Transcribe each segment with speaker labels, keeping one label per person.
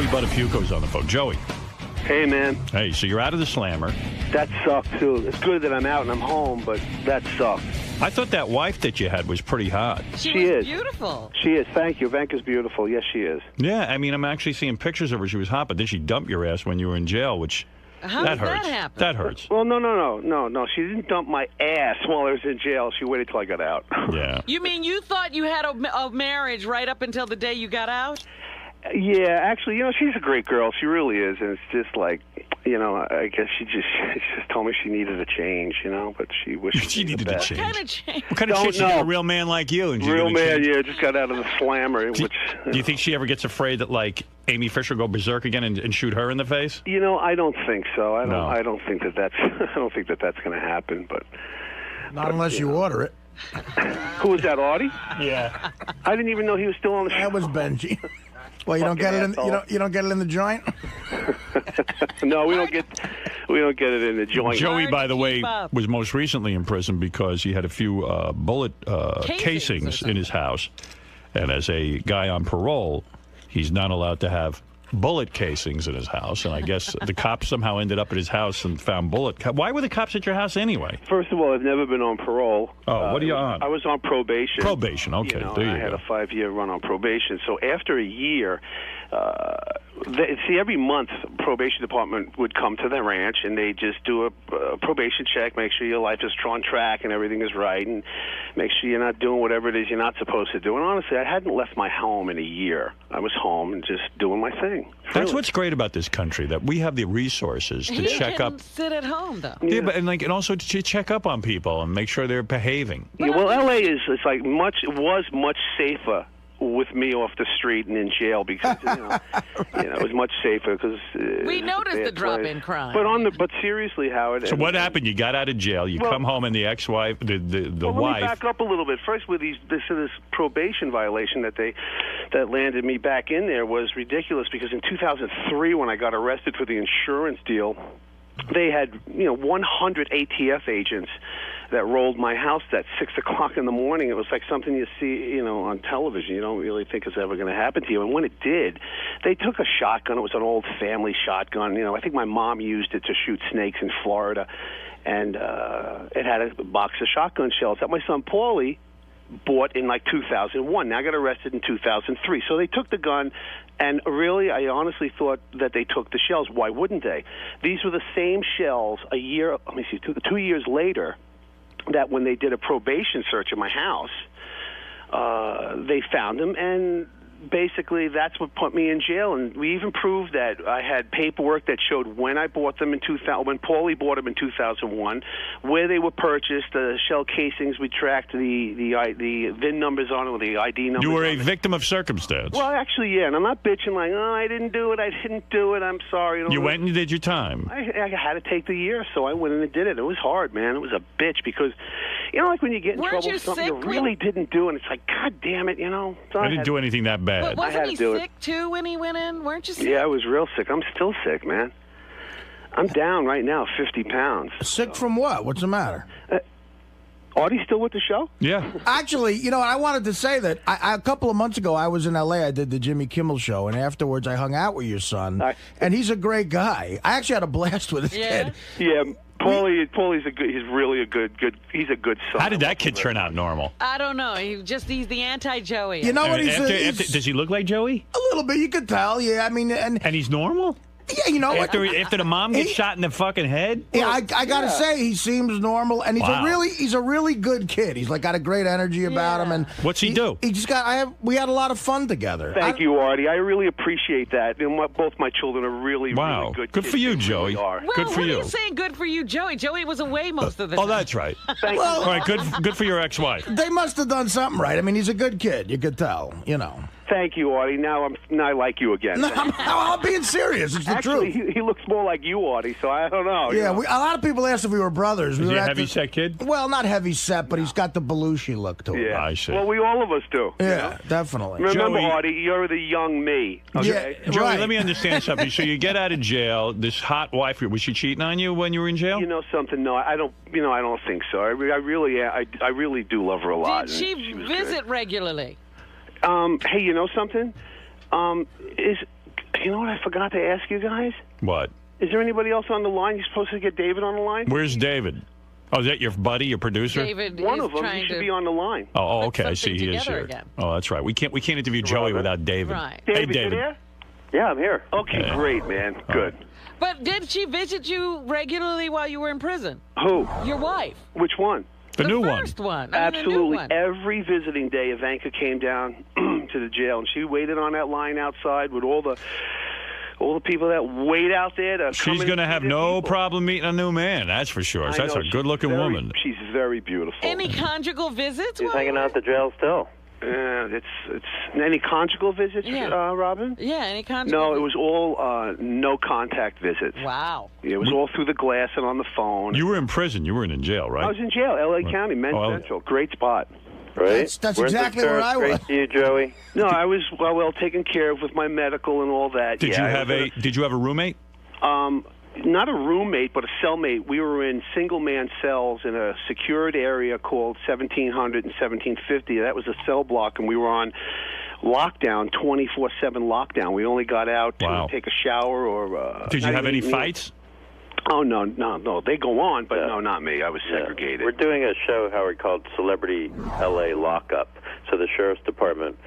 Speaker 1: Joey Buttafuoco's on the phone. Joey.
Speaker 2: Hey, man.
Speaker 1: Hey, so you're out of the slammer.
Speaker 2: That sucked, too. It's good that I'm out and I'm home, but that sucked.
Speaker 1: I thought that wife that you had was pretty hot.
Speaker 3: She
Speaker 2: is
Speaker 3: beautiful.
Speaker 2: She is. Thank you. Vanka's beautiful. Yes, she is.
Speaker 1: Yeah, I mean, I'm actually seeing pictures of her. She was hot, but then she dumped your ass when you were in jail, which...
Speaker 3: How
Speaker 1: that
Speaker 3: did
Speaker 1: hurts.
Speaker 3: that happen?
Speaker 1: That hurts.
Speaker 2: Well, no. She didn't dump my ass while I was in jail. She waited till I got out.
Speaker 1: Yeah.
Speaker 3: You mean you thought you had a marriage right up until the day you got out?
Speaker 2: Yeah, actually, she's a great girl. She really is, and it's just like, I guess she just told me she needed a change, but she wished
Speaker 1: she needed a change.
Speaker 3: What kind of change?
Speaker 1: What kind of change? She got a real man like you. And
Speaker 2: real man, yeah, just got out of the slammer.
Speaker 1: Do you think she ever gets afraid that, like, Amy Fisher go berserk again and shoot her in the face?
Speaker 2: I don't think so. I don't think that's going to happen. But
Speaker 4: not unless you order it.
Speaker 2: Who was that, Artie?
Speaker 1: Yeah.
Speaker 2: I didn't even know he was still on the show.
Speaker 4: That was Benji. Well, you don't get it in you don't get it in the joint.
Speaker 2: No, we don't get it in the joint.
Speaker 1: Joey, by the way, was most recently in prison because he had a few bullet casings in his house, and as a guy on parole, he's not allowed to have bullet casings in his house, and I guess the cops somehow ended up at his house and found bullet. Why were the cops at your house anyway?
Speaker 2: First of all, I've never been on parole.
Speaker 1: Oh, what are you on?
Speaker 2: I was on probation.
Speaker 1: Probation, okay. There you
Speaker 2: I had
Speaker 1: go.
Speaker 2: a 5-year run on probation. So after a year, every month, probation department would come to the ranch and they just do a probation check, make sure your life is on track and everything is right, and make sure you're not doing whatever it is you're not supposed to do. And honestly, I hadn't left my home in a year. I was home and just doing my thing.
Speaker 1: That's what's great about this country, that we have the resources to check up.
Speaker 3: Sit at home though.
Speaker 1: Yeah, but and also to check up on people and make sure they're behaving.
Speaker 2: Yeah, well, LA was much safer with me off the street and in jail because it was much safer because
Speaker 3: we noticed the drop in crime.
Speaker 2: But seriously, Howard.
Speaker 1: So what happened? You got out of jail. You come home, and the ex-wife, the wife.
Speaker 2: Let me back up a little bit. First, with this probation violation that landed me back in there was ridiculous because in 2003, when I got arrested for the insurance deal, they had 100 ATF agents that rolled my house at 6 o'clock in the morning. It was like something you see, on television. You don't really think it's ever going to happen to you. And when it did, they took a shotgun. It was an old family shotgun. I think my mom used it to shoot snakes in Florida. And it had a box of shotgun shells that my son Paulie bought in like 2001. Now I got arrested in 2003. So they took the gun, and really, I honestly thought that they took the shells. Why wouldn't they? These were the same shells 2 years later, that when they did a probation search of my house, they found them, and basically that's what put me in jail. And we even proved that I had paperwork that showed when I bought them in 2000, when Paulie bought them in 2001, where they were purchased, the shell casings. We tracked the VIN numbers on it, or the ID numbers.
Speaker 1: You were a victim of circumstance.
Speaker 2: Well, actually, yeah, and I'm not bitching like, I didn't do it, I'm sorry.
Speaker 1: You went and you did your time.
Speaker 2: I had to take the year, so I went in and did it. It was hard, man. It was a bitch because, like when you get in trouble for something you really didn't do, and it's like, God damn it, So
Speaker 1: I didn't do anything that bad.
Speaker 3: But wasn't he sick, too, when he went in? Weren't you sick?
Speaker 2: Yeah, I was real sick. I'm still sick, man. I'm down right now 50 pounds.
Speaker 4: Sick from what? What's the matter?
Speaker 2: Artie still with the show?
Speaker 1: Yeah.
Speaker 4: Actually, I wanted to say that a couple of months ago, I was in L.A. I did the Jimmy Kimmel show, and afterwards I hung out with your son, and he's a great guy. I actually had a blast with this kid.
Speaker 2: Yeah. Paulie's he's really a good, he's a good son.
Speaker 1: How did that kid turn out normal?
Speaker 3: I don't know. He's the anti-Joey.
Speaker 4: You know what
Speaker 1: does he look like Joey?
Speaker 4: A little bit, you could tell. Yeah, I mean, and
Speaker 1: he's normal.
Speaker 4: Yeah,
Speaker 1: after the mom gets shot in the fucking head.
Speaker 4: Yeah, I gotta say he seems normal, and he's a really good kid. He's got a great energy about him. And
Speaker 1: what's he do?
Speaker 4: He just we had a lot of fun together.
Speaker 2: Thank you, Artie. I really appreciate that. And both my children are really, really good.
Speaker 1: Good for you, Joey.
Speaker 3: Well,
Speaker 1: good for you.
Speaker 3: What are you saying? Good for you, Joey. Joey was away most of the time.
Speaker 1: Oh, that's right.
Speaker 4: Well,
Speaker 1: all right, good for your ex-wife.
Speaker 4: They must have done something right. I mean, he's a good kid. You could tell.
Speaker 2: Thank you, Artie. Now I like you again.
Speaker 4: No, I'm being serious. It's the
Speaker 2: Actually,
Speaker 4: truth.
Speaker 2: he looks more like you, Artie, so I don't know.
Speaker 4: Yeah, a lot of people asked if we were brothers.
Speaker 1: Is he a heavy-set kid?
Speaker 4: Well, not heavy-set, but he's got the Belushi look to him.
Speaker 2: Yeah,
Speaker 1: I see.
Speaker 2: Well, all of us do.
Speaker 4: Yeah, definitely.
Speaker 2: Remember,
Speaker 1: Joey,
Speaker 2: Artie, you're the young me. Okay?
Speaker 4: Yeah,
Speaker 1: Joey,
Speaker 4: right.
Speaker 1: let me understand something. So you get out of jail. This hot wife, was she cheating on you when you were in jail?
Speaker 2: You know something? No, I don't. I don't think so. I really do love her a lot.
Speaker 3: Did she visit regularly?
Speaker 2: Hey, you know something? you know what I forgot to ask you guys?
Speaker 1: What?
Speaker 2: Is there anybody else on the line? You're supposed to get David on the line?
Speaker 1: Where's David? Oh, is that your buddy, your producer?
Speaker 3: David
Speaker 2: One
Speaker 3: is
Speaker 2: of them.
Speaker 3: trying
Speaker 2: He should
Speaker 3: to
Speaker 2: be on the line.
Speaker 1: Oh, okay. I
Speaker 3: put
Speaker 1: see.
Speaker 3: something
Speaker 1: He is
Speaker 3: together
Speaker 1: here.
Speaker 3: again.
Speaker 1: Oh, that's right. We can't interview Joey without David.
Speaker 3: Right.
Speaker 1: Hey,
Speaker 2: David, you there?
Speaker 5: Yeah, I'm here.
Speaker 2: Okay, great, man. Good.
Speaker 3: But did she visit you regularly while you were in prison?
Speaker 2: Who?
Speaker 3: Your wife.
Speaker 2: Which one?
Speaker 1: The new one.
Speaker 3: First one. I mean, the new
Speaker 2: Absolutely.
Speaker 3: one.
Speaker 2: Every visiting day, Ivanka came down to the jail, and she waited on that line outside with all the people that wait out there to come
Speaker 1: She's
Speaker 2: in
Speaker 1: going to
Speaker 2: and see
Speaker 1: have
Speaker 2: their
Speaker 1: no
Speaker 2: people.
Speaker 1: problem meeting a new man, that's for sure.
Speaker 2: I
Speaker 1: That's
Speaker 2: know,
Speaker 1: a
Speaker 2: she's
Speaker 1: good-looking
Speaker 2: very-
Speaker 1: woman.
Speaker 2: She's very beautiful.
Speaker 3: Any conjugal visits?
Speaker 5: He's
Speaker 3: while
Speaker 5: hanging
Speaker 3: you
Speaker 5: out at the jail still.
Speaker 2: It's any conjugal visits,
Speaker 3: Yeah.
Speaker 2: Robin?
Speaker 3: Yeah, any conjugal
Speaker 2: No, it
Speaker 3: visits?
Speaker 2: was all no contact visits.
Speaker 3: Wow.
Speaker 2: It was all through the glass and on the phone.
Speaker 1: You were in prison. You weren't in jail, right?
Speaker 2: I was in jail, L.A. County, Men's
Speaker 1: Oh,
Speaker 2: Central. Great spot.
Speaker 5: Right?
Speaker 4: That's
Speaker 5: Weren't
Speaker 4: exactly
Speaker 5: those
Speaker 4: where I
Speaker 5: parents
Speaker 4: was.
Speaker 5: Great to you, Joey.
Speaker 2: No, I was well taken care of with my medical and all that.
Speaker 1: Did
Speaker 2: yeah,
Speaker 1: you have a roommate?
Speaker 2: Not a roommate, but a cellmate. We were in single-man cells in a secured area called 1700 and 1750. That was a cell block, and we were on lockdown, 24/7 lockdown. We only got out to take a shower or.
Speaker 1: Did you have any fights?
Speaker 2: Oh no! They go on, but no, not me. I was segregated.
Speaker 5: We're doing a show, Howard, called Celebrity LA Lockup. So the sheriff's department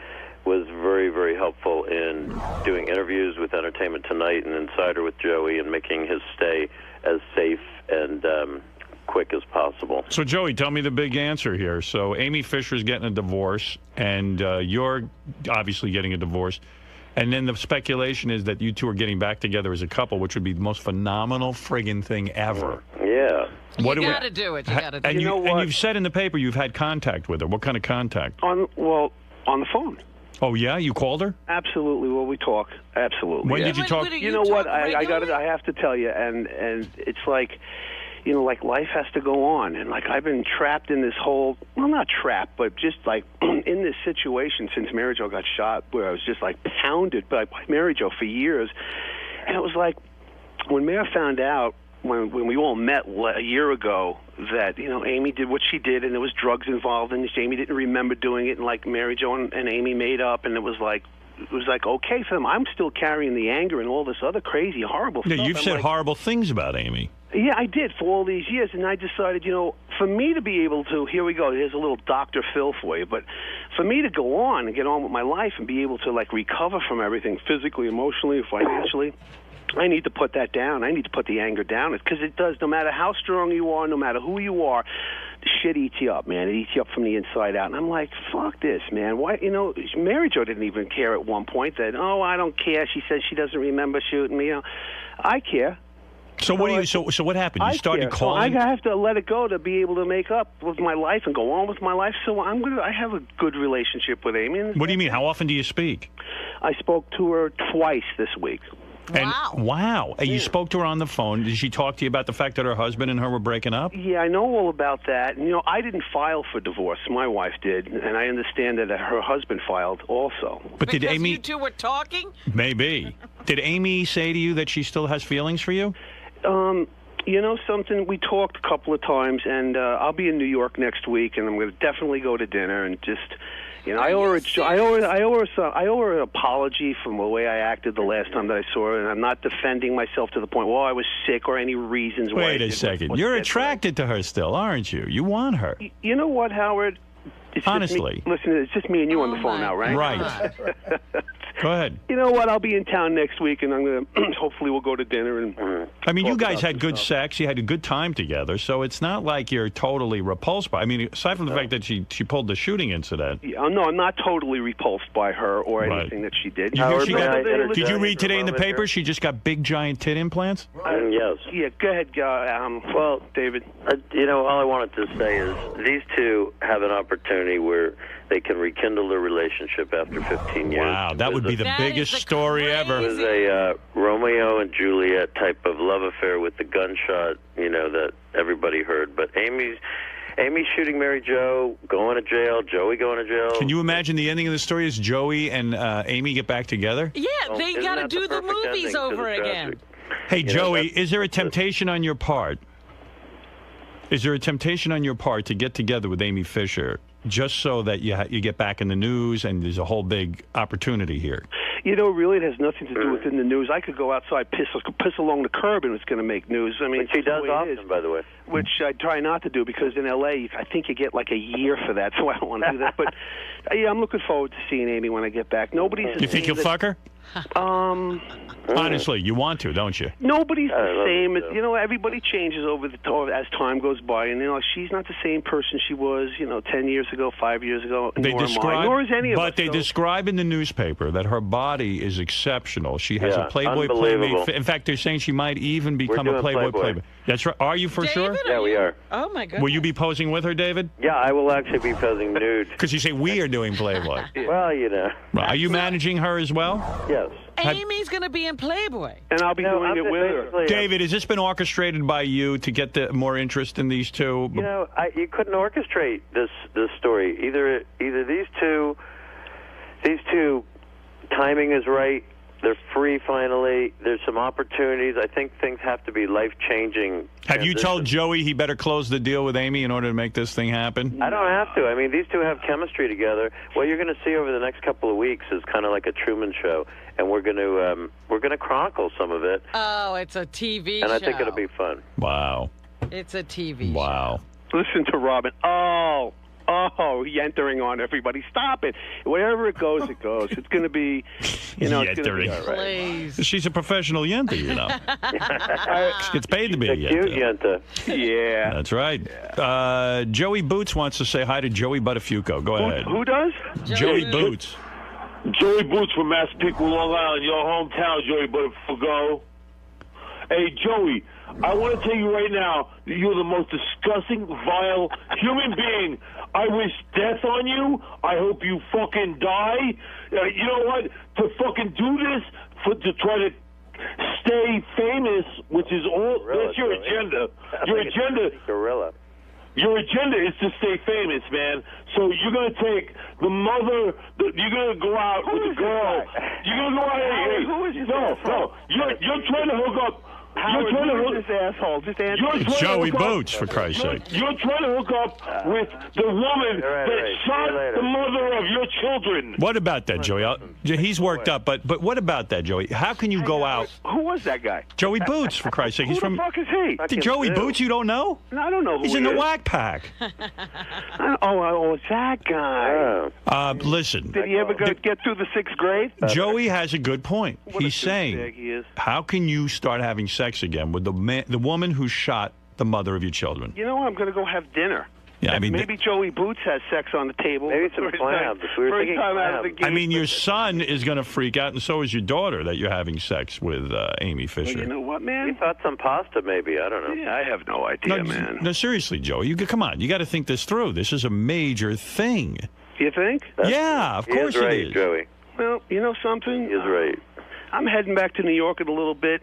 Speaker 5: was very, very helpful in doing interviews with Entertainment Tonight and Insider with Joey and making his stay as safe and quick as possible.
Speaker 1: So, Joey, tell me the big answer here. So, Amy Fisher's getting a divorce, and you're obviously getting a divorce. And then the speculation is that you two are getting back together as a couple, which would be the most phenomenal friggin' thing ever.
Speaker 5: Yeah.
Speaker 3: You got to do it. You got to do it.
Speaker 1: And
Speaker 2: You know
Speaker 1: and
Speaker 2: what?
Speaker 1: you've said in the paper you've had contact with her. What kind of contact?
Speaker 2: on the phone.
Speaker 1: Oh, yeah? You called her?
Speaker 2: Absolutely. Well, we talk. Absolutely.
Speaker 1: When
Speaker 2: yeah.
Speaker 1: did you talk?
Speaker 2: You know what? I got it.
Speaker 3: regularly?
Speaker 2: I have to tell you, and it's like, you know, like life has to go on, and like I've been trapped in this whole, well, not trapped, but just like in this situation since Mary Jo got shot, where I was just like pounded by Mary Jo for years, and it was like when Mary found out when we all met a year ago that, you know, Amy did what she did and there was drugs involved and Amy didn't remember doing it, and like Mary Jo and Amy made up, and it was like okay for them. I'm still carrying the anger and all this other crazy, horrible
Speaker 1: Yeah,
Speaker 2: stuff.
Speaker 1: you've
Speaker 2: I'm
Speaker 1: said
Speaker 2: like,
Speaker 1: horrible things about Amy.
Speaker 2: yeah, I did for all these years, and I decided, you know, for me to be able to, here we go, here's a little Dr. Phil for you, but for me to go on and get on with my life and be able to, like, recover from everything physically, emotionally, financially, I need to put that down. I need to put the anger down, because it does, no matter how strong you are, no matter who you are, the shit eats you up, man. It eats you up from the inside out. And I'm like, fuck this, man. Why, you know, Mary Jo didn't even care at one point that, oh, I don't care. She says she doesn't remember shooting me. You know, I care.
Speaker 1: So what do you? So what happened? You started
Speaker 2: care.
Speaker 1: calling.
Speaker 2: So I have to let it go to be able to make up with my life and go on with my life. So I have a good relationship with Amy.
Speaker 1: What do you mean? How often do you speak?
Speaker 2: I spoke to her twice this week.
Speaker 1: And,
Speaker 3: Wow.
Speaker 1: wow. You spoke to her on the phone. Did she talk to you about the fact that her husband and her were breaking up?
Speaker 2: Yeah, I know all about that. And, you know, I didn't file for divorce. My wife did, and I understand that her husband filed also.
Speaker 1: But did
Speaker 3: Because
Speaker 1: Amy?
Speaker 3: you two were talking?
Speaker 1: Maybe. Did Amy say to you that she still has feelings for you?
Speaker 2: You know something? We talked a couple of times, and I'll be in New York next week, and I'm going to definitely go to dinner and just. You know, I owe her an apology from the way I acted the last time that I saw her, and I'm not defending myself to the point, well, I was sick or any reasons why.
Speaker 1: Wait a second. You're attracted to her still, aren't you? You want her.
Speaker 2: You know what, Howard? It's
Speaker 1: Honestly.
Speaker 2: just me, listen, it's just me and you on the phone now, right?
Speaker 1: Right. Go ahead.
Speaker 2: You know what? I'll be in town next week, and I'm going to hopefully we'll go to dinner. And
Speaker 1: I mean, you
Speaker 2: talk
Speaker 1: guys
Speaker 2: about
Speaker 1: had
Speaker 2: this
Speaker 1: good
Speaker 2: stuff.
Speaker 1: sex. You had a good time together. So it's not like you're totally repulsed by. I mean, aside from the fact that she pulled the shooting incident.
Speaker 2: Yeah, no, I'm not totally repulsed by her or
Speaker 1: Right.
Speaker 2: anything that she did.
Speaker 1: She
Speaker 5: may I
Speaker 1: got-
Speaker 5: interject
Speaker 1: did you
Speaker 5: for
Speaker 1: read
Speaker 5: a
Speaker 1: today in the
Speaker 5: moment
Speaker 1: paper?
Speaker 5: here?
Speaker 1: She just got big giant tit implants.
Speaker 5: Yes.
Speaker 2: Yeah, go ahead. Well, David.
Speaker 5: You know, all I wanted to say is these two have an opportunity where they can rekindle their relationship after 15 years.
Speaker 1: Wow, that would be the
Speaker 3: That
Speaker 1: biggest
Speaker 3: is the
Speaker 1: story ever.
Speaker 5: It was a Romeo and Juliet type of love affair with the gunshot, you know, that everybody heard. But Amy's shooting Mary Jo, going to jail, Joey going to jail.
Speaker 1: Can you imagine the ending of the story is Joey and Amy get back together?
Speaker 3: Yeah,
Speaker 5: Well,
Speaker 3: they
Speaker 5: isn't
Speaker 3: got to
Speaker 5: that
Speaker 3: do the
Speaker 5: perfect ending
Speaker 3: movies
Speaker 5: to
Speaker 3: over
Speaker 5: the
Speaker 3: again.
Speaker 5: tragedy?
Speaker 1: Hey,
Speaker 5: You know,
Speaker 1: Joey,
Speaker 5: that's-
Speaker 1: is there a temptation on your part? Is there a temptation on your part to get together with Amy Fisher just so that you get back in the news and there's a whole big opportunity here?
Speaker 2: You know, really, it has nothing to do with in the news. I could go outside, piss along the curb, and it's going to make news. I mean,
Speaker 5: which he does often, by the way.
Speaker 2: Which I try not to do because in L.A., I think you get like a year for that, so I don't want to do that. But yeah, I'm looking forward to seeing Amy when I get back. Nobody's.
Speaker 1: You think you'll fuck her? Honestly, you want to, don't you?
Speaker 2: Nobody's the same. You know, everybody changes as time goes by, and you know, she's not the same person she was, 10 years ago, 5 years ago. Nor is any of us.
Speaker 1: But they describe in the newspaper that her body is exceptional. She has a Playboy Playmate. In fact, they're saying she might even become a Playboy Playmate. That's right. Are you for sure?
Speaker 5: Yeah, we are.
Speaker 3: Oh my goodness.
Speaker 1: Will you be posing with her, David?
Speaker 5: Yeah, I will actually be posing nude.
Speaker 1: Because you say we are doing Playboy.
Speaker 5: Well, you know.
Speaker 1: Are you managing her as well?
Speaker 5: Yes.
Speaker 3: Amy's going to be in Playboy.
Speaker 2: And I'll be doing it with her.
Speaker 1: David, has this been orchestrated by you to get the more interest in these two?
Speaker 5: You know, you couldn't orchestrate this story. Either these two, timing is right. They're free finally. There's some opportunities. I think things have to be life-changing.
Speaker 1: Have you told Joey he better close the deal with Amy in order to make this thing happen?
Speaker 5: I don't have to. I mean, these two have chemistry together. What you're going to see over the next couple of weeks is kind of like a Truman Show, and we're going to chronicle some of it.
Speaker 3: Oh, it's a TV show.
Speaker 5: And I think it'll be fun.
Speaker 1: Wow.
Speaker 3: It's a TV show.
Speaker 1: Wow.
Speaker 2: Listen to Robin. Oh, entering on everybody. Stop it. Wherever it goes, it goes. It's going to be, it's going to be all right.
Speaker 3: Please.
Speaker 1: She's a professional yenta, She gets paid to be a
Speaker 5: cute yenta.
Speaker 2: Yeah.
Speaker 1: That's right. Yeah. Joey Boots wants to say hi to Joey Buttafuoco. Go ahead.
Speaker 2: Who does?
Speaker 1: Joey Boots.
Speaker 6: Joey Boots from Massapequa, Long Island, your hometown, Joey Buttafuoco. Hey, Joey, I want to tell you right now that you're the most disgusting, vile human being. I wish death on you. I hope you fucking die. You know what? To fucking do this, to try to stay famous, which is all, that's your agenda. Your agenda.
Speaker 5: Gorilla.
Speaker 6: Your agenda is to stay famous, man. So you're going to take the mother, you're going to go out with the girl. You're going to go out.
Speaker 2: Who is this
Speaker 6: No. You're trying to hook up.
Speaker 2: You're trying to hook this asshole. Just answer.
Speaker 1: It's Joey Boots, for Christ's sake.
Speaker 6: You're trying to hook up with the woman that shot the mother of your children.
Speaker 1: What about that, Joey? He's worked up, but what about that, Joey? How can you go out?
Speaker 2: Who was that guy?
Speaker 1: Joey Boots, for Christ's sake. He's
Speaker 2: Who the fuck is he?
Speaker 1: Joey Boots, you don't know?
Speaker 2: No, I don't know who
Speaker 1: He's
Speaker 2: he
Speaker 1: in the
Speaker 2: is.
Speaker 1: Whack Pack.
Speaker 2: It's that guy.
Speaker 1: Listen.
Speaker 2: Did he ever get through the 6th grade?
Speaker 1: Joey has a good point. He's saying,
Speaker 2: he is.
Speaker 1: how can you start having sex again with the woman who shot the mother of your children?
Speaker 2: You know what? I'm going to go have dinner.
Speaker 1: Yeah, I mean,
Speaker 2: maybe Joey Boots has sex on the table.
Speaker 5: Maybe some clams. We were thinking clams.
Speaker 1: I mean, your son is going to freak out, and so is your daughter, that you're having sex with Amy Fisher.
Speaker 2: Well, you know what, man?
Speaker 5: We thought some pasta, maybe. I don't know.
Speaker 2: Yeah, I have no idea, man.
Speaker 1: No, seriously, Joey. Come on. You got to think this through. This is a major thing.
Speaker 2: You think?
Speaker 1: Yeah, of course
Speaker 5: right,
Speaker 1: it is.
Speaker 5: Joey.
Speaker 2: Well, you know something?
Speaker 5: He is right.
Speaker 2: I'm heading back to New York in a little bit.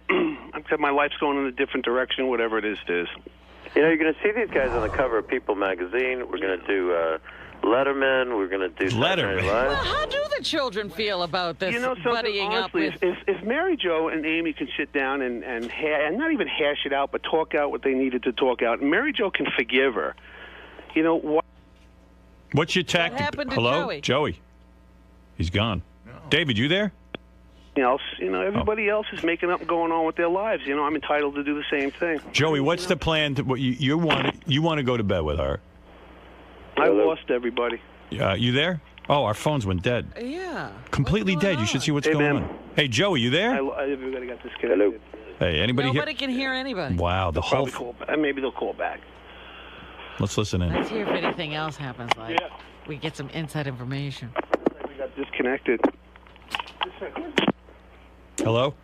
Speaker 2: Except my life's going in a different direction, whatever it is.
Speaker 5: You know, you're going to see these guys on the cover of People magazine. We're going to do Letterman. We're going to do
Speaker 1: Letterman.
Speaker 3: Well, how do the children feel about this buddying
Speaker 2: honestly,
Speaker 3: up with...
Speaker 2: If Mary Jo and Amy can sit down and not even hash it out, but talk out what they needed to talk out, and Mary Jo can forgive her, you know what?
Speaker 1: What's your tactic?
Speaker 3: What happened to
Speaker 1: Hello? Joey. He's gone. No. David, you there?
Speaker 2: Everybody else is making up and going on with their lives. You know, I'm entitled to do the same thing.
Speaker 1: Joey, what's the plan? You want to go to bed with her?
Speaker 2: I lost everybody.
Speaker 1: You there? Oh, our phones went dead.
Speaker 3: Yeah.
Speaker 1: Completely dead. You should see what's going on. Hey, Joey, you there?
Speaker 2: Everybody got disconnected.
Speaker 1: Hey, anybody here?
Speaker 3: Nobody can hear anybody.
Speaker 1: Wow, the whole...
Speaker 2: Maybe they'll call back.
Speaker 1: Let's listen in.
Speaker 3: Let's hear if anything else happens. We get some inside information.
Speaker 2: We got disconnected.
Speaker 1: Hello?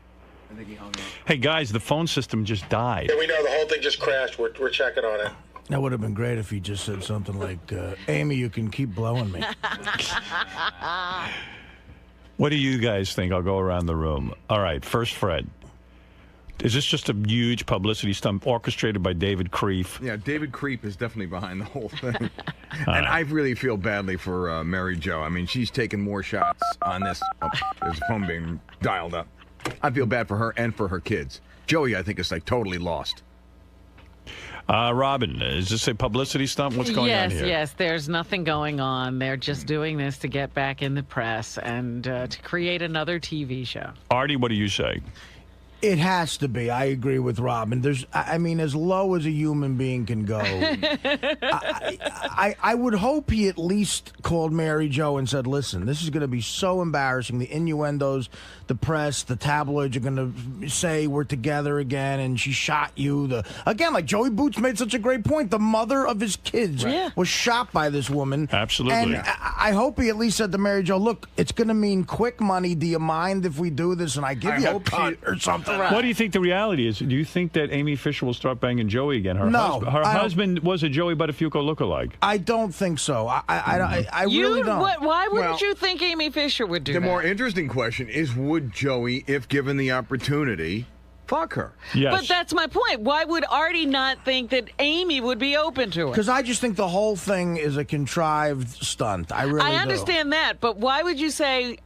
Speaker 7: I think he hung up.
Speaker 1: Hey, guys, the phone system just died.
Speaker 7: Yeah, we know the whole thing just crashed. We're checking on it.
Speaker 4: That would have been great if he just said something like, Amy, you can keep blowing me.
Speaker 1: What do you guys think? I'll go around the room. All right, first Fred. Is this just a huge publicity stunt orchestrated by David Krieff?
Speaker 8: Yeah, David Krieff is definitely behind the whole thing. And I really feel badly for Mary Jo. I mean, she's taken more shots on this as the phone being dialed up. I feel bad for her and for her kids. Joey, I think, is like totally lost.
Speaker 1: Robin, is this a publicity stunt? What's going on here?
Speaker 3: Yes, there's nothing going on. They're just doing this to get back in the press and to create another TV show.
Speaker 1: Artie, what do you say?
Speaker 4: It has to be. I agree with Robin. I mean, as low as a human being can go. I would hope he at least called Mary Jo and said, listen, this is going to be so embarrassing. The innuendos, the press, the tabloids are going to say we're together again and she shot you. Again, like Joey Boots made such a great point. The mother of his kids was shot by this woman.
Speaker 1: Absolutely.
Speaker 4: And I hope he at least said to Mary Jo, look, it's going to mean quick money. Do you mind if we do this? And I give you a cut or something.
Speaker 3: Right.
Speaker 1: What do you think the reality is? Do you think that Amy Fisher will start banging Joey again? Her husband was a Joey Buttafuoco lookalike.
Speaker 4: I don't think so. I really don't.
Speaker 3: Why wouldn't you think Amy Fisher would do that?
Speaker 8: The more interesting question is, would Joey, if given the opportunity, fuck her?
Speaker 1: Yes.
Speaker 3: But that's my point. Why would Artie not think that Amy would be open to it?
Speaker 4: Because I just think the whole thing is a contrived stunt. I really do.
Speaker 3: I understand that, but why would you say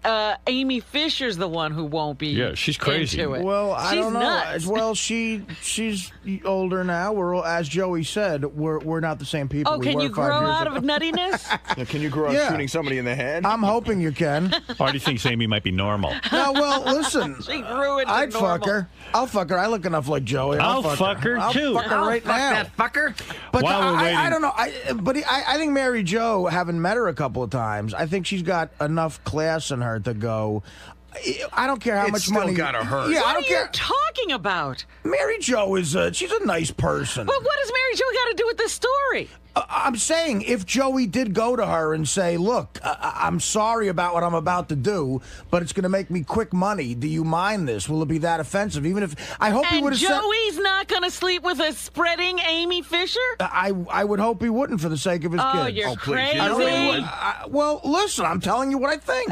Speaker 3: Amy Fisher's the one who won't be
Speaker 1: she's crazy.
Speaker 3: into it?
Speaker 4: Well, I don't know.
Speaker 3: Nuts.
Speaker 4: Well, she's older now. We're, as Joey said, we're not the same people.
Speaker 3: Oh,
Speaker 4: we
Speaker 3: can
Speaker 4: were
Speaker 3: you
Speaker 4: 5
Speaker 3: grow
Speaker 4: years
Speaker 3: out
Speaker 4: ago.
Speaker 3: of nuttiness?
Speaker 8: Now, can you grow up shooting somebody in the head?
Speaker 4: I'm hoping you can.
Speaker 1: Artie thinks Amy might be normal.
Speaker 4: No, well, listen.
Speaker 3: She grew into
Speaker 4: I'd
Speaker 3: normal.
Speaker 4: fuck her. I'll fuck her. I look enough like Joey.
Speaker 1: I'll fuck her, too.
Speaker 4: I'll fuck her right now.
Speaker 8: that fucker.
Speaker 4: But
Speaker 1: While we're waiting.
Speaker 4: I don't know. I think Mary Jo, having met her a couple of times, I think she's got enough class in her to go. I don't care how much money.
Speaker 8: It's still gotta hurt.
Speaker 4: Yeah,
Speaker 3: What
Speaker 4: I don't
Speaker 3: are
Speaker 4: care.
Speaker 3: you talking about?
Speaker 4: Mary Jo is she's a nice person.
Speaker 3: But what does Mary Jo got to do with this story?
Speaker 4: I'm saying if Joey did go to her and say, look, I'm sorry about what I'm about to do, but it's going to make me quick money. Do you mind this? Will it be that offensive? Even if I hope he would
Speaker 3: And
Speaker 4: have said.
Speaker 3: Joey's not going to sleep with a spreading Amy Fisher?
Speaker 4: I would hope he wouldn't for the sake of his
Speaker 3: Oh,
Speaker 4: kids.
Speaker 3: you're
Speaker 8: please,
Speaker 3: crazy.
Speaker 8: you know he would.
Speaker 4: Well, listen, I'm telling you what I think.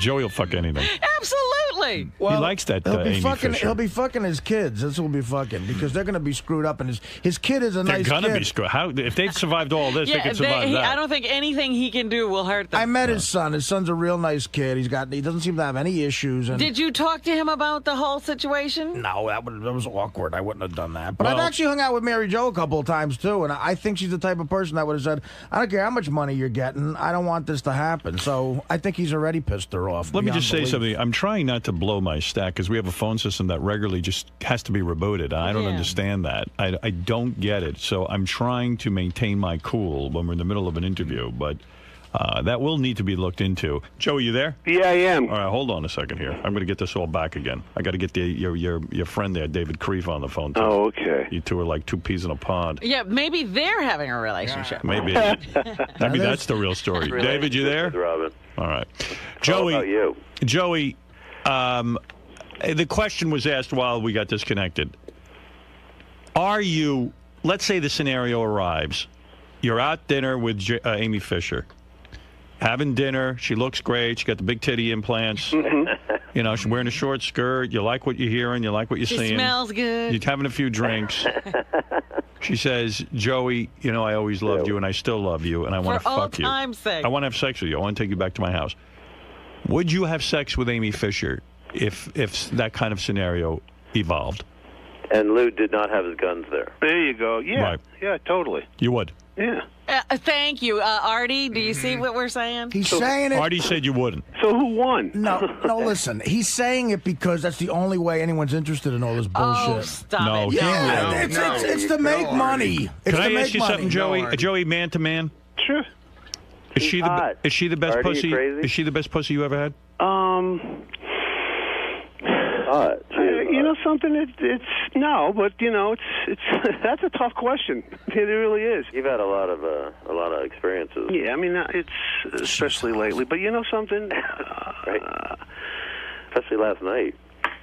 Speaker 1: Joey will fuck anything.
Speaker 3: Absolutely.
Speaker 4: Well,
Speaker 1: he likes that
Speaker 4: he'll be
Speaker 1: Amy
Speaker 4: fucking.
Speaker 1: Fisher.
Speaker 4: He'll be fucking his kids. This will be fucking because they're going to be screwed up, and his kid is a
Speaker 1: They're
Speaker 4: nice
Speaker 1: gonna
Speaker 4: kid.
Speaker 1: be screwed. How if they've survived all this? They can survive that.
Speaker 3: I don't think anything he can do will hurt them.
Speaker 4: I met his son. His son's a real nice kid. He doesn't seem to have any issues. And
Speaker 3: Did you talk to him about the whole situation?
Speaker 4: no, that was awkward. I wouldn't have done that. But
Speaker 1: Well-
Speaker 4: I've actually hung out with Mary Jo a couple of times too, and I think she's the type of person that would have said, "I don't care how much money you're getting. I don't want this to happen." So I think he's already pissed her off.
Speaker 1: Let me just say
Speaker 4: beyond belief.
Speaker 1: something. I'm trying not to blow my stack because we have a phone system that regularly just has to be rebooted. I don't
Speaker 3: Yeah.
Speaker 1: understand that. I don't get it. So I'm trying to maintain my cool when we're in the middle of an interview, but that will need to be looked into. Joey, you there?
Speaker 2: Yeah, I am.
Speaker 1: All right, hold on a second here. I'm going to get this all back again. I got to get your friend there, David Krieff, on the phone too.
Speaker 2: Oh, okay.
Speaker 1: You two are like two peas in a pond.
Speaker 3: Yeah, maybe they're having a relationship.
Speaker 1: Maybe that's the real story. David, you there?
Speaker 5: With Robin.
Speaker 1: All right,
Speaker 5: How
Speaker 1: Joey.
Speaker 5: about you?
Speaker 1: Joey, the question was asked while we got disconnected. Are you, let's say the scenario arrives. You're out dinner with Amy Fisher. Having dinner. She looks great. She got the big titty implants. You know, she's wearing a short skirt. You like what you're hearing. You like what you're
Speaker 3: She
Speaker 1: seeing.
Speaker 3: smells good.
Speaker 1: You're having a few drinks. She says, Joey, you know, I always loved you and I still love you and I want to
Speaker 3: For old
Speaker 1: fuck you.
Speaker 3: time's sake.
Speaker 1: I want to have sex with you. I want to take you back to my house. Would you have sex with Amy Fisher if that kind of scenario evolved?
Speaker 5: And Lou did not have his guns there.
Speaker 2: There you go. Yeah,
Speaker 1: Right.
Speaker 2: yeah, totally.
Speaker 1: You would.
Speaker 2: Yeah.
Speaker 3: Thank you. Artie, do you see what we're saying?
Speaker 4: He's saying it.
Speaker 1: Artie said you wouldn't.
Speaker 2: So who won?
Speaker 4: No, listen. He's saying it because that's the only way anyone's interested in all this
Speaker 3: Oh,
Speaker 4: bullshit.
Speaker 3: stop
Speaker 1: No,
Speaker 3: it.
Speaker 1: he
Speaker 4: Yeah,
Speaker 1: wouldn't.
Speaker 4: it's to make money. It's
Speaker 1: Can
Speaker 4: to
Speaker 1: I
Speaker 4: make
Speaker 1: ask you
Speaker 4: money.
Speaker 1: something, Joey?
Speaker 8: No, Artie.
Speaker 1: Joey, man to man?
Speaker 2: Sure.
Speaker 1: Is she
Speaker 5: hot.
Speaker 1: the best
Speaker 5: Artie, you
Speaker 1: pussy?
Speaker 5: crazy?
Speaker 1: Is she the best pussy you ever had?
Speaker 2: You know something? It's no, but you know, it's that's a tough question. It really is.
Speaker 5: You've had a lot of experiences.
Speaker 2: Yeah, I mean, it's especially lately. But you know something?
Speaker 5: Right. Especially last night.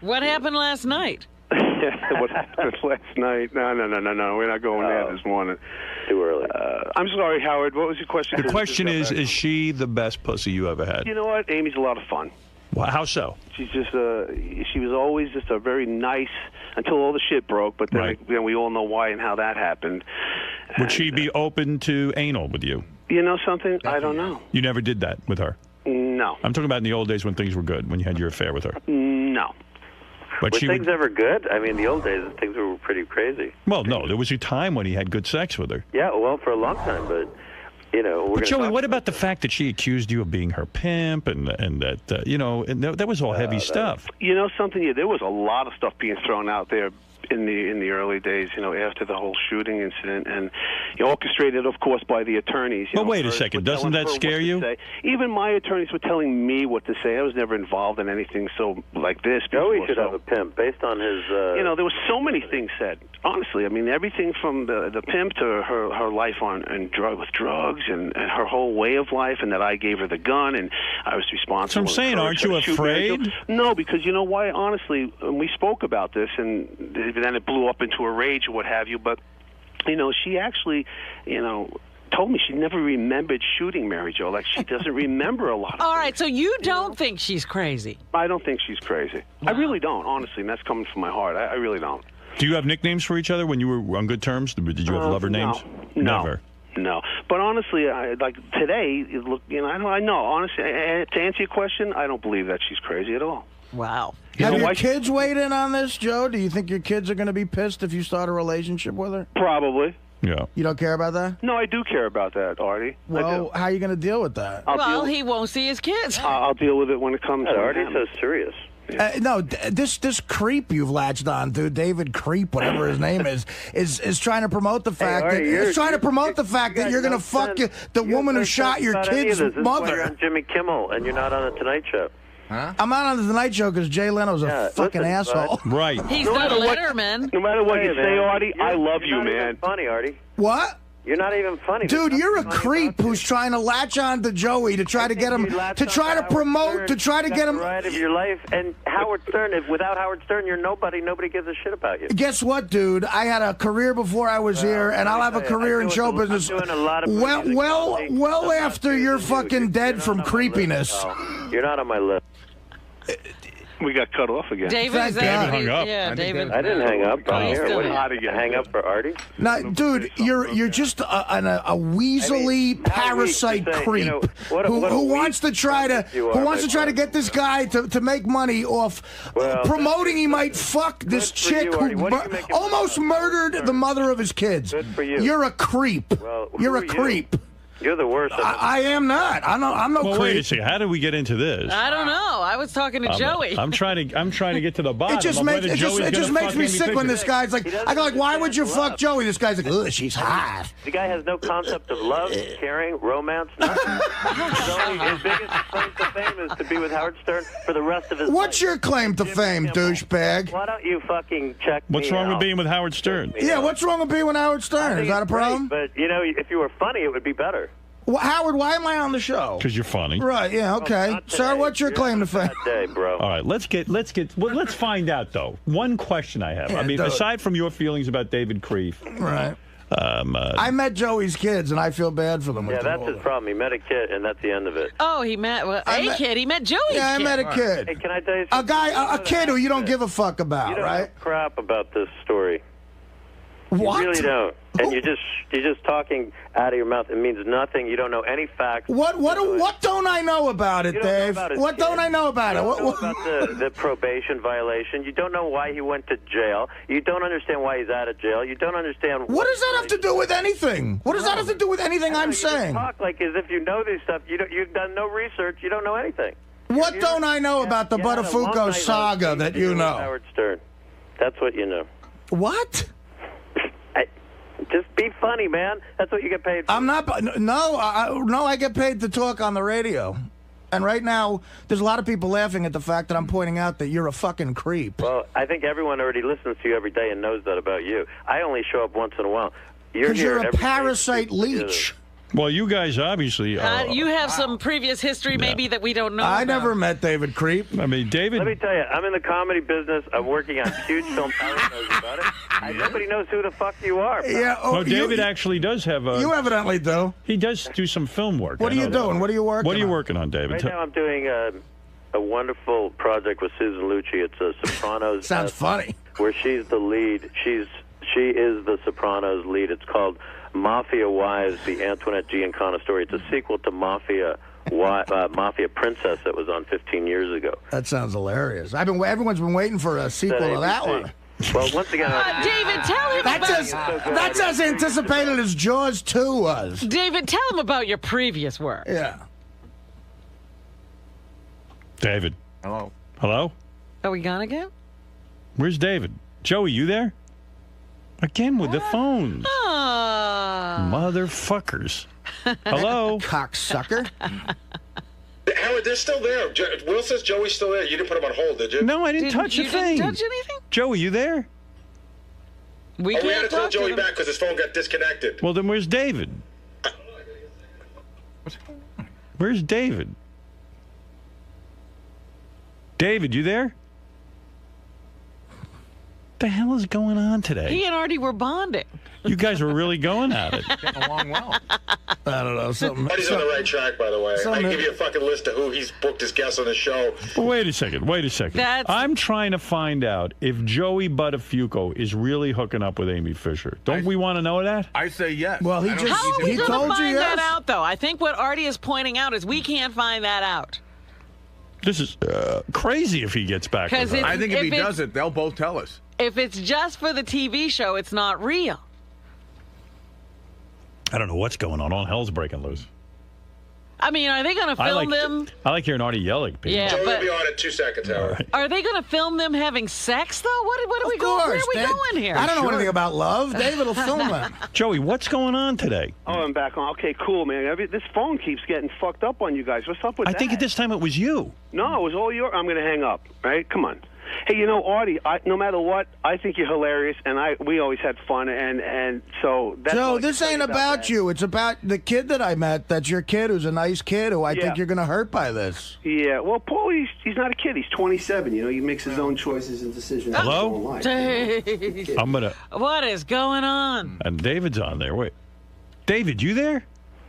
Speaker 3: What happened last night?
Speaker 2: What happened last night? No. We're not going there this morning.
Speaker 5: Too early.
Speaker 2: I'm sorry, Howard. What was your question?
Speaker 1: The question is she the best pussy you ever had?
Speaker 2: You know what? Amy's a lot of fun.
Speaker 1: Well, how so?
Speaker 2: She's just she was always just a very nice until all the shit broke. But then,
Speaker 1: Right.
Speaker 2: then we all know why and how that happened.
Speaker 1: Would she be open to anal with you?
Speaker 2: You know something? I don't know.
Speaker 1: You never did that with her?
Speaker 2: No.
Speaker 1: I'm talking about in the old days when things were good, when you had your affair with her.
Speaker 2: No.
Speaker 1: But
Speaker 5: were
Speaker 1: she
Speaker 5: things ever good? I mean, the old days, things were pretty crazy.
Speaker 1: Well, no, there was a time when he had good sex with her.
Speaker 5: Yeah, well, for a long time, but, you know...
Speaker 1: But, Joey, what about the fact that she accused you of being her pimp and that, you know, and that was all heavy stuff?
Speaker 2: You know something? Yeah, there was a lot of stuff being thrown out there in the early days, you know, after the whole shooting incident, and orchestrated, of course, by the attorneys.
Speaker 1: But wait a second, doesn't that scare you?
Speaker 2: Even my attorneys were telling me what to say. I was never involved in anything so like this.
Speaker 5: Joey should have a pimp based on his...
Speaker 2: You know, there was so many things said. Honestly, I mean, everything from the pimp to her life with drugs and her whole way of life, and that I gave her the gun and I was responsible.
Speaker 1: So I'm saying, aren't you afraid?
Speaker 2: No, because you know why? Honestly, we spoke about this, and then it blew up into a rage or what have you. But you know, she actually, you know, told me she never remembered shooting Mary Jo. Like, she doesn't remember a lot of
Speaker 3: All
Speaker 2: things.
Speaker 3: right, so you don't think she's crazy?
Speaker 2: I don't think she's crazy. Wow. I really don't, honestly, and that's coming from my heart. I really don't.
Speaker 1: Do you have nicknames for each other when you were on good terms? Did you have lover names?
Speaker 2: No.
Speaker 1: Never.
Speaker 2: No, but honestly, like today, look, you know, I know. Honestly, to answer your question, I don't believe that she's crazy at all.
Speaker 3: Wow.
Speaker 4: Have your kids weighed in on this, Joe? Do you think your kids are going to be pissed if you start a relationship with her?
Speaker 2: Probably.
Speaker 1: Yeah.
Speaker 4: You don't care about that?
Speaker 2: No, I do care about that, Artie.
Speaker 4: Well, how are you going to deal with that?
Speaker 3: Well, he won't see his kids.
Speaker 2: I'll deal with it when it comes to
Speaker 5: Artie's so serious.
Speaker 4: No, this creep you've latched on to, David Krieff, whatever his name is trying to promote the fact that you're going to fuck the woman who shot your kid's mother.
Speaker 5: You're on Jimmy Kimmel and you're not on the Tonight Show.
Speaker 8: Huh?
Speaker 4: I'm not on the Tonight Show because Jay Leno's a fucking asshole.
Speaker 1: Right.
Speaker 3: He's not a Letterman.
Speaker 2: No matter what you say, Artie, I love you, man.
Speaker 5: You're not even funny, Artie.
Speaker 4: What?
Speaker 5: You're not even funny.
Speaker 4: Dude, you're a creep who's trying to latch on to Joey to try to get him, to try to promote, to try to get him.
Speaker 5: Right of your life, and Howard Stern. Without Howard Stern, you're nobody. Nobody gives a shit about you.
Speaker 4: Guess what, dude? I had a career before I was here, and I'll have a career in show business. Well after you're fucking dead from creepiness.
Speaker 5: You're not on my list.
Speaker 2: We got cut off again.
Speaker 3: David
Speaker 1: hung up.
Speaker 3: Yeah, David.
Speaker 5: I didn't hang up. I'm here.
Speaker 3: Still
Speaker 5: What did you hang up for Artie?
Speaker 4: No, dude, you're just a weaselly parasite creep who wants to try to get this guy to make money off promoting he might fuck this chick who almost murdered the mother of his kids.
Speaker 5: Good for you.
Speaker 4: You're a creep. You're a creep.
Speaker 5: You're the worst.
Speaker 4: I am not. I'm no creep.
Speaker 1: Wait a second. How did we get into this?
Speaker 3: I don't know. I was talking to Joey.
Speaker 1: I'm trying to get to the bottom.
Speaker 4: It just makes me sick when this guy's like, I go like, why would you fuck Joey? This guy's like, ugh, she's hot.
Speaker 5: The guy has no concept of love, caring, romance, nothing. His biggest claim to fame is to be with Howard Stern for the rest of his life.
Speaker 4: What's your claim to fame, douchebag?
Speaker 5: Why don't you fucking check
Speaker 1: What's wrong with being with Howard Stern?
Speaker 4: Yeah, what's wrong with being with Howard Stern? Is that a problem?
Speaker 5: But, you know, if you were funny, it would be better.
Speaker 4: Well, Howard, why am I on the show?
Speaker 1: Because you're funny.
Speaker 4: Right, yeah, okay. Sir, what's your claim to fame?
Speaker 5: Day, bro.
Speaker 1: All right, let's find out, though. One question I have.
Speaker 4: Yeah,
Speaker 1: I mean, aside from your feelings about David Krieff.
Speaker 4: Right. I met Joey's kids, and I feel bad for them.
Speaker 5: Yeah, that's his problem. He met a kid, and that's the end of it.
Speaker 3: Oh, he met a kid. He met Joey's kid.
Speaker 4: Yeah, I met a kid.
Speaker 5: Hey, can I tell you
Speaker 4: something? A kid who you don't give a fuck
Speaker 5: You
Speaker 4: about,
Speaker 5: don't
Speaker 4: right?
Speaker 5: know crap about this story.
Speaker 4: What?
Speaker 5: You really don't. And you're just talking out of your mouth. It means nothing. You don't know any facts.
Speaker 4: What don't I know about it, Dave? What don't I know about it?
Speaker 5: You don't know about the probation violation. You don't know why he went to jail. You don't understand why he's out of jail. You don't understand.
Speaker 4: What does that have to do with anything? What does that have to do with anything I'm saying?
Speaker 5: You talk like as if you know this stuff. You've done no research. You don't know anything.
Speaker 4: What don't I know about the Buttafuoco saga that you know?
Speaker 5: Howard Stern. That's what you know.
Speaker 4: What?
Speaker 5: Just be funny, man. That's what you get paid for.
Speaker 4: I'm not. No, I get paid to talk on the radio. And right now, there's a lot of people laughing at the fact that I'm pointing out that you're a fucking creep.
Speaker 5: Well, I think everyone already listens to you every day and knows that about you. I only show up once in a while. You're
Speaker 4: a parasite leech.
Speaker 1: Well, you guys obviously...
Speaker 3: you have some previous history maybe that we don't know
Speaker 4: I
Speaker 3: about.
Speaker 4: never met David Krieff.
Speaker 1: I mean, David...
Speaker 5: Let me tell you, I'm in the comedy business. I'm working on huge films. Howard knows about it. Nobody knows who the fuck you are.
Speaker 4: Yeah,
Speaker 1: no, David actually does have a...
Speaker 4: You evidently do.
Speaker 1: He does do some film work.
Speaker 4: What are you doing? What are you working on?
Speaker 1: What are you working on, David?
Speaker 5: Right now I'm doing a wonderful project with Susan Lucci. It's a Sopranos...
Speaker 4: Sounds funny.
Speaker 5: Where she's the lead. She is the Sopranos lead. It's called Mafia Wives, the Antoinette Giancana story. It's a sequel to Mafia Princess that was on 15 years ago.
Speaker 4: That sounds hilarious. Everyone's been waiting for a sequel to that one.
Speaker 5: Well, once again,
Speaker 3: David, tell him
Speaker 4: That's as anticipated as Jaws 2 was.
Speaker 3: David, tell him about your previous work.
Speaker 4: Yeah.
Speaker 1: David.
Speaker 8: Hello.
Speaker 1: Hello?
Speaker 3: Are we gone again?
Speaker 1: Where's David? Joey, you there? Again with the phones. Motherfuckers. Hello?
Speaker 4: Cocksucker.
Speaker 7: Howard, they're still there. Will says Joey's still there. You didn't put him on hold, did you?
Speaker 1: No, I didn't touch a thing.
Speaker 3: You didn't touch anything?
Speaker 1: Joey, you there?
Speaker 3: We
Speaker 7: had
Speaker 3: can't
Speaker 7: to call
Speaker 3: talk to
Speaker 7: Joey
Speaker 3: them.
Speaker 7: back because his phone got disconnected.
Speaker 1: Well, then where's David? Where's David? David, you there? What the hell is going on today?
Speaker 3: He and Artie were bonding.
Speaker 1: You guys were really going at it.
Speaker 8: Getting along well.
Speaker 4: I don't know. Something.
Speaker 7: But he's on the right track, by the way. I can give you a fucking list of who he's booked as guests on the show.
Speaker 1: Well, wait a second. I'm trying to find out if Joey Buttafuoco is really hooking up with Amy Fisher. Don't we want to know that?
Speaker 8: I say yes.
Speaker 4: Well, he
Speaker 8: I don't
Speaker 4: just-
Speaker 3: How are we
Speaker 4: He
Speaker 3: going
Speaker 4: told
Speaker 3: to
Speaker 4: you
Speaker 3: find that
Speaker 4: yes.
Speaker 3: out, though? I think what Artie is pointing out is we can't find that out.
Speaker 1: This is crazy if he gets back with
Speaker 3: 'Cause
Speaker 1: her.
Speaker 3: it's-
Speaker 8: I think if he
Speaker 3: If it's-
Speaker 8: does it, they'll both tell us.
Speaker 3: If it's just for the TV show, it's not real.
Speaker 1: I don't know what's going on. All hell's breaking loose.
Speaker 3: I mean, are they going to film them?
Speaker 1: I like hearing Artie yelling. People.
Speaker 3: Yeah,
Speaker 7: Joey will
Speaker 3: but
Speaker 7: be on in 2 seconds, Howard.
Speaker 3: are they going to film them having sex, though? What are we going? Where are we going here?
Speaker 4: I don't know anything about love. David will film that.
Speaker 1: Joey, what's going on today?
Speaker 2: Oh, I'm back on. Okay, cool, man. This phone keeps getting fucked up on you guys. What's up with
Speaker 1: I
Speaker 2: that?
Speaker 1: think at this time it was you.
Speaker 2: No, it was all your. I'm going to hang up. Right? Come on. Hey, you know, Artie, no matter what, I think you're hilarious, and we always had fun, and so that's all
Speaker 4: Joe,
Speaker 2: I can
Speaker 4: this
Speaker 2: tell
Speaker 4: ain't about
Speaker 2: that.
Speaker 4: you. It's about the kid that I met. That's your kid, who's a nice kid, who I
Speaker 2: Yeah.
Speaker 4: think you're going to hurt by this.
Speaker 2: Yeah, well, Paul, he's not a kid. He's 27. You know, he makes his own choices and decisions.
Speaker 1: Hello?
Speaker 2: in his own life.
Speaker 3: Jeez.
Speaker 1: I'm gonna.
Speaker 3: What is going on?
Speaker 1: And David's on there. Wait, David, you there?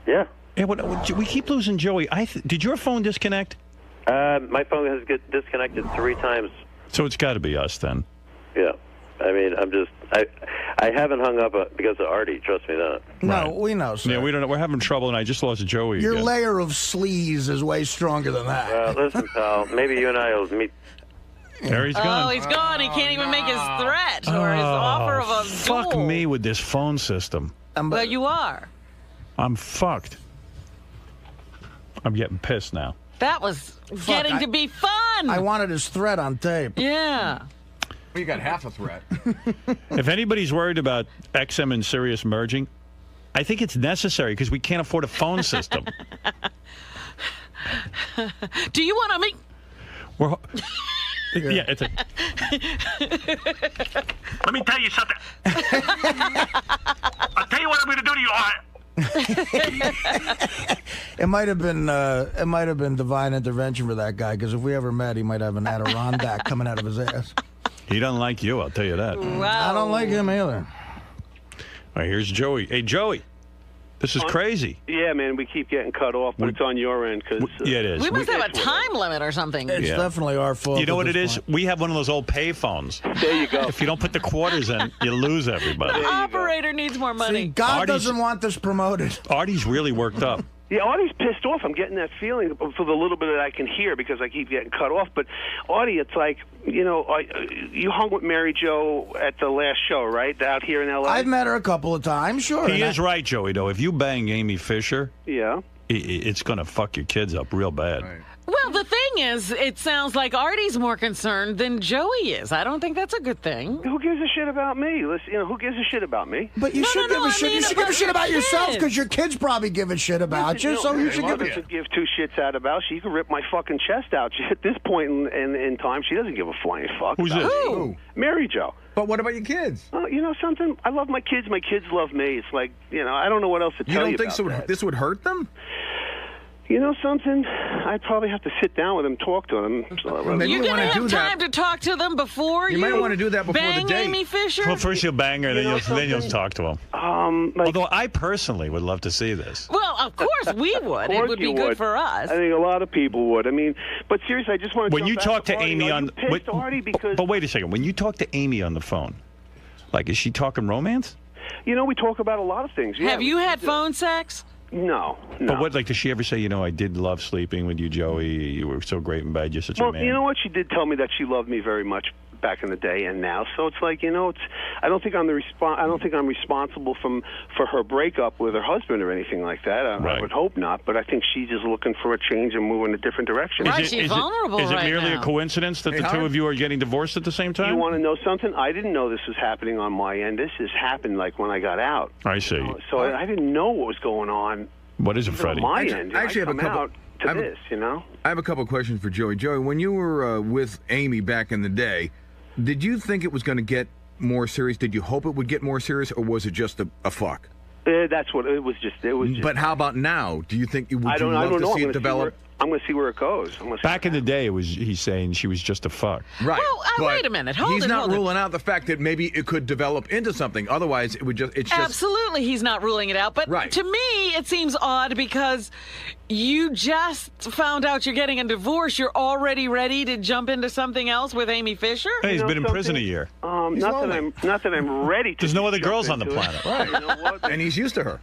Speaker 5: Yeah.
Speaker 1: Hey, we keep losing Joey. Did your phone disconnect?
Speaker 5: My phone has get disconnected 3 times.
Speaker 1: So it's got to be us then.
Speaker 5: Yeah. I mean, I haven't hung up because of Artie. Trust me that.
Speaker 4: No,
Speaker 1: Right.
Speaker 4: we know, sir.
Speaker 1: Yeah, we don't know. We're having trouble, and I just lost Joey
Speaker 4: Your
Speaker 1: again.
Speaker 4: layer of sleaze is way stronger than that.
Speaker 5: Listen, pal. Maybe you and I will meet.
Speaker 1: There he's
Speaker 3: Oh,
Speaker 1: gone.
Speaker 3: he's gone. He can't even make his threat or his offer of a
Speaker 1: fuck
Speaker 3: duel.
Speaker 1: me with this phone system.
Speaker 3: Well, you are.
Speaker 1: I'm fucked. I'm getting pissed now.
Speaker 3: That was getting to be fun.
Speaker 4: I wanted his threat on tape.
Speaker 3: Yeah.
Speaker 8: Well, you got half a threat.
Speaker 1: If anybody's worried about XM and Sirius merging, I think it's necessary because we can't afford a phone system.
Speaker 3: Do you want to meet?
Speaker 1: We're, yeah, it's a. Let me tell you something. I'll tell you what I'm going to do to you.
Speaker 4: It might have been divine intervention for that guy, because if we ever met, he might have an Adirondack coming out of his ass.
Speaker 1: He doesn't like you, I'll tell you that.
Speaker 3: Wow.
Speaker 4: I don't like him either.
Speaker 1: All right, here's Joey. Hey, Joey, this is crazy.
Speaker 2: Yeah, man, we keep getting cut off, but it's on your end because
Speaker 1: Yeah, it is.
Speaker 3: We must have a time limit or something.
Speaker 4: It's
Speaker 1: Yeah.
Speaker 4: definitely our fault.
Speaker 1: You know
Speaker 4: at
Speaker 1: what it
Speaker 4: this
Speaker 1: is?
Speaker 4: point.
Speaker 1: We have one of those old pay phones.
Speaker 2: there you go.
Speaker 1: If you don't put the quarters in, you lose everybody.
Speaker 3: The operator needs more
Speaker 4: See,
Speaker 3: money.
Speaker 4: God
Speaker 1: Artie's-
Speaker 4: doesn't want this promoted.
Speaker 1: Artie's really worked up.
Speaker 2: Yeah, Artie's pissed off. I'm getting that feeling for the little bit that I can hear because I keep getting cut off. But Artie, it's like, you know, you hung with Mary Jo at the last show, right? Out here in L.A.
Speaker 4: I've met her a couple of times, sure.
Speaker 1: He
Speaker 4: and
Speaker 1: is right, Joey, though. If you bang Amy Fisher,
Speaker 2: Yeah.
Speaker 1: it's going to fuck your kids up real bad.
Speaker 8: Right.
Speaker 3: Well, the thing is, it sounds like Artie's more concerned than Joey is. I don't think that's a good thing.
Speaker 2: Who gives a shit about me? Listen, you know, who gives a shit about me?
Speaker 4: But you
Speaker 3: No,
Speaker 4: should
Speaker 3: no, no,
Speaker 4: give a
Speaker 3: I
Speaker 4: shit.
Speaker 3: mean
Speaker 4: You should give a
Speaker 3: about
Speaker 4: shit about
Speaker 3: your
Speaker 4: yourself,
Speaker 3: kids.
Speaker 4: because your kids probably give a shit about you. So you should
Speaker 2: Mother
Speaker 4: give a
Speaker 2: doesn't give 2 shits out about you. You can rip my fucking chest out. At this point in time, she doesn't give a flying fuck.
Speaker 1: Who's
Speaker 2: about
Speaker 1: this?
Speaker 2: me.
Speaker 8: Who?
Speaker 2: Mary Jo.
Speaker 8: But what about your kids?
Speaker 2: You know something? I love my kids. My kids love me. It's like, you know, I don't know what else to
Speaker 8: You
Speaker 2: tell
Speaker 8: don't
Speaker 2: you
Speaker 8: think
Speaker 2: about that.
Speaker 8: this would hurt them?
Speaker 2: You know something? I'd probably have to sit down with them, talk to them.
Speaker 8: Maybe
Speaker 3: You're
Speaker 8: you
Speaker 3: going
Speaker 8: wanna
Speaker 3: to
Speaker 8: do
Speaker 3: have
Speaker 8: that.
Speaker 3: time to talk to them before you
Speaker 8: might wanna do that before the
Speaker 3: bang
Speaker 8: date.
Speaker 3: Amy Fisher?
Speaker 1: Well, first you'll bang her, then
Speaker 2: know
Speaker 1: you'll
Speaker 2: something?
Speaker 1: talk to him.
Speaker 2: Like,
Speaker 1: Although I personally would love to see this.
Speaker 3: Well, of course we would. It
Speaker 2: course
Speaker 3: would be
Speaker 2: you
Speaker 3: good
Speaker 2: would.
Speaker 3: for us.
Speaker 2: I think a lot of people would. I mean, but seriously, I just want to.
Speaker 1: When you talk to Amy
Speaker 2: Are
Speaker 1: on,
Speaker 2: you pissed, Artie, because
Speaker 1: but wait a second. When you talk to Amy on the phone, like, is she talking romance?
Speaker 2: we talk about a lot of things. Yeah,
Speaker 3: Have you had phone sex?
Speaker 2: No.
Speaker 1: But what, like, does she ever say, I did love sleeping with you, Joey. You were so great in bed. You're such a man.
Speaker 2: Well, you know what? She did tell me that she loved me very much back in the day and now. So it's like, I don't think I'm responsible for her breakup with her husband or anything like that. I would hope not. But I think she's just looking for a change and move in a different direction.
Speaker 3: Right, she's vulnerable
Speaker 1: Is it merely
Speaker 3: now.
Speaker 1: a coincidence that the two of you are getting divorced at the same time?
Speaker 2: You want to know something? I didn't know this was happening on my end. This has happened like when I got out.
Speaker 1: I see.
Speaker 2: So I didn't know what was going on.
Speaker 1: What is it, Freddie?
Speaker 2: On my end.
Speaker 8: I actually have a couple.
Speaker 2: I
Speaker 8: have a couple questions for Joey. Joey, when you were with Amy back in the day, did you think it was going to get more serious? Did you hope it would get more serious, or was it just a fuck?
Speaker 2: That's what it was.
Speaker 8: But how about now? Do you think you would love to see it develop?
Speaker 2: I'm going to see where it goes.
Speaker 1: Back in the day, he's saying she was just a fuck.
Speaker 8: Right.
Speaker 3: Well, wait a minute.
Speaker 8: He's not ruling out the fact that maybe it could develop into something. Otherwise, it would just.
Speaker 3: Absolutely, he's not ruling it out. But to me, it seems odd because you just found out you're getting a divorce. You're already ready to jump into something else with Amy Fisher.
Speaker 1: Hey, he's been in prison a year.
Speaker 2: Not that I'm ready to.
Speaker 1: There's no other girls on the planet.
Speaker 8: Right.
Speaker 2: You know what?
Speaker 8: And he's used to her.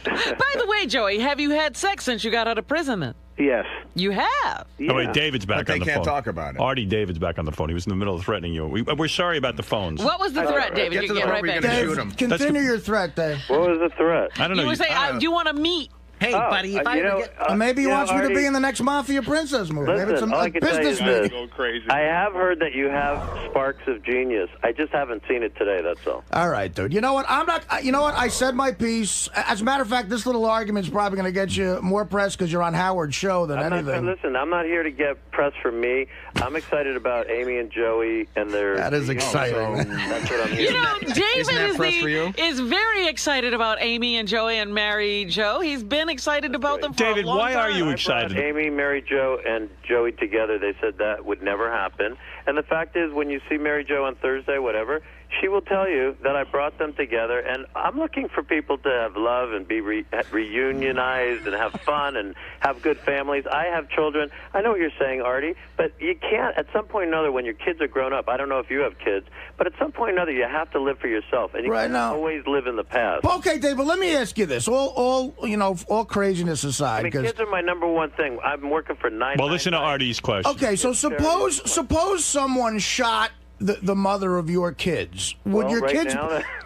Speaker 3: By the way, Joey, have you had sex since you got out of prison then?
Speaker 2: Yes.
Speaker 3: You have?
Speaker 2: Yeah.
Speaker 1: Oh, wait, David's back on the phone.
Speaker 8: They can't talk about it.
Speaker 1: Artie, David's back on the phone. He was in the middle of threatening you. We're sorry about the phones.
Speaker 3: What was the threat, David?
Speaker 8: Get to the
Speaker 3: get
Speaker 8: part
Speaker 3: right
Speaker 8: where you're
Speaker 3: back.
Speaker 8: going to shoot him.
Speaker 4: Continue your threat, Dave.
Speaker 5: What was the threat?
Speaker 1: I don't know.
Speaker 3: You were saying, do you want to meet?
Speaker 9: Hey, buddy, if I ever get...
Speaker 4: maybe he wants me
Speaker 5: Artie,
Speaker 4: to be in the next Mafia Princess movie.
Speaker 5: Listen,
Speaker 4: Maybe it's
Speaker 5: all I
Speaker 4: a
Speaker 5: can tell you
Speaker 4: business
Speaker 5: is this.
Speaker 4: meeting.
Speaker 2: Go crazy.
Speaker 5: I have heard that you have sparks of genius. I just haven't seen it today, that's all.
Speaker 4: All right, dude. You know what? I said my piece. As a matter of fact, this little argument's probably going to get you more press because you're on Howard's show than anything.
Speaker 5: Listen, I'm not here to get press from me. I'm excited about Amy and Joey and their...
Speaker 4: That is exciting.
Speaker 5: That's what I'm here
Speaker 3: David is very excited about Amy and Joey and Mary Jo. He's been excited about them for
Speaker 1: David,
Speaker 3: a long
Speaker 1: why
Speaker 3: time.
Speaker 1: are you excited?
Speaker 5: Amy, Mary Jo, and Joey together, they said that would never happen. And the fact is, when you see Mary Jo on Thursday, whatever, she will tell you that I brought them together. And I'm looking for people to have love and be reunionized and have fun and have good families. I have children. I know what you're saying, Artie, but you can't, at some point or another, when your kids are grown up, I don't know if you have kids, but at some point or another, you have to live for yourself. And you can't always live in the past.
Speaker 4: Okay, Dave, but let me ask you this. All craziness aside.
Speaker 5: I mean, kids are my number one thing. I'm working for 9.
Speaker 1: Well, listen to Artie's question.
Speaker 4: Okay, so suppose someone shot the mother of your kids. Would your kids?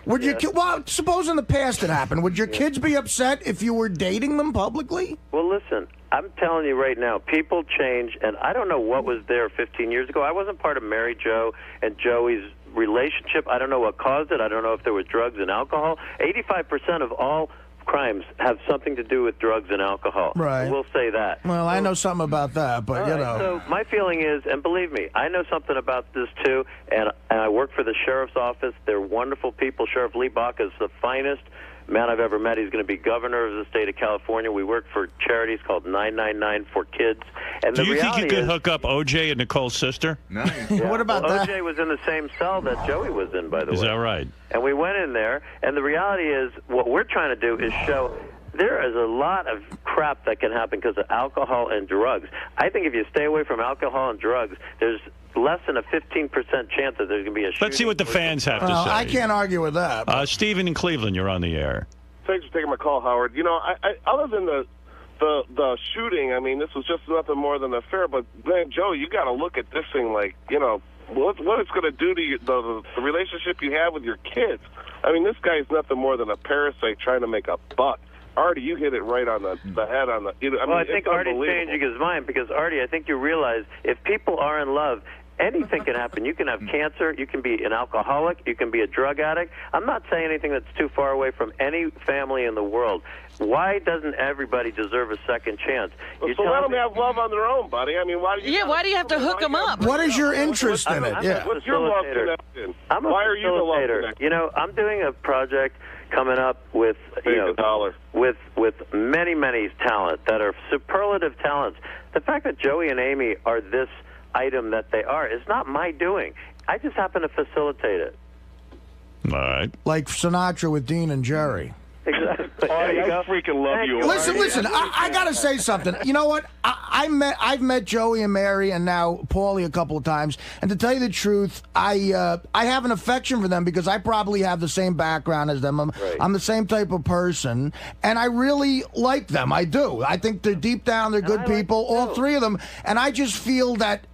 Speaker 4: Well, suppose in the past it happened. Would your kids be upset if you were dating them publicly?
Speaker 5: Well, listen, I'm telling you right now, people change, and I don't know what was there 15 years ago. I wasn't part of Mary Jo and Joey's relationship. I don't know what caused it. I don't know if there were drugs and alcohol. 85% of all crimes have something to do with drugs and alcohol.
Speaker 4: Right.
Speaker 5: We'll say that.
Speaker 4: Well, I know something about that, but
Speaker 5: So my feeling is, and believe me, I know something about this too, and I work for the sheriff's office. They're wonderful people. Sheriff Lee Bach is the finest man I've ever met. He's going to be governor of the state of California. We work for charities called 999 for Kids. And
Speaker 1: do you think you could hook up OJ and Nicole's sister?
Speaker 8: Nice.
Speaker 5: Yeah.
Speaker 4: What about that?
Speaker 5: OJ was in the same cell that Joey was in, by the way.
Speaker 1: Is that right?
Speaker 5: And we went in there, and the reality is, what we're trying to do is show there is a lot of crap that can happen because of alcohol and drugs. I think if you stay away from alcohol and drugs, there's less than a 15% chance that there's going to be a shooting.
Speaker 1: Let's see what the fans have to say.
Speaker 4: I can't argue with that.
Speaker 1: Stephen in Cleveland, you're on the air.
Speaker 10: Thanks for taking my call, Howard. I other than the shooting, I mean, this was just nothing more than an affair. But, man, Joe, you got to look at this thing like, what it's going to do to the relationship you have with your kids. I mean, this guy's nothing more than a parasite trying to make a buck. Artie, you hit it right on the head on the...
Speaker 5: I think Artie's changing his mind because, Artie, I think you realize if people are in love, anything can happen. You can have cancer. You can be an alcoholic. You can be a drug addict. I'm not saying anything that's too far away from any family in the world. Why doesn't everybody deserve a second chance?
Speaker 10: Well, so let them have love on their own, buddy. I mean, why do you...
Speaker 3: Yeah, why do you have to hook them up?
Speaker 4: What is your interest in it?
Speaker 10: Yeah. What's your love connection?
Speaker 5: Why are you the love connection? I'm doing a project coming up with with many talent that are superlative talents. The fact that Joey and Amy are this item that they are is not my doing. I just happen to facilitate it.
Speaker 1: All right.
Speaker 4: Like Sinatra with Dean and Jerry.
Speaker 5: Exactly.
Speaker 10: I freaking love you.
Speaker 4: Listen, I got to say something. You know what? I I've met Joey and Mary and now Paulie a couple of times, and to tell you the truth, I have an affection for them because I probably have the same background as them. I'm the same type of person, and I really like them. I do. I think they're deep down, they're good people, all three of them, and I just feel that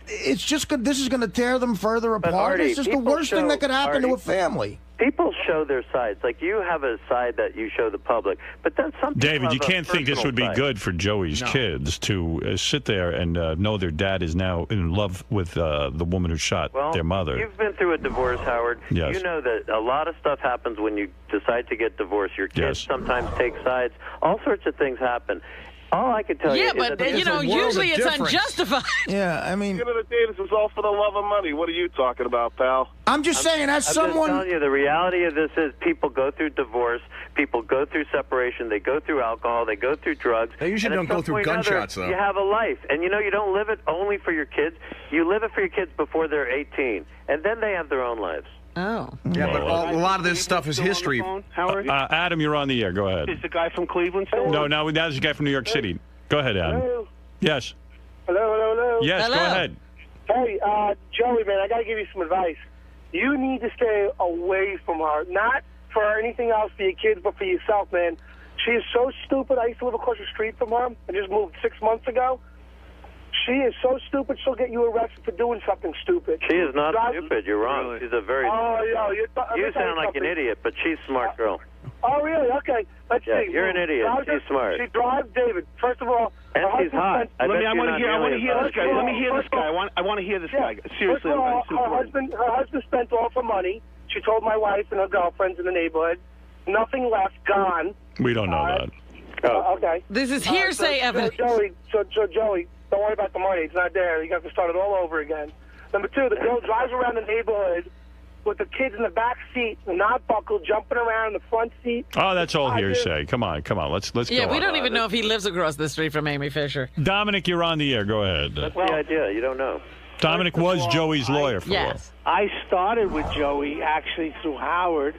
Speaker 4: it's just good. This is going to tear them further apart.
Speaker 5: Artie,
Speaker 4: it's just the worst thing that could happen to a family.
Speaker 5: People show their sides. Like, you have a side that you show the public, but then some people
Speaker 1: David,
Speaker 5: have
Speaker 1: you can't think this would be good for Joey's kids to sit there and know their dad is now in love with the woman who shot their mother.
Speaker 5: You've been through a divorce, Howard.
Speaker 1: Yes.
Speaker 5: You know that a lot of stuff happens when you decide to get divorced. Your kids sometimes take sides. All sorts of things happen. All I can tell you is that
Speaker 3: usually it's unjustified.
Speaker 4: Yeah, I mean,
Speaker 10: at the end of the day, this is all for the love of money. What are you talking about, pal?
Speaker 4: I'm just saying, as someone.
Speaker 5: I'm just telling you, the reality of this is people go through divorce, people go through separation, they go through alcohol, they go through drugs.
Speaker 8: They usually don't go through gunshots, though.
Speaker 5: You have a life, and you don't live it only for your kids. You live it for your kids before they're 18, and then they have their own lives.
Speaker 3: Oh.
Speaker 8: Yeah, but a lot of this stuff is history.
Speaker 2: Howard?
Speaker 1: Adam, you're on the air. Go ahead.
Speaker 2: Is the guy from Cleveland still on?
Speaker 1: No, that's the guy from New York City. Go ahead, Adam.
Speaker 11: Hello?
Speaker 1: Yes.
Speaker 11: Hello?
Speaker 1: Yes,
Speaker 3: Hello.
Speaker 1: go ahead.
Speaker 11: Hey, Joey, man, I got to give you some advice. You need to stay away from her. Not for anything else for your kids, but for yourself, man. She is so stupid. I used to live across the street from her. I just moved 6 months ago. She is so stupid, she'll get you arrested for doing something stupid.
Speaker 5: She is not stupid. You're wrong. She's a very smart girl. You sound like an idiot, but she's a smart girl.
Speaker 11: Oh, really? Okay. Let's see.
Speaker 5: You're an idiot. She's smart.
Speaker 11: She drives David. First of all,
Speaker 5: and she's hot.
Speaker 2: I want to hear this guy. Let me hear this guy. I want to hear this guy. Seriously,
Speaker 11: first of all, her husband spent all her money. She told my wife and her girlfriends in the neighborhood. Nothing left. Gone.
Speaker 1: We don't know that.
Speaker 11: Okay.
Speaker 3: This is hearsay evidence.
Speaker 11: Joey, don't worry about the money. It's not there. You have to start it all over again. Number two, the girl drives around the neighborhood with the kids in the back seat, not buckled, jumping around in the front seat.
Speaker 1: Oh, that's all hearsay. Come on. Let's go.
Speaker 3: Yeah, we don't even know if he lives across the street from Amy Fisher.
Speaker 1: Dominic, you're on the air. Go ahead.
Speaker 5: That's the idea. You don't know.
Speaker 1: Dominic was Joey's lawyer for a while.
Speaker 12: I started with Joey actually through Howard,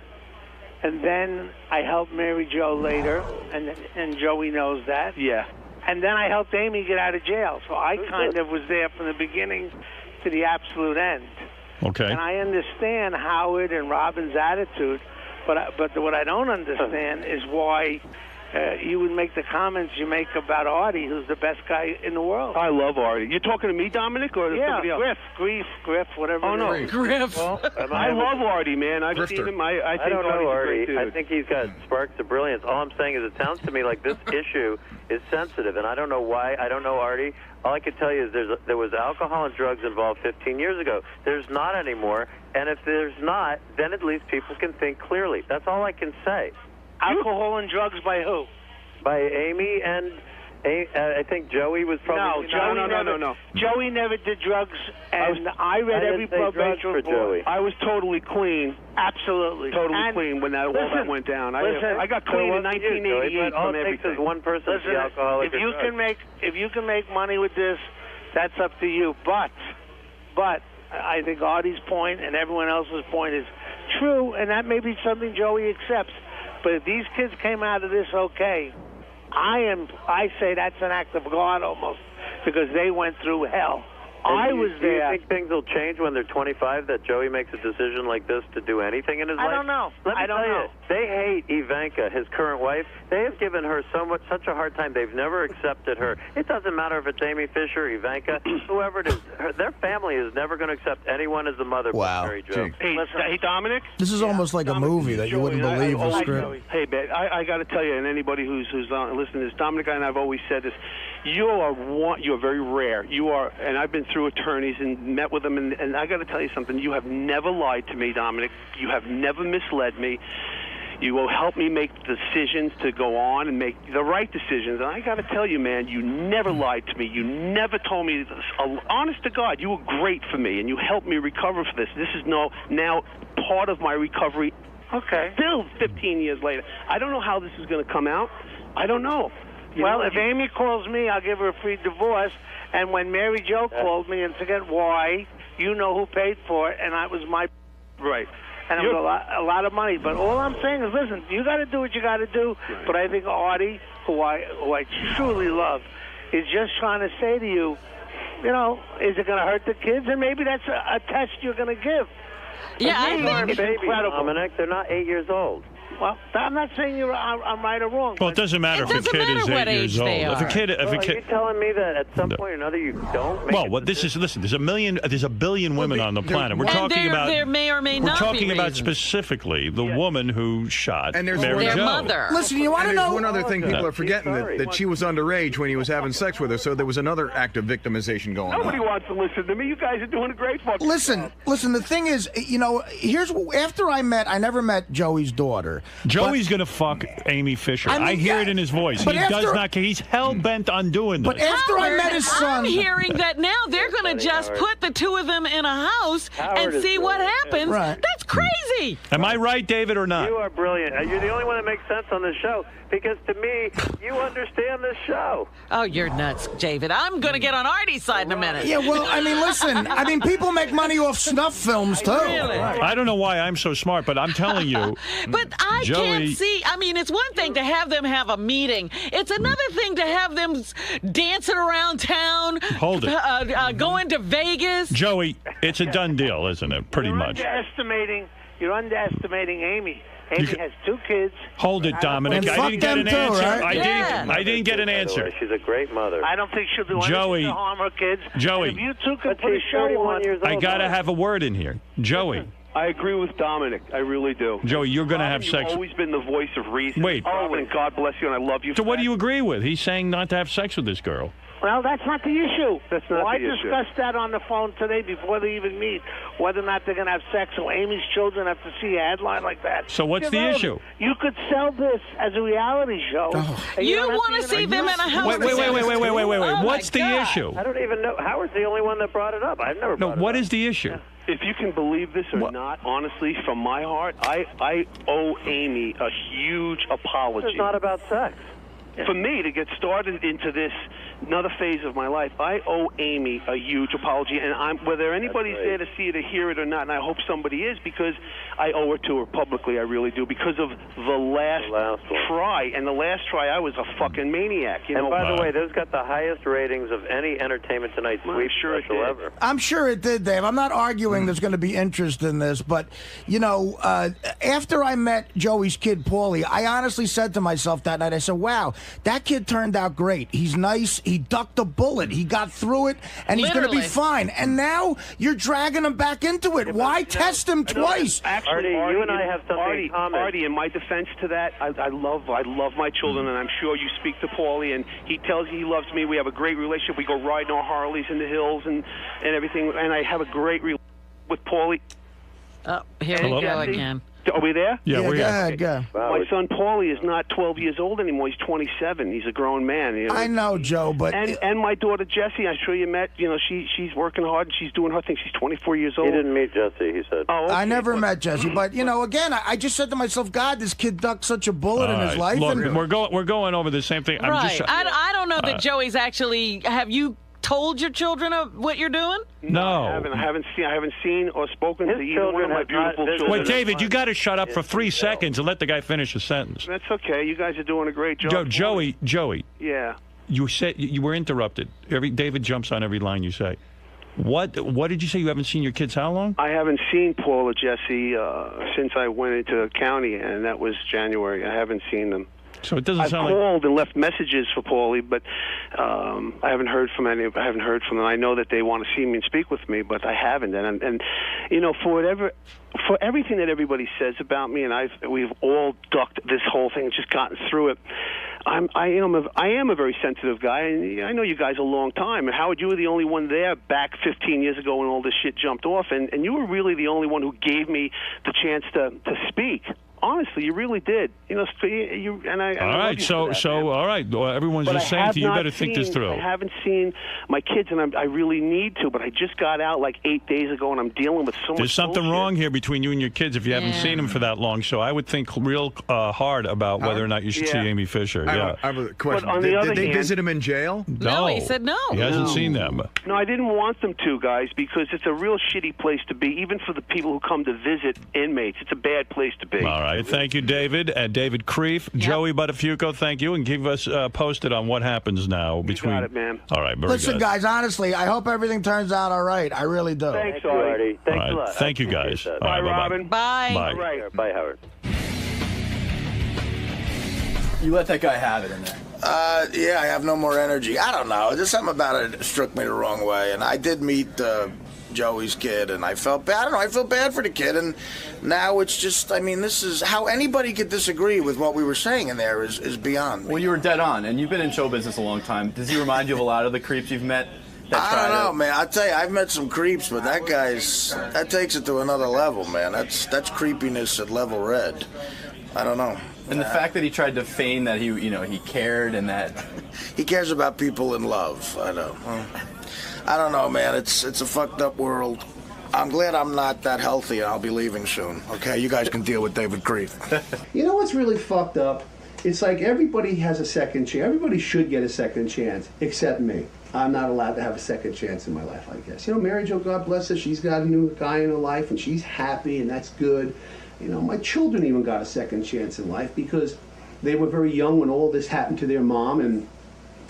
Speaker 12: and then I helped Mary Jo later, and Joey knows that.
Speaker 2: Yeah.
Speaker 12: And then I helped Amy get out of jail, so I kind of was there from the beginning to the absolute end.
Speaker 1: Okay.
Speaker 12: And I understand Howard and Robin's attitude, but what I don't understand is why you would make the comments you make about Artie, who's the best guy in the world.
Speaker 2: I love Artie. You're talking to me, Dominic, or somebody else?
Speaker 12: Krieff, whatever.
Speaker 2: Oh, no.
Speaker 3: Krieff.
Speaker 2: Well, I love Artie, man. I've seen him. I
Speaker 5: don't know Artie.
Speaker 2: I
Speaker 5: think he's got sparks of brilliance. All I'm saying is it sounds to me like this issue is sensitive, and I don't know why. I don't know Artie. All I can tell you is there was alcohol and drugs involved 15 years ago. There's not anymore, and if there's not, then at least people can think clearly. That's all I can say.
Speaker 12: Alcohol and drugs by who?
Speaker 5: By Amy and I think Joey was probably...
Speaker 2: No.
Speaker 12: Joey never did drugs, and I read every probation report.
Speaker 2: I was totally clean.
Speaker 12: Absolutely.
Speaker 2: Totally clean when all that went down. I got clean in 1988
Speaker 5: all
Speaker 2: from
Speaker 5: it takes
Speaker 2: everything.
Speaker 5: is one person to be alcoholic.
Speaker 12: If you can make money with this, that's up to you. But I think Artie's point and everyone else's point is true, and that may be something Joey accepts. But if these kids came out of this okay, I say that's an act of God almost, because they went through hell. I was there.
Speaker 5: Do you think things will change when they're 25, that Joey makes a decision like this to do anything in his life?
Speaker 12: I don't know.
Speaker 5: I don't know. They hate Ivanka, his current wife. They have given her such a hard time. They've never accepted her. It doesn't matter if it's Amy Fisher, Ivanka, whoever it is. Their family is never going to accept anyone as the mother.
Speaker 4: Wow.
Speaker 5: Mary Jo.
Speaker 2: Hey, Dominic?
Speaker 4: This is almost like
Speaker 2: Dominic,
Speaker 4: a movie that you wouldn't believe the script.
Speaker 2: Hey, man, I got to tell you, and anybody who's listening to this, Dominic and I have always said this. You are very rare. You are, and I've been through attorneys and met with them, and I got to tell you something. You have never lied to me, Dominic. You have never misled me. You will help me make decisions to go on and make the right decisions. And I got to tell you, man, you never lied to me. You never told me this. Honest to God, you were great for me, and you helped me recover for this. This is now part of my recovery.
Speaker 12: Okay.
Speaker 2: Still 15 years later. I don't know how this is going to come out. I don't know.
Speaker 12: If Amy calls me, I'll give her a free divorce. And when Mary Jo called me, and forget why, you know who paid for it, and that was my...
Speaker 2: Right.
Speaker 12: And it was a lot of money. But all I'm saying is, listen, you got to do what you got to do. Right. But I think Artie, who I truly love, is just trying to say to you, you know, is it going to hurt the kids? And maybe that's a test you're going to give.
Speaker 3: Yeah, I think
Speaker 5: it's incredible. Dominic, they're not 8 years old.
Speaker 12: Well, I'm not saying I'm right or wrong.
Speaker 1: Well, it doesn't matter if a kid is 8 years old. If a kid,
Speaker 5: are you telling me that at some point or another you don't?
Speaker 1: Listen. There's a billion women on the planet. We're talking about.
Speaker 3: There may or may not be
Speaker 1: We're talking about
Speaker 3: reasons.
Speaker 1: specifically the woman who shot
Speaker 8: and there's
Speaker 1: Mary
Speaker 3: their
Speaker 1: Jo.
Speaker 3: mother.
Speaker 4: Listen, you want to know
Speaker 8: one other thing people are forgetting that she was underage when he was having sex with her, so there was another act of victimization going
Speaker 2: Nobody
Speaker 8: on.
Speaker 2: wants to listen to me. You guys are doing a great fucking job.
Speaker 4: Listen. The thing is, you know, after I never met Joey's daughter.
Speaker 1: Joey's going to fuck Amy Fisher. I hear it in his voice. He does not. He's hell bent on doing this.
Speaker 4: But after I met his son,
Speaker 3: I'm hearing that now they're going to just put the two of them in a house and see what happens.
Speaker 4: Right.
Speaker 3: That's crazy.
Speaker 1: Am I right, David, or not?
Speaker 5: You are brilliant. You're the only one that makes sense on this show because to me, you understand this show.
Speaker 3: Oh, you're nuts, David. I'm going to get on Artie's side in a minute.
Speaker 4: Yeah, well, I mean, listen. I mean, people make money off snuff films too.
Speaker 3: Really?
Speaker 1: I don't know why I'm so smart, but I'm telling you.
Speaker 3: But I
Speaker 1: Joey,
Speaker 3: can't see. I mean, it's one thing to have them have a meeting. It's another thing to have them dancing around town.
Speaker 1: Hold it.
Speaker 3: Going to Vegas.
Speaker 1: Joey, it's a done deal, isn't it? Pretty much.
Speaker 12: You're underestimating Amy. Amy has 2 kids.
Speaker 1: Hold it, Dominic. I didn't get an answer. I didn't get an answer.
Speaker 5: She's a great mother.
Speaker 12: I don't think she'll do anything to harm her kids.
Speaker 1: Joey.
Speaker 12: And if you two can put a show on.
Speaker 1: I got to have a word in here. Joey.
Speaker 2: I agree with Dominic. I really do.
Speaker 1: Joey, you're going to have sex.
Speaker 2: You've always been the voice of reason.
Speaker 1: Wait.
Speaker 2: And God bless you, and I love you.
Speaker 1: So what do you agree with? He's saying not to have sex with this girl.
Speaker 12: Well, that's not the issue.
Speaker 2: That's not
Speaker 12: I
Speaker 2: the issue.
Speaker 12: discussed that on the phone today before they even meet, whether or not they're going to have sex. So Amy's children have to see a headline like that.
Speaker 1: So what's the issue?
Speaker 12: You could sell this as a reality show.
Speaker 3: You want to see them in a house?
Speaker 1: Wait. What's the issue?
Speaker 5: I don't even know. Howard's the only one that brought it up. I've never brought it up.
Speaker 1: No, what is the issue?
Speaker 2: If you can believe this or not, honestly, from my heart, I owe Amy a huge apology.
Speaker 5: It's not about sex.
Speaker 2: For me to get started into this another phase of my life, I owe Amy a huge apology, and whether anybody's there to see it or hear it or not, and I hope somebody is, because I owe it to her publicly. I really do, because of the last try. And the last try, I was a fucking maniac. You know?
Speaker 5: By the way, those got the highest ratings of any Entertainment Tonight sweep special ever.
Speaker 4: I'm sure it did, Dave. I'm not arguing there's going to be interest in this, but, you know, after I met Joey's kid, Paulie, I honestly said to myself that night, I said, wow, that kid turned out great. He's nice. He ducked a bullet. He got through it, and he's going to be fine. And now you're dragging him back into it. Why test him twice?
Speaker 2: Actually,
Speaker 5: Artie, you and I have something in common.
Speaker 2: Artie, in my defense to that, I love my children, and I'm sure you speak to Paulie, and he tells you he loves me. We have a great relationship. We go riding our Harleys in the hills and everything, and I have a great relationship with Paulie.
Speaker 3: Oh, here we go again.
Speaker 2: Are we there?
Speaker 1: Yeah, we're here.
Speaker 4: Go.
Speaker 2: My son Paulie is not 12 years old anymore. He's 27. He's a grown man. You know?
Speaker 4: I know, Joe, but
Speaker 2: and my daughter Jessie, I'm sure you met. You know, she's working hard and she's doing her thing. She's 24 years old.
Speaker 5: He didn't meet Jessie. He said.
Speaker 2: Oh, okay.
Speaker 4: I never met Jessie, but you know, again, I just said to myself, God, this kid ducked such a bullet in his life.
Speaker 1: Look,
Speaker 4: and
Speaker 1: we're going over the same thing.
Speaker 3: Right. I don't know that Joey's actually. Have you told your children of what you're doing?
Speaker 1: No.
Speaker 2: I haven't seen or spoken to either one of my beautiful children.
Speaker 1: Wait, David, you got to shut up for 3 seconds and let the guy finish a sentence.
Speaker 2: That's okay. You guys are doing a great job.
Speaker 1: Joey.
Speaker 2: Yeah.
Speaker 1: You said you were interrupted. David jumps on every line you say. What did you say? You haven't seen your kids how long?
Speaker 2: I haven't seen Paul or Jessie since I went into county, and that was January. I haven't seen them.
Speaker 1: So it doesn't sound like...
Speaker 2: I've called and left messages for Paulie, but I haven't heard from any. I haven't heard from them. I know that they want to see me and speak with me, but I haven't. And you know, for everything that everybody says about me, and we've all ducked this whole thing, just gotten through it. I am a very sensitive guy, and I know you guys a long time. And Howard, you were the only one there back 15 years ago when all this shit jumped off, and you were really the only one who gave me the chance to speak. Honestly, you really did. You know, all
Speaker 1: right. So, all right. Well, everyone's just saying to you, better think this through.
Speaker 2: I haven't seen my kids, and I really need to. But I just got out like 8 days ago, and I'm dealing with so much.
Speaker 1: There's something wrong here between you and your kids if you haven't seen them for that long. So I would think real hard about whether or not you should see Amy Fisher.
Speaker 8: I have a question.
Speaker 2: But on the other
Speaker 8: did they
Speaker 2: hand,
Speaker 8: visit him in jail?
Speaker 3: No, he said no.
Speaker 1: He hasn't seen them.
Speaker 2: No, I didn't want them to, guys, because it's a real shitty place to be. Even for the people who come to visit inmates, it's a bad place to be.
Speaker 1: All right. right. Thank you, David. And David Krieff. Yep. Joey Buttafuoco, thank you. And keep us posted on what happens now.
Speaker 2: You got it, man.
Speaker 1: All right, very
Speaker 4: Listen,
Speaker 1: good.
Speaker 4: guys, honestly, I hope everything turns out all right. I really do.
Speaker 2: Thanks, Artie.
Speaker 5: Thanks a lot.
Speaker 1: Thank you, guys.
Speaker 5: Bye,
Speaker 2: bye, Robin.
Speaker 3: Bye.
Speaker 1: Bye.
Speaker 2: All right.
Speaker 5: Bye, Howard.
Speaker 13: You let that guy have it in there.
Speaker 4: Yeah, I have no more energy. I don't know. There's something about it that struck me the wrong way. And I did meet Joey's kid, and I felt bad. I don't know. I feel bad for the kid, and now it's just. I mean, this is how anybody could disagree with what we were saying in there is beyond me.
Speaker 13: Well, you were dead on, and you've been in show business a long time. Does he remind you of a lot of the creeps you've met?
Speaker 4: I don't know, man. I'll tell you, I've met some creeps, but that takes it to another level, man. That's creepiness at level red. I don't know.
Speaker 13: And the fact that he tried to feign that he cared and that
Speaker 4: he cares about people in love. I don't know, man. It's a fucked up world. I'm glad I'm not that healthy, and I'll be leaving soon. Okay, you guys can deal with David Krieff.
Speaker 14: You know what's really fucked up? It's like everybody has a second chance. Everybody should get a second chance, except me. I'm not allowed to have a second chance in my life, I guess. You know, Mary Jo, God bless her, she's got a new guy in her life, and she's happy, and that's good. You know, my children even got a second chance in life because they were very young when all this happened to their mom, and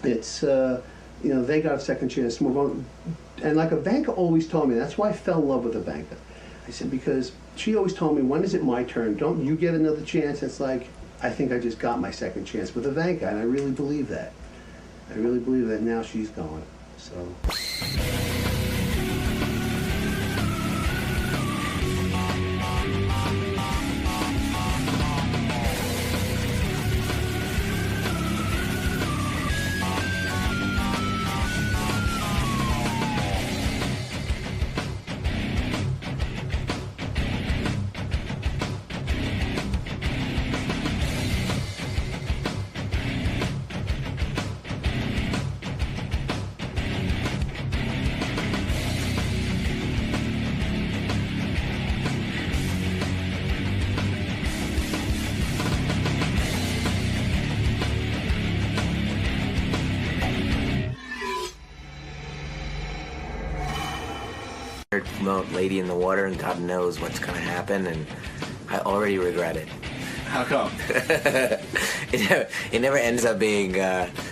Speaker 14: it's, you know, they got a second chance to move on. And like Ivanka always told me, that's why I fell in love with Ivanka. I said, because she always told me, when is it my turn? Don't you get another chance? It's like, I think I just got my second chance with Ivanka, and I really believe that. I really believe that now she's gone, so...
Speaker 15: Lady in the water, and God knows what's going to happen, and I already regret it.
Speaker 13: How come?
Speaker 15: It never ends up being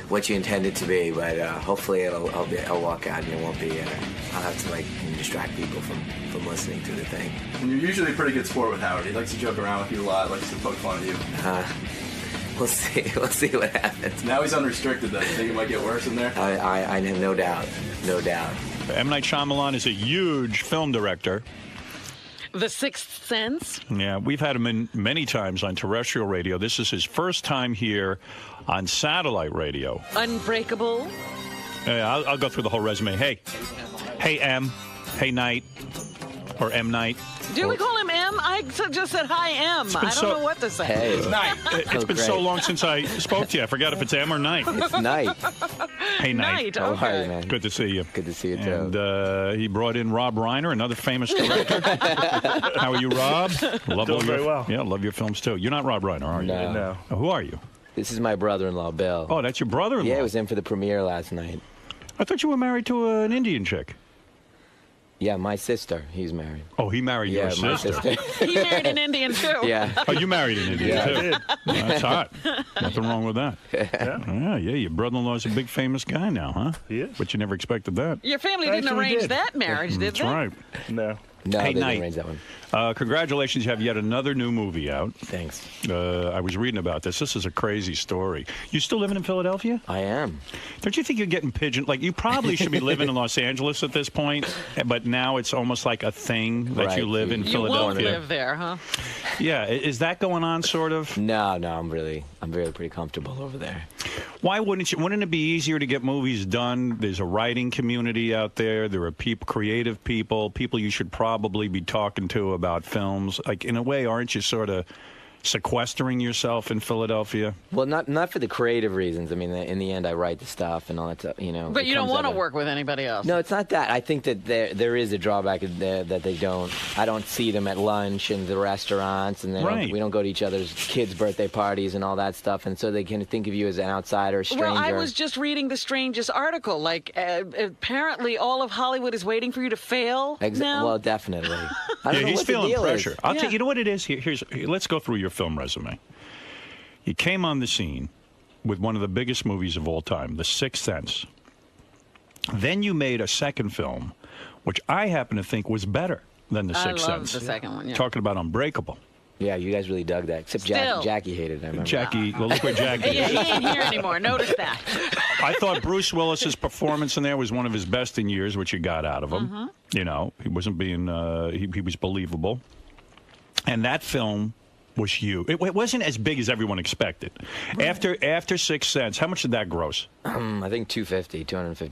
Speaker 15: what you intend it to be, but hopefully I'll walk out and it won't be. I'll have to distract people from listening to the thing.
Speaker 13: And you're usually a pretty good sport with Howard. He likes to joke around with you a lot, likes to poke fun at you.
Speaker 15: We'll see. We'll see what happens.
Speaker 13: Now he's unrestricted, though. You think it might get worse in there?
Speaker 15: I have no doubt. No doubt.
Speaker 1: M. Night Shyamalan is a huge film director.
Speaker 3: The Sixth Sense?
Speaker 1: Yeah, we've had him in many times on terrestrial radio. This is his first time here on satellite radio.
Speaker 3: Unbreakable?
Speaker 1: Yeah, I'll go through the whole resume. Hey, M. Hey, Night. Or M. Night.
Speaker 3: Do we call him M? I just said hi, M. I don't know what to say.
Speaker 15: Hey.
Speaker 1: Night. It's been so long since I spoke to you. I forgot if it's M or Night.
Speaker 15: It's Night.
Speaker 1: Hey, Night.
Speaker 15: How are you, man?
Speaker 1: Good to see you.
Speaker 15: Good to see you, too.
Speaker 1: And he brought in Rob Reiner, another famous director. How are you, Rob?
Speaker 16: Doing very well.
Speaker 1: Yeah, love your films, too. You're not Rob Reiner, are you?
Speaker 15: No.
Speaker 1: Who are you?
Speaker 15: This is my brother-in-law, Bill.
Speaker 1: Oh, that's your brother-in-law?
Speaker 15: Yeah, I was in for the premiere last night.
Speaker 1: I thought you were married to an Indian chick.
Speaker 15: Yeah, my sister. He's married.
Speaker 1: Oh, he married your
Speaker 15: my
Speaker 1: sister.
Speaker 3: He married an Indian, too.
Speaker 15: Yeah.
Speaker 1: Oh, you married an Indian,
Speaker 15: Yeah,
Speaker 1: too?
Speaker 16: I did.
Speaker 1: Well, that's hot. Nothing wrong with that. Yeah, your brother-in-law's a big famous guy now, huh?
Speaker 16: He is.
Speaker 1: But you never expected that.
Speaker 3: Your family didn't
Speaker 16: Actually
Speaker 3: arrange
Speaker 16: did.
Speaker 3: that marriage, did
Speaker 1: That's
Speaker 3: they?
Speaker 1: right.
Speaker 16: No.
Speaker 15: No,
Speaker 1: Hey,
Speaker 15: they
Speaker 1: Night.
Speaker 15: didn't arrange that one.
Speaker 1: Congratulations, you have yet another new movie out.
Speaker 15: Thanks.
Speaker 1: I was reading about this. This is a crazy story. You still living in Philadelphia?
Speaker 15: I am.
Speaker 1: Don't you think you're getting pigeoned? Like, you probably should be living in Los Angeles at this point, but now it's almost like a thing that you live in Philadelphia.
Speaker 3: You won't live there, huh?
Speaker 1: Yeah. Is that going on, sort of?
Speaker 15: No, I'm really pretty comfortable over there.
Speaker 1: Why wouldn't you? Wouldn't it be easier to get movies done? There's a writing community out there. There are creative people you should probably be talking to about films. Like, in a way, aren't you sort of sequestering yourself in Philadelphia?
Speaker 15: Well, not for the creative reasons. I mean, in the end, I write the stuff and all that stuff.
Speaker 3: But you don't want to work with anybody else.
Speaker 15: No, it's not that. I think that there is a drawback there that they don't. I don't see them at lunch and the restaurants, and we don't go to each other's kids' birthday parties and all that stuff, and so they can think of you as an outsider, a stranger.
Speaker 3: Well, I was just reading the strangest article. Like, apparently, all of Hollywood is waiting for you to fail now.
Speaker 15: Well, definitely. I don't know
Speaker 1: he's
Speaker 15: what the
Speaker 1: feeling
Speaker 15: deal
Speaker 1: pressure.
Speaker 15: is.
Speaker 1: I'll tell you know what it is. Let's go through your film resume. You came on the scene with one of the biggest movies of all time, The Sixth Sense. Then you made a second film, which I happen to think was better than The Sixth Sense.
Speaker 3: I love the second one, yeah.
Speaker 1: Talking about Unbreakable.
Speaker 15: Yeah, you guys really dug that. Except Jackie hated it, I remember.
Speaker 1: Jackie, well, look where Jackie is.
Speaker 3: Yeah, he ain't here anymore. Notice that.
Speaker 1: I thought Bruce Willis's performance in there was one of his best in years, which you got out of him.
Speaker 3: Mm-hmm.
Speaker 1: You know, he wasn't being, he was believable. And that film was huge. It wasn't as big as everyone expected. Right. After Sixth Sense, how much did that gross?
Speaker 15: I think 250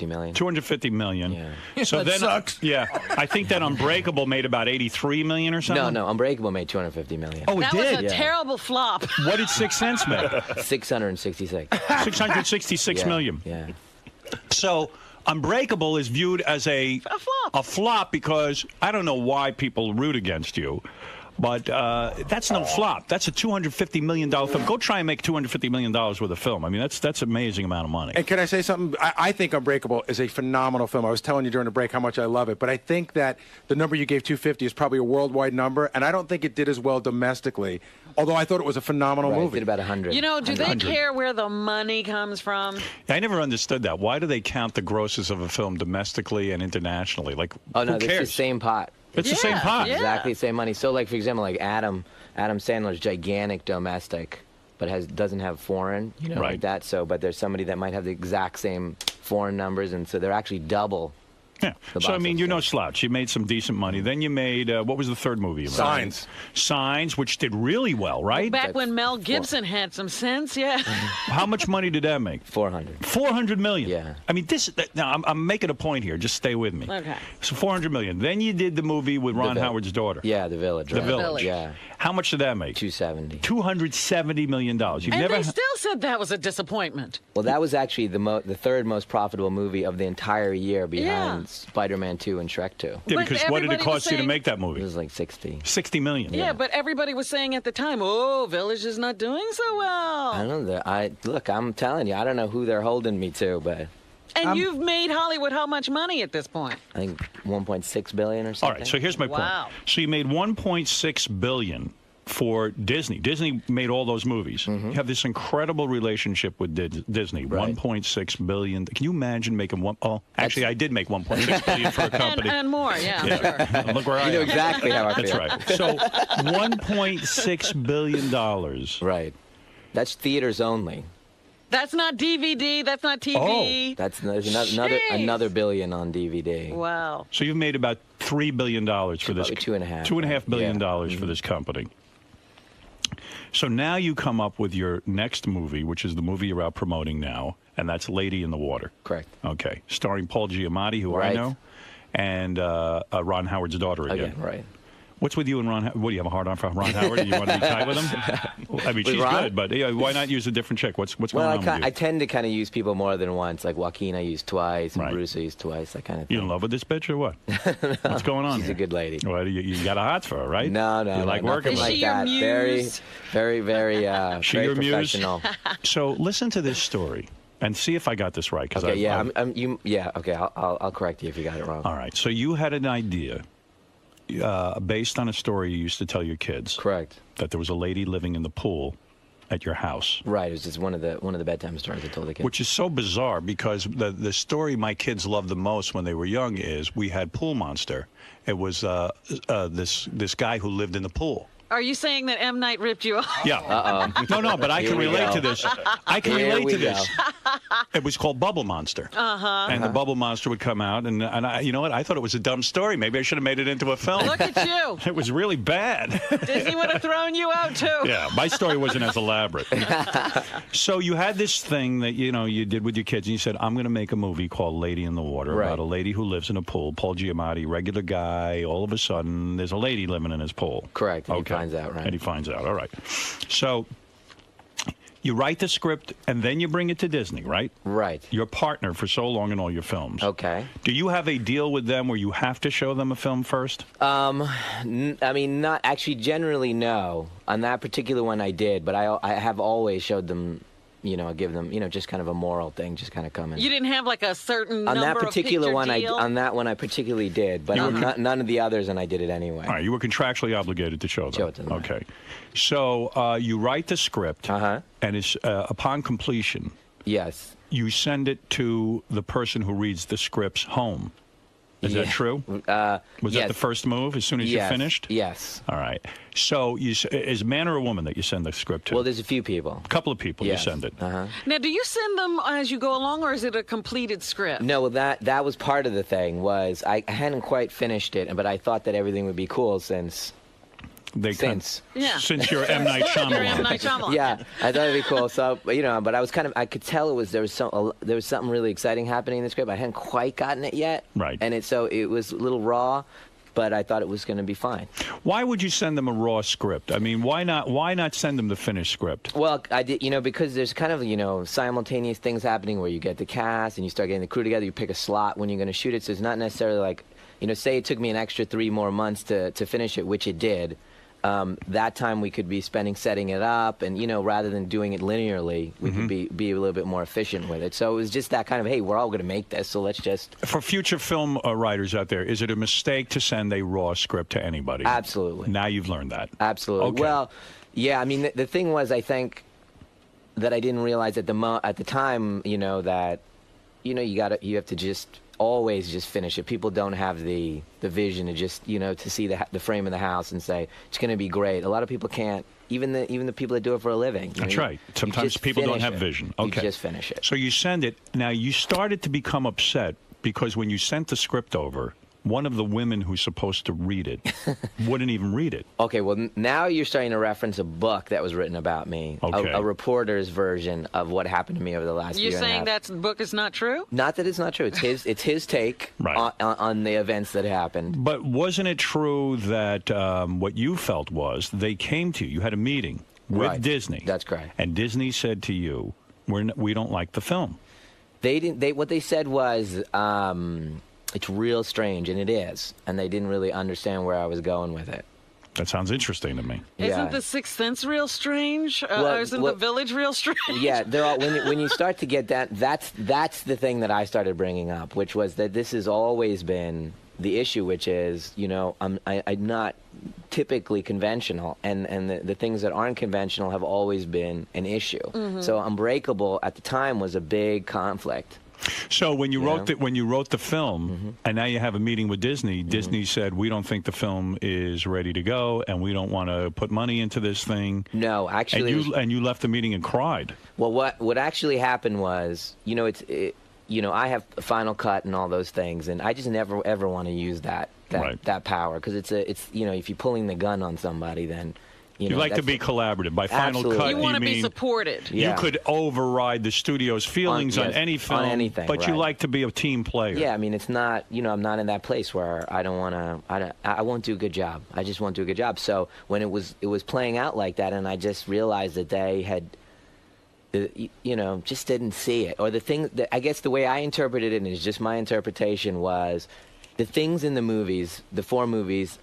Speaker 15: million.
Speaker 1: 250 million.
Speaker 15: Yeah.
Speaker 1: So
Speaker 4: that sucks.
Speaker 1: Yeah, I think that Unbreakable made about 83 million or something.
Speaker 15: No, Unbreakable made 250 million.
Speaker 1: Oh, it did.
Speaker 3: That was a terrible flop.
Speaker 1: What did Sixth Sense make?
Speaker 15: 666.
Speaker 1: 666 million.
Speaker 15: Yeah.
Speaker 1: So Unbreakable is viewed as a flop because I don't know why people root against you. But that's no flop. That's a $250 million film. Go try and make $250 million worth of film. I mean, that's an amazing amount of money.
Speaker 16: And can I say something? I think Unbreakable is a phenomenal film. I was telling you during the break how much I love it. But I think that the number you gave, 250, is probably a worldwide number. And I don't think it did as well domestically. Although I thought it was a phenomenal movie.
Speaker 15: It did about 100.
Speaker 3: You know, do they care where the money comes from?
Speaker 1: I never understood that. Why do they count the grosses of a film domestically and internationally? Like,
Speaker 15: oh, no,
Speaker 1: who cares?
Speaker 15: It's the same pot.
Speaker 1: It's the same pot.
Speaker 15: Exactly the same money. So, like, for example, like Adam Sandler's gigantic domestic, but doesn't have foreign, you know, like that. So, but there's somebody that might have the exact same foreign numbers, and so they're actually double.
Speaker 1: Yeah. So, I mean, you're no slouch. You made some decent money. Then you made, what was the third movie you made? Signs, which did really well, right?
Speaker 3: Back when Mel Gibson had some sense, yeah.
Speaker 1: How much money did that make?
Speaker 15: 400.
Speaker 1: 400 million?
Speaker 15: Yeah.
Speaker 1: I mean, now, I'm making a point here. Just stay with me.
Speaker 3: Okay.
Speaker 1: So 400 million. Then you did the movie with Ron Howard's daughter.
Speaker 15: Yeah, The Village.
Speaker 1: The
Speaker 15: Right?
Speaker 1: Village.
Speaker 15: Yeah.
Speaker 1: How much did that make?
Speaker 15: 270.
Speaker 1: $270 million. You've
Speaker 3: And
Speaker 1: never
Speaker 3: they still said that was a disappointment.
Speaker 15: Well, that was actually the third most profitable movie of the entire year behind Spider-Man 2 and Shrek 2.
Speaker 1: Yeah, because what did it cost you to make that movie?
Speaker 15: It was like 60.
Speaker 1: 60 million.
Speaker 3: Yeah, but everybody was saying at the time, oh, Village is not doing so well.
Speaker 15: I don't know. Look, I'm telling you, I don't know who they're holding me to, but...
Speaker 3: And you've made Hollywood how much money at this point?
Speaker 15: I think 1.6 billion or something.
Speaker 1: All right, so here's my point. So you made 1.6 billion for Disney. Disney made all those movies.
Speaker 15: Mm-hmm.
Speaker 1: You have this incredible relationship with Disney.
Speaker 15: Right.
Speaker 1: 1.6 billion. Can you imagine making one? Oh, actually, I did make 1.6 billion for a company.
Speaker 3: And more, yeah.
Speaker 1: Sure. Look where I am.
Speaker 15: You know exactly how I feel.
Speaker 1: That's right. So 1.6 billion dollars.
Speaker 15: Right. That's theaters only.
Speaker 3: That's not DVD. That's not TV.
Speaker 15: There's another billion on DVD.
Speaker 3: Wow.
Speaker 1: So you've made about $3 billion for this. $2.5 billion for this company. So now you come up with your next movie, which is the movie you're out promoting now, and that's Lady in the Water.
Speaker 15: Correct.
Speaker 1: Okay. Starring Paul Giamatti, who I know, and Ron Howard's daughter again.
Speaker 15: Right.
Speaker 1: What's with you and Ron? What do you have a hard on for Ron Howard? Do you want to be tight with him? I mean, she's good, but why not use a different chick? What's going on with you?
Speaker 15: I tend to kind of use people more than once. Like Joaquin, I used twice, and Bruce, I used twice. That kind of thing.
Speaker 1: You in love with this bitch or what? What's going on?
Speaker 15: She's a good lady.
Speaker 1: Well, you got a hot for her, right?
Speaker 15: No,
Speaker 1: you like working
Speaker 3: with
Speaker 1: her.
Speaker 3: Is she your muse?
Speaker 15: Very, very
Speaker 1: your
Speaker 15: professional.
Speaker 1: So listen to this story. And see if I got this right.
Speaker 15: Okay, okay, I'll correct you if you got it wrong.
Speaker 1: All right. So you had an idea based on a story you used to tell your kids.
Speaker 15: Correct.
Speaker 1: That there was a lady living in the pool at your house.
Speaker 15: Right. It was just one of the bedtime stories I told the kids.
Speaker 1: Which is so bizarre because the story my kids loved the most when they were young is we had Pool Monster. It was this guy who lived in the pool.
Speaker 3: Are you saying that M. Night ripped you off?
Speaker 1: Yeah. No, but I can relate to this. I can relate to this. It was called Bubble Monster. And the Bubble Monster would come out, and I, you know what? I thought it was a dumb story. Maybe I should have made it into a film.
Speaker 3: Look at you.
Speaker 1: It was really bad.
Speaker 3: Disney would have thrown you out, too.
Speaker 1: Yeah, my story wasn't as elaborate. So you had this thing that, you did with your kids, and you said, I'm going to make a movie called Lady in the Water about a lady who lives in a pool. Paul Giamatti, regular guy. All of a sudden, there's a lady living in his pool.
Speaker 15: Correct.
Speaker 1: Okay.
Speaker 15: Finds out, right?
Speaker 1: And he finds out. All right. So you write the script and then you bring it to Disney, right?
Speaker 15: Right.
Speaker 1: Your partner for so long in all your films.
Speaker 15: Okay.
Speaker 1: Do you have a deal with them where you have to show them a film first?
Speaker 15: I mean, not actually. Generally, no. On that particular one, I did, but I have always showed them, give them, just kind of a moral thing, just kind of come in.
Speaker 3: You didn't have like a certain
Speaker 15: on
Speaker 3: number
Speaker 15: that particular
Speaker 3: of
Speaker 15: one.
Speaker 3: deal?
Speaker 15: On that one, I particularly did, but on none of the others, and I did it anyway.
Speaker 1: All right, you were contractually obligated to show them.
Speaker 15: Show it to them.
Speaker 1: Okay, so you write the script, and it's upon completion.
Speaker 15: Yes.
Speaker 1: You send it to the person who reads the scripts home. Is that true? Was that the first move as soon as you finished?
Speaker 15: Yes.
Speaker 1: All right. So is a man or a woman that you send the script to?
Speaker 15: Well, there's a few people.
Speaker 1: A couple of people you send it.
Speaker 3: Now, do you send them as you go along, or is it a completed script?
Speaker 15: No, well, that was part of the thing. Was I hadn't quite finished it, but I thought that everything would be cool since
Speaker 1: since you're M. Night Shyamalan.
Speaker 3: You're M. Night Shyamalan.
Speaker 15: Yeah, I thought it'd be cool. So, but I was I could tell there was something really exciting happening in the script. I hadn't quite gotten it yet.
Speaker 1: Right.
Speaker 15: And it was a little raw, but I thought it was going to be fine.
Speaker 1: Why would you send them a raw script? I mean, why not send them the finished script?
Speaker 15: Well, I did, because there's kind of, simultaneous things happening where you get the cast and you start getting the crew together. You pick a slot when you're going to shoot it. So it's not necessarily like, say it took me an extra 3 more months to finish it, which it did. That time we could be spending setting it up, and rather than doing it linearly, we could be a little bit more efficient with it. So it was just that kind of, hey, we're all going to make this, so let's just.
Speaker 1: For future film writers out there, is it a mistake to send a raw script to anybody?
Speaker 15: Absolutely.
Speaker 1: Now you've learned that.
Speaker 15: Absolutely.
Speaker 1: Okay.
Speaker 15: Well, yeah. I mean, the thing was, I think that I didn't realize at the time, that you have to just always just finish it. People don't have the vision to just to see the frame of the house and say it's going to be great. A lot of people can't. Even the people that do it for a living.
Speaker 1: That's right. Sometimes people don't have vision. Okay.
Speaker 15: You just finish it.
Speaker 1: So you send it. Now you started to become upset because when you sent the script over, one of the women who's supposed to read it wouldn't even read it.
Speaker 15: Okay, well, now you're starting to reference a book that was written about me,
Speaker 1: okay.
Speaker 15: a reporter's version of what happened to me over the last year and a half.
Speaker 3: You're saying that book is not true?
Speaker 15: Not that it's not true. It's his take on the events that happened.
Speaker 1: But wasn't it true that what you felt was they came to you, you had a meeting with Disney.
Speaker 15: That's correct.
Speaker 1: And Disney said to you, we don't like the film.
Speaker 15: They didn't. What they said was, it's real strange, and it is. And they didn't really understand where I was going with it.
Speaker 1: That sounds interesting to me.
Speaker 3: Isn't The Sixth Sense real strange? Isn't The Village real strange?
Speaker 15: Yeah, they're all. When you start to get that, that's the thing that I started bringing up, which was that this has always been the issue, which is, I'm not typically conventional, and the things that aren't conventional have always been an issue. Mm-hmm. So Unbreakable at the time was a big conflict.
Speaker 1: So when you wrote the film, and now you have a meeting with Disney, Disney said, we don't think the film is ready to go, and we don't want to put money into this thing.
Speaker 15: No, actually,
Speaker 1: and you left the meeting and cried.
Speaker 15: Well, what actually happened was, I have a final cut and all those things, and I just never ever want to use that power, because it's if you're pulling the gun on somebody, then.
Speaker 1: You like to be collaborative. By final cut,
Speaker 3: you want to be supported.
Speaker 1: You could override the studio's feelings on any film,
Speaker 15: on anything,
Speaker 1: but you like to be a team player.
Speaker 15: Yeah, I mean, it's not, I'm not in that place where I don't want to, I won't do a good job. I just won't do a good job. So when it was playing out like that, and I just realized that they had, just didn't see it. Or the thing, I guess the way I interpreted it, and it's just my interpretation, was the things in the movies, the 4 movies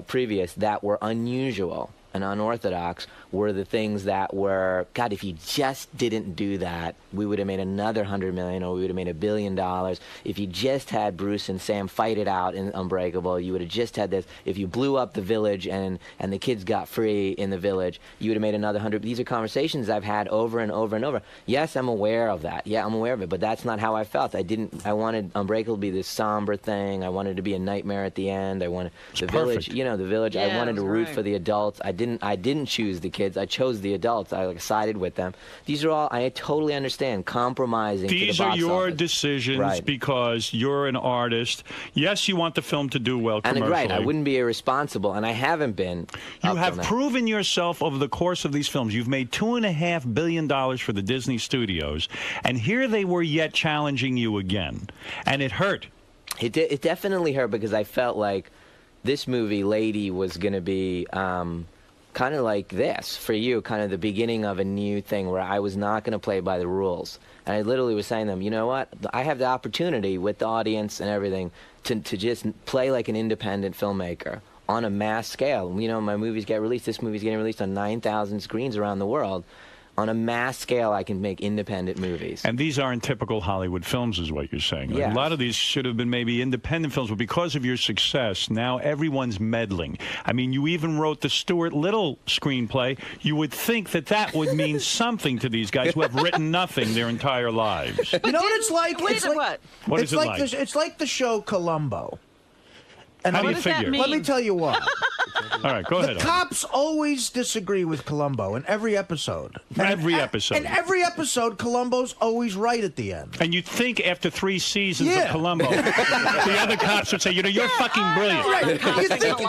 Speaker 15: previous, that were unusual and unorthodox were the things that were, God, if you just didn't do that, we would have made another $100 million, or we would have made $1 billion. If you just had Bruce and Sam fight it out in Unbreakable, you would have just had this. If you blew up the village and the kids got free in the village, you would have made another 100. These are conversations I've had over and over and over. Yes, I'm aware of that. Yeah, I'm aware of it, but that's not how I felt. I wanted Unbreakable to be this somber thing. I wanted it to be a nightmare at the end. I wanted the village, the village.
Speaker 3: Yeah,
Speaker 15: I wanted to root for the adults. I didn't choose the kids. I chose the adults. I sided with them. These are all, I totally understand, compromising.
Speaker 1: These
Speaker 15: to the
Speaker 1: are
Speaker 15: box
Speaker 1: your
Speaker 15: office.
Speaker 1: decisions because you're an artist. Yes, you want the film to do well commercially.
Speaker 15: And I wouldn't be irresponsible, and I haven't been.
Speaker 1: You have proven yourself over the course of these films. You've made $2.5 billion for the Disney studios, and here they were yet challenging you again, and it hurt.
Speaker 15: It definitely hurt, because I felt like this movie, Lady, was going to be kind of like this for you, kind of the beginning of a new thing where I was not going to play by the rules. And I literally was saying to them, you know what? I have the opportunity with the audience and everything to just play like an independent filmmaker on a mass scale. My movies get released. This movie's getting released on 9,000 screens around the world. on a mass scale, I can make independent movies.
Speaker 1: And these aren't typical Hollywood films, is what you're saying.
Speaker 15: Yeah.
Speaker 1: A lot of these should have been maybe independent films, but because of your success, now everyone's meddling. I mean, you even wrote the Stuart Little screenplay. You would think that that would mean something to these guys who have written nothing their entire lives.
Speaker 4: You know what it's like?
Speaker 1: What is it like?
Speaker 4: It's like the show Columbo. And
Speaker 1: How do you figure?
Speaker 4: Let me tell you why.
Speaker 1: All right, go ahead.
Speaker 4: The cops always disagree with Columbo in every episode.
Speaker 1: Every episode.
Speaker 4: In every episode, Columbo's always right at the end.
Speaker 1: And you'd think after 3 seasons of Columbo, the other cops would say, you know, you're fucking brilliant.
Speaker 4: Right.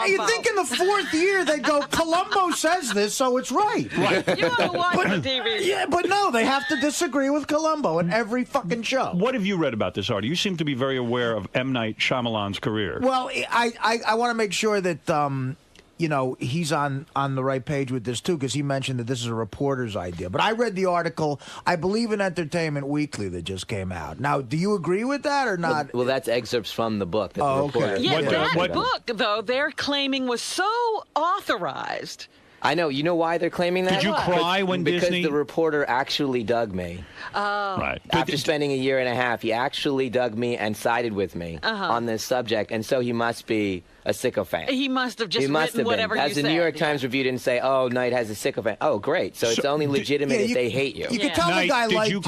Speaker 4: You think in the 4th year they'd go, Columbo says this, so it's right.
Speaker 1: Right.
Speaker 3: You want to watch the TV.
Speaker 4: Yeah, but no, they have to disagree with Columbo in every fucking show.
Speaker 1: What have you read about this, Artie? You seem to be very aware of M. Night Shyamalan's career.
Speaker 4: Well, I want to make sure that you know, he's on the right page with this too, because he mentioned that this is a reporter's idea. But I read the article, I believe, in Entertainment Weekly that just came out. Now, do you agree with that or not?
Speaker 15: Well, that's excerpts from the book. That the
Speaker 4: okay.
Speaker 15: reporter.
Speaker 3: Yeah, that book, though, they're claiming was so authorized.
Speaker 15: I know. You know why they're claiming that?
Speaker 1: Did you cry when
Speaker 15: because
Speaker 1: Disney...
Speaker 15: the reporter actually dug me.
Speaker 3: Oh.
Speaker 1: Right.
Speaker 15: After spending a year and a half, he actually dug me and sided with me on this subject, and so he must be a sycophant.
Speaker 3: He must have just
Speaker 15: must
Speaker 3: written
Speaker 15: have
Speaker 3: whatever
Speaker 15: been.
Speaker 3: you
Speaker 15: As
Speaker 3: said.
Speaker 15: the New York Times review didn't say, oh, Knight has a sycophant. Oh, great. So it's only legitimate if they hate you.
Speaker 4: You can tell the guy liked you.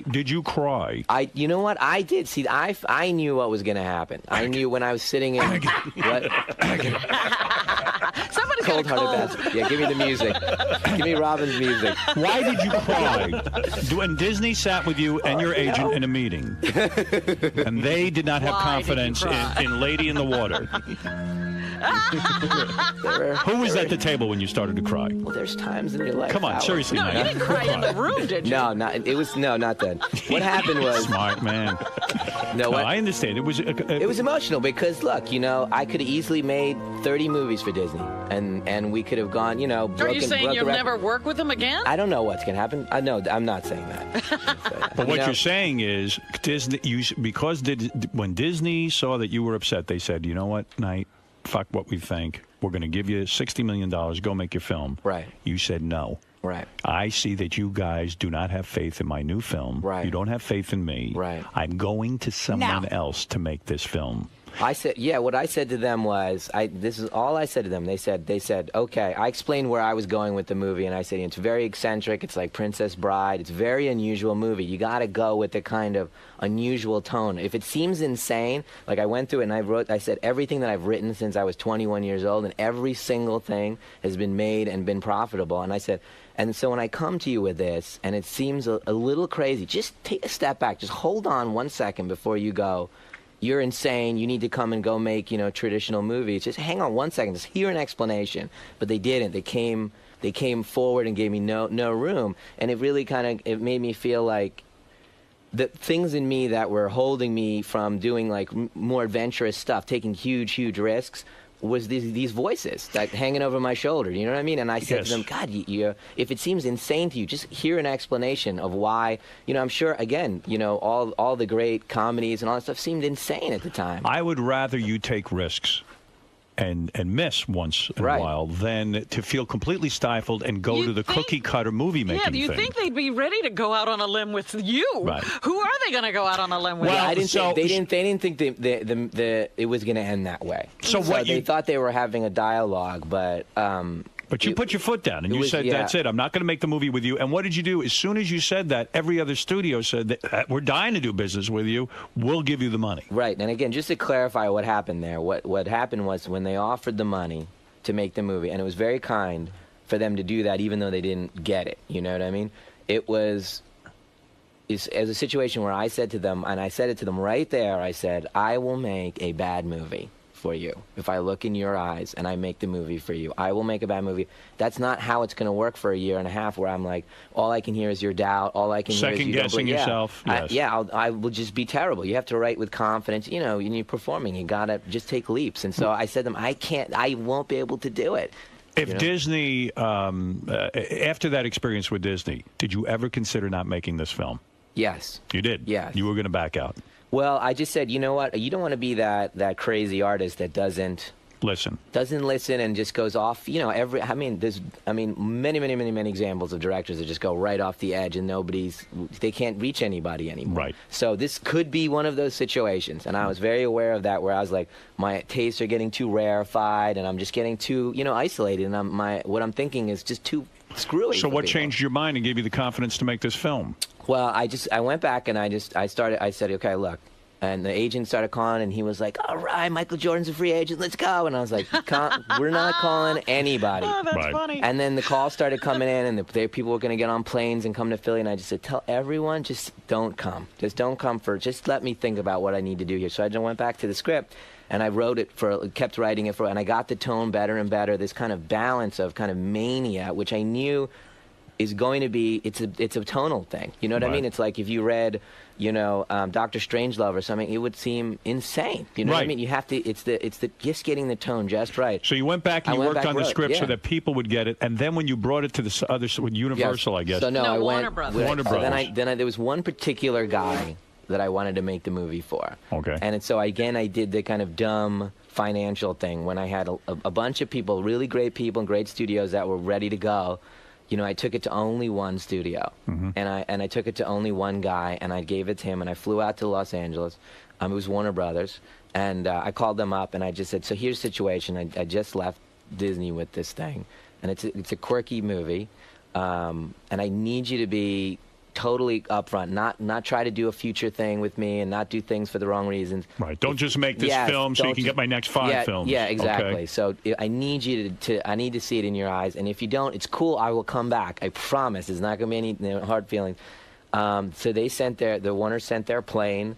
Speaker 1: Did you cry?
Speaker 15: You know what? I did. See, I knew what was going to happen. I knew when I was sitting in... what?
Speaker 3: Somebody's
Speaker 15: Cold-hearted bastard. Yeah, give me the music. Give me Robin's music.
Speaker 1: Why did you cry? When Disney sat with you and your agent in a meeting, and they did not have confidence in Lady in the Water. Who was at the table when you started to cry?
Speaker 15: Well, there's times in your life.
Speaker 1: Come on, seriously,
Speaker 3: No,
Speaker 1: man.
Speaker 3: you didn't cry in the room, did you?
Speaker 15: No, not then. What happened was
Speaker 1: smart man.
Speaker 15: No,
Speaker 1: I understand. It
Speaker 15: was emotional because look, you know, I could have easily made 30 movies for Disney, and we could have gone, you know.
Speaker 3: Are you saying you'll never work with them again?
Speaker 15: I don't know what's gonna happen. No, I'm not saying that.
Speaker 1: But what you're saying is Disney. When Disney saw that you were upset, they said, you know what, Knight, fuck what we think. We're going to give you $60 million. Go make your film.
Speaker 15: Right.
Speaker 1: You said no.
Speaker 15: Right.
Speaker 1: I see that you guys do not have faith in my new film.
Speaker 15: Right.
Speaker 1: You don't have faith in me.
Speaker 15: Right.
Speaker 1: I'm going to someone else to make this film.
Speaker 15: I said, yeah, what I said to them was, this is all I said to them. They said, okay. I explained where I was going with the movie, and I said, it's very eccentric. It's like Princess Bride. It's a very unusual movie. You got to go with the kind of unusual tone. If it seems insane, like I went through it and I said everything that I've written since I was 21 years old, and every single thing has been made and been profitable. And I said, and so when I come to you with this, and it seems a little crazy, just take a step back. Just hold on 1 second before you go, you're insane, you need to come and go make, you know, traditional movies. Just hang on 1 second, just hear an explanation. But they didn't. They came forward and gave me no room. And it really it made me feel like the things in me that were holding me from doing like more adventurous stuff, taking huge risks, was these voices that hanging over my shoulder, you know what I mean? And I said to them, God, if it seems insane to you, just hear an explanation of why. You know, I'm sure, again, you know, all the great comedies and all that stuff seemed insane at the time.
Speaker 1: I would rather you take risks and miss once in a while than to feel completely stifled and go to the cookie-cutter movie-making thing.
Speaker 3: Yeah, do you think they'd be ready to go out on a limb with you?
Speaker 1: Right.
Speaker 3: Who are they going to go out on a limb with?
Speaker 15: Well, they didn't think it was going to end that way.
Speaker 1: So
Speaker 15: they thought they were having a dialogue, but
Speaker 1: you put your foot down and you said, that's it. I'm not going to make the movie with you. And what did you do? As soon as you said that, every other studio said, that we're dying to do business with you. We'll give you the money.
Speaker 15: Right. And again, just to clarify what happened there, what happened was when they offered the money to make the movie, and it was very kind for them to do that even though they didn't get it. You know what I mean? It was as a situation where I said to them, and I said it to them right there, I said, I will make a bad movie for you. If I look in your eyes and I make the movie for you, I will make a bad movie. That's not how it's going to work for a year and a half where I'm like, all I can hear is your doubt. All I can hear is you
Speaker 1: second-guessing yourself.
Speaker 15: I will just be terrible. You have to write with confidence. You know, you're performing. You got to just take leaps. And so I said to them, I won't be able to do it.
Speaker 1: If Disney, after that experience with Disney, did you ever consider not making this film?
Speaker 15: Yes.
Speaker 1: You did?
Speaker 15: Yes.
Speaker 1: You were going to back out?
Speaker 15: Well, I just said, you know what? You don't want to be that crazy artist that doesn't
Speaker 1: listen.
Speaker 15: Doesn't listen and just goes off. There's many examples of directors that just go right off the edge and they can't reach anybody anymore.
Speaker 1: Right.
Speaker 15: So this could be one of those situations, and I was very aware of that, where I was like, my tastes are getting too rarefied, and I'm just getting too, isolated, and what I'm thinking is just too screwy.
Speaker 1: So what changed your mind and gave you the confidence to make this film?
Speaker 15: Well, I went back and I said, okay, look. And the agent started calling, and he was like, all right, Michael Jordan's a free agent, let's go. And I was like, we're not calling anybody.
Speaker 3: Oh, that's funny.
Speaker 15: And then the calls started coming in, and people were going to get on planes and come to Philly. And I just said, tell everyone, just don't come. Just don't come just let me think about what I need to do here. So I just went back to the script, and I kept writing it and I got the tone better and better, this kind of balance of kind of mania, which I knew is going to be, it's a tonal thing. You know what I mean? It's like if you read, Dr. Strangelove or something, it would seem insane. You know what I mean? You have to, it's just getting the tone just right.
Speaker 1: So you went back and you worked on the script so that people would get it, and then when you brought it to the other, with Universal, I guess.
Speaker 15: So I went,
Speaker 3: Warner Brothers.
Speaker 1: Warner Brothers.
Speaker 15: Then there was one particular guy that I wanted to make the movie for.
Speaker 1: Okay.
Speaker 15: And so again, I did the kind of dumb financial thing when I had a bunch of people, really great people and great studios that were ready to go. I took it to only one studio, and I took it to only one guy, and I gave it to him, and I flew out to Los Angeles. It was Warner Brothers, and I called them up, and I just said, so here's the situation. I just left Disney with this thing, and it's a quirky movie, and I need you to be totally upfront, not try to do a future thing with me and not do things for the wrong reasons.
Speaker 1: Right. Don't just make this film so you can get my next 5 films.
Speaker 15: Yeah, exactly.
Speaker 1: Okay.
Speaker 15: So I need you I need to see it in your eyes, and if you don't, it's cool. I will come back. I promise. It's not going to be any hard feelings. So the Warner sent their plane.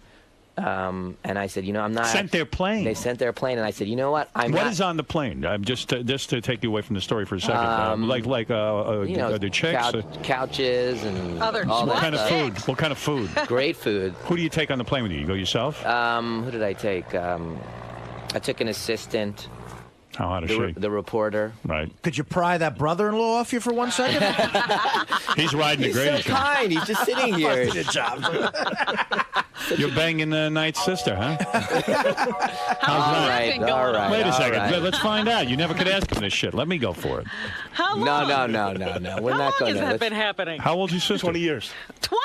Speaker 15: And I said, I'm not.
Speaker 1: Sent their plane.
Speaker 15: They sent their plane, and I said, you know what?
Speaker 1: What is on the plane? Just to take you away from the story for a second. The chicks,
Speaker 15: couches, and
Speaker 3: other.
Speaker 15: All
Speaker 1: what
Speaker 15: that
Speaker 1: kind
Speaker 15: stuff.
Speaker 1: of food? What kind of food?
Speaker 15: Great food.
Speaker 1: Who do you take on the plane with you? You go yourself?
Speaker 15: Who did I take? I took an assistant.
Speaker 1: How out of shape?
Speaker 15: The reporter.
Speaker 1: Right.
Speaker 4: Could you pry that brother-in-law off you for 1 second?
Speaker 1: He's riding the greatest.
Speaker 15: He's so kind. He's just sitting here.
Speaker 1: You're banging Knight's sister, huh?
Speaker 3: All right.
Speaker 1: Wait a second. Let's find out. You never could ask him this shit. Let me go for it.
Speaker 3: How long?
Speaker 15: No. We're not going to.
Speaker 3: How long has that been happening?
Speaker 1: How old's your sister?
Speaker 6: 20 years.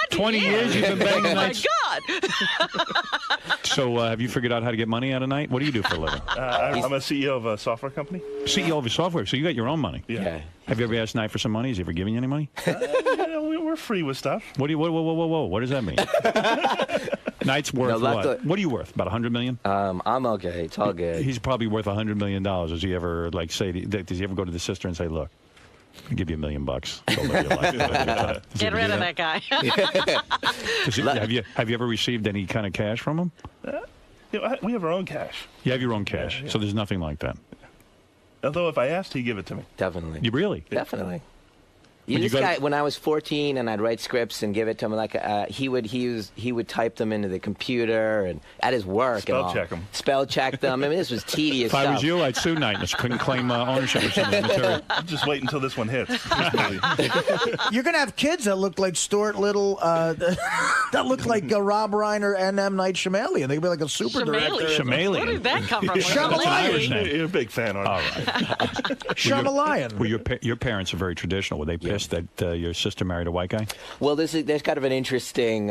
Speaker 3: 20
Speaker 1: years you've been banging Knight's?
Speaker 3: Oh, my God.
Speaker 1: So have you figured out how to get money out of Knight? What do you do for a living?
Speaker 6: I'm a CEO of a software company.
Speaker 1: CEO of a software. So you got your own money.
Speaker 15: Yeah.
Speaker 1: Have you ever asked Knight for some money? Has he ever given you any money?
Speaker 6: We're free with stuff.
Speaker 1: Whoa. What does that mean? Knight's worth what? What are you worth? About $100 million?
Speaker 15: I'm okay. It's all good.
Speaker 1: He's probably worth $100 million. Does he ever does he ever go to the sister and say, look, I'll give you $1 million. Go live your life.
Speaker 3: Get rid of that guy.
Speaker 1: Have you ever received any kind of cash from him?
Speaker 6: We have our own cash.
Speaker 1: You have your own cash, so there's nothing like that.
Speaker 6: Although if I asked, he'd give it to me.
Speaker 15: Definitely.
Speaker 1: You really?
Speaker 15: Definitely. This guy, when I was 14 and I'd write scripts and give it to him, he would type them into the computer and at his work.
Speaker 6: Spell check them.
Speaker 15: Spell check them. I mean, this was tedious
Speaker 1: stuff.
Speaker 15: If
Speaker 1: I was you, I'd sue Knight and couldn't claim ownership of some of the material.
Speaker 6: Just wait until this one hits.
Speaker 4: You're going to have kids that look like Stuart Little, that look like Rob Reiner and M. Night Shyamalan. They'd be like a super director.
Speaker 1: Shyamalan.
Speaker 3: Where did that come from?
Speaker 4: Shyamalan.
Speaker 6: You're a big fan, aren't you?
Speaker 1: All right.
Speaker 4: Shyamalan.
Speaker 1: Well, your parents are very traditional. Were they pissed that your sister married a white guy?
Speaker 15: Well, there's kind of an interesting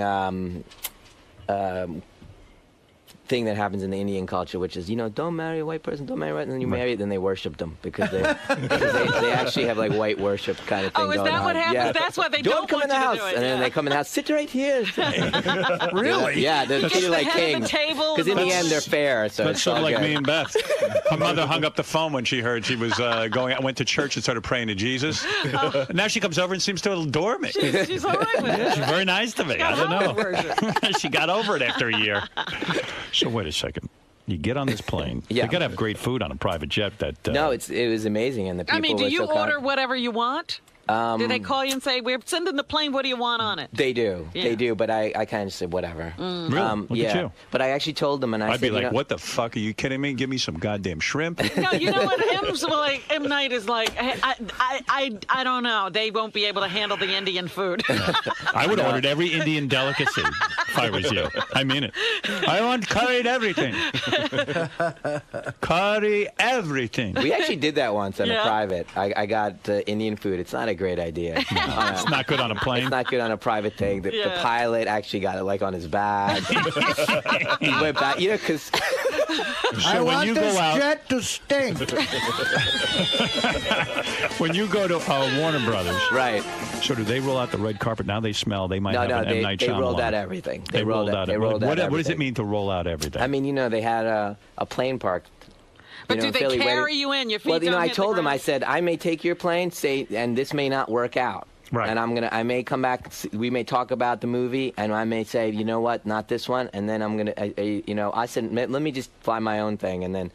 Speaker 15: thing that happens in the Indian culture, which is, don't marry a white person, don't marry a white, and then you marry it, then they worship them because they actually have like white worship kind of thing going on.
Speaker 3: Oh, is that what happens?
Speaker 15: Yeah.
Speaker 3: That's why they
Speaker 15: don't come in the house.
Speaker 3: To do it.
Speaker 15: And then they come in the house, sit right here.
Speaker 4: Really?
Speaker 15: Yeah, they're treated like kings. Because in the end, they're fair. So
Speaker 1: that's sort of like me and Beth. Her mother hung up the phone when she heard she was went to church and started praying to Jesus. Now she comes over and seems to adore me.
Speaker 3: She's all right with it.
Speaker 1: She's very nice to me. I don't know. She got over it after a year. So wait a second. You get on this plane.
Speaker 15: Yeah.
Speaker 1: You got to have great food on a private jet.
Speaker 15: No, it was amazing, and the people.
Speaker 3: I mean, do you order whatever you want? Do they call you and say, we're sending the plane, what do you want on it?
Speaker 15: They do.
Speaker 3: Yeah.
Speaker 15: They do, but I kind of said whatever.
Speaker 1: Really? Look
Speaker 15: yeah.
Speaker 1: at you.
Speaker 15: But I actually told them, and I
Speaker 1: I'd
Speaker 15: said,
Speaker 1: be like, what the fuck? Are you kidding me? Give me some goddamn shrimp.
Speaker 3: No, you know what? M. Night is like, I don't know. They won't be able to handle the Indian food.
Speaker 1: I would have ordered every Indian delicacy if I was you. I mean it. I want curried everything. Curry everything.
Speaker 15: We actually did that once on a private. I got Indian food. It's not a great idea.
Speaker 1: It's not good on a plane.
Speaker 15: It's not good on a private thing. The pilot actually got it like on his back. He went back, because.
Speaker 4: I want this jet to stink.
Speaker 1: When you go to Warner Brothers,
Speaker 15: right?
Speaker 1: So do they roll out the red carpet? Now they smell. They might have an M. Night Shyamalan.
Speaker 15: They rolled out everything.
Speaker 1: They rolled out everything. What does it mean to roll out everything?
Speaker 15: I mean, they had a plane park.
Speaker 3: But do they carry you in? Your feet don't
Speaker 15: I
Speaker 3: hit
Speaker 15: told
Speaker 3: the
Speaker 15: them,
Speaker 3: ground?
Speaker 15: I said, I may take your plane, and this may not work out.
Speaker 1: Right.
Speaker 15: And I may come back, we may talk about the movie, and I may say, you know what, not this one, and then I'm going to, I said, let me just fly my own thing, and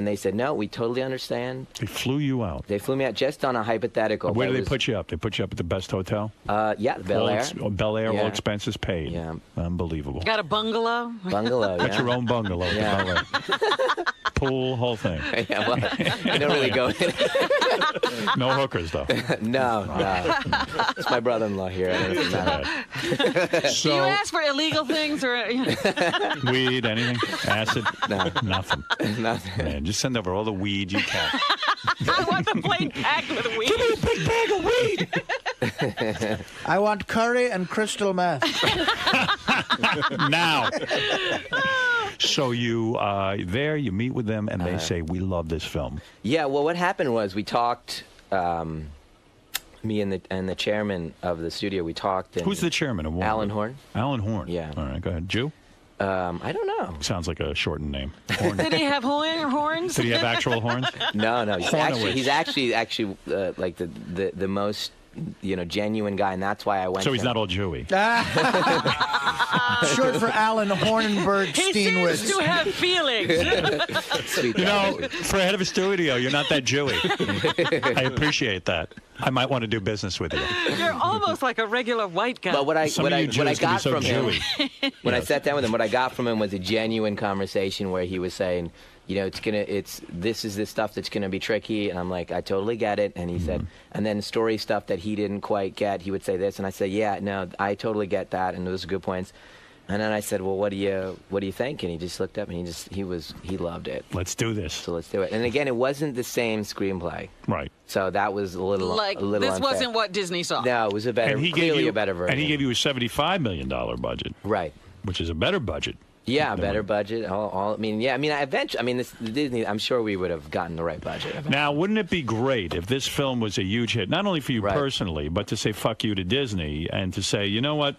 Speaker 15: they said, no, we totally understand.
Speaker 1: They flew you out.
Speaker 15: They flew me out just on a hypothetical.
Speaker 1: Where do they put you up? They put you up at the best hotel?
Speaker 15: Yeah, Bel Air.
Speaker 1: Bel Air, all expenses paid.
Speaker 15: Yeah.
Speaker 1: Unbelievable.
Speaker 3: Got a bungalow?
Speaker 15: Bungalow,
Speaker 1: Got your own bungalow at the Bel Air. Pool, whole thing.
Speaker 15: Yeah, well, I don't really go in.
Speaker 1: No hookers, though.
Speaker 15: No. It's my brother-in-law here.
Speaker 3: Do you ask for illegal things or
Speaker 1: weed, anything? Acid?
Speaker 15: No.
Speaker 1: Nothing.
Speaker 15: Nothing.
Speaker 1: Man, just send over all the weed you can.
Speaker 3: I want the plane packed with weed.
Speaker 1: Give me a big bag of weed.
Speaker 4: I want curry and crystal meth.
Speaker 1: Now. So you you meet with them, and they say, we love this film.
Speaker 15: Yeah, well, what happened was we talked, me and the chairman of the studio, we talked. And
Speaker 1: who's the chairman of Warner?
Speaker 15: Alan Horn.
Speaker 1: Alan Horn.
Speaker 15: Yeah.
Speaker 1: All right, go ahead. Jew?
Speaker 15: I don't know.
Speaker 1: Sounds like a shortened name. Horn.
Speaker 3: Did he have horns?
Speaker 1: Did he have actual horns?
Speaker 15: No. He's actually like the most genuine guy, and that's why I went.
Speaker 1: So he's not all Jewy.
Speaker 4: Short for Alan Hornberg Steenwitz.
Speaker 3: He seems to have feelings.
Speaker 1: For a head of a studio, you're not that Jewy. I appreciate that. I might want to do business with you.
Speaker 3: You're almost like a regular white guy.
Speaker 15: But what I got from him, when I
Speaker 1: Yes.
Speaker 15: sat down with him, what I got from him was a genuine conversation where he was saying, this is the stuff that's gonna be tricky, and I'm like, I totally get it. And he said, and then story stuff that he didn't quite get, he would say this, and I said, yeah, no, I totally get that, and those are good points. And then I said, well, what do you think? And he just looked up and he loved it.
Speaker 1: Let's do this.
Speaker 15: So let's do it. And again, it wasn't the same screenplay.
Speaker 1: Right.
Speaker 15: So that was a little
Speaker 3: this
Speaker 15: unfair.
Speaker 3: wasn't what Disney saw.
Speaker 15: No, it was a better, clearly a better version.
Speaker 1: And he gave you a $75 million budget.
Speaker 15: Right.
Speaker 1: Which is a better budget.
Speaker 15: Yeah, better budget. Disney, I'm sure we would have gotten the right budget.
Speaker 1: Now, wouldn't it be great if this film was a huge hit, not only for you personally, but to say fuck you to Disney and to say, you know what?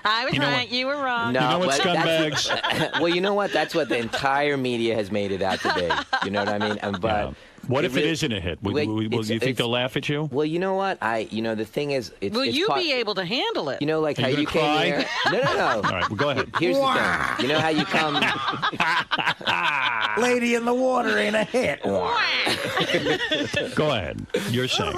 Speaker 3: I was right, you were wrong.
Speaker 15: No,
Speaker 1: you know what, scumbags?
Speaker 15: Well, you know what? That's what the entire media has made it out to be. You know what I mean? But
Speaker 1: what if it isn't a hit? Will you think they'll laugh at you?
Speaker 15: Well, you know what? The thing is,
Speaker 3: will you be able to handle it?
Speaker 15: You know, like
Speaker 1: Are
Speaker 15: how
Speaker 1: you
Speaker 15: you came
Speaker 1: cry?
Speaker 15: here. No.
Speaker 1: All right, well, go ahead.
Speaker 15: Here's the thing. You know how you come.
Speaker 4: Lady in the Water ain't a hit.
Speaker 1: Go ahead. You're saying.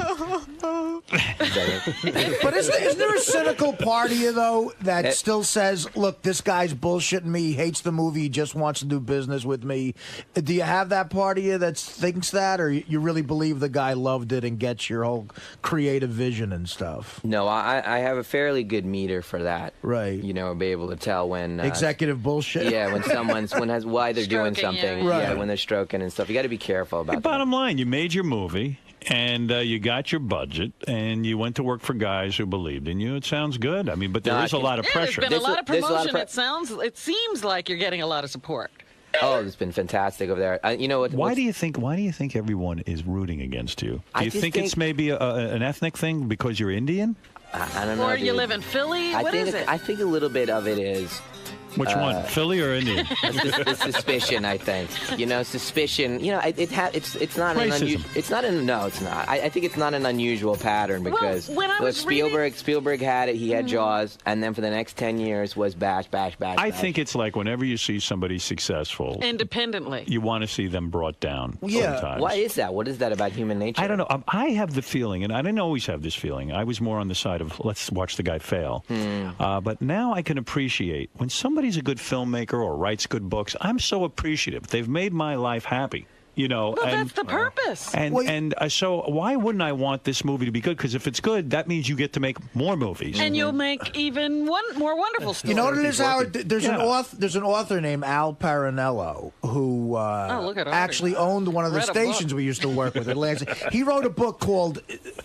Speaker 4: But isn't there a cynical part of you, though, that still says, look, this guy's bullshitting me, he hates the movie, he just wants to do business with me? Do you have that part of you that thinks that, or you really believe the guy loved it and gets your whole creative vision and stuff?
Speaker 15: No, I have a fairly good meter for that.
Speaker 4: Right.
Speaker 15: Be able to tell when...
Speaker 4: executive bullshit?
Speaker 15: Yeah, when why they're doing something.
Speaker 4: Right.
Speaker 15: Yeah, when they're stroking and stuff. You got to be careful about that.
Speaker 1: Bottom line, you made your movie, and you got your budget, and you went to work for guys who believed in you. It sounds good. I mean, but there is a lot of pressure.
Speaker 3: There's been a lot of promotion. It seems like you're getting a lot of support.
Speaker 15: Oh, it's been fantastic over there. You know what?
Speaker 1: Why do you think everyone is rooting against you? Do you think it's maybe an ethnic thing because you're Indian?
Speaker 15: I don't know.
Speaker 3: Or you live in Philly? What is it?
Speaker 15: I think a little bit of it is
Speaker 1: Which one, Philly or Indian?
Speaker 15: The suspicion, I think. You know, suspicion. You know, it's not an unusual. It's not an no. It's not. I think it's not an unusual pattern because
Speaker 3: when I was
Speaker 15: Spielberg had it. He had Jaws, and then for the next 10 years was bash.
Speaker 1: I think it's like whenever you see somebody successful
Speaker 3: independently,
Speaker 1: you want to see them brought down.
Speaker 15: Yeah.
Speaker 1: Sometimes.
Speaker 15: Why is that? What is that about human nature?
Speaker 1: I don't know. I have the feeling, and I didn't always have this feeling. I was more on the side of let's watch the guy fail. But now I can appreciate when somebody's a good filmmaker or writes good books. I'm so appreciative. They've made my life happy. You know,
Speaker 3: well, that's the purpose.
Speaker 1: And so why wouldn't I want this movie to be good? Because if it's good, that means you get to make more movies.
Speaker 3: And you'll make even more wonderful stories.
Speaker 4: You know what it is, Howard? There's an author named Al Parinello who actually owned one of the stations we used to work with at Lansing. He wrote a book called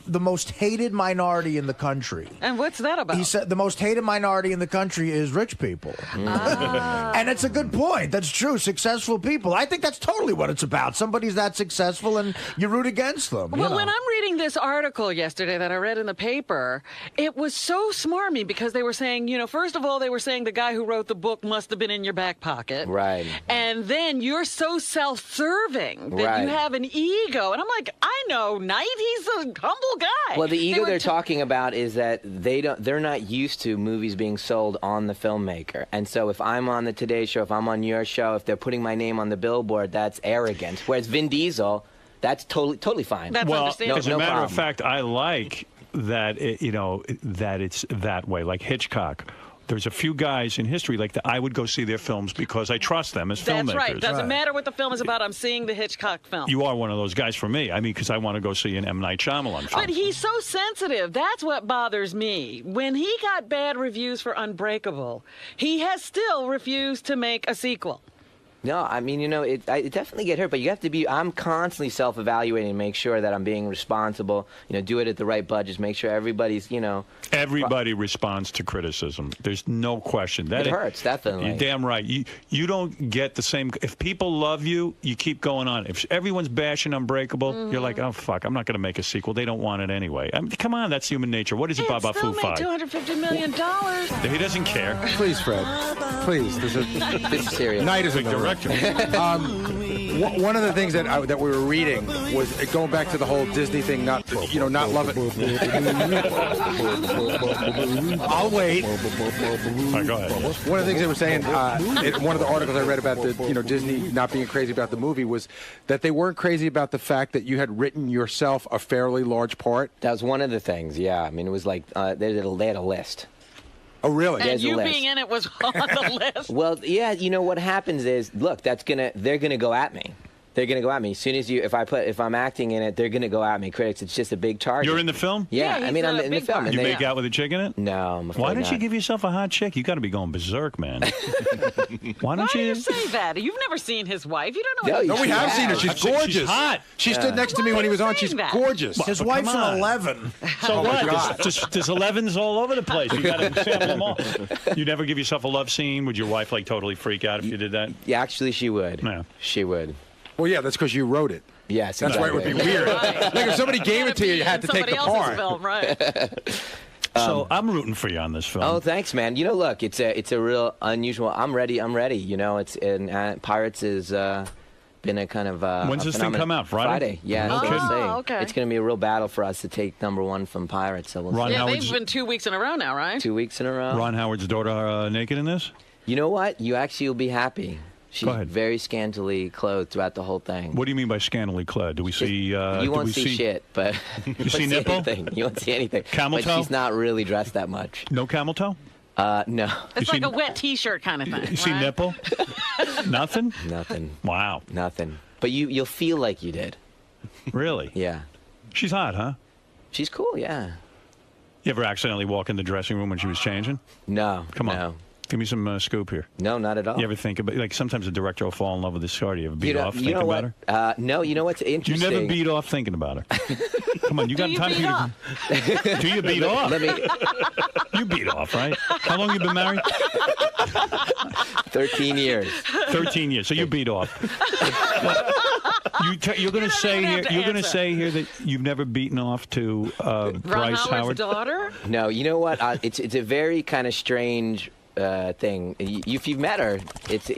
Speaker 4: The Most Hated Minority in the Country.
Speaker 3: And what's that about?
Speaker 4: He said the most hated minority in the country is rich people. And it's a good point. That's true. Successful people. I think that's totally what it's about. Somebody's that successful and you root against them.
Speaker 3: Well, when I'm reading this article yesterday that I read in the paper, it was so smarmy because they were saying, you know, first of all, they were saying the guy who wrote the book must have been in your back pocket.
Speaker 15: Right.
Speaker 3: And then you're so self-serving that you have an ego. And I'm like, I know Knight, he's a humble guy.
Speaker 15: Well, the ego they're talking about is that they're not used to movies being sold on the filmmaker. And so if I'm on the Today Show, if I'm on your show, if they're putting my name on the billboard, that's arrogant. Whereas Vin Diesel, that's totally fine.
Speaker 3: That's understandable.
Speaker 1: As a matter of fact, I like that that it's that way. Like Hitchcock. There's a few guys in history like that I would go see their films because I trust them as filmmakers.
Speaker 3: That's right. Doesn't matter what the film is about. I'm seeing the Hitchcock film.
Speaker 1: You are one of those guys for me. I mean, because I want to go see an M. Night Shyamalan film.
Speaker 3: But he's so sensitive. That's what bothers me. When he got bad reviews for Unbreakable, he has still refused to make a sequel.
Speaker 15: No, I mean, you know, it definitely get hurt, but you have to be, I'm constantly self-evaluating and make sure that I'm being responsible, you know, do it at the right budgets, make sure everybody's, you know.
Speaker 1: Everybody responds to criticism. There's no question.
Speaker 15: It hurts, definitely.
Speaker 1: You're damn right. You don't get the same, if people love you, you keep going on. If everyone's bashing Unbreakable, you're like, oh, fuck, I'm not going to make a sequel. They don't want it anyway. I mean, come on, that's human nature. What is it, Baba Foo Five?
Speaker 3: $250 million.
Speaker 1: He doesn't care.
Speaker 16: Please, Fred. Please. This
Speaker 15: is serious.
Speaker 16: Night is a director. One of the things that we were reading was going back to the whole Disney thing, not love it. I'll wait.
Speaker 1: All right, go ahead.
Speaker 16: One of the things they were saying in one of the articles I read about the Disney not being crazy about the movie was that they weren't crazy about the fact that you had written yourself a fairly large part.
Speaker 15: That was one of the things. Yeah, I mean it was like they had a list.
Speaker 16: Oh, really?
Speaker 3: And you being in it was on the list.
Speaker 15: Well, yeah, you know what happens is, look, they're gonna go at me. They're gonna go at me as soon as if I'm acting in it, they're gonna go at me. Critics, it's just a big target.
Speaker 1: You're in the film?
Speaker 15: Yeah, I mean I'm in the film.
Speaker 1: You make out with a chick in it?
Speaker 15: No, I'm afraid
Speaker 1: Why don't
Speaker 15: not.
Speaker 1: you give yourself a hot chick? You got to be going berserk, man. Why
Speaker 3: do you say that? You've never seen his wife. You don't know.
Speaker 16: No, we have seen her. She's gorgeous.
Speaker 1: She's hot.
Speaker 16: She stood next to me when he was on. She's gorgeous.
Speaker 4: His wife's an 11.
Speaker 1: So what? There's 11s all over the place. You got to sample them all. You never give yourself a love scene? Would your wife like totally freak out if you did that?
Speaker 15: Yeah, actually, she would.
Speaker 1: Yeah.
Speaker 15: She would.
Speaker 16: Well, yeah, that's because you wrote it.
Speaker 15: Yes,
Speaker 16: that's why it would be weird. Like if somebody gave it to you, you had to take the part.
Speaker 3: Film, right?
Speaker 1: So I'm rooting for you on this film.
Speaker 15: Oh, thanks, man. You know, look, it's a real unusual. I'm ready. You know, Pirates is been a kind of.
Speaker 1: When's this thing come out? Friday.
Speaker 15: Yeah.
Speaker 3: Okay.
Speaker 15: It's going to be a real battle for us to take #1 from Pirates. So we'll see.
Speaker 3: They've been 2 weeks in a row now, right?
Speaker 15: 2 weeks in a row.
Speaker 1: Ron Howard's daughter naked in this?
Speaker 15: You know what? You actually will be happy. She's very scantily clothed throughout the whole thing.
Speaker 1: What do you mean by scantily clad? Do we see?
Speaker 15: You won't see shit, but
Speaker 1: you see nipple?
Speaker 15: You won't see anything.
Speaker 1: Camel toe?
Speaker 15: But she's not really dressed that much.
Speaker 1: No camel toe?
Speaker 15: No.
Speaker 3: It's like a wet T-shirt kind of thing.
Speaker 1: You see nipple? Nothing?
Speaker 15: Nothing.
Speaker 1: Wow.
Speaker 15: Nothing. But you'll feel like you did.
Speaker 1: Really?
Speaker 15: Yeah.
Speaker 1: She's hot, huh?
Speaker 15: She's cool, yeah.
Speaker 1: You ever accidentally walk in the dressing room when she was changing?
Speaker 15: No.
Speaker 1: Come on.
Speaker 15: No.
Speaker 1: Give me some scoop here.
Speaker 15: No, not at all.
Speaker 1: You ever think about, like, sometimes a director will fall in love with this star. Do you ever beat off thinking about
Speaker 15: her? No, you know what's interesting?
Speaker 1: You never beat off thinking about her. Come on, you got time to. Do you beat off? You beat off, right? How long you been married?
Speaker 15: 13 years.
Speaker 1: 13 years. So you beat off. You're going to say here. You're going to say here that you've never beaten off to Bryce Howard.
Speaker 3: Daughter?
Speaker 15: No, you know what? It's a very kind of strange thing. If you've met her,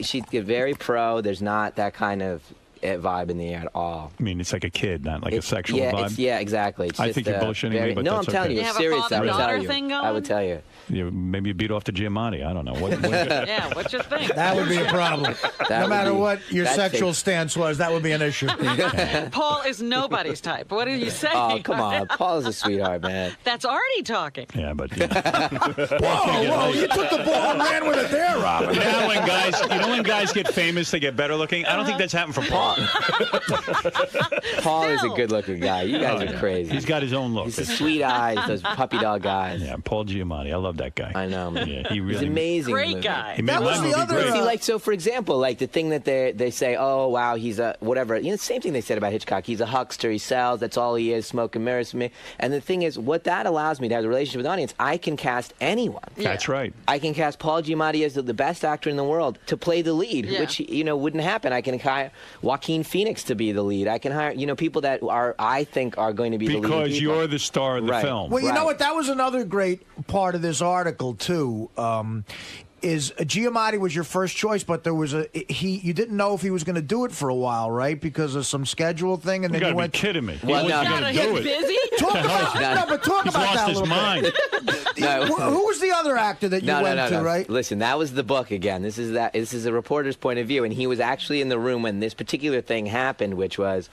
Speaker 15: she's very pro. There's not that kind of vibe in the air at all.
Speaker 1: I mean, it's like a kid, not like a sexual vibe.
Speaker 15: Yeah, exactly. It's
Speaker 1: I think you're bullshitting me, but
Speaker 15: no,
Speaker 1: that's
Speaker 15: I'm telling you,
Speaker 3: You have
Speaker 15: serious.
Speaker 3: a
Speaker 15: I would tell
Speaker 3: father-daughter
Speaker 15: you.
Speaker 3: thing going?
Speaker 15: I would tell you.
Speaker 1: Maybe you beat off to Giamatti. I don't know. What
Speaker 3: Yeah, what's your thing?
Speaker 4: That would be a problem. No matter what your sexual stance was, that would be an issue.
Speaker 3: Paul is nobody's type. What are you saying?
Speaker 15: Oh, come on. Paul is a sweetheart, man.
Speaker 3: That's Artie talking.
Speaker 1: Yeah, but
Speaker 4: whoa, you took the ball and ran with it there, Robin.
Speaker 1: You know when guys get famous, they get better looking. I don't think that's happened for Paul.
Speaker 15: Paul is a good-looking guy. You guys are crazy.
Speaker 1: He's got his own look.
Speaker 15: He's the sweet eyes, those puppy dog eyes.
Speaker 1: Yeah, Paul Giamatti. I love that guy.
Speaker 15: I know, man.
Speaker 1: Yeah, he really,
Speaker 15: he's amazing.
Speaker 3: Great guy.
Speaker 1: He made
Speaker 4: That was
Speaker 1: my
Speaker 4: the
Speaker 1: movie
Speaker 4: other.
Speaker 1: great.
Speaker 15: See, like, so for example, like the thing that they say, oh wow, he's a whatever. You know, the same thing they said about Hitchcock. He's a huckster. He sells. That's all he is. Smoking mirrors for me. And the thing is, what that allows me to have a relationship with the audience. I can cast anyone.
Speaker 1: That's right.
Speaker 15: I can cast Paul Giamatti as the best actor in the world to play the lead, which wouldn't happen. I can hire Joaquin Phoenix to be the lead. I can hire people that I think are going to be the lead.
Speaker 1: Because you're the star of the film.
Speaker 4: Well, you know what? That was another great part of this article too. Is Giamatti was your first choice, but there was you didn't know if he was going to do it for a while, right? Because of some schedule thing, and then you went.
Speaker 1: Be kidding me.
Speaker 15: Well,
Speaker 1: he wasn't going to do it.
Speaker 3: Busy?
Speaker 4: Talk about
Speaker 1: He's
Speaker 4: that a
Speaker 1: lost
Speaker 4: little
Speaker 1: his mind.
Speaker 4: Who was the other actor that you went to? Right?
Speaker 15: Listen, that was the book again. This is a reporter's point of view, and he was actually in the room when this particular thing happened, which was,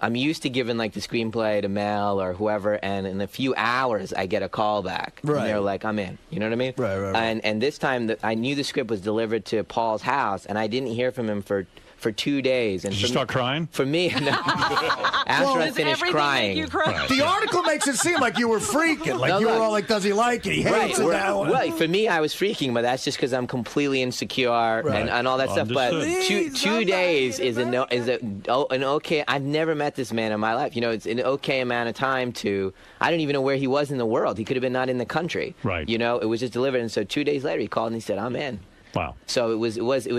Speaker 15: I'm used to giving like the screenplay to Mel or whoever, and in a few hours I get a call back.
Speaker 4: Right.
Speaker 15: And they're like, I'm in. You know what I mean?
Speaker 4: Right.
Speaker 15: And this time I knew the script was delivered to Paul's house, and I didn't hear from him for 2 days. And
Speaker 1: Did you start crying?
Speaker 15: For me, no. After I finished crying.
Speaker 3: You cry?
Speaker 4: The article makes it seem like you were freaking, like you were all like, "Does he like it? He hates it."
Speaker 15: Right. For me, I was freaking, but that's just because I'm completely insecure and all that stuff. But two days is an okay. I've never met this man in my life. It's an okay amount of time to. I don't even know where he was in the world. He could have been not in the country.
Speaker 1: Right.
Speaker 15: It was just delivered, and so 2 days later he called and he said, "I'm in."
Speaker 1: Wow.
Speaker 15: So it was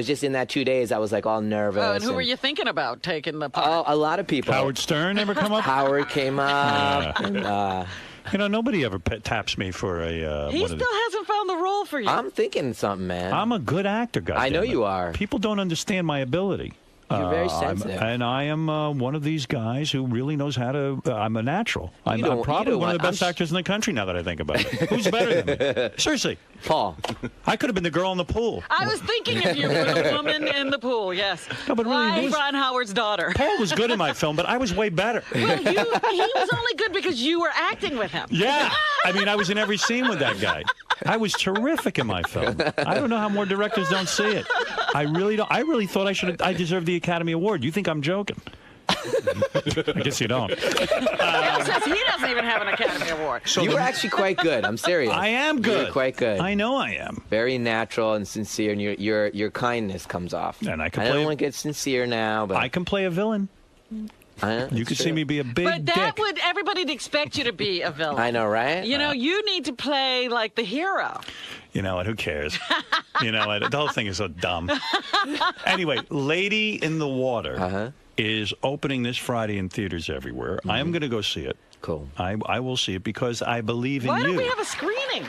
Speaker 15: just in that 2 days I was like all nervous.
Speaker 3: Oh, and who were you thinking about taking the part?
Speaker 15: Oh, a lot of people.
Speaker 1: Howard Stern ever come up?
Speaker 15: Howard came up. And,
Speaker 1: nobody ever taps me for a.
Speaker 3: He still hasn't found the role for you.
Speaker 15: I'm thinking something, man.
Speaker 1: I'm a good actor, guys.
Speaker 15: I know you are.
Speaker 1: People don't understand my ability.
Speaker 15: You're very sensitive.
Speaker 1: And I am one of these guys who really knows how to. I'm a natural. I'm probably one of the best actors in the country now that I think about it. Who's better than me? Seriously.
Speaker 15: Paul.
Speaker 1: I could have been the girl in the pool.
Speaker 3: I was thinking of you, the woman in the pool, yes.
Speaker 1: No, but really,
Speaker 3: Ron Howard's daughter.
Speaker 1: Paul was good in my film, but I was way better.
Speaker 3: Well, he was only good because you were acting with him.
Speaker 1: Yeah. I was in every scene with that guy. I was terrific in my film. I don't know how more directors don't see it. I really don't. I really thought I deserved the Academy Award. You think I'm joking? I guess you don't.
Speaker 3: Says he doesn't even have an Academy Award.
Speaker 15: So you were actually quite good. I'm serious.
Speaker 1: I am good.
Speaker 15: You were quite good.
Speaker 1: I know I am.
Speaker 15: Very natural and sincere, and your kindness comes off.
Speaker 1: And I
Speaker 15: don't want to get sincere now, but
Speaker 1: I can play a villain. You could see me be a big dick.
Speaker 3: Would everybody'd expect you to be a villain.
Speaker 15: I know, right?
Speaker 3: You need to play like the hero.
Speaker 1: You know what? Who cares? The whole thing is so dumb. Anyway, Lady in the Water is opening this Friday in theaters everywhere. I am going to go see it.
Speaker 15: Cool.
Speaker 1: I will see it because I believe in you.
Speaker 3: Why don't we have a screening?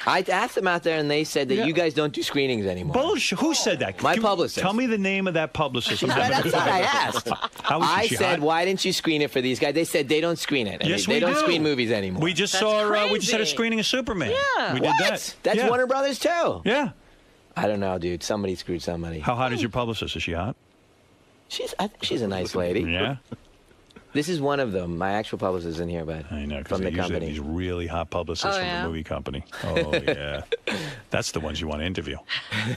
Speaker 15: I asked them out there, and they said that you guys don't do screenings anymore.
Speaker 1: Bullshit. Who said that?
Speaker 15: My publicist.
Speaker 1: Tell me the name of that publicist.
Speaker 15: That's what I asked.
Speaker 1: I
Speaker 15: said, why didn't you screen it for these guys? They said they don't screen it.
Speaker 1: Yes,
Speaker 15: they don't screen movies anymore.
Speaker 1: We just saw. We just had a screening of Superman.
Speaker 3: Yeah.
Speaker 1: We did that.
Speaker 15: That's Warner Brothers too.
Speaker 1: Yeah.
Speaker 15: I don't know, dude. Somebody screwed somebody.
Speaker 1: How hot is your publicist? Is she hot?
Speaker 15: I think she's a nice lady.
Speaker 1: Yeah.
Speaker 15: This is one of them. My actual publicist is in here, but
Speaker 1: I know,
Speaker 15: from the company.
Speaker 1: These really hot publicists from the movie company. Oh, yeah. That's the ones you want to interview.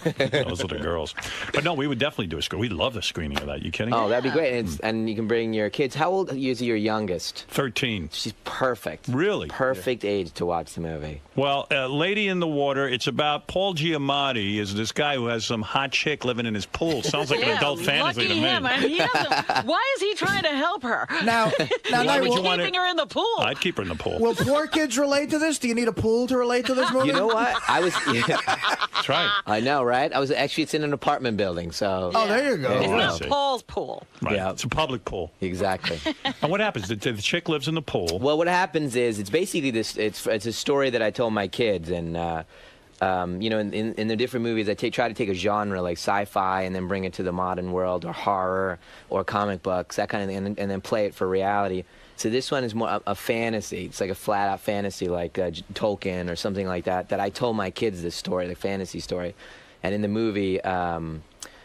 Speaker 1: Those are the girls. But no, we would definitely do a screen. We'd love a screening of that. You kidding?
Speaker 15: Oh, that'd be great. And you can bring your kids. How old is your youngest?
Speaker 1: 13.
Speaker 15: She's perfect.
Speaker 1: Really?
Speaker 15: Perfect age to watch the movie.
Speaker 1: Well, Lady in the Water, it's about Paul Giamatti is this guy who has some hot chick living in his pool. Sounds like an adult fantasy to me.
Speaker 3: Him. Why is he trying to help her?
Speaker 4: Now,
Speaker 3: keeping her in the pool.
Speaker 1: I'd keep her in the pool.
Speaker 4: Will poor kids relate to this? Do you need a pool to relate to this movie?
Speaker 15: You know what?
Speaker 1: That's right.
Speaker 15: I know, right? It's in an apartment building, so.
Speaker 4: Oh, there you go.
Speaker 3: It's not Paul's pool.
Speaker 1: Right. Yeah. It's a public pool.
Speaker 15: Exactly.
Speaker 1: And what happens? The chick lives in the pool.
Speaker 15: Well, what happens is it's basically this. It's a story that I told my kids, and you know, in the different movies, I try to take a genre like sci-fi and then bring it to the modern world, or horror, or comic books, that kind of thing, and then play it for reality. So this one is more a fantasy. It's like a flat-out fantasy, like Tolkien or something like that. That I told my kids this story, the fantasy story, and in the movie.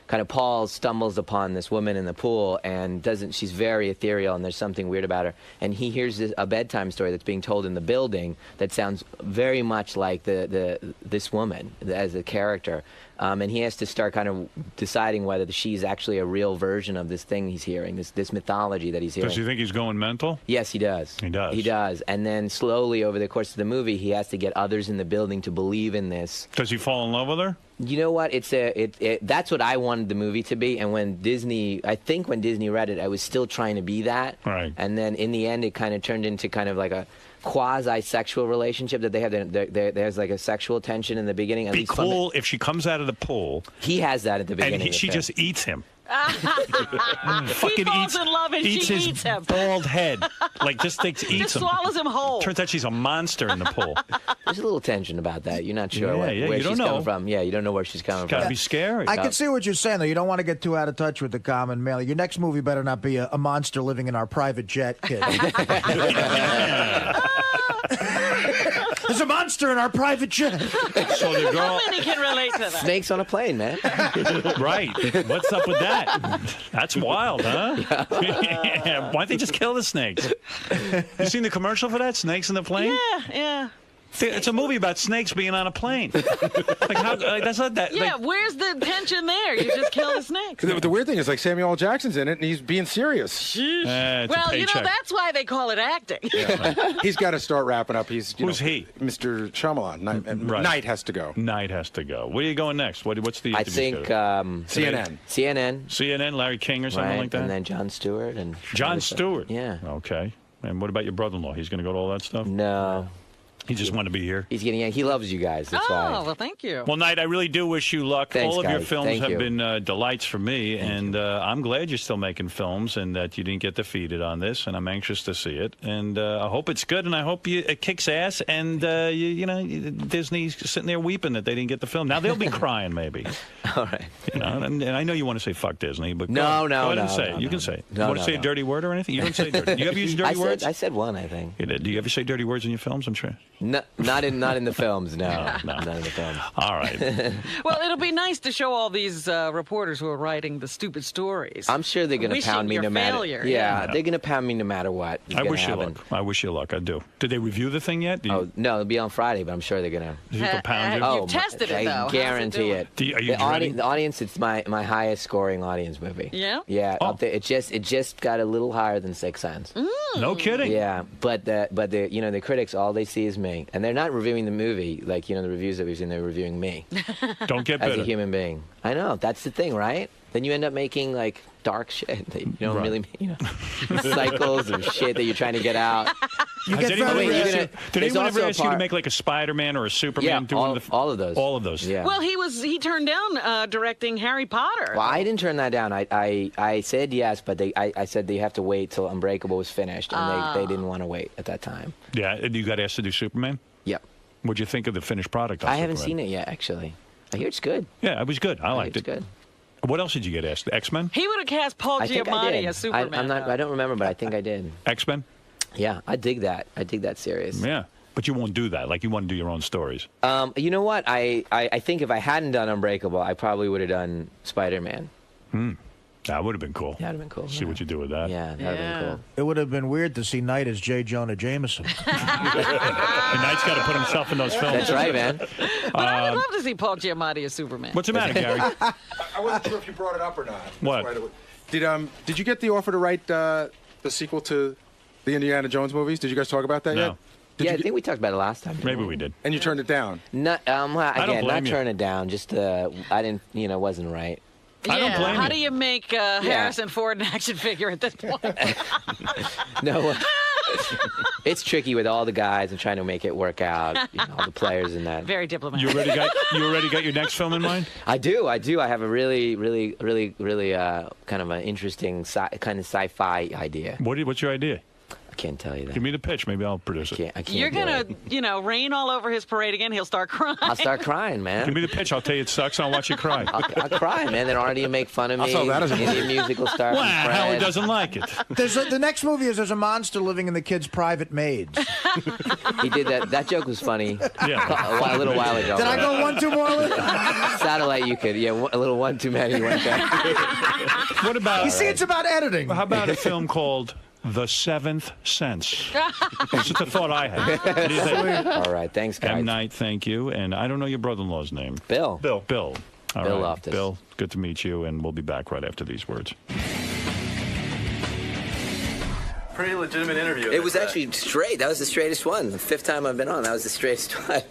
Speaker 15: Kind of Paul stumbles upon this woman in the pool and she's very ethereal, and there's something weird about her. And he hears a bedtime story that's being told in the building that sounds very much like this woman as a character. And he has to start kind of deciding whether she's actually a real version of this thing he's hearing, this mythology that he's hearing.
Speaker 1: Does he think he's going mental?
Speaker 15: Yes, he does.
Speaker 1: He does.
Speaker 15: He does. And then slowly over the course of the movie, he has to get others in the building to believe in this.
Speaker 1: Does he fall in love with her?
Speaker 15: You know what? That's what I wanted the movie to be. And when Disney read it, I was still trying to be that.
Speaker 1: Right.
Speaker 15: And then in the end, it kind of turned into kind of like a quasi-sexual relationship that they have. There's like a sexual tension in the beginning.
Speaker 1: It'd be cool if she comes out of the pool.
Speaker 15: He has that at the beginning.
Speaker 1: And she just eats him.
Speaker 3: He falls in love and she eats him.
Speaker 1: Bald head, like just eats him.
Speaker 3: Just swallows him whole.
Speaker 1: Turns out she's a monster in the pool.
Speaker 15: There's a little tension about that. You're not sure where
Speaker 1: you
Speaker 15: she's coming from. Yeah, you don't know where she's coming from.
Speaker 1: Gotta be scary.
Speaker 4: I can see what you're saying, though. You don't want to get too out of touch with the common man. Your next movie better not be a monster living in our private jet, kid. There's a monster in our private jet.
Speaker 1: So the girl.
Speaker 3: How many can relate to that?
Speaker 15: Snakes on a plane, man.
Speaker 1: Right. What's up with that? That's wild, huh? Why don't they just kill the snakes? You seen the commercial for that? Snakes in the plane?
Speaker 3: Yeah.
Speaker 1: It's a movie about snakes being on a plane. That's not that.
Speaker 3: Yeah, where's the tension there? You just kill the snakes.
Speaker 16: The weird thing is, like, Samuel L. Jackson's in it, and he's being serious.
Speaker 3: Well, you know, that's why they call it acting.
Speaker 16: He's got to start wrapping up. Who's
Speaker 1: he?
Speaker 16: Mr. Shyamalan. Knight has to go.
Speaker 1: Knight has to go. Where are you going next? What's the?
Speaker 15: I think
Speaker 16: CNN.
Speaker 15: CNN.
Speaker 1: Larry King or something like that.
Speaker 15: And then Jon Stewart and
Speaker 1: Jon Stewart.
Speaker 15: Yeah.
Speaker 1: Okay. And what about your brother-in-law? He's going to go to all that stuff?
Speaker 15: No.
Speaker 1: He just wanted to be here.
Speaker 15: He loves you guys. That's why.
Speaker 3: Well, thank you.
Speaker 1: Well, Knight, I really do wish you luck.
Speaker 15: Thanks,
Speaker 1: all of your
Speaker 15: guys.
Speaker 1: films
Speaker 15: Thank
Speaker 1: have
Speaker 15: you.
Speaker 1: been delights for me, and I'm glad you're still making films and that you didn't get defeated on this, and I'm anxious to see it. And I hope it's good, and I hope it kicks ass, and Disney's sitting there weeping that they didn't get the film. Now they'll be crying, maybe.
Speaker 15: All right.
Speaker 1: And I know you want to say fuck Disney, but
Speaker 15: No.
Speaker 1: Go ahead and say it. You can say it. You want to say a dirty word or anything? You don't say dirty. You ever use dirty words?
Speaker 15: I said one, I think.
Speaker 1: You did. Do you ever say dirty words in your films? I'm sure.
Speaker 15: No, not in the films. No, not in the films.
Speaker 1: All right.
Speaker 3: Well, it'll be nice to show all these reporters who are writing the stupid stories.
Speaker 15: I'm sure they're going to pound me no matter.
Speaker 3: Failure.
Speaker 15: Yeah, they're going to pound me no matter what.
Speaker 1: I wish you luck. I wish you luck. I do. Did they review the thing yet?
Speaker 15: No, it'll be on Friday, but I'm sure they're going to.
Speaker 1: You can pound it.
Speaker 3: You've tested it, though.
Speaker 15: I guarantee it.
Speaker 1: Are you ready?
Speaker 15: The audience, it's my highest scoring audience movie.
Speaker 3: Yeah.
Speaker 15: Yeah. Up there, it just got a little higher than Sixth Sense.
Speaker 1: No kidding.
Speaker 15: Yeah, but the critics, all they see is me, and they're not reviewing the movie like the reviews that we've seen. They're reviewing me.
Speaker 1: Don't get
Speaker 15: as
Speaker 1: bitter.
Speaker 15: a human being. I know that's the thing, right? Then you end up making like dark shit that you don't really, cycles of shit that you're trying to get out.
Speaker 1: Did anyone ever ask you to make like a Spider-Man or a Superman?
Speaker 15: Yeah, all of those.
Speaker 1: All of those.
Speaker 15: Yeah.
Speaker 3: Well, he turned down directing Harry Potter.
Speaker 15: Well, I didn't turn that down. I said yes, but I said they have to wait till Unbreakable was finished, and they didn't want to wait at that time.
Speaker 1: Yeah, and you got asked to do Superman?
Speaker 15: Yep.
Speaker 1: What'd you think of the finished product?
Speaker 15: I haven't seen it yet, actually. I hear it's good.
Speaker 1: Yeah, it was good. I liked it.
Speaker 15: It's good.
Speaker 1: What else did you get asked? The X-Men?
Speaker 3: He would have cast Paul Giamatti as Superman.
Speaker 15: I don't remember, but I think I did.
Speaker 1: X-Men?
Speaker 15: Yeah, I dig that. I dig that series.
Speaker 1: Yeah, but you won't do that. Like, you want to do your own stories.
Speaker 15: You know what? I think if I hadn't done Unbreakable, I probably would have done Spider-Man.
Speaker 1: That would have been cool.
Speaker 15: That would have been cool.
Speaker 1: See what you do with that.
Speaker 15: Yeah, that would have been cool.
Speaker 4: It would have been weird to see Knight as J. Jonah Jameson.
Speaker 1: And Knight's got to put himself in those films.
Speaker 15: That's right, man.
Speaker 3: But I would love to see Paul Giamatti as Superman.
Speaker 1: What's the matter, Gary?
Speaker 16: I wasn't sure if you brought it up or not.
Speaker 1: What?
Speaker 16: Did you get the offer to write the sequel to the Indiana Jones movies? Did you guys talk about that yet?
Speaker 15: I think we talked about it last time.
Speaker 1: Maybe we did.
Speaker 16: And you turned it down?
Speaker 15: Not
Speaker 1: blame you.
Speaker 15: turn it down. Just I didn't. It wasn't right.
Speaker 1: I don't blame you.
Speaker 3: How do you make Harrison Ford an action figure at this point?
Speaker 15: No. It's tricky with all the guys and trying to make it work out. All the players in that.
Speaker 3: Very diplomatic.
Speaker 1: You already got your next film in mind?
Speaker 15: I do. I have a really kind of an interesting kind of sci-fi idea.
Speaker 1: What's your idea?
Speaker 15: can't tell you that.
Speaker 1: Give me the pitch. Maybe I'll produce it.
Speaker 15: I can't.
Speaker 3: You're gonna, rain all over his parade again. He'll start crying.
Speaker 15: I'll start crying, man.
Speaker 1: Give me the pitch. I'll tell you it sucks. I'll watch you cry.
Speaker 15: I'll cry, man. Then Artie will make fun of me.
Speaker 16: I'll tell that as a
Speaker 15: Indian music will start.
Speaker 1: Well, Howard doesn't like it.
Speaker 4: The next movie is there's a monster living in the kid's private maids.
Speaker 15: He did that. That joke was funny.
Speaker 1: Yeah.
Speaker 15: A little while ago.
Speaker 4: Did I go one too more?
Speaker 15: Satellite, you could. Yeah, a little one too many. Went back.
Speaker 1: What about?
Speaker 4: You see, it's about editing.
Speaker 1: How about a film called The Seventh Sense? That's just a thought I had. What do you think?
Speaker 15: All right, thanks, guys.
Speaker 1: M. Night, thank you. And I don't know your brother-in-law's name.
Speaker 15: Bill.
Speaker 1: Bill. All
Speaker 15: Bill
Speaker 1: right.
Speaker 15: Loftus.
Speaker 1: Bill, good to meet you, and we'll be back right after these words.
Speaker 13: Pretty legitimate interview.
Speaker 15: It was actually straight. That was the straightest one. The 5th time I've been on, that was the straightest one.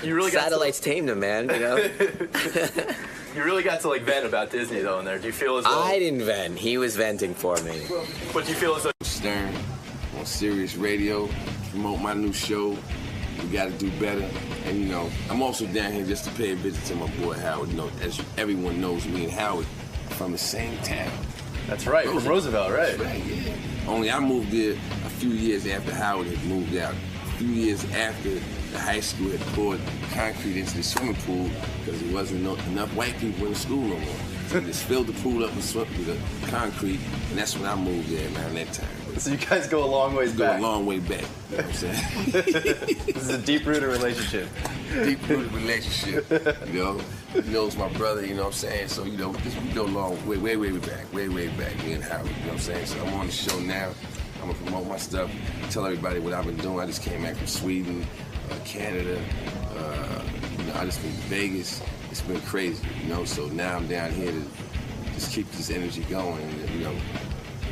Speaker 13: You really got
Speaker 15: Satellites tamed him, man. You know.
Speaker 13: You really got to vent about Disney though in there. Do you feel as though
Speaker 15: I didn't vent? He was venting for me.
Speaker 13: But do you feel as though
Speaker 17: Stern on Sirius Radio, promote my new show. We got to do better. And I'm also down here just to pay a visit to my boy Howard. As everyone knows, me and Howard from the same town.
Speaker 13: That's right, from Roosevelt, right?
Speaker 17: That's right, yeah. Only I moved there a few years after Howard had moved out. A few years after the high school had poured concrete into the swimming pool because there wasn't enough white people in the school no more. So they just filled the pool up with the concrete, and that's when I moved there around that time.
Speaker 13: So you guys go a long ways back.
Speaker 17: Go a long way back. You know what I'm saying?
Speaker 13: This is a deep-rooted relationship.
Speaker 17: Deep-rooted relationship. He knows my brother, you know what I'm saying? So, we go long, way back, me and Howard, you know what I'm saying? So I'm on the show now. I'm going to promote my stuff, tell everybody what I've been doing. I just came back from Sweden, Canada. I just been to Vegas. It's been crazy, So now I'm down here to just keep this energy going. And,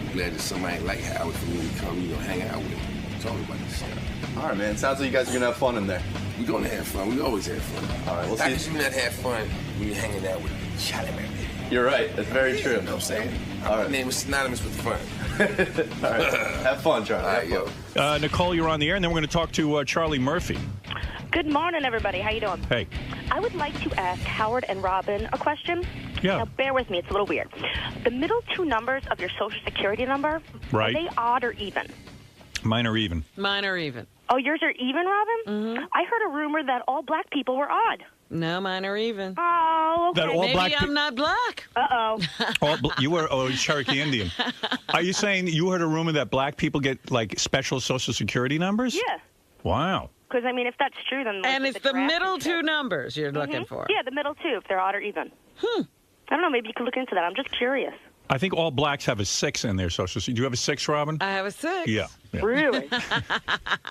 Speaker 17: I'm glad that somebody like Howard for me to come, hang out with him, talk about this stuff.
Speaker 13: All right, man. Sounds like you guys are going to have fun in there.
Speaker 17: We're going to have fun. We always have fun.
Speaker 13: All right, we'll see.
Speaker 17: How could you not have fun when you're hanging out with Charlie Man?
Speaker 13: You're right. That's very true.
Speaker 17: You know what I'm saying?
Speaker 13: All right.
Speaker 17: My name is synonymous with fun.
Speaker 13: All right. Have fun, Charlie.
Speaker 17: All right,
Speaker 1: Nicole, you're on the air, and then we're going to talk to Charlie Murphy.
Speaker 18: Good morning, everybody. How you doing?
Speaker 1: Hey.
Speaker 18: I would like to ask Howard and Robin a question.
Speaker 1: Yeah.
Speaker 18: Now, bear with me. It's a little weird. The middle 2 numbers of your Social Security number,
Speaker 1: right.
Speaker 18: Are they odd or even?
Speaker 1: Mine are even.
Speaker 3: Mine are even.
Speaker 18: Oh, yours are even, Robin?
Speaker 3: Mm-hmm.
Speaker 18: I heard a rumor that all black people were odd.
Speaker 3: No, mine are even.
Speaker 18: Oh, okay.
Speaker 1: That all
Speaker 3: Maybe
Speaker 1: black
Speaker 3: I'm not black.
Speaker 18: Uh-oh.
Speaker 1: You were Cherokee Indian. Are you saying you heard a rumor that black people get, special Social Security numbers?
Speaker 18: Yeah.
Speaker 1: Wow.
Speaker 18: Because, if that's true, then...
Speaker 3: And it's the middle 2 numbers you're looking for.
Speaker 18: Yeah, the middle 2, if they're odd or even. I don't know. Maybe you could look into that. I'm just curious.
Speaker 1: I think all blacks have a 6 in their Social Security. Do you have a 6, Robin?
Speaker 3: I have a 6.
Speaker 1: Yeah.
Speaker 18: Really?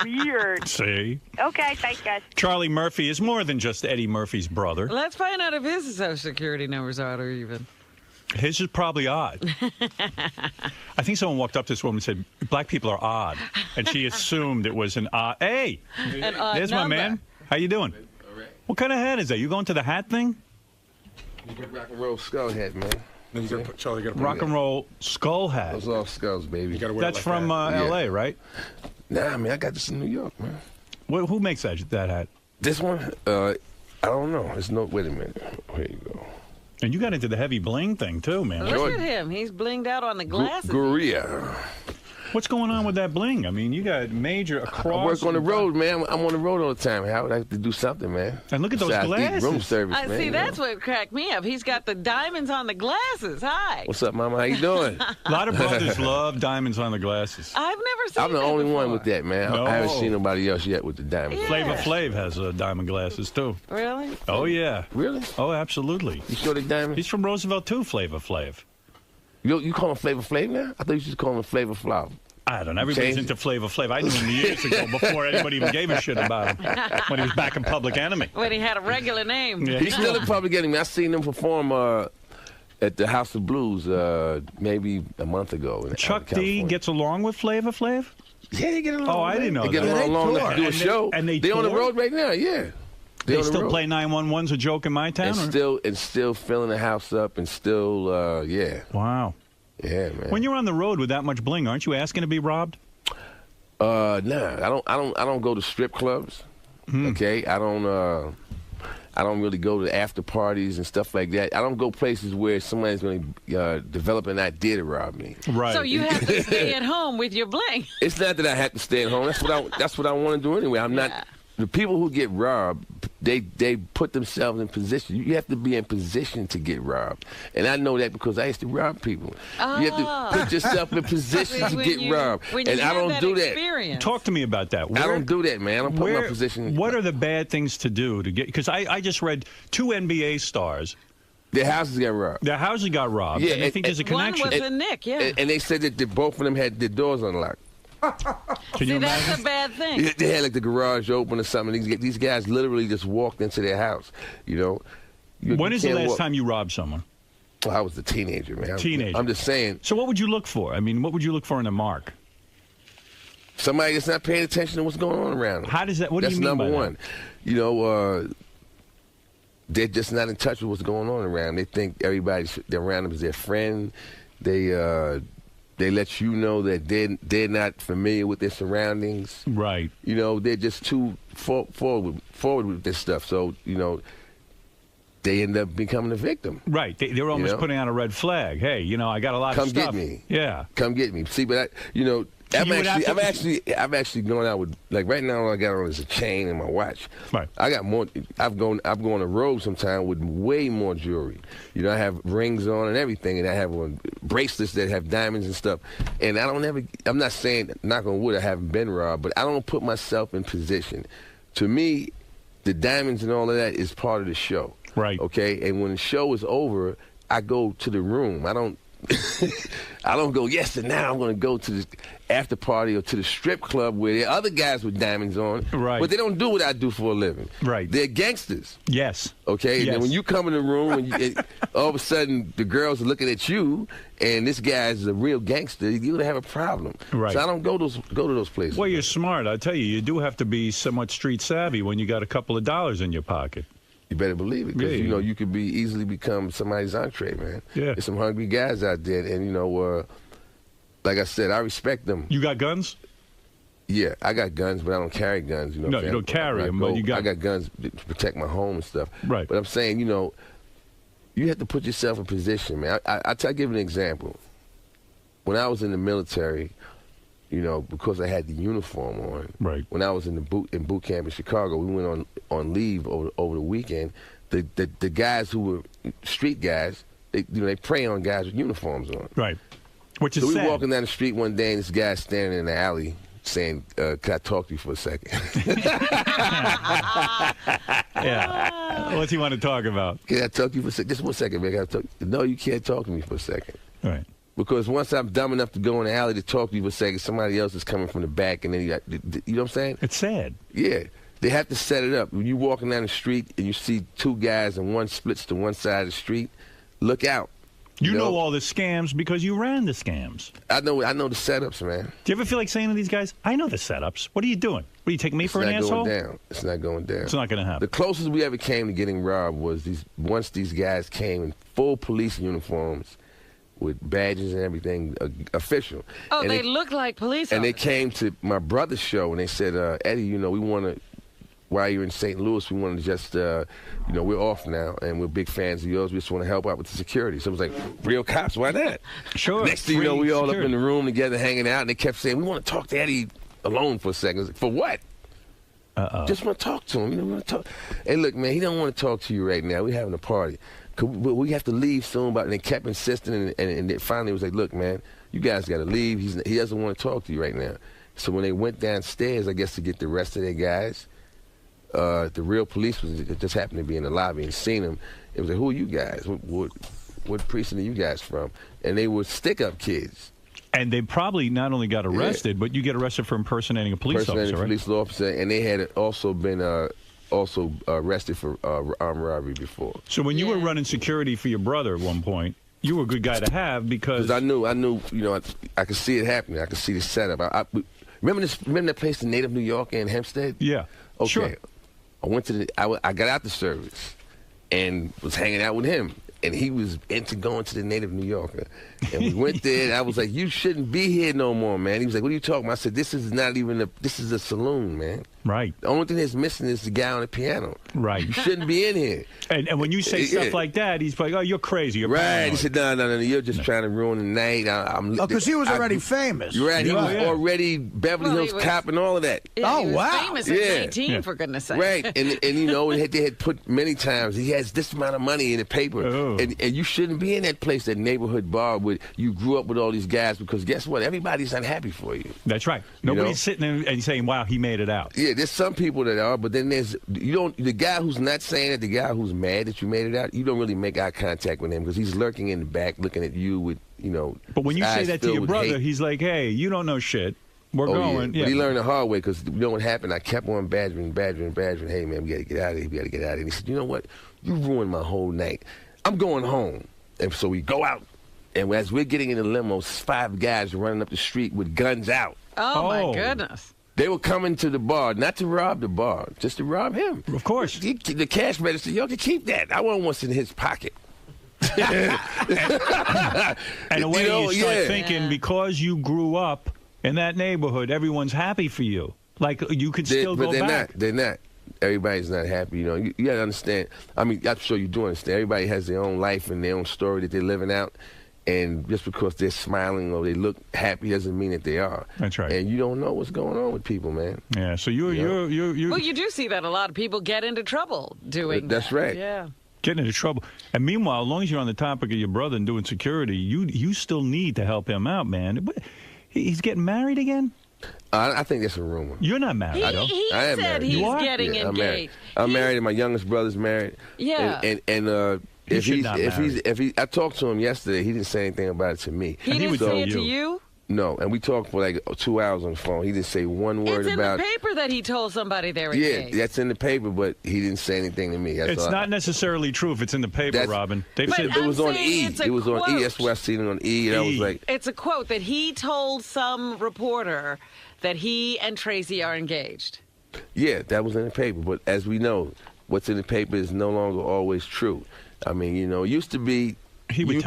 Speaker 18: Weird.
Speaker 1: See?
Speaker 18: Okay, thanks, guys.
Speaker 1: Charlie Murphy is more than just Eddie Murphy's brother.
Speaker 3: Let's find out if his Social Security numbers are odd or even.
Speaker 1: His is probably odd. I think someone walked up to this woman and said, black people are odd. And she assumed it was an odd. Hey!
Speaker 3: An odd
Speaker 1: There's
Speaker 3: number.
Speaker 1: my man. How you doing?
Speaker 17: All right.
Speaker 1: What kind of hat is that? You going to the hat thing?
Speaker 17: Rock and roll skull hat, man.
Speaker 16: Charlie, you gotta
Speaker 1: Rock and roll skull hat.
Speaker 17: Those all skulls, baby.
Speaker 16: You gotta wear
Speaker 1: That's
Speaker 16: it like
Speaker 1: from L.A., right?
Speaker 17: Nah, man, I got this in New York, man.
Speaker 1: Who makes that hat?
Speaker 17: This one? I don't know. It's no. Wait a minute. Here you go.
Speaker 1: And you got into the heavy bling thing, too, man.
Speaker 3: Look at him. He's blinged out on the glasses.
Speaker 17: Korea.
Speaker 1: What's going on with that bling? I mean, you got major across.
Speaker 17: I work on the road, man. I'm on the road all the time, Howard. I have to do something, man.
Speaker 1: And look at those
Speaker 17: Besides
Speaker 1: glasses.
Speaker 17: Room service, man.
Speaker 3: See, that's what cracked me up. He's got the diamonds on the glasses. Hi.
Speaker 17: What's up, Mama? How you doing?
Speaker 1: A lot of brothers love diamonds on the glasses.
Speaker 3: I've never seen
Speaker 17: I'm the only
Speaker 3: before.
Speaker 17: one with that, man.
Speaker 1: No.
Speaker 17: I haven't seen nobody else yet with the diamond.
Speaker 3: Yeah.
Speaker 1: Flavor Flav has diamond glasses, too.
Speaker 3: Really?
Speaker 1: Oh, yeah.
Speaker 17: Really?
Speaker 1: Oh, absolutely.
Speaker 17: You sure they diamond?
Speaker 1: He's from Roosevelt, too, Flavor Flav.
Speaker 17: You call him Flavor Flav now? I thought you should call him Flavor Flav.
Speaker 1: I don't know. Everybody's into Flavor Flav. I knew him years ago before anybody even gave a shit about him when he was back in Public Enemy.
Speaker 3: When he had a regular name.
Speaker 1: Yeah.
Speaker 17: He's still in Public Enemy. I seen him perform at the House of Blues maybe a month ago.
Speaker 1: Chuck D gets along with Flavor Flav?
Speaker 17: Yeah, they get along.
Speaker 1: Oh, I didn't know
Speaker 17: they
Speaker 1: that.
Speaker 17: get along enough to do a show.
Speaker 1: And
Speaker 17: they're on the road right now, yeah.
Speaker 1: They still play 911's a joke in my town?
Speaker 17: And still filling the house up and still, yeah.
Speaker 1: Wow.
Speaker 17: Yeah, man.
Speaker 1: When you're on the road with that much bling, aren't you asking to be robbed?
Speaker 17: Nah, I don't go to strip clubs. Okay, I I don't really go to after parties and stuff like that. I don't go places where somebody's going to develop an idea to rob me.
Speaker 1: Right.
Speaker 3: So you have to stay at home with your bling.
Speaker 17: It's not that I have to stay at home. That's what I want to do anyway. I'm not. The people who get robbed, they put themselves in position. You have to be in position to get robbed. And I know that because I used to rob people. You have to put yourself in position to get robbed. And I don't do that.
Speaker 1: Talk to me about that.
Speaker 17: I don't do that, man. I don't put my position.
Speaker 1: What are the bad things to do to get? Because I just read 2 NBA stars.
Speaker 17: Their houses got robbed.
Speaker 1: Their houses got robbed.
Speaker 17: Yeah,
Speaker 1: and I think there's a connection.
Speaker 3: One was a Nick, yeah.
Speaker 17: And they said that both of them had their doors unlocked.
Speaker 3: See, that's a bad thing.
Speaker 17: They had like the garage open or something. These guys literally just walked into their house, you know.
Speaker 1: When is the last time you robbed someone?
Speaker 17: Well, I was a teenager, man.
Speaker 1: Teenager.
Speaker 17: I'm just saying.
Speaker 1: So what would you look for? I mean, what would you look for in a mark?
Speaker 17: Somebody that's not paying attention to what's going on around them.
Speaker 1: How does that, what do you mean by that?
Speaker 17: That's number one. You know, they're just not in touch with what's going on around them. They think everybody around them is their friend. They let you know that they're not familiar with their surroundings.
Speaker 1: Right.
Speaker 17: You know, they're just too forward with this stuff. So, you know, they end up becoming a victim.
Speaker 1: Right. They're almost putting out a red flag. Hey, you know, I got a lot of stuff.
Speaker 17: Come get me.
Speaker 1: Yeah.
Speaker 17: Come get me. See, but I've actually gone out with, like, right now all I got on is a chain and my watch.
Speaker 1: Right.
Speaker 17: I got more. I've gone on the road sometime with way more jewelry. You know, I have rings on and everything, and I have bracelets that have diamonds and stuff. And I'm not saying, knock on wood, I haven't been robbed, but I don't put myself in position. To me, the diamonds and all of that is part of the show.
Speaker 1: Right.
Speaker 17: Okay. And when the show is over, I go to the room. I don't go, yes, and now I'm going to go to this after party or to the strip club where there are other guys with diamonds on.
Speaker 1: Right.
Speaker 17: But they don't do what I do for a living.
Speaker 1: Right.
Speaker 17: They're gangsters.
Speaker 1: Yes.
Speaker 17: Okay?
Speaker 1: Yes.
Speaker 17: And when you come in the room, all of a sudden the girls are looking at you, and this guy's a real gangster, you're going to have a problem.
Speaker 1: Right.
Speaker 17: So I don't go to those places.
Speaker 1: Well, you're smart. I tell you, you do have to be somewhat street savvy when you got a couple of dollars in your pocket.
Speaker 17: You better believe it, because,
Speaker 1: you
Speaker 17: know, you could easily become somebody's entree, man.
Speaker 1: Yeah.
Speaker 17: There's some hungry guys out there, and, you know, like I said, I respect them.
Speaker 1: You got guns?
Speaker 17: Yeah, I got guns, but I don't carry guns. You know,
Speaker 1: no, you don't carry them, but you got...
Speaker 17: I got guns to protect my home and stuff.
Speaker 1: Right.
Speaker 17: But I'm saying, you know, you have to put yourself in position, man. I'll give you an example. When I was in the military, you know, because I had the uniform on.
Speaker 1: Right. When
Speaker 17: I was in boot camp in Chicago, we went on leave over the weekend. The guys who were street guys, they prey on guys with uniforms on.
Speaker 1: Right. Which is
Speaker 17: so we
Speaker 1: sad.
Speaker 17: were walking down the street one day, and this guy standing in the alley saying, "Can I talk to you for a second?"
Speaker 1: Yeah. What's he want to talk about?
Speaker 17: Can I talk to you for a second? Just 1 second, man. No, you can't talk to me for a second.
Speaker 1: Right.
Speaker 17: Because once I'm dumb enough to go in the alley to talk to you for a second, somebody else is coming from the back, and then you know what I'm saying?
Speaker 1: It's sad.
Speaker 17: Yeah. They have to set it up. When you're walking down the street and you see 2 guys and one splits to one side of the street, look out.
Speaker 1: You know all the scams because you ran the scams.
Speaker 17: I know the setups, man.
Speaker 1: Do you ever feel like saying to these guys, I know the setups. What are you doing? What, are you taking me for an asshole?
Speaker 17: It's not going down.
Speaker 1: It's not going to happen.
Speaker 17: The closest we ever came to getting robbed was once these guys came in full police uniforms with badges and everything, official.
Speaker 3: Oh,
Speaker 17: and
Speaker 3: they look like police
Speaker 17: And
Speaker 3: officers.
Speaker 17: they came to my brother's show, and they said, Eddie, you know, we want to, while you're in St. Louis, we want to just, you know, we're off now, and we're big fans of yours. We just want to help out with the security. So it was like, real cops, why not?
Speaker 1: Sure.
Speaker 17: Next thing you know, we all up in the room together hanging out, and they kept saying, we want to talk to Eddie alone for a second. I was like, for what? Just want to talk to him. You know, we want to talk. Hey, look, man, he don't want to talk to you right now. We're having a party. We have to leave soon, and they kept insisting, and finally it was like, look, man, you guys got to leave. He doesn't want to talk to you right now. So when they went downstairs, I guess, to get the rest of their guys, the real police just happened to be in the lobby and seen them. It was like, who are you guys? What precinct are you guys from? And they were stick-up kids.
Speaker 1: And they probably not only got arrested, but you get arrested for impersonating a police officer, right?
Speaker 17: Police officer, and they had also been arrested for armed robbery before.
Speaker 1: So when you were running security for your brother at one point, you were a good guy to have because
Speaker 17: I knew, you know, I could see it happening. I could see the setup. Remember that place in Native New York in Hempstead?
Speaker 1: Yeah.
Speaker 17: Okay.
Speaker 1: Sure.
Speaker 17: I went to I got out the service and was hanging out with him. and he was into going to the Native New Yorker. And we went there, and I was like, you shouldn't be here no more, man. He was like, what are you talking about? I said, this is not even this is a saloon, man.
Speaker 1: Right.
Speaker 17: The only thing that's missing is the guy on the piano.
Speaker 1: Right.
Speaker 17: You shouldn't be in here.
Speaker 1: And when you say stuff like that, he's like, oh, you're crazy. You're
Speaker 17: right.
Speaker 1: paranoid.
Speaker 17: He said, no, you're just trying to ruin the night.
Speaker 4: Because he was already famous.
Speaker 17: You're right. He was already Beverly Hills Cop and all of that.
Speaker 3: Yeah, he was famous at 19, for goodness sake.
Speaker 17: Right. And you know, they had put many times, he has this amount of money in the paper.
Speaker 1: Oh.
Speaker 17: And you shouldn't be in that place, that neighborhood bar where you grew up with all these guys, because guess what? Everybody's unhappy for you.
Speaker 1: That's right. Nobody's sitting there and saying, wow, he made it out.
Speaker 17: Yeah, there's some people that are, but then there's, the guy who's not saying it, the guy who's mad that you made it out, you don't really make eye contact with him because he's lurking in the back looking at you with,
Speaker 1: But when you say that to your brother, he's like, hey, you don't know shit. We're going.
Speaker 17: Yeah. But he learned the hard way, because you know what happened? I kept on badgering. Hey, man, we got to get out of here. We got to get out of here. And he said, you know what? You ruined my whole night. I'm going home. And so we go out. And as we're getting in the limo, 5 guys running up the street with guns out.
Speaker 3: Oh, my goodness.
Speaker 17: They were coming to the bar, not to rob the bar, just to rob him.
Speaker 1: Of course.
Speaker 17: The cash register, y'all can keep that. I want what's in his pocket.
Speaker 1: And the way you start thinking, because you grew up in that neighborhood, everyone's happy for you. Like, you could still go back.
Speaker 17: They're not. Everybody's not happy. You got to understand. I mean, I'm sure you do understand. Everybody has their own life and their own story that they're living out. And just because they're smiling or they look happy doesn't mean that they are.
Speaker 1: That's right.
Speaker 17: And you don't know what's going on with people, man.
Speaker 1: Yeah. So you're.
Speaker 3: Well, you do see that a lot of people get into trouble doing
Speaker 17: That's
Speaker 3: that.
Speaker 17: right.
Speaker 3: Yeah.
Speaker 1: Getting into trouble. And meanwhile, as long as you're on the topic of your brother and doing security, you still need to help him out, man. He's getting married again?
Speaker 17: I think that's a rumor.
Speaker 1: You're not married, though.
Speaker 3: He
Speaker 17: I am
Speaker 3: said
Speaker 17: married.
Speaker 3: he's
Speaker 1: You are?
Speaker 3: getting engaged.
Speaker 17: I'm married, and my youngest brother's married.
Speaker 3: Yeah.
Speaker 17: And
Speaker 1: if
Speaker 17: I talked to him yesterday, he didn't say anything about it to me.
Speaker 3: He didn't say it to you?
Speaker 17: No, and we talked for like 2 hours on the phone. He didn't say one word about.
Speaker 3: It's in the paper that he told somebody they were engaged.
Speaker 17: Yeah, that's in the paper, but he didn't say anything to me.
Speaker 1: It's not necessarily true if it's in the paper, Robin.
Speaker 17: They've said it was on E. It was on E. That's where I seen it on E. And I was like,
Speaker 3: it's a quote that he told some reporter that he and Tracy are engaged.
Speaker 17: Yeah, that was in the paper. But as we know, what's in the paper is no longer always true. I mean, it used to be you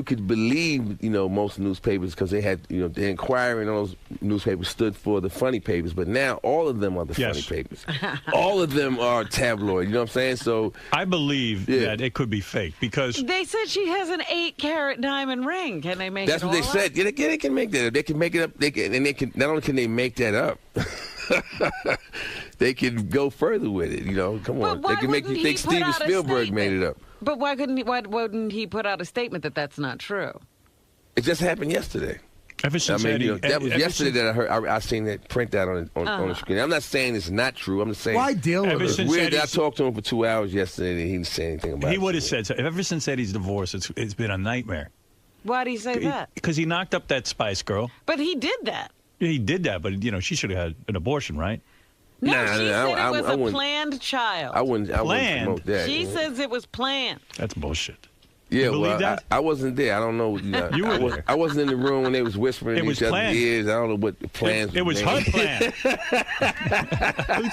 Speaker 17: could believe, most newspapers because they had, the Inquirer and those newspapers stood for the funny papers. But now all of them are the funny papers. All of them are tabloid. You know what I'm saying? So
Speaker 1: I believe that it could be fake because
Speaker 3: they said she has an 8-carat diamond ring. Can they make
Speaker 17: that's
Speaker 3: it
Speaker 17: what
Speaker 3: all
Speaker 17: they said. Yeah, they can make that up. They can make it up. They can. Not only can they make that up. They can go further with it, Come on, they can make you think Steven Spielberg made it up.
Speaker 3: But why wouldn't he put out a statement that that's not true?
Speaker 17: It just happened yesterday.
Speaker 1: Ever since
Speaker 17: that was yesterday that I heard. I seen that print out on the screen. I'm not saying it's not true. I'm just saying.
Speaker 4: Why deal with it?
Speaker 17: It's weird that I talked to him for 2 hours yesterday and he didn't say anything about it.
Speaker 1: He would have said so. Ever since Eddie's divorce, it's been a nightmare.
Speaker 3: Why do you say that?
Speaker 1: Because he knocked up that Spice Girl.
Speaker 3: But he did that.
Speaker 1: He did that, but she should have had an abortion, right?
Speaker 3: No, she said it was a planned child.
Speaker 17: I wouldn't promote that.
Speaker 3: She says it was planned.
Speaker 1: That's bullshit.
Speaker 17: Yeah,
Speaker 1: you believe that?
Speaker 17: I wasn't there. I don't know.
Speaker 1: You were there.
Speaker 17: I wasn't in the room when they was whispering in each other's ears. I don't know what the plans.
Speaker 1: It was her plan.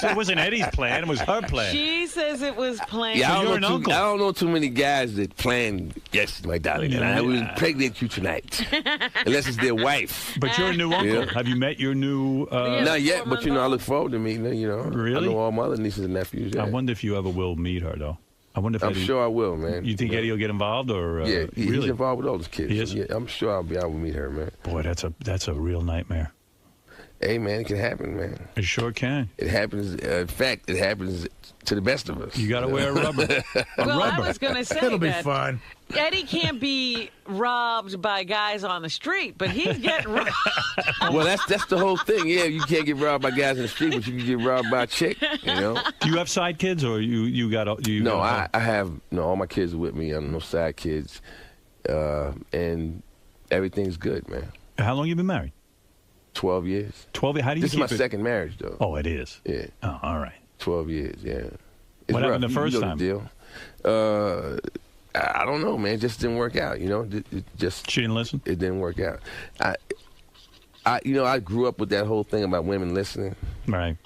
Speaker 1: It wasn't Eddie's plan. It was her plan.
Speaker 3: She says it was planned.
Speaker 17: Yeah,
Speaker 1: I don't
Speaker 17: know too many guys that plan. Yes, my darling, and I will impregnate you tonight, unless it's their wife.
Speaker 1: But you're a new uncle. Have you met your new?
Speaker 17: Not yet, but I look forward to meeting her.
Speaker 1: Really?
Speaker 17: I know all my other nieces and nephews. Yeah.
Speaker 1: I wonder if you ever will meet her, though. I wonder if
Speaker 17: I'm sure I will, man.
Speaker 1: You think Eddie will get involved, or
Speaker 17: yeah, he's
Speaker 1: really?
Speaker 17: involved with all his kids.
Speaker 1: He is?
Speaker 17: Yeah, I'm sure I'll be able to meet her, man.
Speaker 1: Boy, that's a real nightmare.
Speaker 17: Hey, man, it can happen, man.
Speaker 1: It sure can.
Speaker 17: It happens. In fact, it happens to the best of us.
Speaker 1: You got to wear a rubber.
Speaker 3: I was going to say
Speaker 4: it'll be fun.
Speaker 3: Eddie can't be robbed by guys on the street, but he's getting robbed.
Speaker 17: Well, that's the whole thing. Yeah, you can't get robbed by guys in the street, but you can get robbed by a chick.
Speaker 1: Do you have side kids, or you got?
Speaker 17: I have all my kids are with me. I'm no side kids, and everything's good, man.
Speaker 1: How long you been married?
Speaker 17: 12 years.
Speaker 1: 12 years. How do you?
Speaker 17: This is my second marriage, though.
Speaker 1: Oh, it is.
Speaker 17: Yeah.
Speaker 1: Oh, all right.
Speaker 17: 12 years. Yeah.
Speaker 1: What happened the first time?
Speaker 17: The deal. I don't know, man. It just didn't work out. It just.
Speaker 1: She didn't listen.
Speaker 17: It didn't work out. I grew up with that whole thing about women listening.
Speaker 1: Right.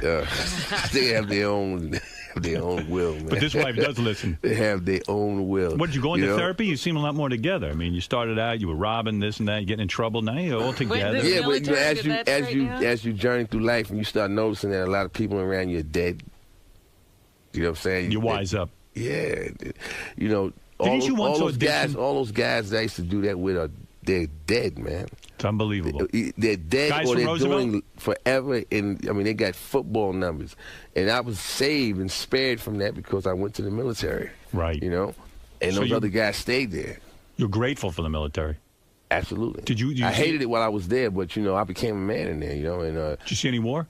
Speaker 17: They have their own have their own will, man.
Speaker 1: But this wife does listen.
Speaker 17: They have their own will.
Speaker 1: What, did you go into therapy? You seem a lot more together. I mean, you started out, you were robbing this and that, getting in trouble. Now you're all together.
Speaker 17: Yeah, but as you journey through life and you start noticing that a lot of people around you are dead. You know what I'm saying?
Speaker 1: You wise up.
Speaker 17: Yeah. You know, all those guys that I used to do that with they're dead, man.
Speaker 1: It's unbelievable.
Speaker 17: They're dead,
Speaker 1: guys
Speaker 17: or they're
Speaker 1: Roosevelt?
Speaker 17: doing forever. They got football numbers, and I was saved and spared from that because I went to the military.
Speaker 1: Right.
Speaker 17: You know, and
Speaker 1: So
Speaker 17: those other guys stayed there.
Speaker 1: You're grateful for the military.
Speaker 17: Absolutely.
Speaker 1: Did you
Speaker 17: I hated it while I was there, but I became a man in there. You know, and
Speaker 1: did you see any war?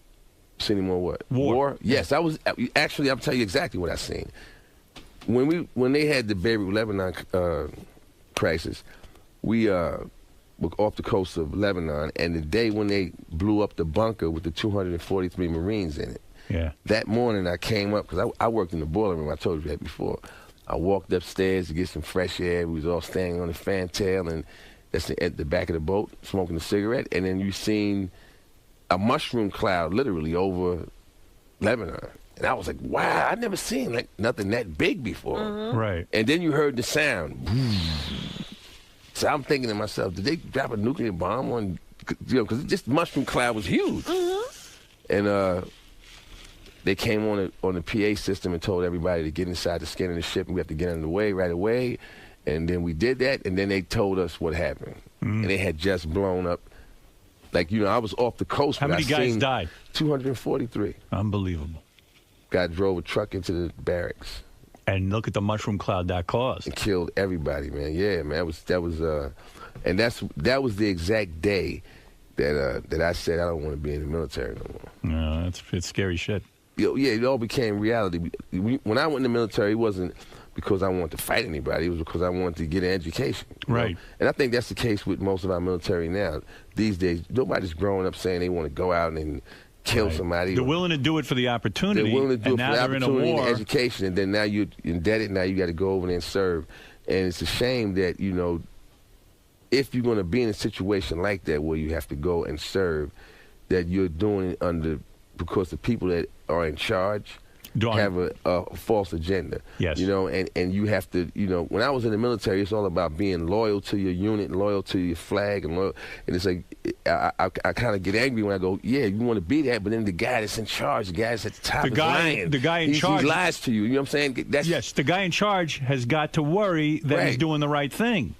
Speaker 17: See any more what?
Speaker 1: War.
Speaker 17: Yes, I was actually. I'll tell you exactly what I seen. When they had the Beirut, Lebanon crisis, we were off the coast of Lebanon, and the day when they blew up the bunker with the 243 Marines in it.
Speaker 1: Yeah.
Speaker 17: That morning I came up because I worked in the boiler room. I told you that before. I walked upstairs to get some fresh air. We was all standing on the fantail, and that's at the back of the boat smoking a cigarette, and then you seen a mushroom cloud literally over Lebanon. And I was like, wow, I'd never seen nothing that big before.
Speaker 1: Mm-hmm. Right.
Speaker 17: And then you heard the sound. So I'm thinking to myself, did they drop a nuclear bomb on, because this mushroom cloud was huge. Mm-hmm. And they came on the PA system and told everybody to get inside the skin of the ship, and we have to get underway right away. And then we did that, and then they told us what happened. Mm-hmm. And they had just blown up. I was off the coast.
Speaker 1: How many guys died?
Speaker 17: 243.
Speaker 1: Unbelievable.
Speaker 17: Guy drove a truck into the barracks.
Speaker 1: And look at the mushroom cloud that caused.
Speaker 17: And killed everybody, man. Yeah, man. That was the exact day that I said I don't want to be in the military no more.
Speaker 1: No, it's scary shit.
Speaker 17: Yeah, it all became reality. When I went in the military, it wasn't because I wanted to fight anybody. It was because I wanted to get an education.
Speaker 1: Right.
Speaker 17: And I think that's the case with most of our military now. These days, nobody's growing up saying they want to go out and kill somebody.
Speaker 1: They're willing to do it for the opportunity.
Speaker 17: They're willing to do it for the opportunity
Speaker 1: and
Speaker 17: and education, and then now you're indebted. Now you got to go over there and serve. And it's a shame that, if you're going to be in a situation like that where you have to go and serve, that you're doing it because the people that are in charge have a false agenda.
Speaker 1: Yes.
Speaker 17: And you have to, when I was in the military, it's all about being loyal to your unit, loyal to your flag, and it's like, I kind of get angry when I go, yeah, you want to be that, but then the guy that's in charge, the guy that's at the top is lying.
Speaker 1: The guy in charge.
Speaker 17: He lies to you, you know what I'm saying?
Speaker 1: Yes, the guy in charge has got to worry that he's doing the right thing.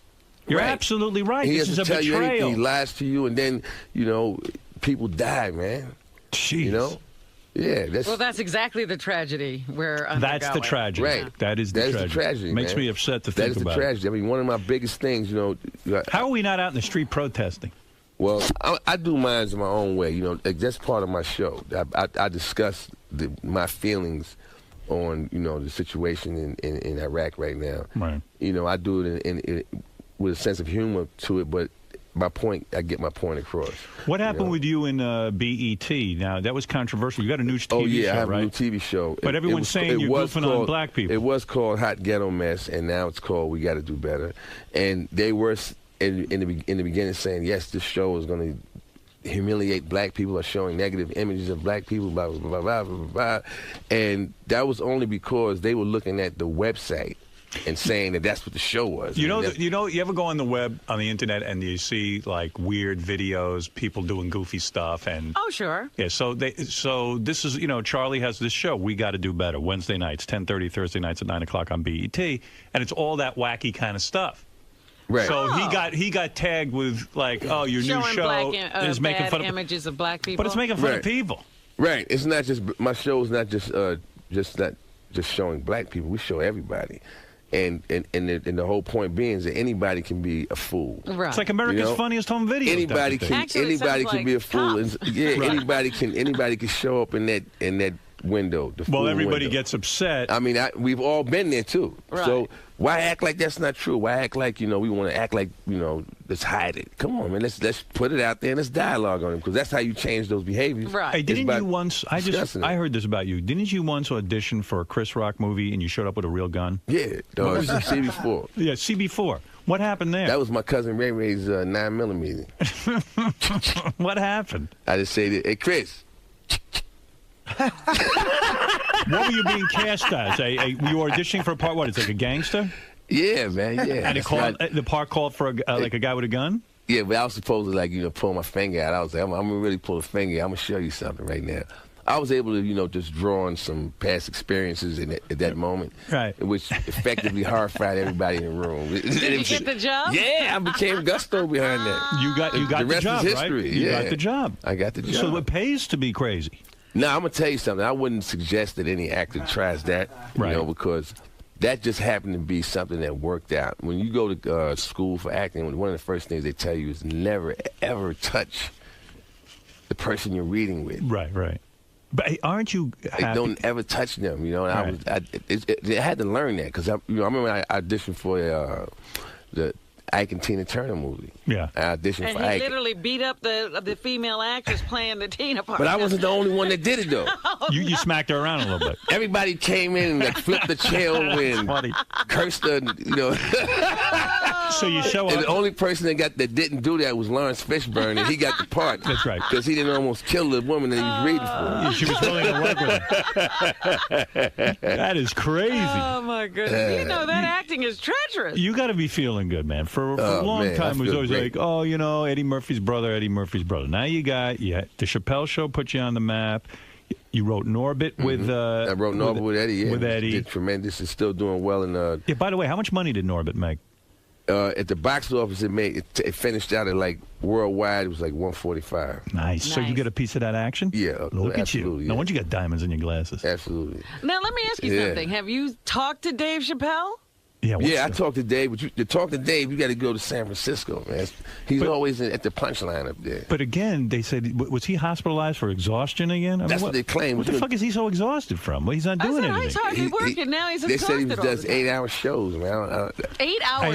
Speaker 1: You're absolutely right.
Speaker 17: He
Speaker 1: this is a
Speaker 17: tell
Speaker 1: betrayal.
Speaker 17: You anything. He lies to you, and then, people die, man.
Speaker 1: Jeez.
Speaker 17: Yeah,
Speaker 3: that's exactly the tragedy we're undergoing.
Speaker 1: That's the tragedy.
Speaker 17: Right.
Speaker 1: That is the tragedy. Makes me upset to think about it.
Speaker 17: That is the tragedy. I mean, one of my biggest things,
Speaker 1: How are we not out in the street protesting?
Speaker 17: Well, I do mine in my own way. That's part of my show. I discuss my feelings on, the situation in Iraq right now.
Speaker 1: Right.
Speaker 17: I do it with a sense of humor to it, but I get my point across.
Speaker 1: What happened with you in BET? Now, that was controversial. You got a new TV show, right?
Speaker 17: Oh, yeah, I have a new TV show.
Speaker 1: But everyone's saying you're goofing on black people.
Speaker 17: It was called Hot Ghetto Mess, and now it's called We Got to Do Better. And they were, in the beginning, saying, yes, this show is going to humiliate black people, or showing negative images of black people, blah, blah, blah, blah, blah, blah. And that was only because they were looking at the website and saying that's what the show was.
Speaker 1: You ever go on the web, on the internet, and you see weird videos, people doing goofy stuff, and
Speaker 3: sure.
Speaker 1: Yeah, so this is Charlie has this show, We Got to Do Better, Wednesday nights, 10:30, Thursday nights at 9 o'clock on BET, and it's all that wacky kind of stuff.
Speaker 17: Right.
Speaker 1: So he got tagged with your new show is making fun of
Speaker 3: images of black people,
Speaker 1: but it's making fun of people.
Speaker 17: Right. It's not just my show is not just showing black people. We show everybody. And the whole point being is that anybody can be a fool.
Speaker 3: Right.
Speaker 1: It's like America's Funniest Home Videos.
Speaker 17: Anybody can be a fool. Anybody can show up in that window.
Speaker 1: Everybody gets upset.
Speaker 17: I mean, we've all been there too.
Speaker 3: Right.
Speaker 17: So why act like that's not true? Why act like we want to act like let's hide it? Come on, man. Let's put it out there and let's dialogue on it, because that's how you change those behaviors.
Speaker 3: Right.
Speaker 1: Hey, didn't you once? I heard this about you. Didn't you once audition for a Chris Rock movie and you showed up with a real gun?
Speaker 17: Yeah, it was CB4.
Speaker 1: Yeah, CB4. What happened there?
Speaker 17: That was my cousin Ray Ray's 9mm.
Speaker 1: What happened?
Speaker 17: I just said, hey, Chris.
Speaker 1: What were you being cast as? Were you auditioning for a part? What? It's like a gangster?
Speaker 17: Yeah, man. Yeah.
Speaker 1: And the part called for like a guy with a gun?
Speaker 17: Yeah, but I was supposed to pull my finger out. I was like, I'm gonna really pull a finger. I'm gonna show you something right now. I was able to, just draw on some past experiences at that moment,
Speaker 1: right?
Speaker 17: Which effectively horrified everybody in the room.
Speaker 3: Did you get the job?
Speaker 17: Yeah, I became Gusto behind that.
Speaker 1: You got the
Speaker 17: rest
Speaker 1: job,
Speaker 17: is history.
Speaker 1: right? You got the job.
Speaker 17: I got the job.
Speaker 1: So it pays to be crazy.
Speaker 17: Now, I'm gonna tell you something. I wouldn't suggest that any actor tries that, because that just happened to be something that worked out. When you go to school for acting, one of the first things they tell you is never, ever touch the person you're reading with.
Speaker 1: Right. But aren't you happy?
Speaker 17: Don't ever touch them, And I had to learn that because I remember I auditioned for the Ike and Tina Turner movie.
Speaker 1: Yeah,
Speaker 17: I auditioned for
Speaker 3: Ike. And he
Speaker 17: Ike.
Speaker 3: literally beat up the female actress playing the Tina part.
Speaker 17: But I wasn't the only one that did it, though.
Speaker 1: You smacked her around a little bit.
Speaker 17: Everybody came in and flipped the chair and cursed her,
Speaker 1: So you show up.
Speaker 17: And the only person that didn't do that was Lawrence Fishburne, and he got the part.
Speaker 1: That's right.
Speaker 17: Because he didn't almost kill the woman that he was reading for.
Speaker 1: She was willing to work with him. That is crazy.
Speaker 3: Oh, my goodness. That acting is treacherous.
Speaker 1: You got to be feeling good, man. For a long time, it was always like, Eddie Murphy's brother. Now you got the Chappelle Show put you on the map. You wrote Norbit with...
Speaker 17: I wrote Norbit with Eddie, yeah.
Speaker 1: With Eddie.
Speaker 17: Did tremendous. It's still doing well.
Speaker 1: Yeah, by the way, how much money did Norbit make?
Speaker 17: At the box office, it finished out at worldwide, it was like 145.
Speaker 1: Nice. So you get a piece of that action?
Speaker 17: Yeah.
Speaker 1: Look at you.
Speaker 17: Yeah.
Speaker 1: No wonder you got diamonds in your glasses.
Speaker 17: Absolutely.
Speaker 3: Now, let me ask you something. Have you talked to Dave Chappelle?
Speaker 17: Yeah, I talked to Dave. But to talk to Dave, you got to go to San Francisco, man. He's always at the punchline up there.
Speaker 1: But again, they said, was he hospitalized for exhaustion again?
Speaker 17: That's what they claim.
Speaker 1: What the fuck is he so exausted from? Well, he's not doing anything.
Speaker 3: He's hardly working now. He's
Speaker 17: They said he
Speaker 3: exhausted
Speaker 17: does 8-hour shows, man.
Speaker 3: 8-hour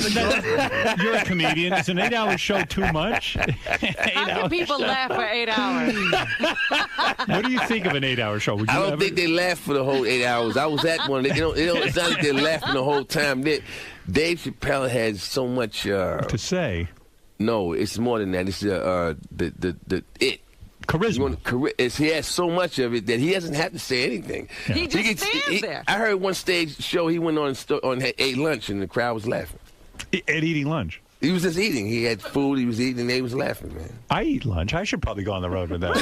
Speaker 3: shows?
Speaker 1: You're a comedian. Is an 8-hour show too much?
Speaker 3: How can people laugh for 8 hours?
Speaker 1: What do you think of an 8-hour show?
Speaker 17: I don't think they laugh for the whole 8 hours. I was at one. It's not like they're laughing the whole time. Dave Chappelle has so much
Speaker 1: to say.
Speaker 17: No, it's more than that. It's the
Speaker 1: charisma.
Speaker 17: He has so much of it that he doesn't have to say anything.
Speaker 3: Yeah. He just stands there.
Speaker 17: I heard one stage show he went on ate lunch and the crowd was laughing.
Speaker 1: At eating lunch.
Speaker 17: He was just eating. He had food. He was eating, and they was laughing, man.
Speaker 1: I eat lunch. I should probably go on the road with that.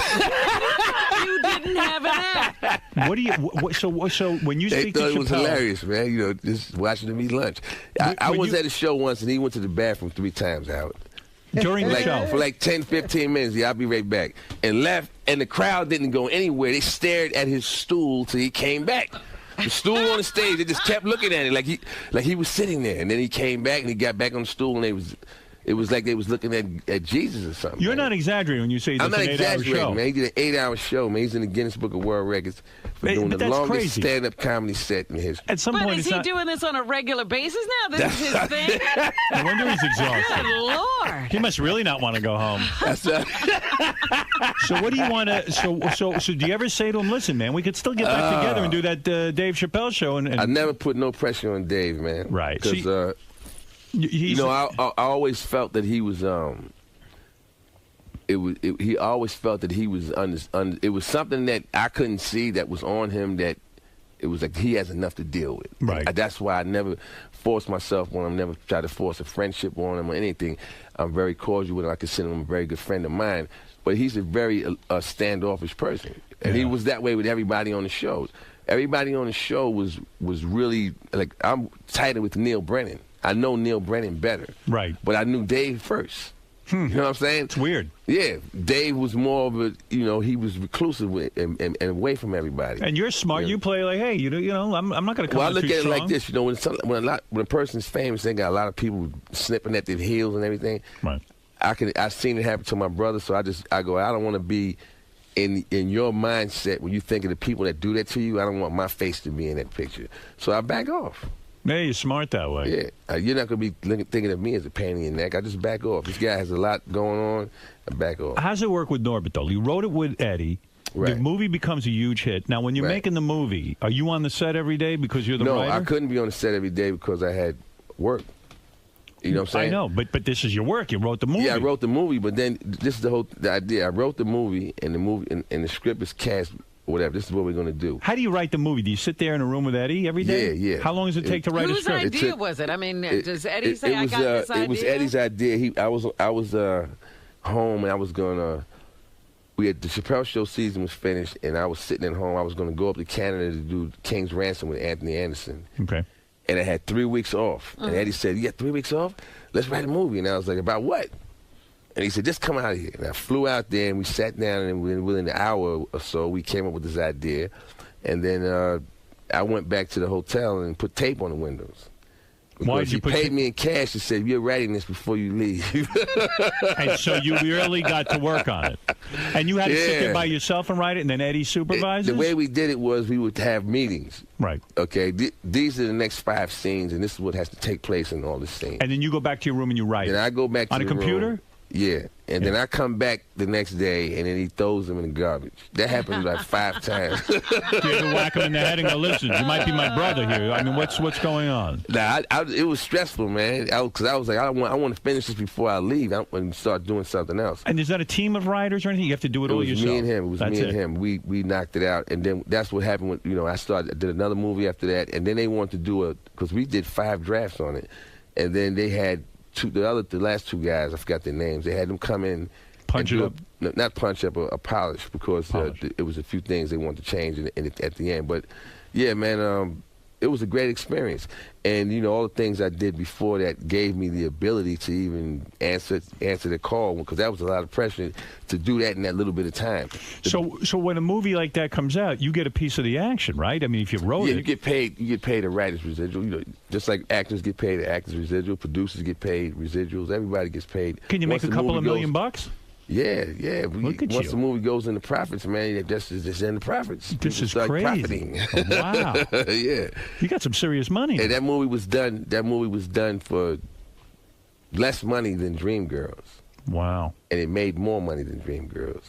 Speaker 3: You didn't have an act.
Speaker 1: What do you? So when you speak to Chappelle,
Speaker 17: it was hilarious, man. Just watching him eat lunch. I was at a show once, and he went to the bathroom 3 times, Howard.
Speaker 1: During the show?
Speaker 17: For 10, 15 minutes. Yeah, I'll be right back. And left, and the crowd didn't go anywhere. They stared at his stool till he came back. The stool on the stage, they just kept looking at it like he was sitting there. And then he came back and he got back on the stool and it was like they was looking at Jesus or something.
Speaker 1: You're not exaggerating when you say
Speaker 17: I'm
Speaker 1: that's
Speaker 17: not
Speaker 1: an 8-hour
Speaker 17: exaggerating,
Speaker 1: show.
Speaker 17: man. He did an 8-hour show, man. He's in the Guinness Book of World Records for doing the longest stand-up comedy set in history.
Speaker 1: At some point,
Speaker 3: is he doing this on a regular basis now? This is his thing?
Speaker 1: No wonder he's exhausted.
Speaker 3: Good Lord.
Speaker 1: He must really not want to go home. So what do you want to? So do you ever say to him, "Listen, man, we could still get back together and do that Dave Chappelle show"? And
Speaker 17: I never put no pressure on Dave, man.
Speaker 1: Right.
Speaker 17: Because I always felt that he was. He always felt that he was it was something that I couldn't see that was on him that it was like he has enough to deal with.
Speaker 1: Right.
Speaker 17: That's why I never forced myself on him, never try to force a friendship on him or anything. I'm very cordial with him. I consider him a very good friend of mine. But he's a very standoffish person. And he was that way with everybody on the show. Everybody on the show was really, like, I'm tighter with Neil Brennan. I know Neil Brennan better.
Speaker 1: Right.
Speaker 17: But I knew Dave first. You know what I'm saying?
Speaker 1: It's weird.
Speaker 17: Yeah. Dave was more of a, he was reclusive and away from everybody.
Speaker 1: And you're smart. You play like, hey, I'm not going to come
Speaker 17: Well, I look
Speaker 1: too
Speaker 17: at it
Speaker 1: strong.
Speaker 17: like this. When a person's famous, they got a lot of people snipping at their heels and everything.
Speaker 1: Right.
Speaker 17: I've seen it happen to my brother, so I go, I don't want to be in your mindset when you think of the people that do that to you. I don't want my face to be in that picture. So I back off.
Speaker 1: Yeah, you're smart that way.
Speaker 17: Yeah. You're not going to be thinking of me as a pain in your neck. I just back off. This guy has a lot going on. I back off.
Speaker 1: How's it work with Norbit, though? You wrote it with Eddie.
Speaker 17: Right.
Speaker 1: The movie becomes a huge hit. Now, when you're making the movie, are you on the set every day because you're the writer?
Speaker 17: No, I couldn't be on the set every day because I had work. You know what I'm saying?
Speaker 1: I know, but this is your work. You wrote the movie.
Speaker 17: Yeah, I wrote the movie, but then this is the idea. I wrote the movie, and the script is cast
Speaker 19: whatever. This is what we're going to do.
Speaker 1: How do you write the movie? Do you sit there in a room with Eddie every day?
Speaker 19: Yeah.
Speaker 1: How long does it take to write a script?
Speaker 3: Whose idea was it? I mean, does Eddie say, I got this idea?
Speaker 19: It was Eddie's idea. I was home, and I was going to, the Chappelle Show season was finished, and I was sitting at home. I was going to go up to Canada to do King's Ransom with Anthony Anderson.
Speaker 1: Okay.
Speaker 19: And I had 3 weeks off. And Eddie said, you got 3 weeks off? Let's write a movie. And I was like, about what? And he said, just come out here. And I flew out there, and we sat down, and within an hour or so, we came up with this idea. And then I went back to the hotel and put tape on the windows.
Speaker 1: Why did you
Speaker 19: paid me in cash and said, you're writing this before you leave.
Speaker 1: And so you really got to work on it. And you had to sit there by yourself and write it, and then Eddie supervises?
Speaker 19: The way we did it was we would have meetings.
Speaker 1: Right.
Speaker 19: Okay, these are the next 5 scenes, and this is what has to take place in all the scenes.
Speaker 1: And then you go back to your room and you write it?
Speaker 19: And I go back to
Speaker 1: on
Speaker 19: the
Speaker 1: a computer?
Speaker 19: Room. Yeah. And then I come back the next day, and then he throws them in the garbage. That happened like 5 times.
Speaker 1: You ever whack him in the head and go, listen, you might be my brother here. I mean, what's going on?
Speaker 19: Nah, it was stressful, man. Because I was like, I want to finish this before I leave. I want to start doing something else.
Speaker 1: And is that a team of writers or anything? You have to do it all yourself?
Speaker 19: It was me and him. It was me and him. We knocked it out. And then that's what happened when, I did another movie after that. And then they wanted to do because we did 5 drafts on it. And then they had the last 2 guys, I forgot their names. They had them come in,
Speaker 1: punch it up.
Speaker 19: Not punch up, a polish, because it was a few things they wanted to change at the end. But yeah, man, it was a great experience. And all the things I did before that gave me the ability to even answer the call, because that was a lot of pressure to do that in that little bit of time.
Speaker 1: So when a movie like that comes out, you get a piece of the action, right? I mean, if you wrote it,
Speaker 19: you get paid a writer's residual. just like actors get paid the actors' residual, producers get paid residuals. Everybody gets paid.
Speaker 1: Can you make a couple of $1 million?
Speaker 19: Yeah. Once the movie goes into profits, man, it's in the profits.
Speaker 1: This is
Speaker 19: crazy.
Speaker 1: Profiting. Oh, wow.
Speaker 19: Yeah.
Speaker 1: You got some serious money.
Speaker 19: And that movie was done for less money than Dreamgirls.
Speaker 1: Wow.
Speaker 19: And it made more money than Dreamgirls.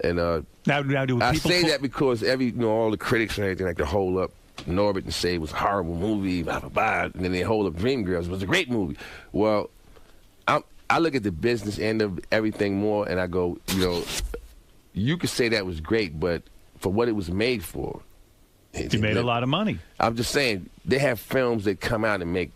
Speaker 19: And
Speaker 1: now do
Speaker 19: I
Speaker 1: people
Speaker 19: say that because all the critics and everything like to hold up Norbit and say it was a horrible movie, blah blah blah, and then they hold up Dreamgirls. It was a great movie. Well, I look at the business end of everything more, and I go, you could say that was great, but for what it was made for,
Speaker 1: you made a lot of money.
Speaker 19: I'm just saying, they have films that come out and make,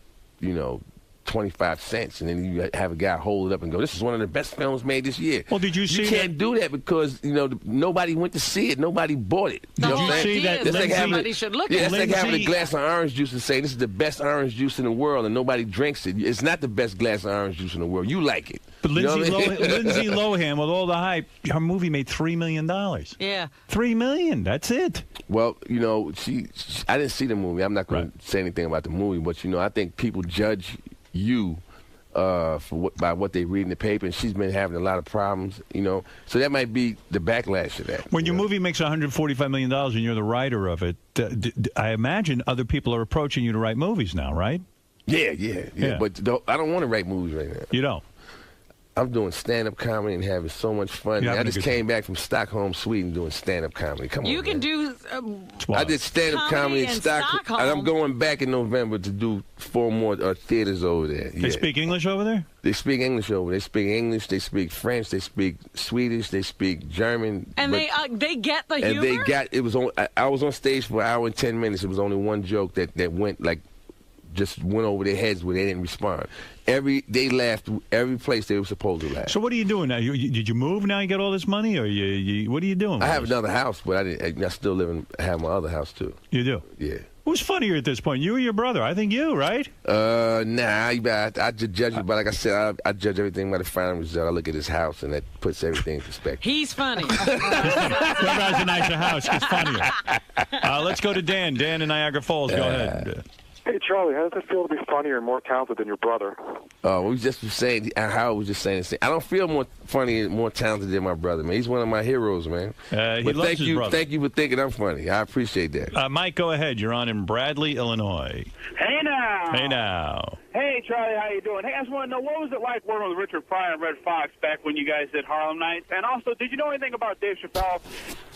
Speaker 19: 25 cents, and then you have a guy hold it up and go, this is one of the best films made this year.
Speaker 1: Well, did you see
Speaker 19: You can't do that because, nobody went to see it. Nobody bought it.
Speaker 1: Did you see that?
Speaker 3: Somebody should look at it.
Speaker 19: It's like having a glass of orange juice and saying this is the best orange juice in the world, and nobody drinks it. It's not the best glass of orange juice in the world. You like it.
Speaker 1: But Lindsay Lohan, with all the hype, her movie made $3 million.
Speaker 3: Yeah.
Speaker 1: $3 million. That's it.
Speaker 19: Well, I didn't see the movie. I'm not going to say anything about the movie, but, I think people judge you by what they read in the paper, and she's been having a lot of problems, so that might be the backlash of that.
Speaker 1: When your movie makes $145 million and you're the writer of it, I imagine other people are approaching you to write movies now, right?
Speaker 19: Yeah. But I don't want to write movies right now.
Speaker 1: You don't?
Speaker 19: I'm doing stand-up comedy and having so much fun. I just came back from Stockholm, Sweden, doing stand-up comedy. Come on,
Speaker 3: you can do.
Speaker 19: I did stand-up comedy in Stockholm, and I'm going back in November to do 4 more theaters over there.
Speaker 1: They speak English over there?
Speaker 19: They speak English over there. They speak English. They speak French. They speak Swedish. They speak German.
Speaker 3: And they get the humor.
Speaker 19: And they got it was on. I was on stage for an hour and 10 minutes. It was only one joke that went just went over their heads where they didn't respond. They laughed every place they were supposed to laugh.
Speaker 1: So what are you doing now? Did you move now? You get all this money, or what are you doing?
Speaker 19: I have another house, but I still have my other house too.
Speaker 1: You do?
Speaker 19: Yeah.
Speaker 1: Who's funnier at this point, you or your brother? I think you, right?
Speaker 19: Nah. I just judge it, but like I said, I judge everything by the final result. I look at his house, and that puts everything in perspective.
Speaker 3: He's funny.
Speaker 1: Whoever has a nicer house gets funnier. Let's go to Dan. Dan in Niagara Falls. Go ahead.
Speaker 20: Hey, Charlie, how does it feel to be funnier and more talented than your brother?
Speaker 19: We just were saying, Howard was just saying the same. I don't feel more funny and more talented than my brother, man. He's one of my heroes, man.
Speaker 1: He loves his brother.
Speaker 19: Thank you for thinking I'm funny. I appreciate that.
Speaker 1: Mike, go ahead. You're on in Bradley, Illinois.
Speaker 21: Hey, now.
Speaker 1: Hey, now.
Speaker 21: Hey, Charlie, how you doing? Hey, I just want to know, what was it like working with Richard Pryor and Red Fox back when you guys did Harlem Nights? And also, did you know anything about Dave Chappelle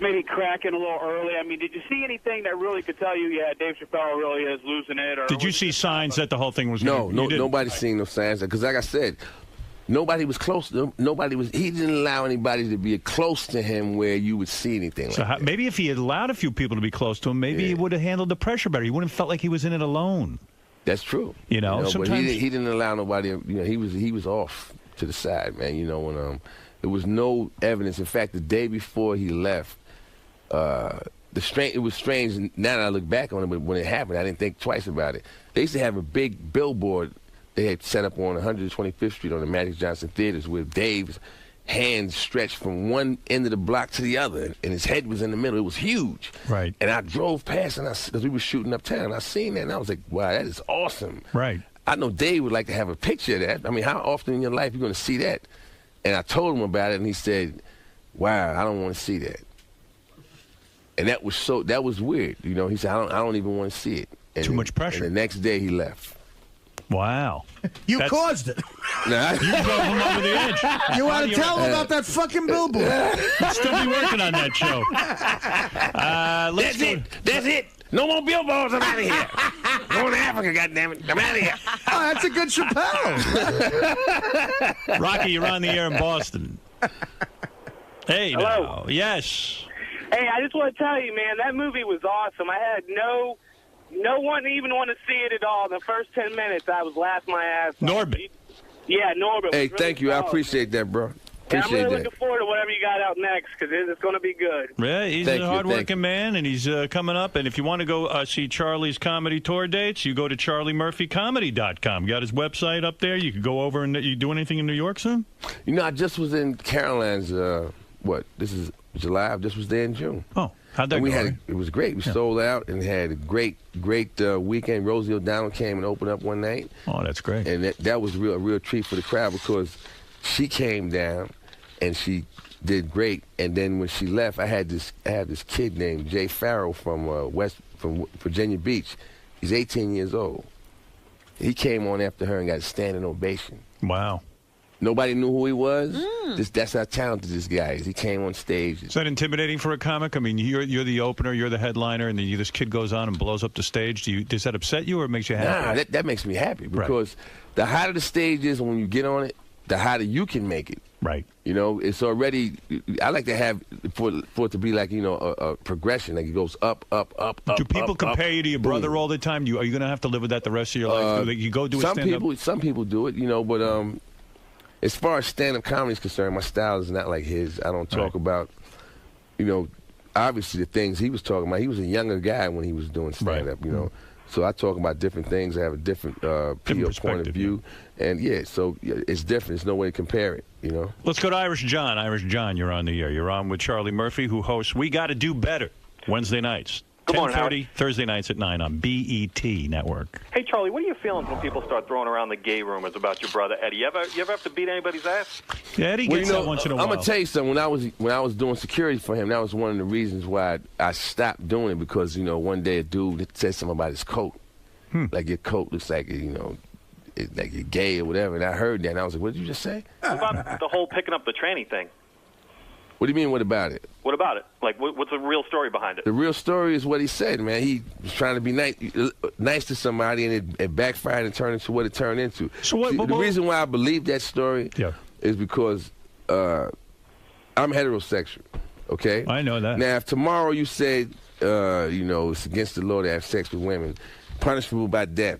Speaker 21: maybe cracking a little early? I mean, did you see anything that really could tell you, Dave Chappelle really is losing it? Or
Speaker 1: did you see signs that the whole thing was...
Speaker 19: Nobody's seen no signs. Because like I said, nobody was close. He didn't allow anybody to be close to him where you would see anything like that.
Speaker 1: Maybe if he had allowed a few people to be close to him, maybe he would have handled the pressure better. He wouldn't have felt like he was in it alone.
Speaker 19: That's true.
Speaker 1: Sometimes
Speaker 19: but he didn't allow nobody. He was off to the side, man. When there was no evidence. In fact, the day before he left, it was strange. Now that I look back on it, but when it happened, I didn't think twice about it. They used to have a big billboard they had set up on 125th Street on the Magic Johnson Theaters with Dave's hands stretched from one end of the block to the other, and his head was in the middle. It was huge.
Speaker 1: Right.
Speaker 19: And I drove past, because we were shooting uptown, I seen that, and I was like, wow, that is awesome.
Speaker 1: Right.
Speaker 19: I know Dave would like to have a picture of that. I mean, how often in your life are you going to see that? And I told him about it, and he said, wow, I don't want to see that. And that was weird. He said, I don't even want to see it. And
Speaker 1: too much pressure.
Speaker 19: And the next day he left.
Speaker 1: Wow.
Speaker 4: You caused it.
Speaker 19: Nah.
Speaker 1: You drove him over the edge.
Speaker 4: You want to tell him about that fucking billboard.
Speaker 1: You'd still be working on that show.
Speaker 19: That's it. No more billboards. I'm out of here. Going to Africa, goddammit. I'm out of here.
Speaker 4: Oh, that's a good Chappelle.
Speaker 1: Rocky, you're on the air in Boston. Hey,
Speaker 7: hello.
Speaker 1: Now. Yes.
Speaker 7: Hey, I just want to tell you, man, that movie was awesome. I had no one even want to see it at all. In the first 10 minutes, I was laughing my ass off.
Speaker 1: Norbit.
Speaker 7: Yeah, Norbit.
Speaker 19: Hey, thank you. I appreciate that, bro.
Speaker 7: And I'm really looking forward to whatever you got out next, because it's going to be good.
Speaker 1: Yeah, he's a hard-working man, and he's coming up. And if you want to go see Charlie's comedy tour dates, you go to charliemurphycomedy.com. Got his website up there. You can go over and you do anything in New York soon?
Speaker 19: I just was in Caroline's, this is July. I just was there in June.
Speaker 1: Oh, how'd that go?
Speaker 19: It was great. We sold out and had a great weekend. Rosie O'Donnell came and opened up one night.
Speaker 1: Oh, that's great.
Speaker 19: And that was a real treat for the crowd, because she came down and she did great. And then when she left, I had this kid named Jay Farrell from Virginia Beach. He's 18 years old. He came on after her and got a standing ovation.
Speaker 1: Wow.
Speaker 19: Nobody knew who he was. That's how talented this guy is. He came on stage.
Speaker 1: Is that intimidating for a comic? I mean, you're the opener, you're the headliner, and then this kid goes on and blows up the stage. Does that upset you, or it makes you happy?
Speaker 19: Nah, that makes me happy, because the hotter the stage is when you get on it, the hotter you can make it.
Speaker 1: Right.
Speaker 19: It's already. I like to have for it to be like a progression, like it goes up, up, up.
Speaker 1: Do people compare you to your brother
Speaker 19: boom.
Speaker 1: all the time? Are you going to have to live with that the rest of your life? You go do a stand-up?
Speaker 19: Some people do it, but as far as stand-up comedy is concerned, my style is not like his. I don't talk about, obviously the things he was talking about. He was a younger guy when he was doing stand-up, So I talk about different things. I have a different point of view. And, so it's different. There's no way to compare it,
Speaker 1: Let's go to Irish John. Irish John, you're on the air. You're on with Charlie Murphy, who hosts We Gotta Do Better Wednesday nights. 10:30, Thursday nights at 9 on BET Network.
Speaker 22: Hey, Charlie, what are your feelings when people start throwing around the gay rumors about your brother Eddie? You ever have to beat anybody's ass?
Speaker 1: Yeah, Eddie gets that once in a while.
Speaker 19: I'm gonna tell you something. When I was doing security for him, that was one of the reasons why I stopped doing it, because one day a dude said something about his coat, like your coat looks like like you're gay or whatever, and I heard that and I was like, what did you just say?
Speaker 22: What about the whole picking up the tranny thing?
Speaker 19: What do you mean, what about it?
Speaker 22: What about it? Like, what's the real story behind it?
Speaker 19: The real story is what he said, man. He was trying to be nice to somebody, and it backfired and turned into what it turned into.
Speaker 1: So
Speaker 19: the reason why I believe that story is because I'm heterosexual, okay?
Speaker 1: I know that.
Speaker 19: Now, if tomorrow you said, it's against the law to have sex with women, punishable by death,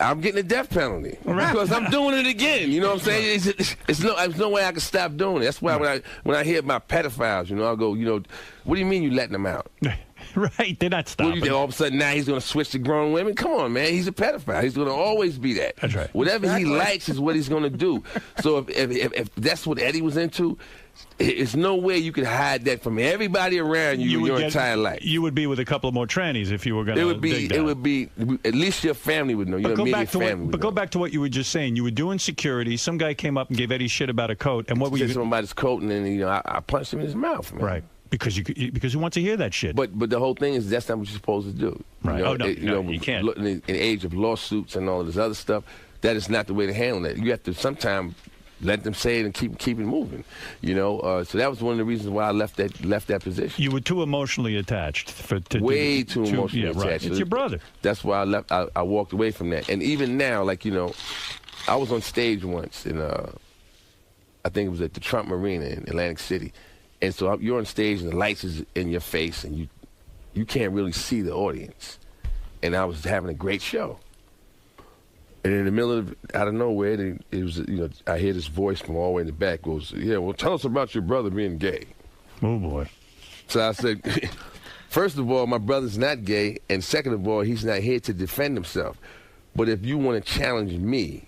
Speaker 19: I'm getting a death penalty because I'm doing it again. You know what I'm saying? There's no way I can stop doing it. That's why when I hear about pedophiles, I'll go, what do you mean you letting them out?
Speaker 1: Right, they're not stopping.
Speaker 19: What do you think, all of a sudden now he's going to switch to grown women? Come on, man. He's a pedophile. He's going to always be that.
Speaker 1: That's right.
Speaker 19: Whatever he likes is what he's going to do. So if that's what Eddie was into, there's no way you could hide that from everybody around you your entire life.
Speaker 1: You would be with a couple of more trannies if you were going to.
Speaker 19: It would be at least your family would know. Your immediate family would know.
Speaker 1: Go back to what you were just saying. You were doing security. Some guy came up and gave Eddie shit about a coat. And what were you?
Speaker 19: Said something about his coat, and then I punched him in his mouth. Man.
Speaker 1: Right. Because you want to hear that shit.
Speaker 19: But the whole thing is that's not what you're supposed to do.
Speaker 1: Right. You can't.
Speaker 19: In the age of lawsuits and all this other stuff, that is not the way to handle that. You have to sometimes let them say it and keep it moving. So that was one of the reasons why I left that position.
Speaker 1: You were too emotionally attached.
Speaker 19: Way too emotionally attached.
Speaker 1: Right. It's your brother.
Speaker 19: That's why I left. I walked away from that. And even now, I was on stage once, and I think it was at the Trump Marina in Atlantic City. And so you're on stage and the lights is in your face and you can't really see the audience. And I was having a great show. And in the middle of, out of nowhere, it was, I hear this voice from all the way in the back goes, yeah, well, tell us about your brother being gay.
Speaker 1: Oh, boy.
Speaker 19: So I said, first of all, my brother's not gay, and second of all, he's not here to defend himself. But if you want to challenge me,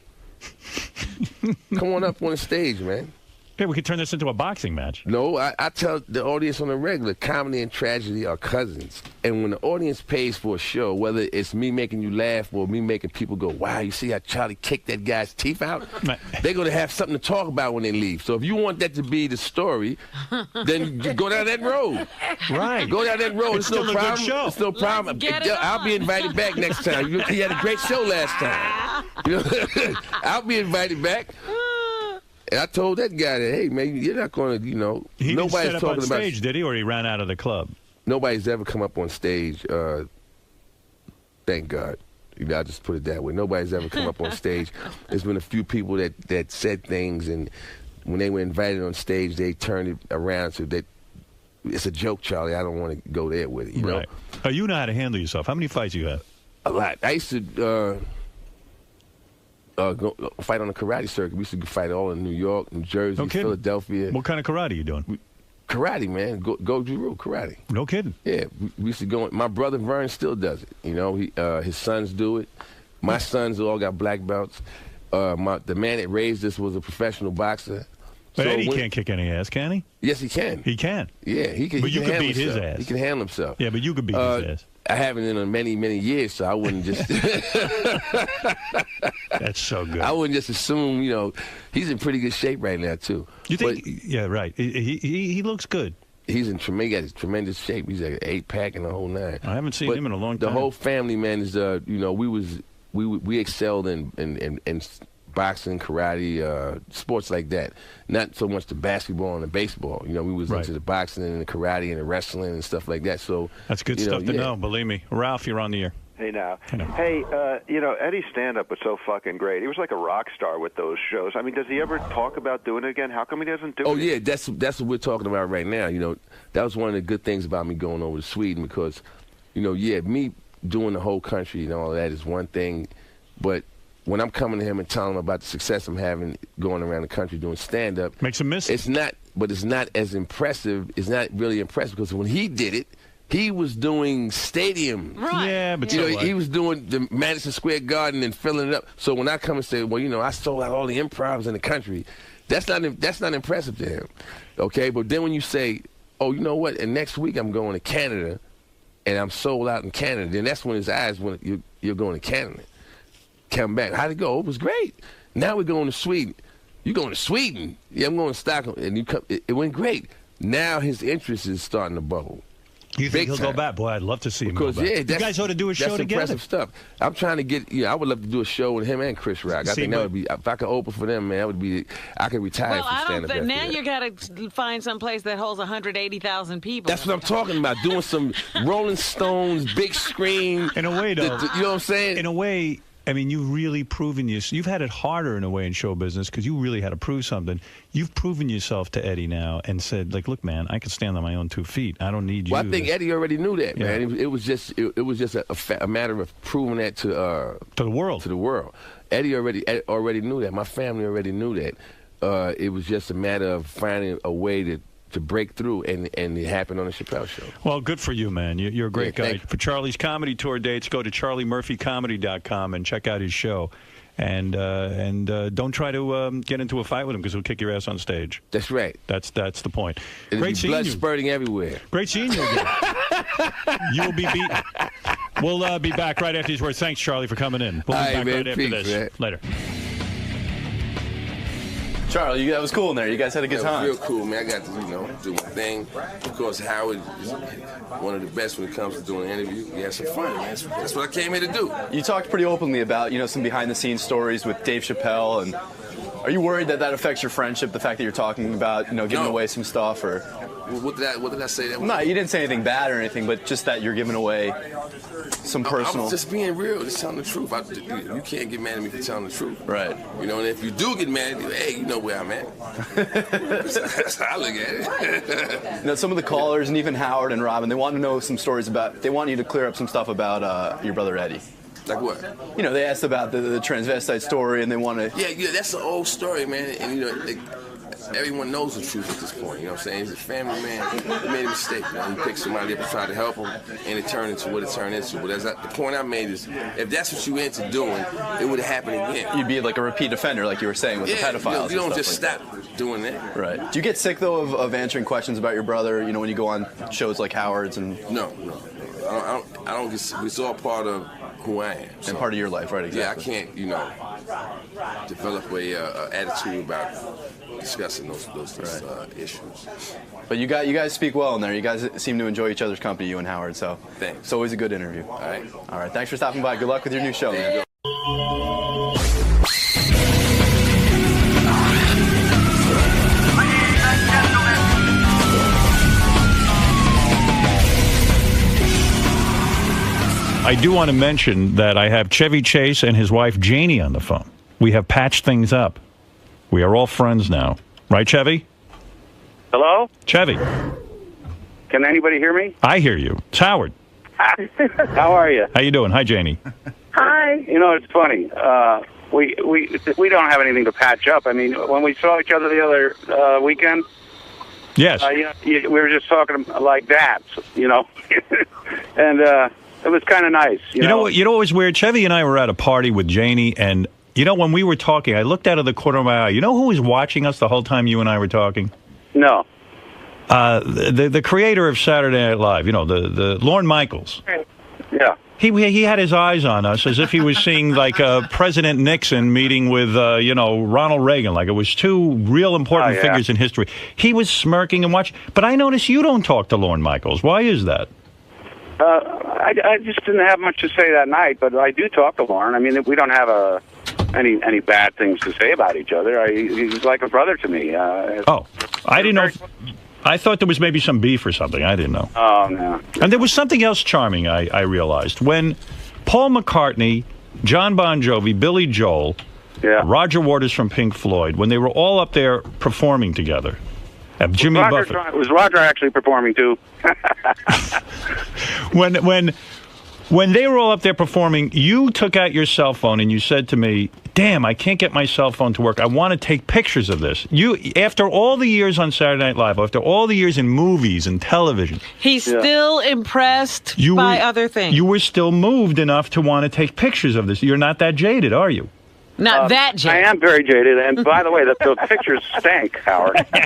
Speaker 19: come on up on the stage, man.
Speaker 1: Yeah, we could turn this into a boxing match.
Speaker 19: No, I tell the audience on the regular, comedy and tragedy are cousins. And when the audience pays for a show, whether it's me making you laugh or me making people go, wow, you see how Charlie kicked that guy's teeth out? They're going to have something to talk about when they leave. So if you want that to be the story, then go down that road.
Speaker 1: Right.
Speaker 19: Go down that road.
Speaker 1: It's still
Speaker 19: no
Speaker 1: a good
Speaker 19: problem.
Speaker 1: show.
Speaker 19: It's no problem. I'll be invited back next time. He had a great show last time. I'll be invited back. And I told that guy that, hey, man, you're not going to,
Speaker 1: He
Speaker 19: nobody's
Speaker 1: didn't set up
Speaker 19: talking
Speaker 1: on stage, did he, or he ran out of the club?
Speaker 19: Nobody's ever come up on stage. Thank God. I just put it that way. Nobody's ever come up on stage. There's been a few people that said things, and when they were invited on stage, they turned it around so that it's a joke, Charlie. I don't want to go there with it. You know?
Speaker 1: You know how to handle yourself. How many fights you have?
Speaker 19: A lot. I used to go fight on the karate circuit. We used to fight all in New York, New Jersey, Philadelphia.
Speaker 1: What kind of karate are you doing?
Speaker 19: Karate, man. Goju-Ryu karate.
Speaker 1: No kidding.
Speaker 19: Yeah, we used to go. My brother Vern still does it. His sons do it. My sons all got black belts. The man that raised us was a professional boxer.
Speaker 1: But Eddie can't kick any ass, can he?
Speaker 19: Yes, he can.
Speaker 1: He can.
Speaker 19: Yeah, he can.
Speaker 1: But you
Speaker 19: can
Speaker 1: could beat his
Speaker 19: himself.
Speaker 1: ass.
Speaker 19: He can handle himself.
Speaker 1: Yeah, but you could beat his ass.
Speaker 19: I haven't in many, many years, so I wouldn't just.
Speaker 1: That's so good.
Speaker 19: I wouldn't just assume, he's in pretty good shape right now too.
Speaker 1: You think? Yeah, right. He looks good.
Speaker 19: He's in tremendous shape. He's like an 8-pack and the whole 9.
Speaker 1: I haven't seen him in a long time.
Speaker 19: The whole family, man, is we excelled in boxing, karate, sports like that. Not so much the basketball and the baseball. We was into the boxing and the karate and the wrestling and stuff like that. So
Speaker 1: that's good stuff to know. Believe me, Ralph, you're on the air.
Speaker 9: Hey now. Hey, Eddie's stand-up was so fucking great. He was like a rock star with those shows. I mean, does he ever talk about doing it again? How come he doesn't do it?
Speaker 19: Oh yeah, that's what we're talking about right now. That was one of the good things about me going over to Sweden because, me doing the whole country and all that is one thing, but when I'm coming to him and telling him about the success I'm having going around the country doing stand-up,
Speaker 1: makes him miss it.
Speaker 19: It's not as impressive. It's not really impressive because when he did it, he was doing stadiums.
Speaker 1: Right. Yeah, but
Speaker 19: he was doing the Madison Square Garden and filling it up. So when I come and say, well, I sold out all the improvs in the country, that's not impressive to him. Okay, but then when you say, oh, you know what? And next week I'm going to Canada, and I'm sold out in Canada, then that's when his eyes when you're going to Canada. Come back. How'd it go? It was great. Now we're going to Sweden. You going to Sweden? Yeah, I'm going to Stockholm. And it went great. Now his interest is starting to bubble.
Speaker 1: You think he'll go back? Boy, I'd love to see him go back.
Speaker 19: Yeah,
Speaker 1: you guys ought to do a show together.
Speaker 19: That's impressive stuff. I'm trying to get, I would love to do a show with him and Chris Rock. I think that would be, if I could open for them, man, that would be, I could retire from stand-up.
Speaker 3: Now you got to find some place that holds 180,000 people.
Speaker 19: That's what I'm talking about, doing some Rolling Stones, big screen.
Speaker 1: In a way, though.
Speaker 19: You know what I'm saying?
Speaker 1: In a way, I mean, you've really proven you've had it harder in a way in show business because you really had to prove something. You've proven yourself to Eddie now and said, like, look, man, I can stand on my own 2 feet. I don't need you.
Speaker 19: Well, I think Eddie already knew that, man. It was just a matter of proving that to
Speaker 1: the world.
Speaker 19: To the world. Eddie already knew that. My family already knew that. It was just a matter of finding a way to break through, and it happened on the Chappelle Show.
Speaker 1: Well, good for you, man. You're a great guy. For Charlie's comedy tour dates, go to charliemurphycomedy.com and check out his show. And don't try to get into a fight with him because he'll kick your ass on stage.
Speaker 19: That's right.
Speaker 1: That's the point.
Speaker 19: Great seeing you. Blood spurting everywhere.
Speaker 1: Great seeing you again. You will be beaten. We'll be back right after these words. Thanks, Charlie, for coming in. We'll be back right after this. Man. Later.
Speaker 13: Charlie, that was cool in there. You guys had a good time.
Speaker 19: Real cool, man. I got to, do my thing. Of course, Howard is one of the best when it comes to doing an interview. We had some fun, man. That's what I came here to do.
Speaker 13: You talked pretty openly about, some behind-the-scenes stories with Dave Chappelle. And are you worried that affects your friendship, the fact that you're talking about, giving away some stuff? Or
Speaker 19: what did I say?
Speaker 13: No, you didn't say anything bad or anything, but just that you're giving away some personal.
Speaker 17: I'm just being real, just telling the truth. You can't get mad at me for telling the truth.
Speaker 13: Right.
Speaker 17: You know, and if you do get mad at me, hey, you know where I'm at. That's how I look at it.
Speaker 13: Now, some of the callers, and even Howard and Robin, they want to know some stories about. They want you to clear up some stuff about your brother Eddie.
Speaker 17: Like what?
Speaker 13: You know, they asked about the transvestite story, and they want to.
Speaker 17: Yeah, that's an old story, man. And you know, everyone knows the truth at this point. You know what I'm saying? He's a family man. He made a mistake. You know, he picked somebody up and tried to help him, and it turned into what it turned into. But the point I made is, if that's what you into doing, it would happen again.
Speaker 13: You'd be like a repeat offender, like you were saying with the pedophiles.
Speaker 17: You don't just stop doing that.
Speaker 13: Right. Do you get sick though of answering questions about your brother? You know, when you go on shows like Howard's and.
Speaker 17: No. I don't get. It's all part of who I am.
Speaker 13: And part of your life, right? Exactly.
Speaker 17: Yeah, I can't, develop a attitude about discussing those issues.
Speaker 13: But you guys speak well in there. You guys seem to enjoy each other's company, you and Howard. So
Speaker 17: thanks.
Speaker 13: It's always a good interview.
Speaker 17: All
Speaker 13: right. Thanks for stopping by. Good luck with your new show, man.
Speaker 1: I do want to mention that I have Chevy Chase and his wife Janie on the phone. We have patched things up. We are all friends now. Right, Chevy?
Speaker 7: Hello?
Speaker 1: Chevy.
Speaker 7: Can anybody hear me?
Speaker 1: I hear you. It's Howard.
Speaker 7: How are you?
Speaker 1: How you doing? Hi, Janie.
Speaker 7: Hi. You know, it's funny. We don't have anything to patch up. I mean, when we saw each other the other weekend,
Speaker 1: yes,
Speaker 7: we were just talking like that, and it was kind of nice. You know
Speaker 1: what? You know what was weird? Chevy and I were at a party with Janie, and when we were talking, I looked out of the corner of my eye. You know who was watching us the whole time you and I were talking?
Speaker 7: No.
Speaker 1: The creator of Saturday Night Live. The Lorne Michaels.
Speaker 7: Yeah.
Speaker 1: He had his eyes on us as if he was seeing like President Nixon meeting with Ronald Reagan, like it was two real important figures in history. He was smirking and watching. But I notice you don't talk to Lorne Michaels. Why is that?
Speaker 7: I just didn't have much to say that night, but I do talk to Lorne. I mean, we don't have any bad things to say about each other. He's like a brother to me.
Speaker 1: I didn't know. I thought there was maybe some beef or something. I didn't know.
Speaker 7: Oh, no.
Speaker 1: And there was something else charming, I realized. When Paul McCartney, John Bon Jovi, Billy Joel, Roger Waters from Pink Floyd, when they were all up there performing together, Jimmy Buffett.
Speaker 7: Was Roger actually performing, too?
Speaker 1: When they were all up there performing, you took out your cell phone and you said to me, damn, I can't get my cell phone to work. I want to take pictures of this. After all the years on Saturday Night Live, after all the years in movies and television.
Speaker 3: He's still impressed by other things.
Speaker 1: You were still moved enough to want to take pictures of this. You're not that jaded, are you?
Speaker 3: Not that jaded.
Speaker 7: I am very jaded, and by the way, those pictures stank, Howard. We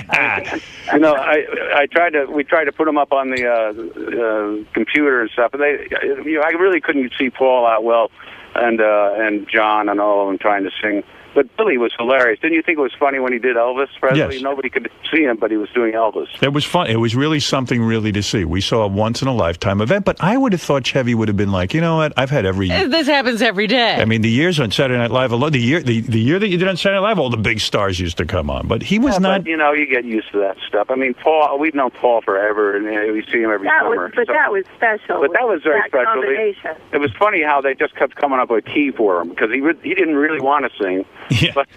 Speaker 7: tried to put them up on the computer and stuff, and I really couldn't see Paul out well, and John and all of them trying to sing. But Billy was hilarious. Didn't you think it was funny when he did Elvis Presley?
Speaker 1: Yes.
Speaker 7: Nobody could see him, but he was doing Elvis.
Speaker 1: It was fun. It was really something really to see. We saw a once-in-a-lifetime event, but I would have thought Chevy would have been like, you know what, I've had every year.
Speaker 3: This happens every day.
Speaker 1: I mean, the years on Saturday Night Live, the year that you did on Saturday Night Live, all the big stars used to come on, but he was not.
Speaker 7: But, you get used to that stuff. I mean, Paul, we've known Paul forever, and we see him every summer.
Speaker 10: That was special.
Speaker 7: But that was very special.
Speaker 10: Combination.
Speaker 7: It was funny how they just kept coming up with a key for him, because he didn't really want to sing.
Speaker 1: Yeah.
Speaker 7: But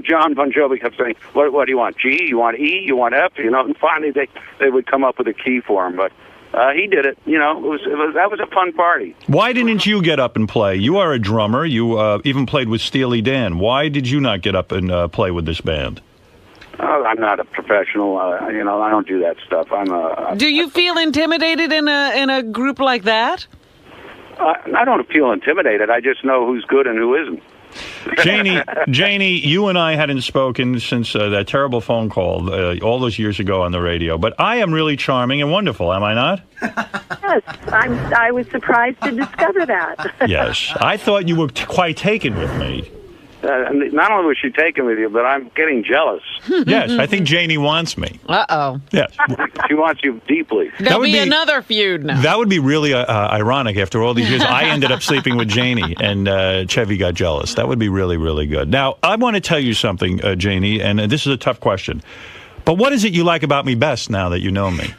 Speaker 7: John Bon Jovi kept saying, what do you want, G? You want E? You want F? And finally they would come up with a key for him. But he did it. That was a fun party.
Speaker 1: Why didn't you get up and play? You are a drummer. You even played with Steely Dan. Why did you not get up and play with this band?
Speaker 7: I'm not a professional. I don't do that stuff.
Speaker 3: Do you feel intimidated in a group like that?
Speaker 7: I don't feel intimidated. I just know who's good and who isn't.
Speaker 1: Janie, you and I hadn't spoken since that terrible phone call all those years ago on the radio. But I am really charming and wonderful, am I not?
Speaker 10: Yes, I was surprised to discover that.
Speaker 1: Yes, I thought you were quite taken with me.
Speaker 7: Not only was she taken with you, but I'm getting jealous.
Speaker 1: Yes, I think Janie wants me.
Speaker 3: Uh-oh.
Speaker 1: Yes.
Speaker 7: She wants you deeply.
Speaker 3: There'll be another feud now.
Speaker 1: That would be really ironic. After all these years, I ended up sleeping with Janie, and Chevy got jealous. That would be really, really good. Now, I want to tell you something, Janie, and this is a tough question. But what is it you like about me best now that you know me?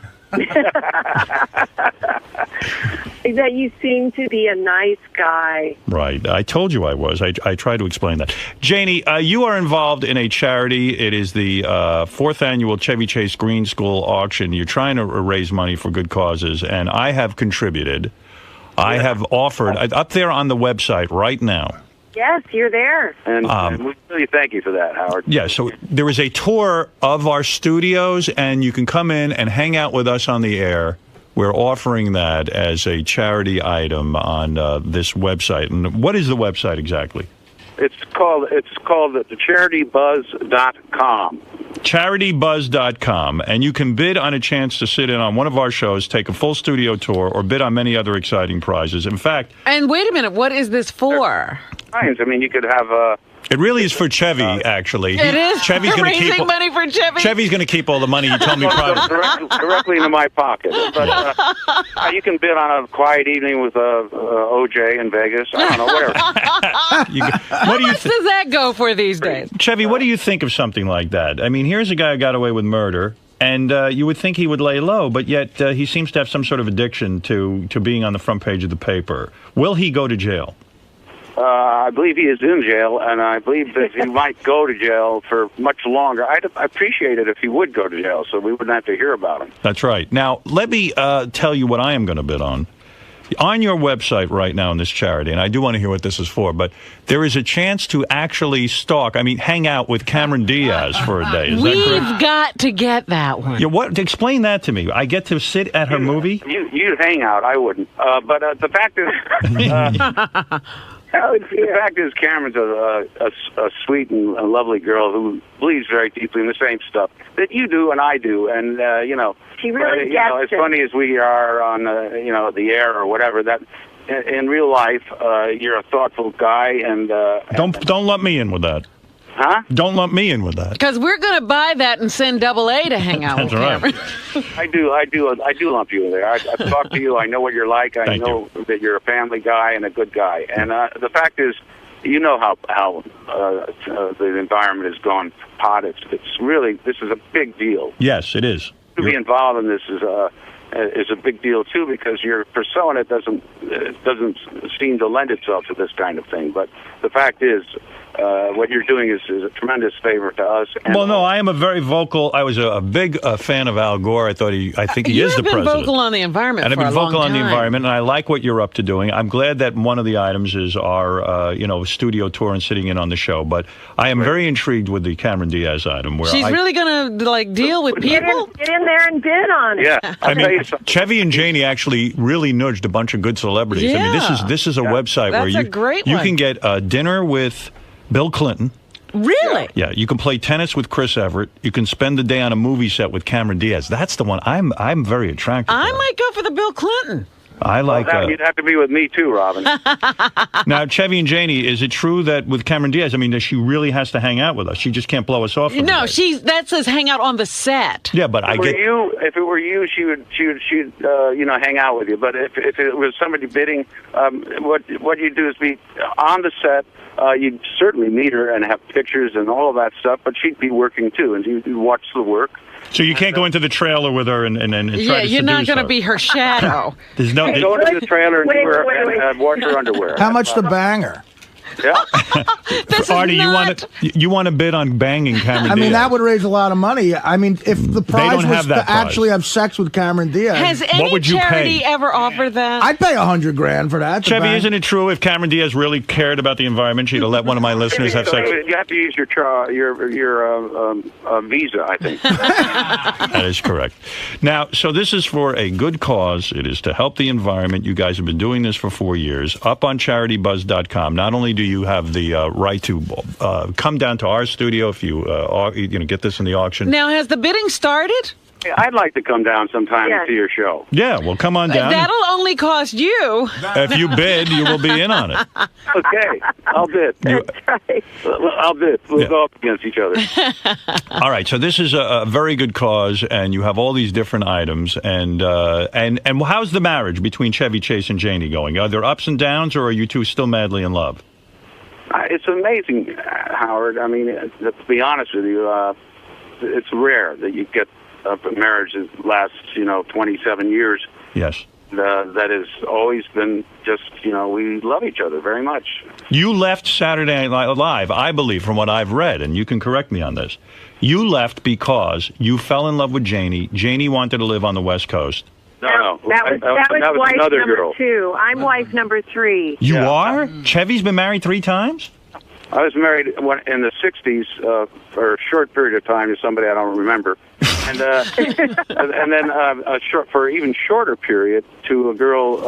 Speaker 10: that you seem to be a nice guy.
Speaker 1: Right. I told you I was. I tried to explain that. Janie, you are involved in a charity. It is the 4th annual Chevy Chase Green School auction. You're trying to raise money for good causes, and I have contributed. I have offered, up there on the website right now.
Speaker 10: Yes, you're there.
Speaker 7: And we really thank you for that, Howard.
Speaker 1: Yeah, so there is a tour of our studios, and you can come in and hang out with us on the air. We're offering that as a charity item on this website. And what is the website exactly?
Speaker 7: It's called CharityBuzz.com.
Speaker 1: CharityBuzz.com, and you can bid on a chance to sit in on one of our shows, take a full studio tour, or bid on many other exciting prizes. In fact...
Speaker 3: And wait a minute, what is this for?
Speaker 7: I mean, you could have
Speaker 1: It really is for Chevy, actually.
Speaker 3: It is
Speaker 1: Chevy's gonna
Speaker 3: raising
Speaker 1: keep,
Speaker 3: money for Chevy?
Speaker 1: Chevy's going to keep all the money. You told me privately.
Speaker 7: directly into my pocket. But you can bid on a quiet evening with OJ in Vegas. I don't know, whatever.
Speaker 3: How much does that go for these days?
Speaker 1: Chevy, what do you think of something like that? I mean, here's a guy who got away with murder, and you would think he would lay low, but yet he seems to have some sort of addiction to being on the front page of the paper. Will he go to jail?
Speaker 7: I believe he is in jail, and I believe that he might go to jail for much longer. I'd appreciate it if he would go to jail, so we wouldn't have to hear about him.
Speaker 1: That's right. Now, let me tell you what I am going to bid on. On your website right now in this charity, and I do want to hear what this is for, but there is a chance to actually hang out with Cameron Diaz for a day. Is that correct?
Speaker 3: We've got to get that one.
Speaker 1: Yeah, explain that to me. I get to sit at her movie?
Speaker 7: You'd hang out. I wouldn't. But the fact is... the fact is, Cameron's a sweet and a lovely girl who believes very deeply in the same stuff that you do and I do, and
Speaker 10: she really gets
Speaker 7: as funny as we are on the air or whatever. That in real life, you're a thoughtful guy, and
Speaker 1: don't lump me in with that.
Speaker 7: Huh?
Speaker 1: Don't lump me in with that.
Speaker 3: Because we're going to buy that and send AA to hang out with Cameron.
Speaker 7: I do lump you in there. I've talked to you. I know what you're like. I know that you're a family guy and a good guy. And the fact is, you know how the environment has gone pot. It's really, this is a big deal.
Speaker 1: Yes, it is.
Speaker 7: To be involved in this is a big deal too, because your persona doesn't seem to lend itself to this kind of thing. But the fact is, what you're doing is a tremendous favor to us.
Speaker 1: Well, no, I am a very vocal. I was a big fan of Al Gore. I think he is the president.
Speaker 3: You've been vocal on the environment
Speaker 1: and
Speaker 3: for a long
Speaker 1: I've been vocal
Speaker 3: time.
Speaker 1: on the environment, and I like what you're up to doing. I'm glad that one of the items is our, studio tour and sitting in on the show. But I am very intrigued with the Cameron Diaz item. Where
Speaker 3: She's really going to deal with people.
Speaker 10: Get in there and bid on it.
Speaker 7: Yeah,
Speaker 1: I mean, Chevy and Janie actually really nudged a bunch of good celebrities.
Speaker 3: Yeah.
Speaker 1: I mean, this is a website where you can get dinner with Bill Clinton.
Speaker 3: Really?
Speaker 1: Yeah, you can play tennis with Chris Everett. You can spend the day on a movie set with Cameron Diaz. That's the one I'm very attracted to.
Speaker 3: I might go for the Bill Clinton.
Speaker 1: I like that.
Speaker 7: You'd have to be with me too, Robin.
Speaker 1: Now, Chevy and Janie, is it true that with Cameron Diaz, I mean, that she really has to hang out with us? She just can't blow us off.
Speaker 3: No, that says hang out on the set.
Speaker 1: Yeah, but
Speaker 7: if it were you, she'd hang out with you. But if it was somebody bidding, what you do is be on the set. You'd certainly meet her and have pictures and all of that stuff, but she'd be working too, and you'd watch the work.
Speaker 1: So you can't go into the trailer with her and try to seduce her.
Speaker 3: Yeah, you're not going to be her shadow.
Speaker 1: There's no.
Speaker 7: Go into the trailer and watch her underwear.
Speaker 4: How much to bang her?
Speaker 7: Yeah.
Speaker 1: Artie, you want to bid on banging Cameron Diaz?
Speaker 4: I mean, that would raise a lot of money. I mean, if the prize was to actually have sex with Cameron Diaz,
Speaker 3: has any charity ever offered that?
Speaker 4: I'd pay $100,000 for that.
Speaker 1: Chevy, isn't it true if Cameron Diaz really cared about the environment, she'd have let one of my listeners have sex?
Speaker 7: You have to use your visa, I think.
Speaker 1: That is correct. Now, so this is for a good cause. It is to help the environment. You guys have been doing this for 4 years. Up on CharityBuzz.com, not only do you have the right to come down to our studio if you get this in the auction.
Speaker 3: Now, has the bidding started?
Speaker 7: Yeah, I'd like to come down sometime and see your show.
Speaker 1: Yeah, well, come on down.
Speaker 3: That'll only cost you.
Speaker 1: If you bid, you will be in on it.
Speaker 7: Okay, I'll bid. I'll bid. We'll go up against each other.
Speaker 1: All right, so this is a very good cause, and you have all these different items. And how's the marriage between Chevy Chase and Janie going? Are there ups and downs, or are you two still madly in love?
Speaker 7: It's amazing, Howard. I mean, to be honest with you, it's rare that you get a marriage that lasts, 27 years.
Speaker 1: Yes.
Speaker 7: that has always been just, we love each other very much.
Speaker 1: You left Saturday Night Live, I believe, from what I've read, and you can correct me on this. You left because you fell in love with Janie. Janie wanted to live on the West Coast.
Speaker 7: No,
Speaker 10: that was wife
Speaker 7: another
Speaker 10: number
Speaker 7: girl.
Speaker 10: 2. I'm wife number 3.
Speaker 1: You are? Chevy's been married 3 times?
Speaker 7: I was married in the 60s for a short period of time to somebody I don't remember. And and then for an even shorter period to a girl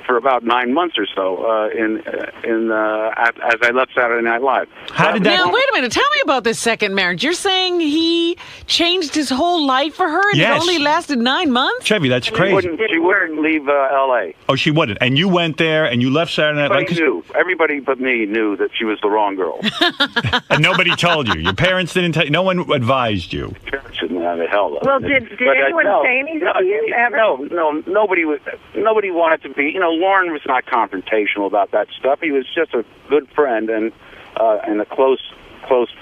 Speaker 7: for about 9 months or so as I left Saturday Night Live.
Speaker 3: How did that? Now, wait a minute. Tell me about this second marriage. You're saying he changed his whole life for her, and it only lasted 9 months?
Speaker 1: Chevy, that's crazy.
Speaker 7: She wouldn't leave L.A.
Speaker 1: Oh, she wouldn't. And you went there, and you left Saturday Night Live.
Speaker 7: Everybody but me knew that she was the wrong girl.
Speaker 1: And nobody told you. Your parents didn't tell you. No one advised you.
Speaker 7: Parents didn't have a hell of it.
Speaker 10: Well, did anyone say anything to you ever?
Speaker 7: No, nobody wanted to be. Lauren was not confrontational about that stuff. He was just a good friend and a close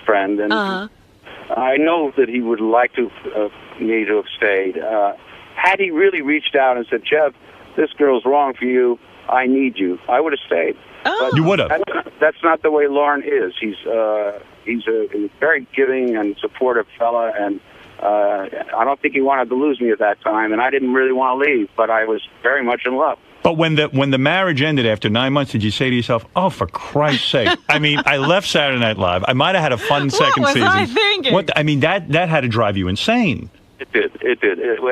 Speaker 7: friend. And I know that he would like me to have stayed. Had he really reached out and said, "Jeff, this girl's wrong for you. I need you," I would have stayed.
Speaker 1: But you would have.
Speaker 7: That's not the way Lauren is. He's a very giving and supportive fella, and I don't think he wanted to lose me at that time, and I didn't really want to leave, but I was very much in love.
Speaker 1: But when the marriage ended after 9 months, did you say to yourself, "Oh, for Christ's sake"? I mean, I left Saturday Night Live. I might have had a fun second season.
Speaker 3: What was I thinking?
Speaker 1: I mean, that had to drive you insane.
Speaker 7: It did.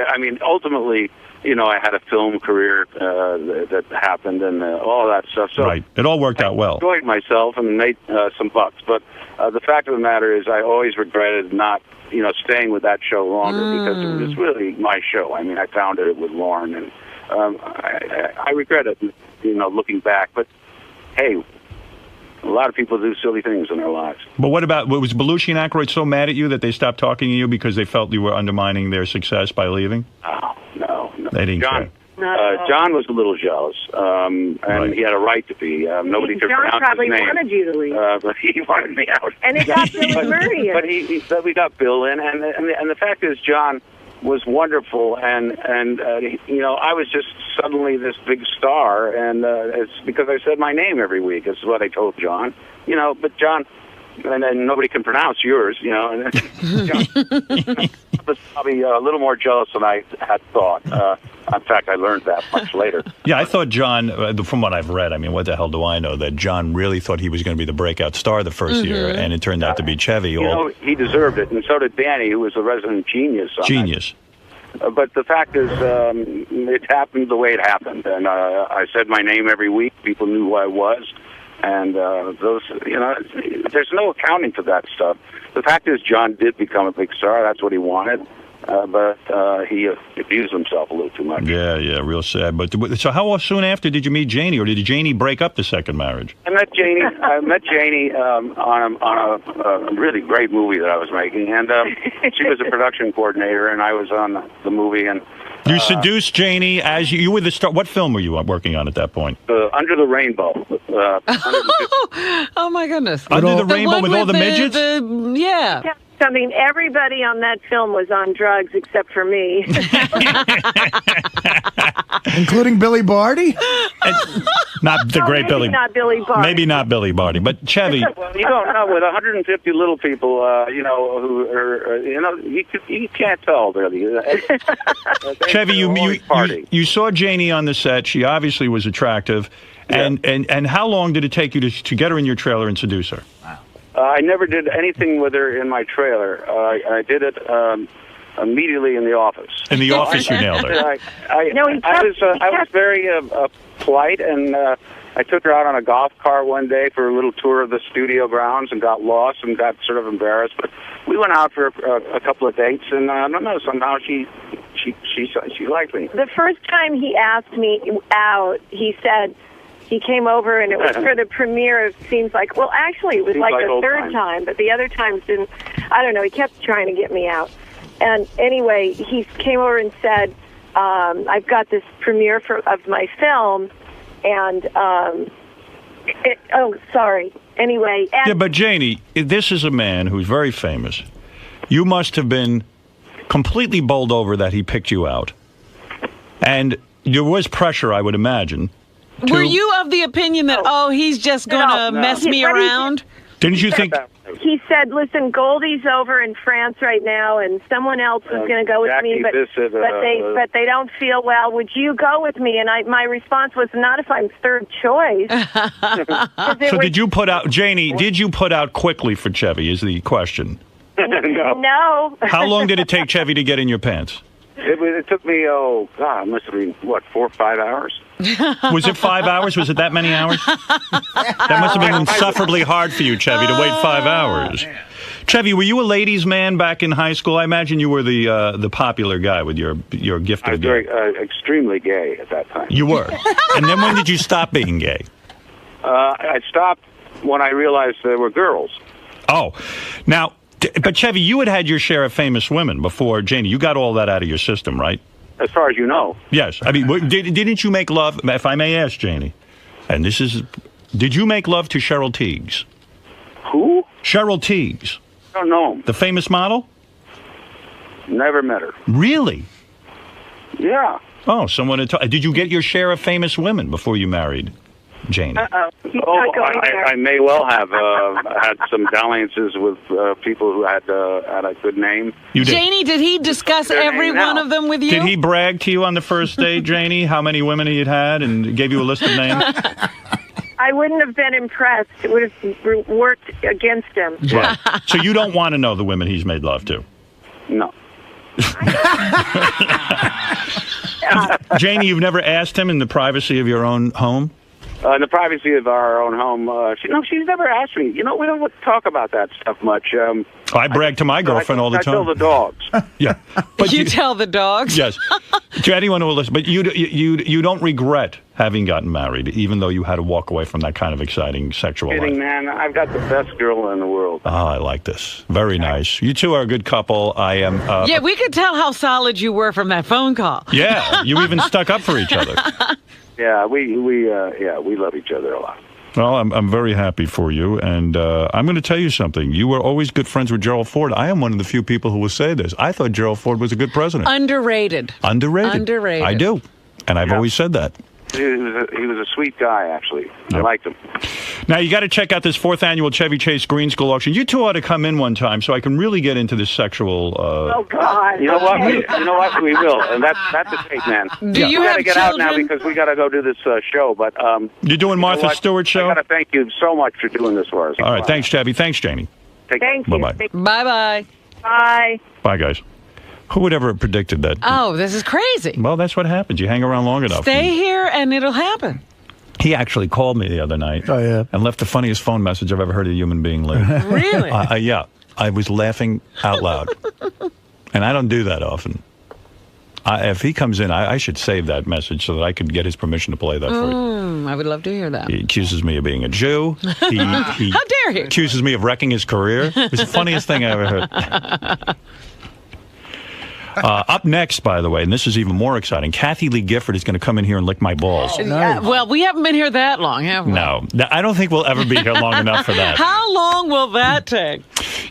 Speaker 7: I mean, ultimately, I had a film career that happened and all that stuff. So
Speaker 1: right. It all worked out well.
Speaker 7: I enjoyed myself and made some bucks. But the fact of the matter is I always regretted not, staying with that show longer because it was really my show. I mean, I founded it with Lauren, and I regret it, looking back. But, hey, a lot of people do silly things in their lives.
Speaker 1: But what was Belushi and Aykroyd so mad at you that they stopped talking to you because they felt you were undermining their success by leaving?
Speaker 7: No.
Speaker 1: They didn't care.
Speaker 7: John was a little jealous, and he had a right to be. Nobody could pronounce his name.
Speaker 10: John probably wanted you to leave.
Speaker 7: But he wanted me out.
Speaker 10: And it got Bill Murray in.
Speaker 7: But we got Bill in, and the fact is, John was wonderful, and I was just suddenly this big star, and it's because I said my name every week. This is what I told John. But John, and then nobody can pronounce yours. And John was probably a little more jealous than I had thought. In fact, I learned that much later.
Speaker 1: Yeah, I thought John, from what I've read, I mean, what the hell do I know, that John really thought he was going to be the breakout star the first year, and it turned out to be Chevy.
Speaker 7: He deserved it, and so did Danny, who was a resident genius.
Speaker 1: Genius.
Speaker 7: But the fact is, it happened the way it happened, and I said my name every week. People knew who I was, and there's no accounting for that stuff. The fact is, John did become a big star. That's what he wanted. But he abused himself a little too much.
Speaker 1: Yeah, real sad. But so how soon after did you meet Janie, or did Janie break up the second marriage?
Speaker 7: I met Janie on a really great movie that I was making, and she was a production coordinator, and I was on the movie. And
Speaker 1: you seduced Janie as you were the star. What film were you working on at that point?
Speaker 7: Under the Rainbow.
Speaker 3: Oh my goodness!
Speaker 1: Under the Rainbow with all the midgets.
Speaker 3: Yeah.
Speaker 10: Something. Everybody on that film was on drugs except for me.
Speaker 4: Including Billy Barty?
Speaker 1: Not the great Billy.
Speaker 10: Not Billy Barty.
Speaker 1: Maybe not Billy Barty, but Chevy.
Speaker 7: Well, you don't know. With 150 little people, who are, you can't tell really.
Speaker 1: Chevy, you saw Janie on the set. She obviously was attractive. Yeah. And how long did it take you to get her in your trailer and seduce her?
Speaker 7: I never did anything with her in my trailer. I did it immediately in the office.
Speaker 1: In the office, you nailed her.
Speaker 7: I was very polite, and I took her out on a golf cart one day for a little tour of the studio grounds and got lost and got sort of embarrassed. But we went out for a couple of dates, and I don't know, somehow she liked me.
Speaker 10: The first time he asked me out, he said, he came over, and it was for the premiere of Seems Like... Well, actually, it was like the third time, but the other times didn't... I don't know, he kept trying to get me out. And anyway, he came over and said, I've got this premiere of my film, and... sorry. Anyway...
Speaker 1: Yeah, but Janie, this is a man who's very famous. You must have been completely bowled over that he picked you out. And there was pressure, I would imagine.
Speaker 3: Were you of the opinion that, he's just going to mess me around?
Speaker 1: Didn't you think...
Speaker 10: He said, listen, Goldie's over in France right now, and someone else is going to go with me, but they don't feel well. Would you go with me? And my response was, not if I'm third choice.
Speaker 1: So did you put out, Janie, did you put out quickly for Chevy is the question.
Speaker 10: No.
Speaker 1: How long did it take Chevy to get in your pants?
Speaker 7: It took me, it must have been, 4 or 5 hours?
Speaker 1: Was it 5 hours? Was it that many hours? That must have been insufferably hard for you, Chevy, to wait 5 hours. Chevy, were you a ladies' man back in high school? I imagine you were the popular guy with your gift
Speaker 7: I was
Speaker 1: of gay.
Speaker 7: very extremely gay at that time.
Speaker 1: You were. And then when did you stop being gay?
Speaker 7: I stopped when I realized there were girls.
Speaker 1: Oh, now, but Chevy, you had your share of famous women before Janie. You got all that out of your system, right?
Speaker 7: As far as you know.
Speaker 1: Yes. I mean, didn't you make love, if I may ask, Janie, and this is, did you make love to Cheryl Tiegs?
Speaker 7: Who?
Speaker 1: Cheryl Tiegs.
Speaker 7: I don't know.
Speaker 1: The famous model?
Speaker 7: Never met her.
Speaker 1: Really?
Speaker 7: Yeah.
Speaker 1: Oh, someone had did you get your share of famous women before you married Janie?
Speaker 7: I may well have had some dalliances with people who had a good name.
Speaker 1: You did.
Speaker 3: Janie, did he discuss every one of them with you?
Speaker 1: Did he brag to you on the first date, Janie, how many women he had and gave you a list of names?
Speaker 10: I wouldn't have been impressed. It would have worked against him.
Speaker 1: Right. So you don't want to know the women he's made love to?
Speaker 7: No.
Speaker 1: Janie, you've never asked him in the privacy of your own home?
Speaker 7: In the privacy of our own home. She's never asked me. We don't talk about that stuff much.
Speaker 1: I brag to my girlfriend all the time.
Speaker 7: I tell the dogs.
Speaker 1: Yeah.
Speaker 3: But you tell the dogs?
Speaker 1: Yes. To anyone who will listen. But you don't regret having gotten married, even though you had to walk away from that kind of exciting sexual life.
Speaker 7: Man, I've got the best girl in the world.
Speaker 1: Oh, I like this. Very nice. You two are a good couple. I am.
Speaker 3: Yeah, we could tell how solid you were from that phone call.
Speaker 1: Yeah, you even stuck up for each other.
Speaker 7: Yeah, we love each other a lot.
Speaker 1: Well, I'm very happy for you, and I'm going to tell you something. You were always good friends with Gerald Ford. I am one of the few people who will say this. I thought Gerald Ford was a good president.
Speaker 3: Underrated.
Speaker 1: Underrated. I do, and I've always said that.
Speaker 7: He was a sweet guy, actually. Yep. I liked him.
Speaker 1: Now, you got to check out this 4th annual Chevy Chase Green School auction. You two ought to come in one time so I can really get into this sexual...
Speaker 10: Oh, God.
Speaker 7: You know what? We will. And that's the date, man.
Speaker 3: Do you have
Speaker 7: children? We got to get out now because we got to go do this show. But
Speaker 1: you're doing Martha Stewart's show?
Speaker 7: I got to thank you so much for doing this for us.
Speaker 1: All right. Thanks, Chevy. Thanks, Janie.
Speaker 10: Thank you.
Speaker 1: Bye-bye.
Speaker 3: Bye-bye.
Speaker 10: Bye.
Speaker 1: Bye, guys. Who would ever have predicted that?
Speaker 3: Oh, this is crazy.
Speaker 1: Well, that's what happens. You hang around long enough.
Speaker 3: Stay here and it'll happen.
Speaker 1: He actually called me the other night and left the funniest phone message I've ever heard a human being leave.
Speaker 3: Really?
Speaker 1: Yeah. I was laughing out loud. And I don't do that often. If he comes in, I should save that message so that I could get his permission to play that for you.
Speaker 3: I would love to hear that.
Speaker 1: He accuses me of being a Jew. He
Speaker 3: How dare he?
Speaker 1: Accuses me of wrecking his career. It was the funniest thing I ever heard. Up next, by the way, and this is even more exciting, Kathy Lee Gifford is going to come in here and lick my balls.
Speaker 3: Nice. Well, we haven't been here that long, have we?
Speaker 1: No. I don't think we'll ever be here long enough for that.
Speaker 3: How long will that take?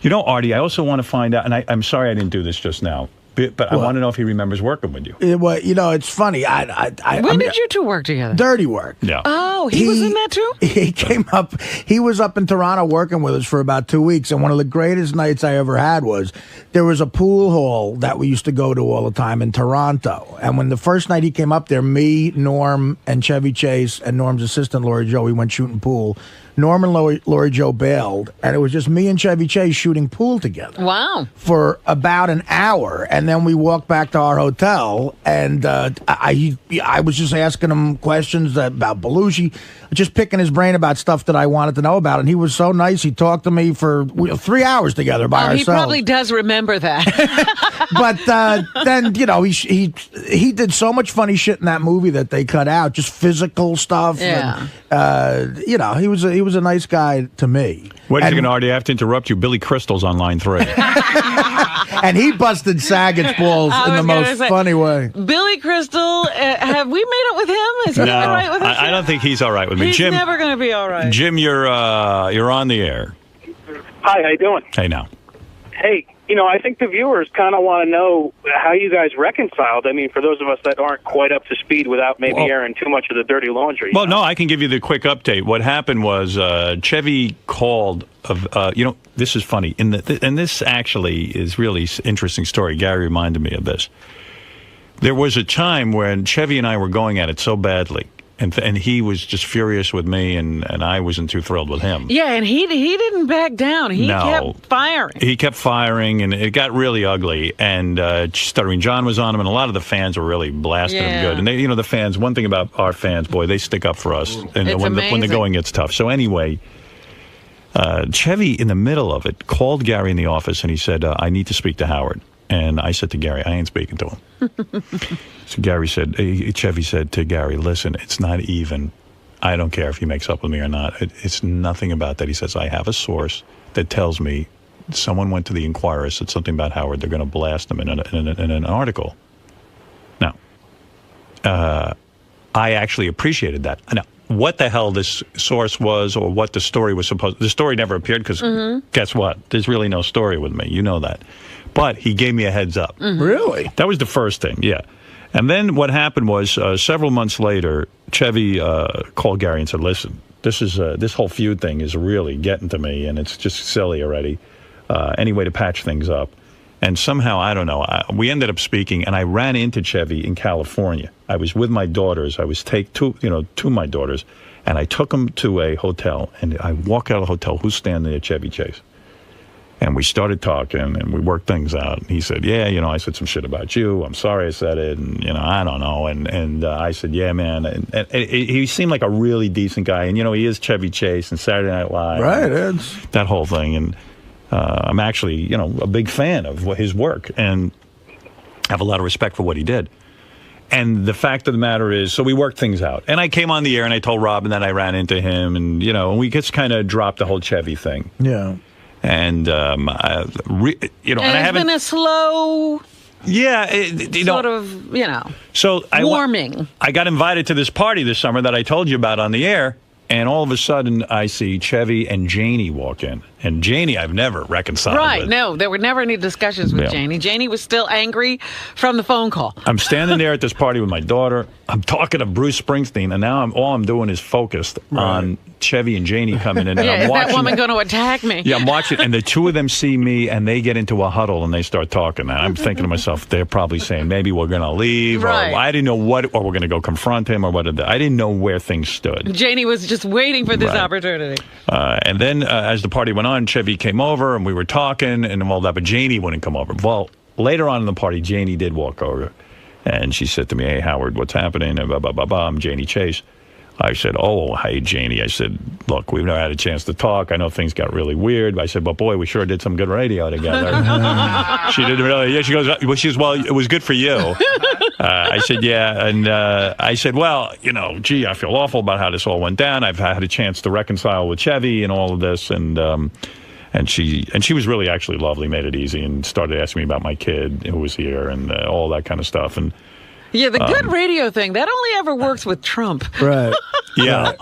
Speaker 1: You know, Artie, I also want to find out, and I'm sorry I didn't do this just now, but I want to know if he remembers working with you.
Speaker 4: It's funny.
Speaker 3: When did you two work together?
Speaker 4: Dirty Work.
Speaker 1: Yeah.
Speaker 3: Oh, he was in that too?
Speaker 4: He came up. He was up in Toronto working with us for about 2 weeks, and one of the greatest nights I ever had was there was a pool hall that we used to go to all the time in Toronto. And when the first night he came up there, me, Norm, and Chevy Chase, and Norm's assistant, Lori Jo, we went shooting pool. Norm and Lori Jo bailed, and it was just me and Chevy Chase shooting pool together.
Speaker 3: Wow.
Speaker 4: For about an hour, and then we walked back to our hotel, and I was just asking him questions about Belushi, just picking his brain about stuff that I wanted to know about, and he was so nice. He talked to me for 3 hours together by ourselves.
Speaker 3: He probably does remember that.
Speaker 4: But then, he did so much funny shit in that movie that they cut out, just physical stuff.
Speaker 3: Yeah.
Speaker 4: And, he was a nice guy to me.
Speaker 1: Wait a second, Artie, I have to interrupt you. Billy Crystal's on line 3.
Speaker 4: And he busted Saget's balls in the most funny way.
Speaker 3: Billy Crystal, have we made up with him? Is he all right with us?
Speaker 1: I don't think he's all right with me.
Speaker 3: He's
Speaker 1: Jim,
Speaker 3: never going to be all right.
Speaker 1: Jim, you're on the air.
Speaker 11: Hi, how you doing?
Speaker 1: Hey, now.
Speaker 11: Hey,
Speaker 21: I think the viewers kind of want to know how you guys reconciled. I mean, for those of us that aren't quite up to speed without maybe airing too much of the dirty laundry.
Speaker 1: Well, no, I can give you the quick update. What happened was Chevy called. This is funny. And this actually is really interesting story. Gary reminded me of this. There was a time when Chevy and I were going at it so badly. And he was just furious with me, and I wasn't too thrilled with him.
Speaker 3: Yeah, and he didn't back down. He kept firing.
Speaker 1: He kept firing, and it got really ugly. And Stuttering John was on him, and a lot of the fans were really blasting him good. And they, the fans. One thing about our fans, boy, they stick up for us. And when the going gets tough. So anyway, Chevy, in the middle of it, called Gary in the office, and he said, "I need to speak to Howard." And I said to Gary, "I ain't speaking to him." So Chevy said to Gary, "Listen, it's not even. I don't care if he makes up with me or not. It's nothing about that." He says, "I have a source that tells me someone went to the Inquirer, said something about Howard. They're going to blast him in an article." Now, I actually appreciated that. Now, what the hell this source was or what the story was supposed... The story never appeared because guess what? There's really no story with me. You know that. But he gave me a heads up.
Speaker 4: Really?
Speaker 1: That was the first thing, yeah. And then what happened was several months later, Chevy called Gary and said, "Listen, this whole feud thing is really getting to me, and it's just silly already. Any way to patch things up?" And somehow, I don't know, we ended up speaking, and I ran into Chevy in California. I was with my daughters. I was two of my daughters, and I took them to a hotel, and I walk out of the hotel. Who's standing there? Chevy Chase. And we started talking, and we worked things out. And he said, "Yeah, I said some shit about you. I'm sorry I said it, and, I don't know." And I said, "Yeah, man." And he seemed like a really decent guy. And, he is Chevy Chase and Saturday Night Live.
Speaker 4: Right, it's
Speaker 1: that whole thing. And I'm actually, a big fan of his work and have a lot of respect for what he did. And the fact of the matter is, so we worked things out. And I came on the air, and I told Robin that I ran into him. And, and we just kind of dropped the whole Chevy thing.
Speaker 4: Yeah.
Speaker 1: And and I haven't
Speaker 3: been a slow,
Speaker 1: sort
Speaker 3: of,
Speaker 1: So
Speaker 3: warming.
Speaker 1: I got invited to this party this summer that I told you about on the air, and all of a sudden I see Chevy and Janie walk in, and Janie I've never reconciled
Speaker 3: Right?
Speaker 1: with.
Speaker 3: No, there were never any discussions with Janie. Janie was still angry from the phone call.
Speaker 1: I'm standing there at this party with my daughter. I'm talking to Bruce Springsteen, and now all I'm doing is focused on Chevy and Janie coming in. And I'm
Speaker 3: is
Speaker 1: watching,
Speaker 3: that woman going to attack me?
Speaker 1: Yeah, I'm watching, and the two of them see me, and they get into a huddle, and they start talking. And I'm thinking to myself, they're probably saying, maybe we're going to leave, or I didn't know what, or we're going to go confront him, or what. I didn't know where things stood.
Speaker 3: Janie was just waiting for this opportunity.
Speaker 1: And then as the party went on, Chevy came over, and we were talking, and all that, but Janie wouldn't come over. Well, later on in the party, Janie did walk over, and she said to me, "Hey, Howard, what's happening?" And blah, blah, blah, blah. I'm Janie Chase. I said, "Oh, hey, Janie." I said, "Look, we've never had a chance to talk. I know things got really weird." I said, "But boy, we sure did some good radio together." She didn't really. Yeah, she goes, "Well, it was good for you." I said, "Yeah," and I said, "Well, gee, I feel awful about how this all went down. I've had a chance to reconcile with Chevy and all of this, and she was really actually lovely, made it easy, and started asking me about my kid who was here and all that kind of stuff, and."
Speaker 3: Yeah, the good radio thing, that only ever works with Trump.
Speaker 4: Right.
Speaker 1: Yeah.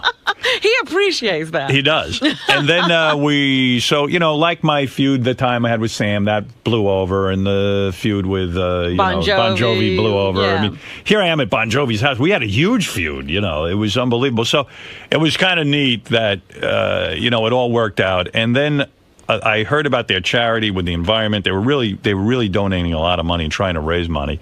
Speaker 3: He appreciates that.
Speaker 1: He does. And then like my feud the time I had with Sam, that blew over, and the feud with Bon Jovi blew over.
Speaker 3: Yeah.
Speaker 1: I mean, here I am at Bon Jovi's house. We had a huge feud, it was unbelievable. So it was kind of neat that, it all worked out. And then I heard about their charity with the environment. They were really donating a lot of money and trying to raise money.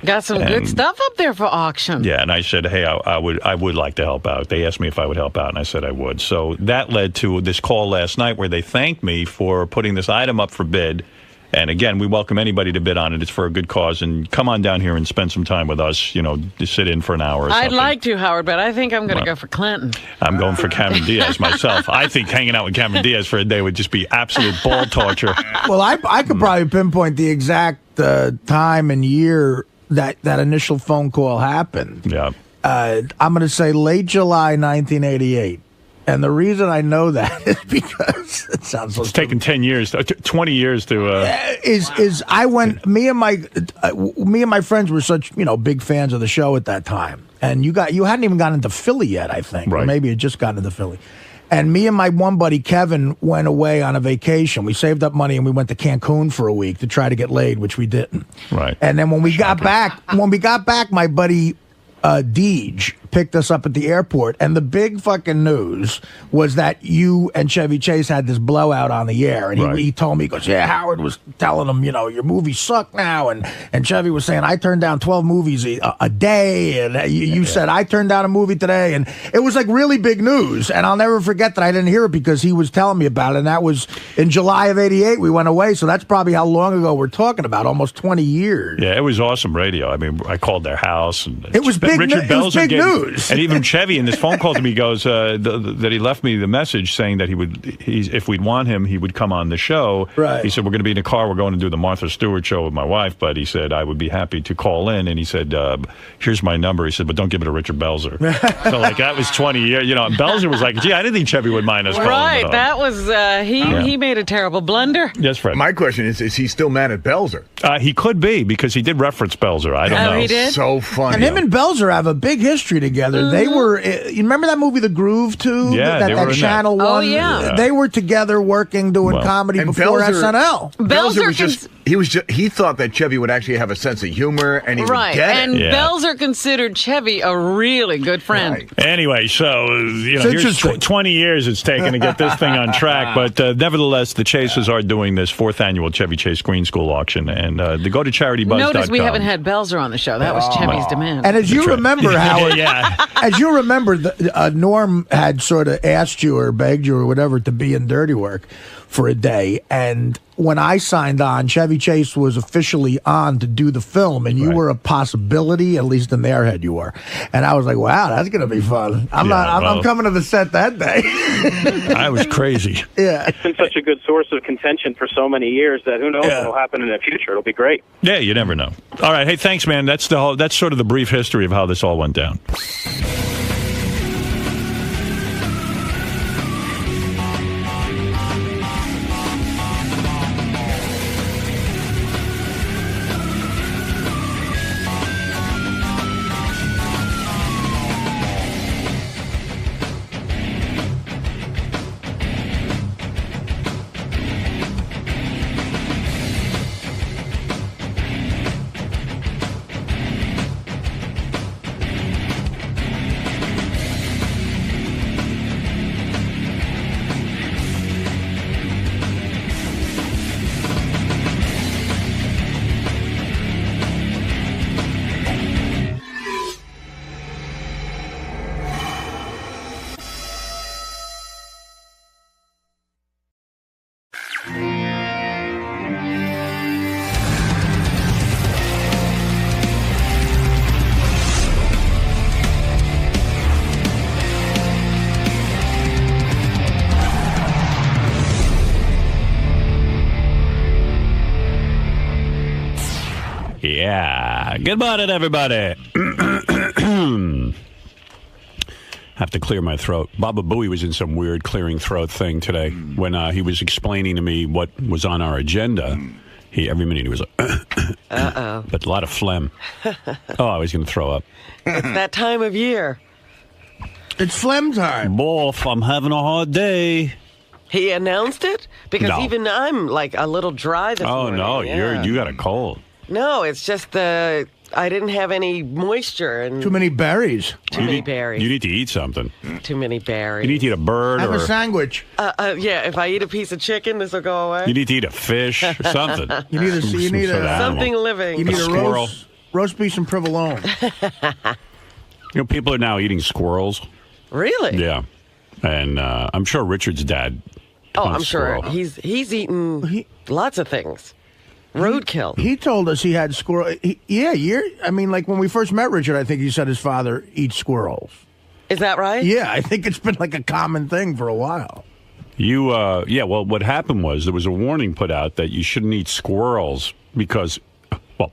Speaker 3: Got some good stuff up there for auction.
Speaker 1: Yeah, and I said, hey, I would like to help out. They asked me if I would help out, and I said I would. So that led to this call last night where they thanked me for putting this item up for bid. And again, we welcome anybody to bid on it. It's for a good cause. And come on down here and spend some time with us, to sit in for an hour or something.
Speaker 3: I'd like to, Howard, but I think I'm going to go for Clinton.
Speaker 1: I'm going for Cameron Diaz myself. I think hanging out with Cameron Diaz for a day would just be absolute ball torture.
Speaker 4: Well, I could probably pinpoint the exact time and year that initial phone call happened.
Speaker 1: Yeah.
Speaker 4: I'm going to say late July 1988. And the reason I know that is because it sounds so
Speaker 1: it's taken 10 years, 20 years to.
Speaker 4: Is I went. Me and my friends were such big fans of the show at that time, and you hadn't even gotten into Philly yet, I think, or maybe you had just gotten into Philly. And me and my one buddy, Kevin, went away on a vacation. We saved up money and we went to Cancun for a week to try to get laid, which we didn't.
Speaker 1: Right.
Speaker 4: And then when we got back, my buddy Deej picked us up at the airport, and the big fucking news was that you and Chevy Chase had this blowout on the air. And he told me, he goes, yeah, Howard was telling him, you know, your movies suck now. And Chevy was saying, I turned down 12 movies a day. And you said, I turned down a movie today. And it was like really big news. And I'll never forget that I didn't hear it because he was telling me about it. And that was in July of '88. We went away. So that's probably how long ago we're talking about, almost 20 years.
Speaker 1: Yeah, it was awesome radio. I mean, I called their house. And
Speaker 4: it was big,
Speaker 1: Richard
Speaker 4: it was big news.
Speaker 1: And even Chevy in this phone call to me goes that he left me the message saying that if we'd want him, he would come on the show.
Speaker 4: Right.
Speaker 1: He said, we're going to be in the car. We're going to do the Martha Stewart show with my wife. But he said, I would be happy to call in. And he said, here's my number. He said, but don't give it to Richard Belzer. So, like, that was 20 years. You know, and Belzer was like, gee, I didn't think Chevy would mind us calling him.
Speaker 3: Right. That was, he made a terrible blunder.
Speaker 1: Yes, Fred.
Speaker 8: My question is he still mad at Belzer?
Speaker 1: He could be, because he did reference Belzer. I don't know.
Speaker 3: He did?
Speaker 8: So funny.
Speaker 4: And him and Belzer have a big history together. They were, you remember that movie The Groove, too?
Speaker 1: Yeah,
Speaker 4: that Channel 1?
Speaker 3: Oh, yeah.
Speaker 4: They were together working, doing comedy before SNL.
Speaker 8: Belzer was he thought that Chevy would actually have a sense of humor, and he would get it.
Speaker 3: And Belzer considered Chevy a really good friend.
Speaker 8: Right.
Speaker 1: Anyway, so, you know, here's 20 years it's taken to get this thing on track. But nevertheless, the Chases are doing this 4th annual Chevy Chase Screen School auction. And to go to CharityBuzz.com.
Speaker 3: Notice we haven't had Belzer on the show. That was Chevy's demand.
Speaker 4: And as you remember, Howard, as you remember, Norm had sort of asked you or begged you or whatever to be in Dirty Work for a day. And when I signed on, Chevy Chase was officially on to do the film, and you were a possibility, at least in their head you were. And I was like, wow, that's going to be fun. I'm coming to the set that day.
Speaker 1: I was crazy.
Speaker 11: Yeah. It's been such a good source of contention for so many years that who knows what will happen in the future. It'll be great.
Speaker 1: Yeah, you never know. All right. Hey, thanks, man. That's sort of the brief history of how this all went down. Yeah. Good morning, everybody. Have to clear my throat. Baba Booey was in some weird clearing throat thing today when he was explaining to me what was on our agenda. Every minute he was like, uh-oh. But a lot of phlegm. I was going to throw up.
Speaker 3: It's that time of year.
Speaker 4: It's phlegm time.
Speaker 1: Boff, I'm having a hard day.
Speaker 3: He announced it? Because even I'm like a little dry this morning.
Speaker 1: Oh, no, you got a cold.
Speaker 3: No, it's just I didn't have any moisture. And
Speaker 4: too many berries.
Speaker 3: Too many berries.
Speaker 1: You need to eat something.
Speaker 3: Too many berries.
Speaker 1: You need to eat a bird
Speaker 4: Have a sandwich.
Speaker 3: Yeah, if I eat a piece of chicken, this will go away.
Speaker 1: You need to eat a fish or something.
Speaker 4: You need
Speaker 3: something living.
Speaker 4: You need a
Speaker 1: squirrel.
Speaker 4: Roast beef and provolone.
Speaker 1: People are now eating squirrels.
Speaker 3: Really?
Speaker 1: Yeah. And I'm sure Richard's dad.
Speaker 3: I'm sure he's eaten lots of things. Roadkill.
Speaker 4: He told us he had squirrel. Like when we first met Richard, I think he said his father eats squirrels.
Speaker 3: Is that right?
Speaker 4: Yeah, I think it's been like a common thing for a while.
Speaker 1: Well, what happened was there was a warning put out that you shouldn't eat squirrels because,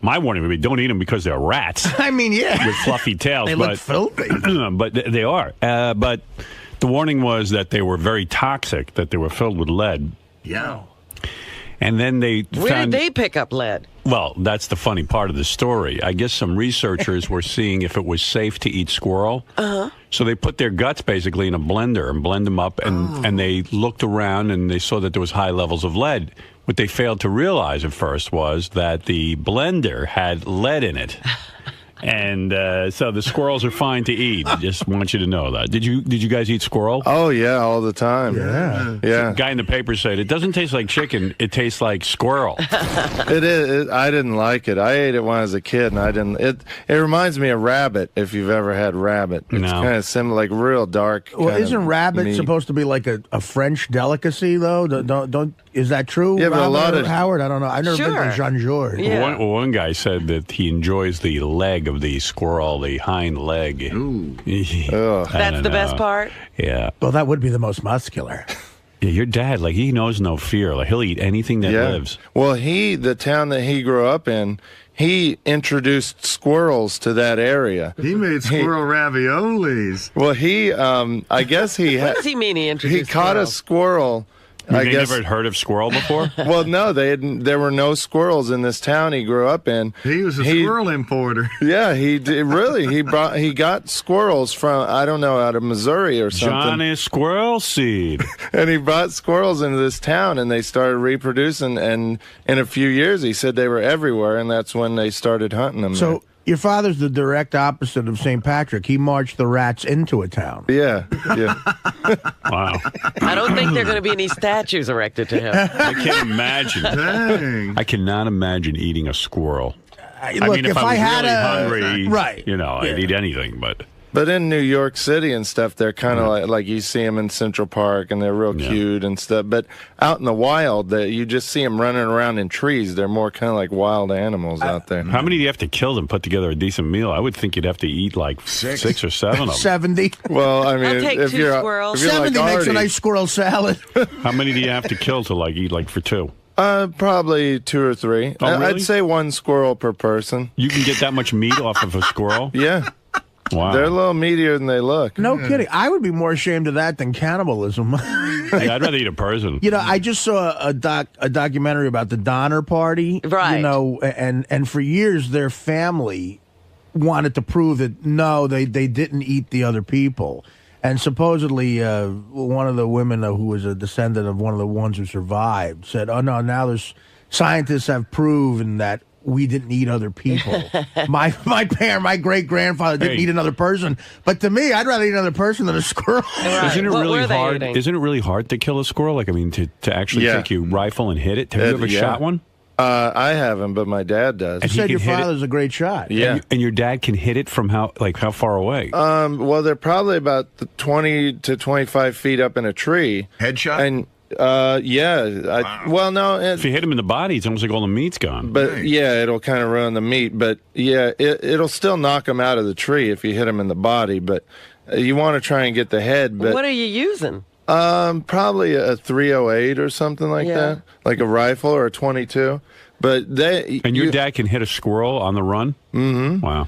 Speaker 1: my warning would be don't eat them because they're rats.
Speaker 4: I mean, yeah.
Speaker 1: With fluffy tails.
Speaker 4: They look filthy.
Speaker 1: But they are. But the warning was that they were very toxic, that they were filled with lead.
Speaker 4: Yeah.
Speaker 1: And then they
Speaker 3: Where did they pick up lead?
Speaker 1: Well, that's the funny part of the story. I guess some researchers were seeing if it was safe to eat squirrel. So they put their guts basically in a blender and blend them up, and they looked around and they saw that there was high levels of lead. What they failed to realize at first was that the blender had lead in it. And so the squirrels are fine to eat. Just want you to know that. Did you guys eat squirrel?
Speaker 2: Oh, yeah, all the time.
Speaker 1: Yeah.
Speaker 2: Yeah.
Speaker 1: Guy in the paper said, it doesn't taste like chicken, it tastes like squirrel.
Speaker 2: It is. I didn't like it. I ate it when I was a kid, and I didn't. It reminds me of rabbit, if you've ever had rabbit. It's kind of similar, like real dark.
Speaker 4: Well, isn't rabbit
Speaker 2: meat.
Speaker 4: supposed to be like a French delicacy, though? Don't is that true?
Speaker 2: Yeah, but a lot of
Speaker 4: Howard, I don't know. I've never been to Jean Georges.
Speaker 1: Yeah. One guy said that he enjoys the leg of the squirrel, the hind leg. Ooh.
Speaker 3: That's the best part?
Speaker 1: Yeah.
Speaker 4: Well, that would be the most muscular.
Speaker 1: Yeah, your dad, like, he knows no fear. Like, he'll eat anything that lives.
Speaker 2: Well, the town that he grew up in, he introduced squirrels to that area.
Speaker 12: He made squirrel raviolis.
Speaker 2: Well, I guess he
Speaker 3: What does he mean he introduced
Speaker 2: He caught a squirrel.
Speaker 1: You never heard of squirrel before?
Speaker 2: Well, no, there were no squirrels in this town he grew up in.
Speaker 12: He was a squirrel importer.
Speaker 2: Yeah, he did, really. He got squirrels from, I don't know, out of Missouri or something.
Speaker 1: Johnny Squirrel Seed.
Speaker 2: And he brought squirrels into this town, and they started reproducing. And in a few years, he said they were everywhere, and that's when they started hunting them.
Speaker 4: So your father's the direct opposite of St. Patrick. He marched the rats into a town.
Speaker 2: Yeah.
Speaker 1: Wow.
Speaker 3: I don't think there are going to be any statues erected to him.
Speaker 1: I can't imagine.
Speaker 12: Dang.
Speaker 1: I cannot imagine eating a squirrel. I
Speaker 4: Look,
Speaker 1: mean, if I was
Speaker 4: had
Speaker 1: really hungry,
Speaker 4: right.
Speaker 1: I'd eat anything, but...
Speaker 2: But in New York City and stuff, they're kind of like you see them in Central Park, and they're real cute and stuff. But out in the wild, you just see them running around in trees. They're more kind of like wild animals out there.
Speaker 1: How many do you have to kill to put together a decent meal? I would think you'd have to eat like 6 or 7 of them.
Speaker 4: 70.
Speaker 2: Well, I mean,
Speaker 3: I'll take
Speaker 2: if
Speaker 3: 2
Speaker 2: you're
Speaker 3: squirrels.
Speaker 4: 70
Speaker 2: like
Speaker 4: makes
Speaker 2: Artie,
Speaker 4: a nice squirrel salad.
Speaker 1: How many do you have to kill to eat for 2?
Speaker 2: Probably 2 or 3.
Speaker 1: Oh, really?
Speaker 2: I'd say 1 squirrel per person.
Speaker 1: You can get that much meat off of a squirrel?
Speaker 2: Yeah.
Speaker 1: Wow.
Speaker 2: They're a little meatier than they look.
Speaker 4: No kidding. I would be more ashamed of that than cannibalism.
Speaker 1: Yeah, I'd rather eat a person.
Speaker 4: I just saw a documentary about the Donner Party.
Speaker 3: Right.
Speaker 4: And for years their family wanted to prove that no, they didn't eat the other people. And supposedly one of the women who was a descendant of one of the ones who survived said, "Oh no, now scientists have proven that we didn't eat other people. My great-grandfather didn't eat another person. But to me, I'd rather eat another person than a squirrel."
Speaker 3: Right.
Speaker 1: Isn't it
Speaker 3: What
Speaker 1: really
Speaker 3: were they
Speaker 1: hard?
Speaker 3: eating?
Speaker 1: Isn't it really hard to kill a squirrel? To actually take your rifle and hit it? Have you ever shot one?
Speaker 2: I haven't, but my dad does.
Speaker 4: You said your father's a great shot.
Speaker 2: Yeah.
Speaker 1: And your dad can hit it from how far away?
Speaker 2: Well, they're probably about 20 to 25 feet up in a tree.
Speaker 8: Headshot?
Speaker 2: And well, no.
Speaker 1: If you hit him in the body, it's almost like all the meat's gone.
Speaker 2: But yeah, it'll kind of ruin the meat. But yeah, it'll still knock him out of the tree if you hit him in the body. But you want to try and get the head. But
Speaker 3: What are you using?
Speaker 2: Probably a 308 or something like that, like a rifle or a 22. But
Speaker 1: your dad can hit a squirrel on the run?
Speaker 2: Mm-hmm.
Speaker 1: Wow.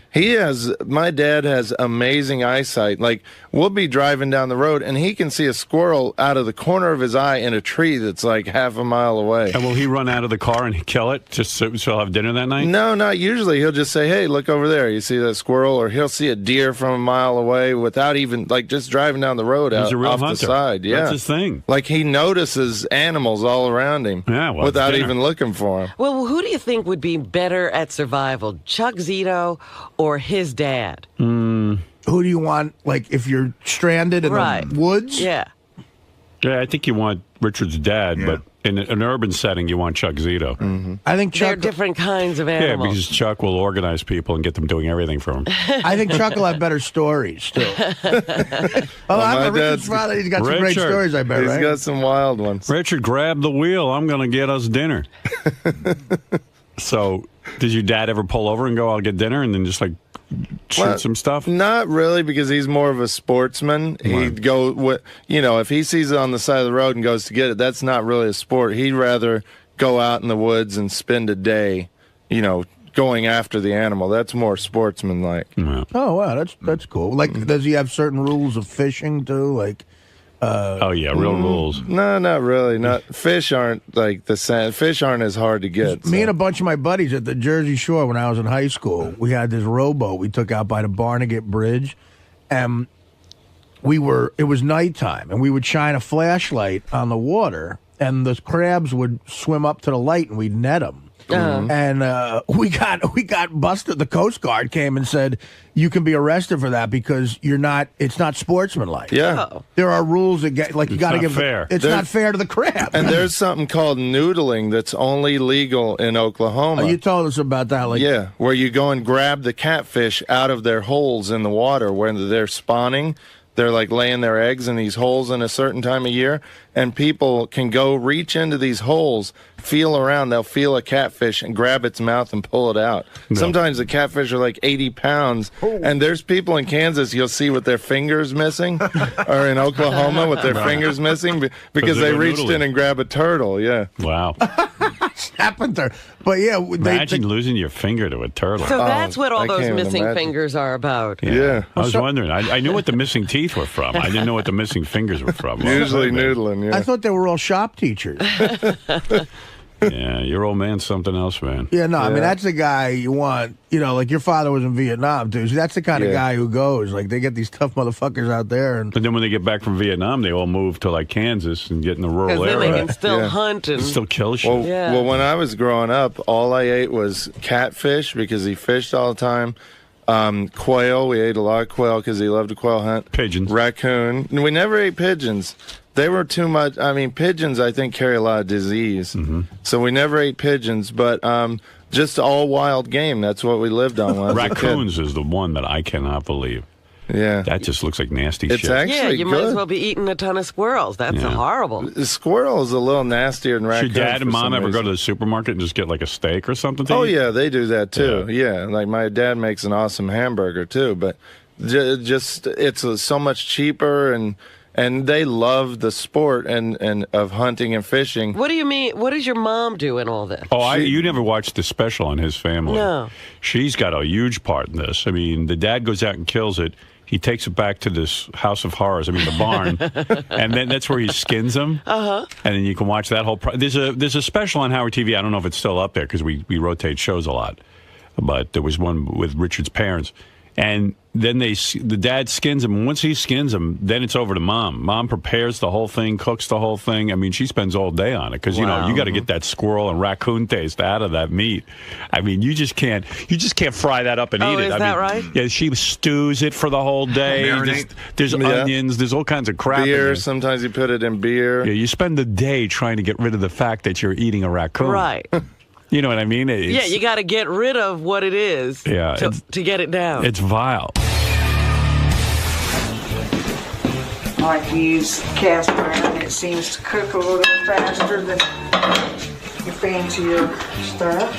Speaker 2: My dad has amazing eyesight. Like, we'll be driving down the road, and he can see a squirrel out of the corner of his eye in a tree that's like half a mile away.
Speaker 1: And will he run out of the car and kill it just so he'll have dinner that night?
Speaker 2: No, not usually. He'll just say, "Hey, look over there. You see that squirrel?" Or he'll see a deer from a mile away without even, just driving down the road
Speaker 1: He's a real
Speaker 2: off
Speaker 1: hunter.
Speaker 2: the side. Yeah.
Speaker 1: That's his thing.
Speaker 2: Like, he notices animals all around him without even looking for them.
Speaker 3: Well, who do you think would be better at survival, Chuck Zito or his dad?
Speaker 4: Who do you want, if you're stranded in the woods?
Speaker 3: Yeah.
Speaker 1: Yeah, I think you want Richard's dad, but in an urban setting, you want Chuck Zito.
Speaker 2: Mm-hmm.
Speaker 4: I think Chuck...
Speaker 3: They're different kinds of animals.
Speaker 1: Yeah, because Chuck will organize people and get them doing everything for him.
Speaker 4: I think Chuck will have better stories, too. I'm Richard's father. He's got some great stories, I bet,
Speaker 2: He's got some wild ones.
Speaker 1: Richard, grab the wheel. I'm going to get us dinner. So, did your dad ever pull over and go, "I'll get dinner," and then just shoot some stuff?
Speaker 2: Not really, because he's more of a sportsman.
Speaker 1: Right.
Speaker 2: He'd go, if he sees it on the side of the road and goes to get it, that's not really a sport. He'd rather go out in the woods and spend a day, going after the animal. That's more sportsman-like.
Speaker 4: Oh, wow, that's cool. Does he have certain rules of fishing, too?
Speaker 1: Real rules.
Speaker 2: No, not really. Not fish aren't like the same. Fish aren't as hard to get.
Speaker 4: Me and a bunch of my buddies at the Jersey Shore when I was in high school, we had this rowboat we took out by the Barnegat Bridge, and it was nighttime, and we would shine a flashlight on the water, and the crabs would swim up to the light, and we'd net them. And we got busted. The Coast Guard came and said, you can be arrested for that because it's not sportsmanlike.
Speaker 2: Yeah.
Speaker 4: There are rules that you got to give
Speaker 1: fair.
Speaker 4: It's not fair to the crab.
Speaker 2: And there's something called noodling that's only legal in Oklahoma.
Speaker 4: You told us about that.
Speaker 2: Yeah, where you go and grab the catfish out of their holes in the water where they're spawning. They're like laying their eggs in these holes in a certain time of year, and people can go reach into these holes, feel around, they'll feel a catfish and grab its mouth and pull it out. No. Sometimes the catfish are like 80 pounds, and there's people in Kansas you'll see with their fingers missing, or in Oklahoma with their fingers missing, because they reached in and grabbed a turtle,
Speaker 1: Wow.
Speaker 4: Happened there. But yeah,
Speaker 1: imagine losing your finger to a turtle.
Speaker 3: So that's what all those missing fingers are about.
Speaker 2: Yeah.
Speaker 1: I was wondering. I knew what the missing teeth were from. I didn't know what the missing fingers were from.
Speaker 2: Usually noodling,
Speaker 4: I thought they were all shop teachers.
Speaker 1: Yeah, your old man's something else, man.
Speaker 4: Yeah, no, I mean, that's the guy you want, like your father was in Vietnam, too. So that's the kind of guy who goes. Like, they get these tough motherfuckers out there.
Speaker 1: But then when they get back from Vietnam, they all move to, like, Kansas and get in the rural area.
Speaker 3: Then they can still hunt and
Speaker 1: still kill shit.
Speaker 2: Well, when I was growing up, all I ate was catfish because he fished all the time. Quail, we ate a lot of quail because he loved to quail hunt.
Speaker 1: Pigeons.
Speaker 2: Raccoon. We never ate pigeons. They were too much. I mean, pigeons, I think, carry a lot of disease. So we never ate pigeons, but just all wild game. That's what we lived on.
Speaker 1: Raccoons is the one that I cannot believe.
Speaker 2: Yeah.
Speaker 1: That just looks like nasty shit.
Speaker 2: It's actually
Speaker 3: you might as well be eating a ton of squirrels. That's horrible.
Speaker 2: The squirrel is a little nastier than raccoon.
Speaker 1: Should Dad and Mom ever go to the supermarket and just get like a steak or something to eat?
Speaker 2: Yeah, they do that too. Yeah, like my dad makes an awesome hamburger too, but just it's so much cheaper and they love the sport and of hunting and fishing.
Speaker 3: What do you mean? What does your mom do in all this?
Speaker 1: Oh, you never watched the special on his family.
Speaker 3: No.
Speaker 1: She's got a huge part in this. I mean, the dad goes out and kills it. He takes it back to this house of horrors, the barn, and then that's where he skins them. And then you can watch that whole there's a special on Howard TV. I don't know if it's still up there because we rotate shows a lot. But there was one with Richard's parents. And then the dad skins him. Once he skins him, then it's over to Mom. Mom prepares the whole thing, cooks the whole thing. I mean, she spends all day on it because you got to get that squirrel and raccoon taste out of that meat. I mean, you just can't fry that up and eat it.
Speaker 3: Is that right?
Speaker 1: Yeah, she stews it for the whole day. There's onions. There's all kinds of crap.
Speaker 2: Beer. Sometimes you put it in beer.
Speaker 1: Yeah, you spend the day trying to get rid of the fact that you're eating a raccoon.
Speaker 3: Right.
Speaker 1: You know what I mean?
Speaker 3: You got to get rid of what it is to get it down.
Speaker 1: It's vile.
Speaker 5: I like to use cast iron. It seems to cook a little faster than your fancier stuff.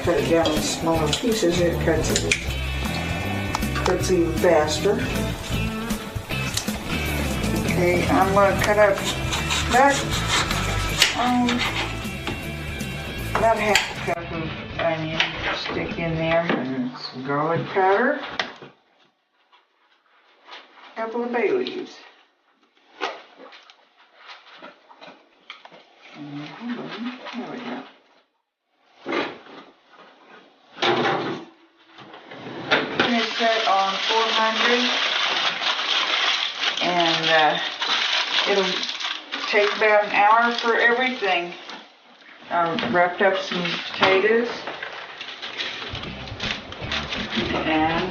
Speaker 5: Cut it down in smaller pieces. It cooks even faster. Okay, I'm going to cut up about half a cup of onion, stick in there, and some garlic powder, a couple of bay leaves. There we go. And it's set on 400, and it'll take about an hour for everything. Wrapped up some potatoes and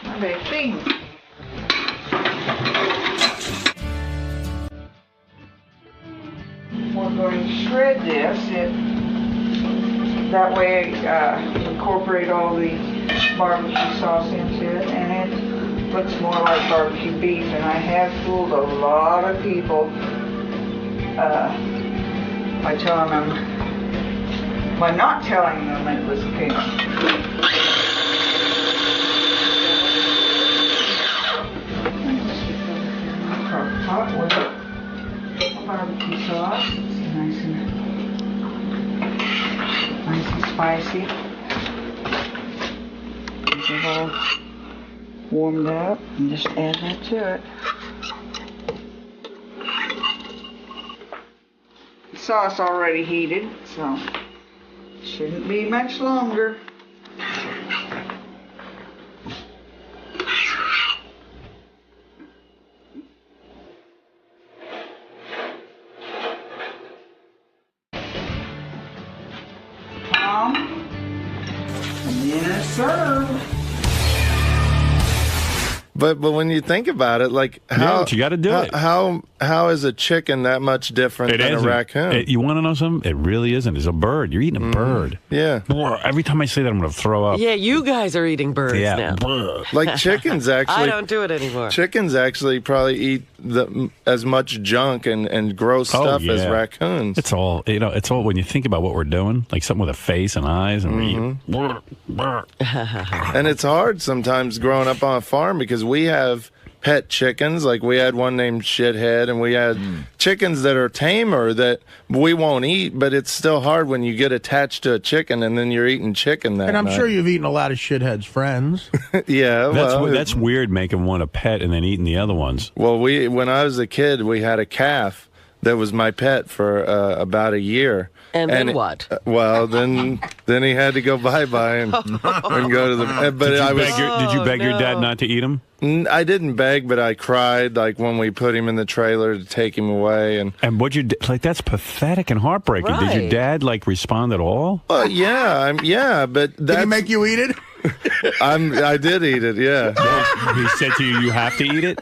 Speaker 5: my baked beans. We're going to shred this. That way incorporate all the barbecue sauce into it, and it looks more like barbecue beef. And I have fooled a lot of people by telling them, by not telling them it was pink. Hot with barbecue sauce. It's nice and spicy. Get it all warmed up and just add that to it. sauce already heated, so shouldn't be much longer. And then serve.
Speaker 2: But when you think about it, like how
Speaker 1: you got to do it.
Speaker 2: How is a chicken that much different than a raccoon?
Speaker 1: You want to know something? It really isn't. It's a bird. You're eating a bird.
Speaker 2: Yeah.
Speaker 1: Every time I say that, I'm going to throw up.
Speaker 3: Yeah, you guys are eating birds now.
Speaker 2: Like chickens actually.
Speaker 3: I don't do it anymore.
Speaker 2: Chickens actually probably eat as much junk and gross stuff as raccoons.
Speaker 1: It's all It's all when you think about what we're doing, like something with a face and eyes, and we're
Speaker 2: and it's hard sometimes growing up on a farm because we have pet chickens. Like we had one named Shithead, and we had chickens that are tamer that we won't eat, but it's still hard when you get attached to a chicken and then you're eating chicken that
Speaker 4: And I'm
Speaker 2: night.
Speaker 4: sure you've eaten a lot of Shithead's friends.
Speaker 2: Yeah,
Speaker 1: that's weird, making one a pet and then eating the other ones.
Speaker 2: Well, when I was a kid, we had a calf that was my pet for about a year.
Speaker 3: And then what?
Speaker 2: Then he had to go bye-bye and go to the... But
Speaker 1: did you beg your dad not to eat him?
Speaker 2: I didn't beg, but I cried like when we put him in the trailer to take him away. And
Speaker 1: what that's pathetic and heartbreaking.
Speaker 2: Right.
Speaker 1: Did your dad respond at all?
Speaker 2: Yeah, but
Speaker 4: did he make you eat it?
Speaker 2: I did eat it. Yeah.
Speaker 1: He said to you have to eat it?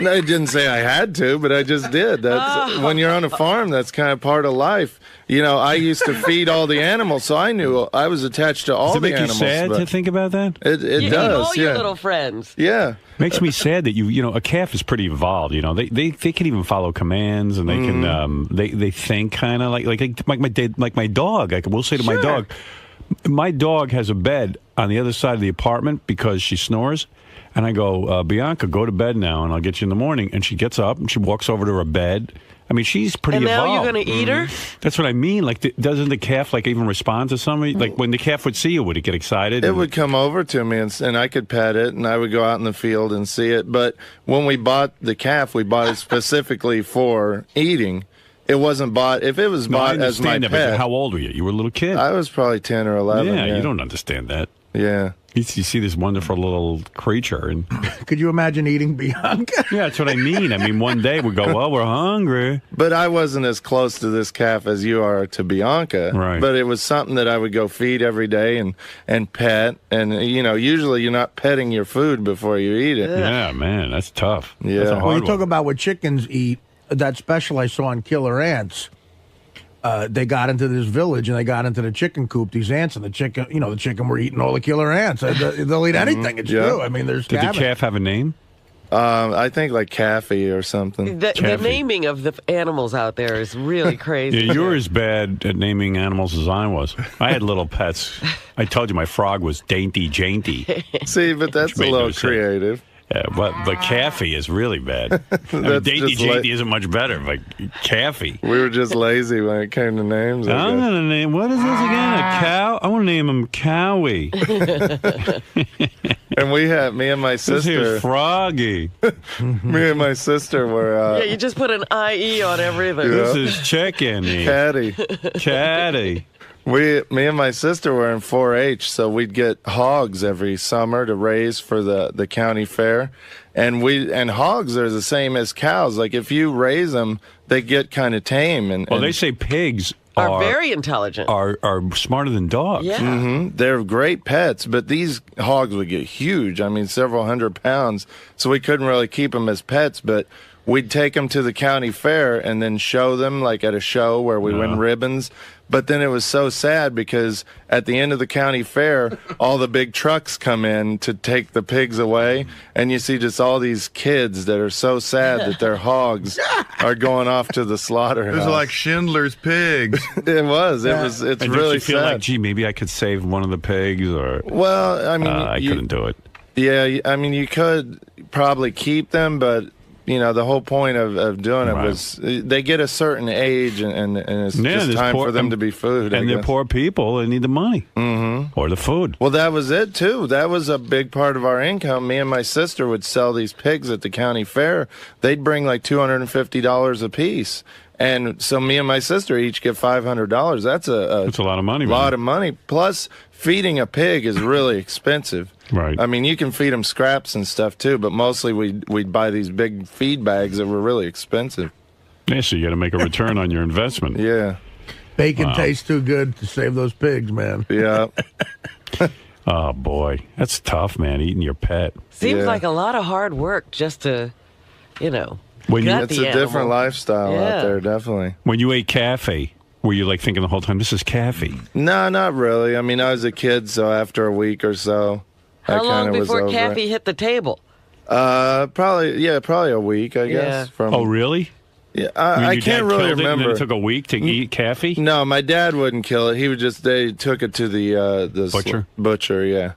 Speaker 2: No, I didn't say I had to, but I just did. That's when you're on a farm, that's kind of part of life. I used to feed all the animals, so I knew I was attached to all the animals.
Speaker 1: Does it make you sad to think about that?
Speaker 2: It
Speaker 3: you
Speaker 2: does.
Speaker 3: Eat all your little friends.
Speaker 2: Yeah.
Speaker 1: Makes me sad that a calf is pretty evolved. They can even follow commands, and they can they think kind of like my dog. I will say to my dog, my dog has a bed on the other side of the apartment because she snores. And I go, Bianca, go to bed now, and I'll get you in the morning. And she gets up, and she walks over to her bed. I mean, she's pretty evolved.
Speaker 3: And now you're going to eat her?
Speaker 1: That's what I mean. Like, doesn't the calf, even respond to somebody? Like, when the calf would see you, would it get excited?
Speaker 2: It would come over to me, and I could pet it, and I would go out in the field and see it. But when we bought the calf, we bought it specifically for eating. It wasn't bought. If it was bought as my pet.
Speaker 1: How old were you? You were a little kid.
Speaker 2: I was probably 10 or 11.
Speaker 1: Yeah, you don't understand that.
Speaker 2: Yeah.
Speaker 1: You see this wonderful little creature. And
Speaker 4: could you imagine eating Bianca?
Speaker 1: Yeah, that's what I mean. I mean, one day we go, well, we're hungry.
Speaker 2: But I wasn't as close to this calf as you are to Bianca.
Speaker 1: Right.
Speaker 2: But it was something that I would go feed every day and pet. And, usually you're not petting your food before you eat it.
Speaker 1: Yeah, man, that's tough.
Speaker 2: Yeah.
Speaker 1: That's a hard
Speaker 4: When you talk
Speaker 1: one.
Speaker 4: about what chickens eat, that special I saw on Killer Ants, they got into this village and they got into the chicken coop, these ants, and the chicken were eating all the killer ants. They'll eat anything. It's true. I mean, there's
Speaker 1: Did the calf have a name?
Speaker 2: I think like Caffey or something.
Speaker 3: The naming of the animals out there is really crazy.
Speaker 1: Yeah, you're as bad at naming animals as I was. I had little pets. I told you my frog was Dainty Jainty.
Speaker 2: See, but that's a little creative.
Speaker 1: Yeah, but Caffey is really bad. I mean, Dainty Jainty isn't much better, but Caffey.
Speaker 2: We were just lazy when it came to names.
Speaker 1: I'm going to name, what is this again? A cow? I want to name him Cowie.
Speaker 2: And me and my sister.
Speaker 1: This here's Froggy.
Speaker 2: Me and my sister were.
Speaker 3: Yeah, you just put an IE on everything.
Speaker 1: This is Chicken. Caddy.
Speaker 2: Me and my sister were in 4-H, so we'd get hogs every summer to raise for the county fair, and hogs are the same as cows. Like if you raise them, they get kind of tame. And
Speaker 1: they say pigs
Speaker 3: are very intelligent.
Speaker 1: Are smarter than dogs.
Speaker 3: Yeah,
Speaker 2: they're great pets, but these hogs would get huge. I mean, several hundred pounds. So we couldn't really keep them as pets, but we'd take them to the county fair and then show them like at a show where we win ribbons. But then it was so sad because at the end of the county fair, all the big trucks come in to take the pigs away. And you see just all these kids that are so sad that their hogs are going off to the slaughterhouse.
Speaker 12: It was like Schindler's Pigs.
Speaker 2: It was. It's
Speaker 1: and
Speaker 2: really
Speaker 1: did you feel
Speaker 2: sad.
Speaker 1: like, gee, maybe I could save one of the pigs? Or
Speaker 2: Well, I mean,
Speaker 1: I couldn't do it.
Speaker 2: Yeah, I mean, you could probably keep them, but the whole point of doing it was they get a certain age, and it's just time for them to be food.
Speaker 1: And they're poor people; they need the money or the food.
Speaker 2: Well, that was it too. That was a big part of our income. Me and my sister would sell these pigs at the county fair. They'd bring like $250 a piece. And so me and my sister each get $500. That's
Speaker 1: a lot of money.
Speaker 2: Lot of money. Plus, feeding a pig is really expensive.
Speaker 1: Right.
Speaker 2: I mean, you can feed them scraps and stuff too, but mostly we'd buy these big feed bags that were really expensive.
Speaker 1: Yeah, so you got to make a return on your investment.
Speaker 2: Yeah.
Speaker 4: Bacon tastes too good to save those pigs, man.
Speaker 2: Yeah.
Speaker 1: Oh boy, that's tough, man. Eating your pet
Speaker 6: seems like a lot of hard work just to, you know.
Speaker 2: It's a different lifestyle out there, definitely.
Speaker 1: When you ate cafe, were you like thinking the whole time, this is cafe?
Speaker 2: No, not really. I mean, I was a kid, so after a week or so,
Speaker 6: How long before cafe hit the table?
Speaker 2: Probably a week, I guess.
Speaker 1: Oh, really?
Speaker 2: Yeah, I can't really remember.
Speaker 1: And then it took a week to eat cafe?
Speaker 2: No, my dad wouldn't kill it. He would they took it to the
Speaker 1: butcher.
Speaker 2: Butcher, yeah.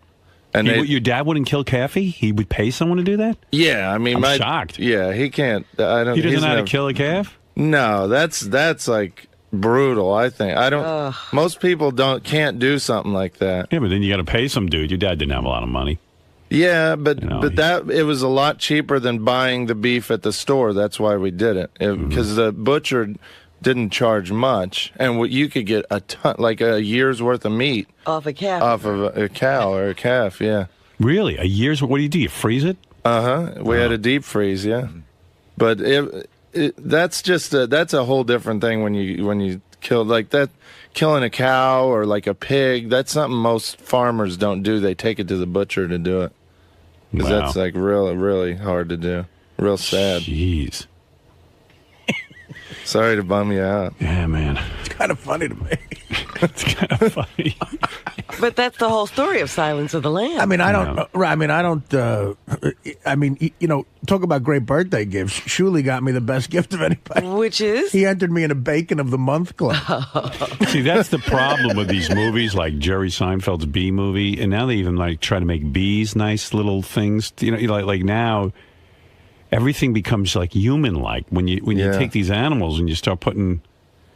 Speaker 2: And
Speaker 1: your dad wouldn't kill cafe? He would pay someone to do that?
Speaker 2: Yeah, I mean,
Speaker 1: I'm shocked.
Speaker 2: Yeah, he can't. I don't.
Speaker 1: He doesn't know how to kill a calf?
Speaker 2: No, that's like brutal. I think I don't. Most people can't do something like that.
Speaker 1: Yeah, but then you got to pay some dude. Your dad didn't have a lot of money.
Speaker 2: Yeah, but it was a lot cheaper than buying the beef at the store. That's why we did it, because the butcher didn't charge much, and you could get a ton, like a year's worth of meat
Speaker 6: off a calf,
Speaker 2: off of a cow or a calf. Yeah.
Speaker 1: Really, a year's? What do? You freeze it?
Speaker 2: We had a deep freeze. Yeah, but that's just that's a whole different thing when you kill like that. Killing a cow or like a pig, that's something most farmers don't do. They take it to the butcher to do it. Because that's like really hard to do. Real sad.
Speaker 1: Jeez.
Speaker 2: Sorry to bum you out.
Speaker 1: Yeah, man.
Speaker 4: It's kind of funny to me.
Speaker 1: It's kind of funny.
Speaker 6: But that's the whole story of Silence of the Lambs.
Speaker 4: I mean, I don't. I mean, you know, talk about great birthday gifts. Shuli got me the best gift of anybody.
Speaker 6: Which is?
Speaker 4: He entered me in a Bacon of the Month club.
Speaker 1: See, that's the problem with these movies, like Jerry Seinfeld's Bee Movie, and now they even like try to make bees nice little things. You know, like now. Everything becomes like human-like when you take these animals and you start putting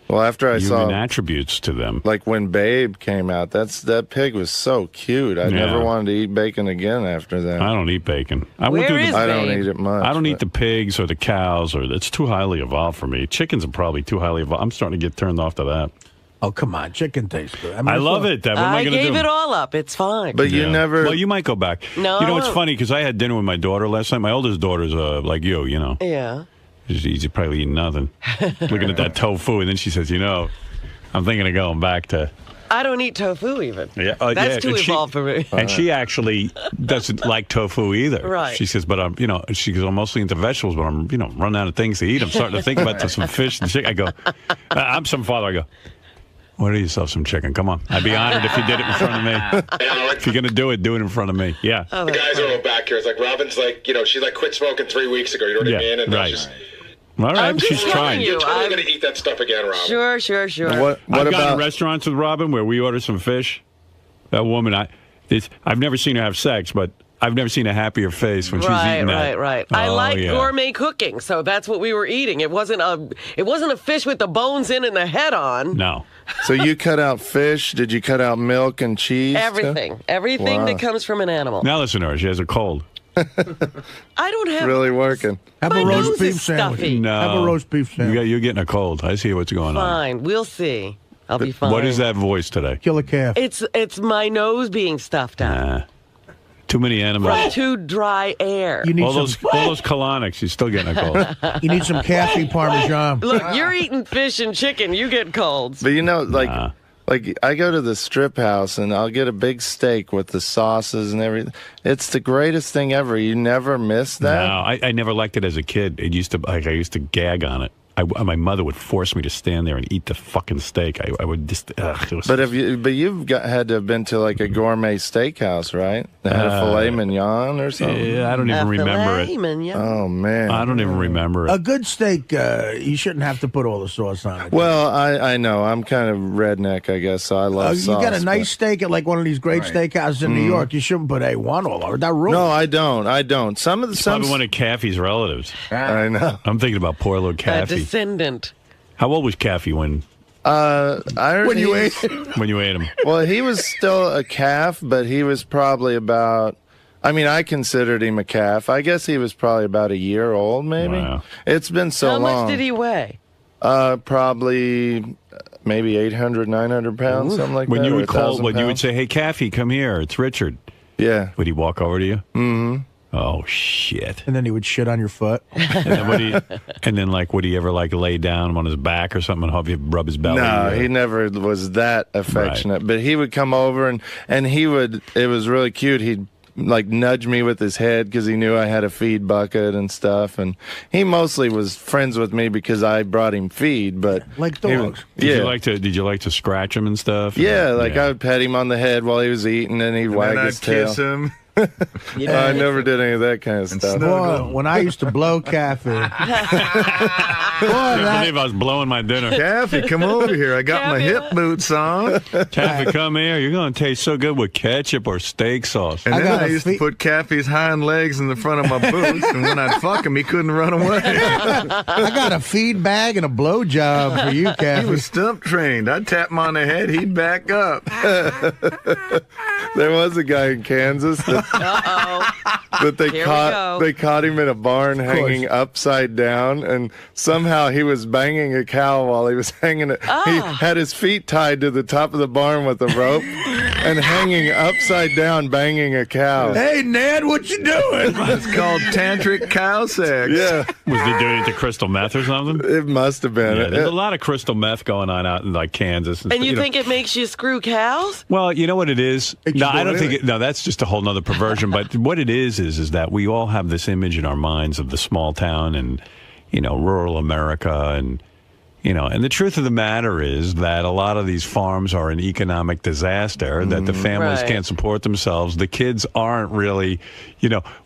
Speaker 2: after I
Speaker 1: human
Speaker 2: saw
Speaker 1: attributes to them.
Speaker 2: Like when Babe came out, that pig was so cute. I never wanted to eat bacon again after that.
Speaker 1: I don't eat bacon.
Speaker 2: I don't eat it much.
Speaker 1: I don't eat the pigs or the cows, or it's too highly evolved for me. Chickens are probably too highly evolved. I'm starting to get turned off to that.
Speaker 4: Oh, come on. Chicken tastes good. I mean,
Speaker 1: I love it. What am I going to do?
Speaker 6: I gave it all up. It's fine.
Speaker 2: But you never...
Speaker 1: Well, you might go back.
Speaker 6: No.
Speaker 1: You know, it's funny because I had dinner with my daughter last night. My oldest daughter's like you know.
Speaker 6: Yeah.
Speaker 1: She's probably eating nothing. Looking at that tofu, and then she says, you know, I'm thinking of going back to...
Speaker 6: I don't eat tofu even.
Speaker 1: Yeah,
Speaker 6: That's too evolved for me.
Speaker 1: And she actually doesn't like tofu either.
Speaker 6: Right.
Speaker 1: She says, but I'm mostly into vegetables, but I'm, running out of things to eat. I'm starting to think about some fish and chicken. I go, I'm some father. I go, order yourself some chicken. Come on. I'd be honored if you did it in front of me. If you're going to do it in front of me. Yeah.
Speaker 14: The guys are all back here. It's like Robin's like, she like quit smoking 3 weeks ago. You know what I mean? And
Speaker 1: right.
Speaker 14: Just,
Speaker 1: all right, she's trying.
Speaker 14: You're totally going to eat that stuff again, Robin.
Speaker 6: Sure.
Speaker 2: What
Speaker 1: I've
Speaker 2: about
Speaker 1: gone to restaurants with Robin where we order some fish. That woman, I've never seen her have sex, but I've never seen a happier face when she's eating that.
Speaker 6: Right. I like gourmet cooking, so that's what we were eating. It wasn't a fish with the bones in and the head on.
Speaker 1: No.
Speaker 2: So you cut out fish? Did you cut out milk and cheese?
Speaker 6: Everything that comes from an animal.
Speaker 1: Now listen to her. She has a cold.
Speaker 6: I don't have...
Speaker 2: Really working.
Speaker 4: Have a roast beef sandwich.
Speaker 1: No.
Speaker 4: Have a roast beef sandwich.
Speaker 1: You're getting a cold. I see what's going on.
Speaker 6: Fine. We'll see. I'll be fine.
Speaker 1: What is that voice today?
Speaker 4: Kill a calf.
Speaker 6: It's my nose being stuffed out.
Speaker 1: Too many animals.
Speaker 6: From too dry air.
Speaker 1: You need all those colonics. You're still getting a cold.
Speaker 4: You need some calfy parmesan.
Speaker 6: Look, you're eating fish and chicken. You get colds.
Speaker 2: But like I go to the strip house and I'll get a big steak with the sauces and everything. It's the greatest thing ever. You never miss that.
Speaker 1: No, I never liked it as a kid. I used to gag on it. My mother would force me to stand there and eat the fucking steak. I would just.
Speaker 2: But you've had to have been to like a gourmet steakhouse, right? They had a filet mignon or something.
Speaker 1: Yeah, I don't even remember it.
Speaker 6: Mignon.
Speaker 2: Oh man,
Speaker 1: I don't even remember it.
Speaker 4: A good steak, you shouldn't have to put all the sauce on it.
Speaker 2: Well, I know I'm kind of redneck, I guess. So I love sauce.
Speaker 4: You got a nice steak at like one of these great steakhouses in New York. You shouldn't put A1 all over that rule.
Speaker 2: No, I don't. Some
Speaker 1: probably one of Caffey's relatives.
Speaker 2: I know.
Speaker 1: I'm thinking about poor little Caffey.
Speaker 6: Descendant.
Speaker 1: How old was Caffey when?
Speaker 2: When
Speaker 4: you ate him.
Speaker 1: When you ate him.
Speaker 2: Well, he was still a calf, but he was probably about. I mean, I considered him a calf. I guess he was probably about a year old, maybe.
Speaker 1: Wow.
Speaker 2: It's been so long.
Speaker 6: How much did he weigh?
Speaker 2: Probably maybe 800, 900 pounds, something like
Speaker 1: when
Speaker 2: that.
Speaker 1: You would call,
Speaker 2: 1,000
Speaker 1: when you would
Speaker 2: pounds.
Speaker 1: say, "Hey, Kathy, come here. It's Richard."
Speaker 2: Yeah.
Speaker 1: Would he walk over to you?
Speaker 2: Mm-hmm.
Speaker 1: Oh shit!
Speaker 4: And then he would shit on your foot.
Speaker 1: And then would he ever like lay down on his back or something and help you rub his belly?
Speaker 2: No, he never was that affectionate. But he would come over and he would. It was really cute. He'd like nudge me with his head because he knew I had a feed bucket and stuff. And he mostly was friends with me because I brought him feed. But
Speaker 4: like dogs.
Speaker 1: Did you like to scratch him and stuff?
Speaker 2: Yeah, like I would pet him on the head while he was eating, and he'd wag his tail.
Speaker 12: Kiss him.
Speaker 2: I never did any of that kind of stuff.
Speaker 4: Boy, when I used to blow Kathy.
Speaker 1: I can't believe I was blowing my dinner.
Speaker 12: Kathy, come over here. I got my hip boots on.
Speaker 1: Kathy, come here. You're going to taste so good with ketchup or steak sauce.
Speaker 12: And then I used to put Kathy's hind legs in the front of my boots, and when I'd fuck him, he couldn't run away.
Speaker 4: I got a feed bag and a blow job for you, Kathy.
Speaker 12: He was stump trained. I'd tap him on the head, he'd back up.
Speaker 2: There was a guy in Kansas that they caught him in a barn hanging upside down, and somehow he was banging a cow while he was hanging it. He had his feet tied to the top of the barn with a rope and hanging upside down banging a cow.
Speaker 4: Hey, Ned, what you doing?
Speaker 12: It's called tantric cow sex.
Speaker 2: Yeah.
Speaker 1: Was he doing it to crystal meth or something?
Speaker 2: It must have been.
Speaker 1: Yeah, there's a lot of crystal meth going on out in like Kansas.
Speaker 6: And you think it makes you screw cows?
Speaker 1: Well, you know what it is? No, I don't think it. No, that's just a whole nother perversion. But what it is that we all have this image in our minds of the small town and, rural America. And the truth of the matter is that a lot of these farms are an economic disaster, that the families can't support themselves. The kids aren't really,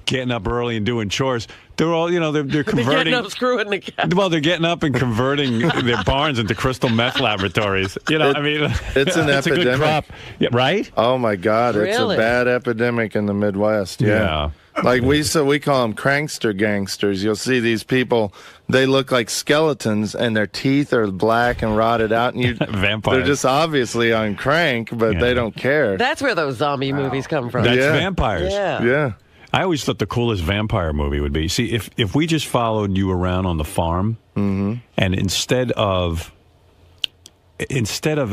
Speaker 1: getting up early and doing chores. They're all, they're converting.
Speaker 6: They're getting up, screwing the cow.
Speaker 1: Well, they're getting up and converting their barns into crystal meth laboratories.
Speaker 2: It's an epidemic.
Speaker 1: A good crop. Yeah, right?
Speaker 2: Oh my God, it's
Speaker 6: Really?
Speaker 2: a bad epidemic in the Midwest. Yeah. Like we call them crankster gangsters. You'll see these people, they look like skeletons and their teeth are black and rotted out, and
Speaker 1: vampires.
Speaker 2: They're just obviously on crank, but they don't care.
Speaker 6: That's where those zombie movies come from.
Speaker 1: That's vampires.
Speaker 2: Yeah.
Speaker 1: I always thought the coolest vampire movie would be, see, if we just followed you around on the farm, and instead of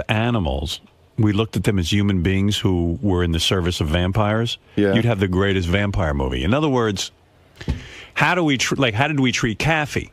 Speaker 1: animals, we looked at them as human beings who were in the service of vampires, you'd have the greatest vampire movie. In other words, how did we treat Kathy?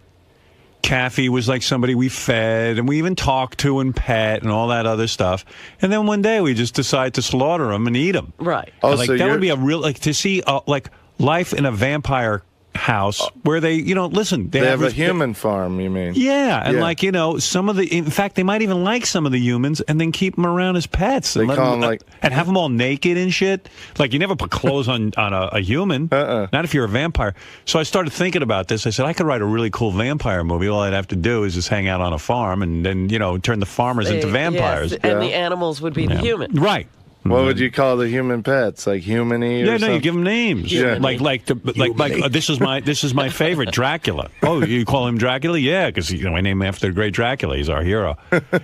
Speaker 1: Kathy was like somebody we fed and we even talked to and pet and all that other stuff. And then one day we just decide to slaughter them and eat them.
Speaker 6: Right.
Speaker 2: Oh,
Speaker 1: Like
Speaker 2: so
Speaker 1: that would be a real, to see like life in a vampire house where they, they
Speaker 2: have a human farm, you mean?
Speaker 1: Yeah, and some of in fact, they might even like some of the humans and then keep them around as pets.
Speaker 2: They call them
Speaker 1: and have them all naked and shit. Like you never put clothes on a human, not if you're a vampire. So I started thinking about this. I said I could write a really cool vampire movie. All I'd have to do is just hang out on a farm and then turn the farmers into vampires.
Speaker 6: Yes, and the animals would be the human.
Speaker 1: Right.
Speaker 2: What would you call the human pets? Like Human-y or something?
Speaker 1: You give them names.
Speaker 2: Yeah.
Speaker 1: Like this is my favorite, Dracula. Oh, you call him Dracula? Yeah, because I name him after the great Dracula. He's our hero.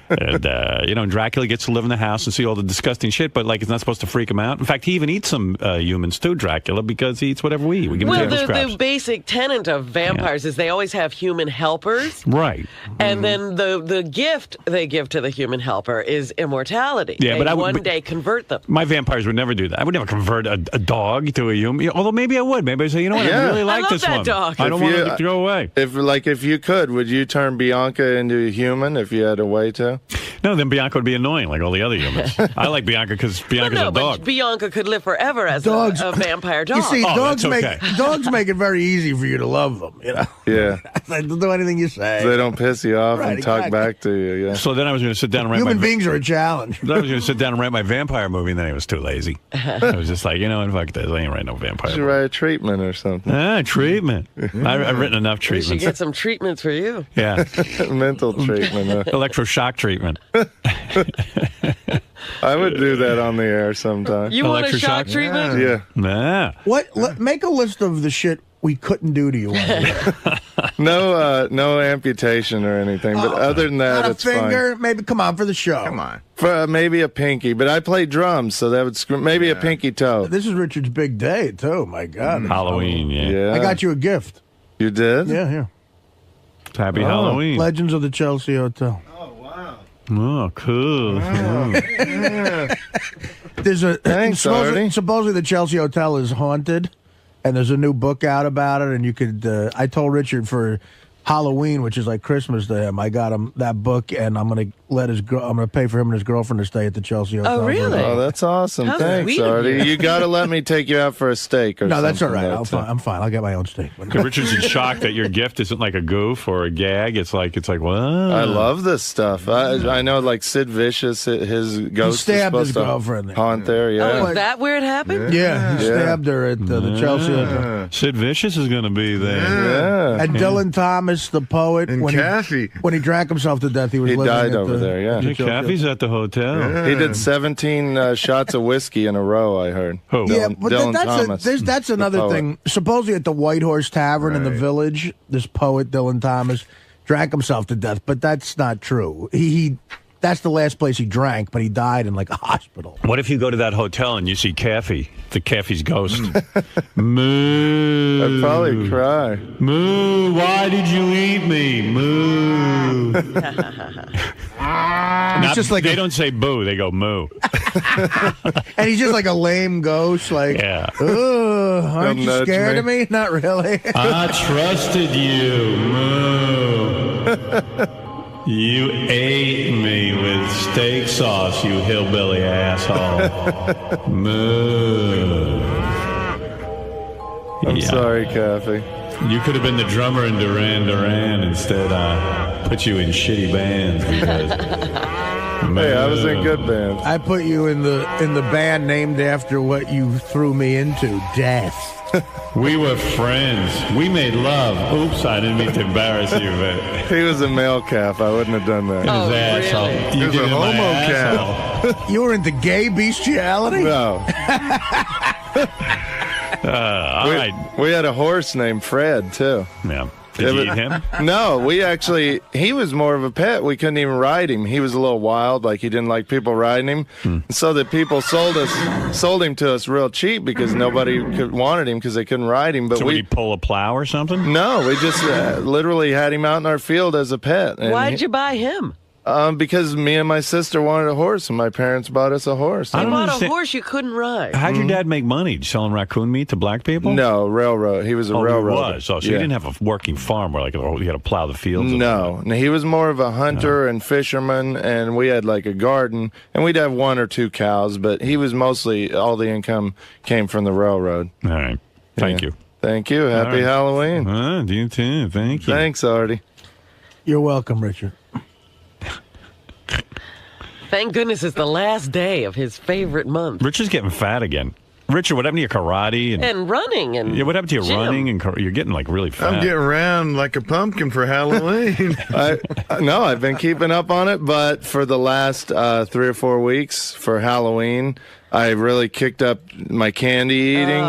Speaker 1: And Dracula gets to live in the house and see all the disgusting shit, but it's not supposed to freak him out. In fact, he even eats some humans too, Dracula, because he eats whatever we eat. We give him table scraps.
Speaker 6: The basic tenet of vampires is they always have human helpers.
Speaker 1: Right.
Speaker 6: And then the gift they give to the human helper is immortality.
Speaker 1: Yeah,
Speaker 6: they
Speaker 1: but I would
Speaker 6: one day convert them.
Speaker 1: My vampires would never do that. I would never convert a dog to a human. Although maybe I would. Maybe I'd say, I really like this one.
Speaker 6: Dog.
Speaker 1: I don't want it to go away.
Speaker 2: If you could, would you turn Bianca into a human if you had a way to?
Speaker 1: No, then Bianca would be annoying like all the other humans. I like Bianca because Bianca's a dog.
Speaker 6: But Bianca could live forever as a vampire dog.
Speaker 4: You see, dogs
Speaker 1: okay.
Speaker 4: make it very easy for you to love them.
Speaker 2: Yeah.
Speaker 4: They don't do anything you say.
Speaker 2: They don't piss you off and talk
Speaker 4: exactly.
Speaker 2: back to you. Yeah.
Speaker 1: So then I was going to sit down and write
Speaker 4: Human beings are a challenge.
Speaker 1: Then I was going to sit down and write my vampire movie, and then I was too lazy. I was just like, fuck this. I ain't writing no vampire
Speaker 2: You should
Speaker 1: movie.
Speaker 2: write a treatment or something.
Speaker 1: Treatment. I've written enough
Speaker 6: We
Speaker 1: treatments.
Speaker 6: should get some treatments for you.
Speaker 1: Yeah.
Speaker 2: Mental treatment.
Speaker 1: Electroshock treatment.
Speaker 2: I would do that on the air sometime.
Speaker 6: You want a shock treatment?
Speaker 2: Yeah.
Speaker 1: Nah.
Speaker 4: Make a list of the shit we couldn't do to you.
Speaker 2: No amputation or anything, but other than that,
Speaker 4: Not
Speaker 2: it's
Speaker 4: a finger,
Speaker 2: fine.
Speaker 4: maybe. Come on for the show.
Speaker 12: Come on.
Speaker 2: For maybe a pinky, but I play drums, so that would maybe a pinky toe.
Speaker 4: This is Richard's big day too. My God,
Speaker 1: Halloween. Yeah.
Speaker 2: Yeah.
Speaker 4: I got you a gift.
Speaker 2: You did?
Speaker 4: Yeah, here.
Speaker 1: Happy Halloween.
Speaker 4: Legends of the Chelsea Hotel.
Speaker 1: Oh, cool.
Speaker 4: There's a
Speaker 2: Thanks,
Speaker 4: supposedly the Chelsea Hotel is haunted, and there's a new book out about it. And you could. I told Richard for Halloween, which is like Christmas to him, I got him that book, and I'm gonna pay for him and his girlfriend to stay at the Chelsea Hotel.
Speaker 3: Oh, really?
Speaker 2: Oh, that's awesome.
Speaker 3: How
Speaker 2: Thanks,
Speaker 3: sweet of
Speaker 2: Artie.
Speaker 3: you.
Speaker 2: You got to let me take you out for a steak or something.
Speaker 4: No, that's all right. I'm fine. I'll get my own steak.
Speaker 1: Richard's in shock that your gift isn't like a goof or a gag. It's like what?
Speaker 2: I love this stuff. I know, like Sid Vicious, his ghost
Speaker 4: stabbed
Speaker 2: is
Speaker 4: his
Speaker 2: supposed
Speaker 4: girlfriend
Speaker 2: to haunt there. Yeah.
Speaker 3: Oh, is that where it happened?
Speaker 4: Yeah, he stabbed her at the Chelsea Hotel.
Speaker 1: Sid Vicious is going to be there.
Speaker 2: Yeah.
Speaker 4: And Dylan Thomas, the poet,
Speaker 12: And Kathy.
Speaker 4: when he drank himself to death, he was living
Speaker 2: died
Speaker 4: at
Speaker 2: over there. Yeah.
Speaker 1: Yeah, Kathy's at the hotel.
Speaker 2: He did 17 shots of whiskey in a row, I heard.
Speaker 1: Who?
Speaker 2: Dylan Thomas.
Speaker 4: That's another thing. Supposedly at the White Horse Tavern in the Village, this poet, Dylan Thomas, drank himself to death, but that's not true. That's the last place he drank, but he died in like a hospital.
Speaker 1: What if you go to that hotel and you see Kathy's ghost? Moo.
Speaker 2: I'd probably cry.
Speaker 1: Moo, why did you eat me? Moo. They don't say boo, they go moo.
Speaker 4: And he's just like a lame ghost, like,
Speaker 1: yeah.
Speaker 4: Aren't you scared of me? Not really.
Speaker 1: I trusted you, moo. You ate me with steak sauce, you hillbilly asshole. Moo.
Speaker 2: I'm sorry, Kathy.
Speaker 1: You could have been the drummer in Duran Duran. Instead, I put you in shitty bands because.
Speaker 2: Hey, I was in good bands.
Speaker 4: I put you in the band named after what you threw me into, death.
Speaker 1: We were friends. We made love. Oops, I didn't mean to embarrass you, but
Speaker 2: He was a male calf. I wouldn't have done that.
Speaker 1: his asshole.
Speaker 2: Really?
Speaker 1: You
Speaker 2: He was
Speaker 1: did
Speaker 2: a
Speaker 1: it in my
Speaker 2: homo
Speaker 1: asshole.
Speaker 4: You were into gay bestiality?
Speaker 2: No.
Speaker 1: All right.
Speaker 2: We had a horse named Fred, too.
Speaker 1: Yeah. Did you eat him?
Speaker 2: No, he was more of a pet. We couldn't even ride him. He was a little wild, like he didn't like people riding him. So that people sold him to us real cheap because nobody wanted him because they couldn't ride him. But
Speaker 1: so would he pull a plow or something?
Speaker 2: No, we just literally had him out in our field as a pet. And
Speaker 3: Why'd you buy him?
Speaker 2: Because me and my sister wanted a horse, and my parents bought us a horse.
Speaker 3: You bought a horse you couldn't ride.
Speaker 1: How'd your dad make money? Selling raccoon meat to black people?
Speaker 2: No, railroad. He was a railroader.
Speaker 1: He was. So you didn't have a working farm where you had to plow the fields?
Speaker 2: No, he was more of a hunter and fisherman, and we had like a garden, and we'd have 1 or 2 cows, but he was mostly, all the income came from the railroad.
Speaker 1: All right. Thank you.
Speaker 2: Thank you. Happy Halloween.
Speaker 1: You too. Thank you.
Speaker 2: Thanks, Artie.
Speaker 4: You're welcome, Richard.
Speaker 6: Thank goodness it's the last day of his favorite month.
Speaker 1: Richard's getting fat again. Richard, what happened to your karate?
Speaker 6: And running. And
Speaker 1: yeah, what happened to your
Speaker 6: gym.
Speaker 1: running? And you're getting like really fat.
Speaker 12: I'm getting round like a pumpkin for Halloween.
Speaker 2: No, I've been keeping up on it, but for the last 3 or 4 weeks for Halloween, I really kicked up my candy eating,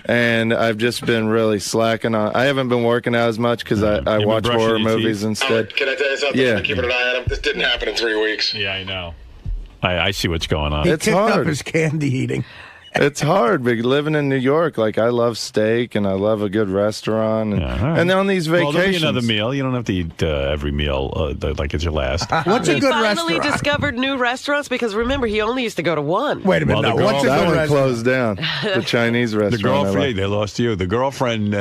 Speaker 2: and I've just been really slacking on. I haven't been working out as much because I watch horror movies instead.
Speaker 14: Can I tell you something?
Speaker 2: Yeah.
Speaker 14: I've been keeping an eye on him. This didn't happen in 3 weeks.
Speaker 1: Yeah, I know. I see what's going on.
Speaker 4: He
Speaker 2: It's
Speaker 4: kicked
Speaker 2: hard.
Speaker 4: up his candy eating.
Speaker 2: It's hard, but living in New York, like I love steak and I love a good restaurant, and then on these vacations,
Speaker 1: Well, there'll be another meal. You don't have to eat every meal like it's your last.
Speaker 4: What's a
Speaker 6: He
Speaker 4: good
Speaker 6: finally
Speaker 4: restaurant?
Speaker 6: discovered new restaurants because remember, he only used to go to one.
Speaker 4: Wait a minute.
Speaker 1: Well,
Speaker 4: now, what's a
Speaker 2: that
Speaker 4: good
Speaker 2: one
Speaker 4: restaurant?
Speaker 2: closed down. The Chinese
Speaker 1: The
Speaker 2: restaurant. I
Speaker 1: girlfriend,
Speaker 2: like.
Speaker 1: they lost you. The girlfriend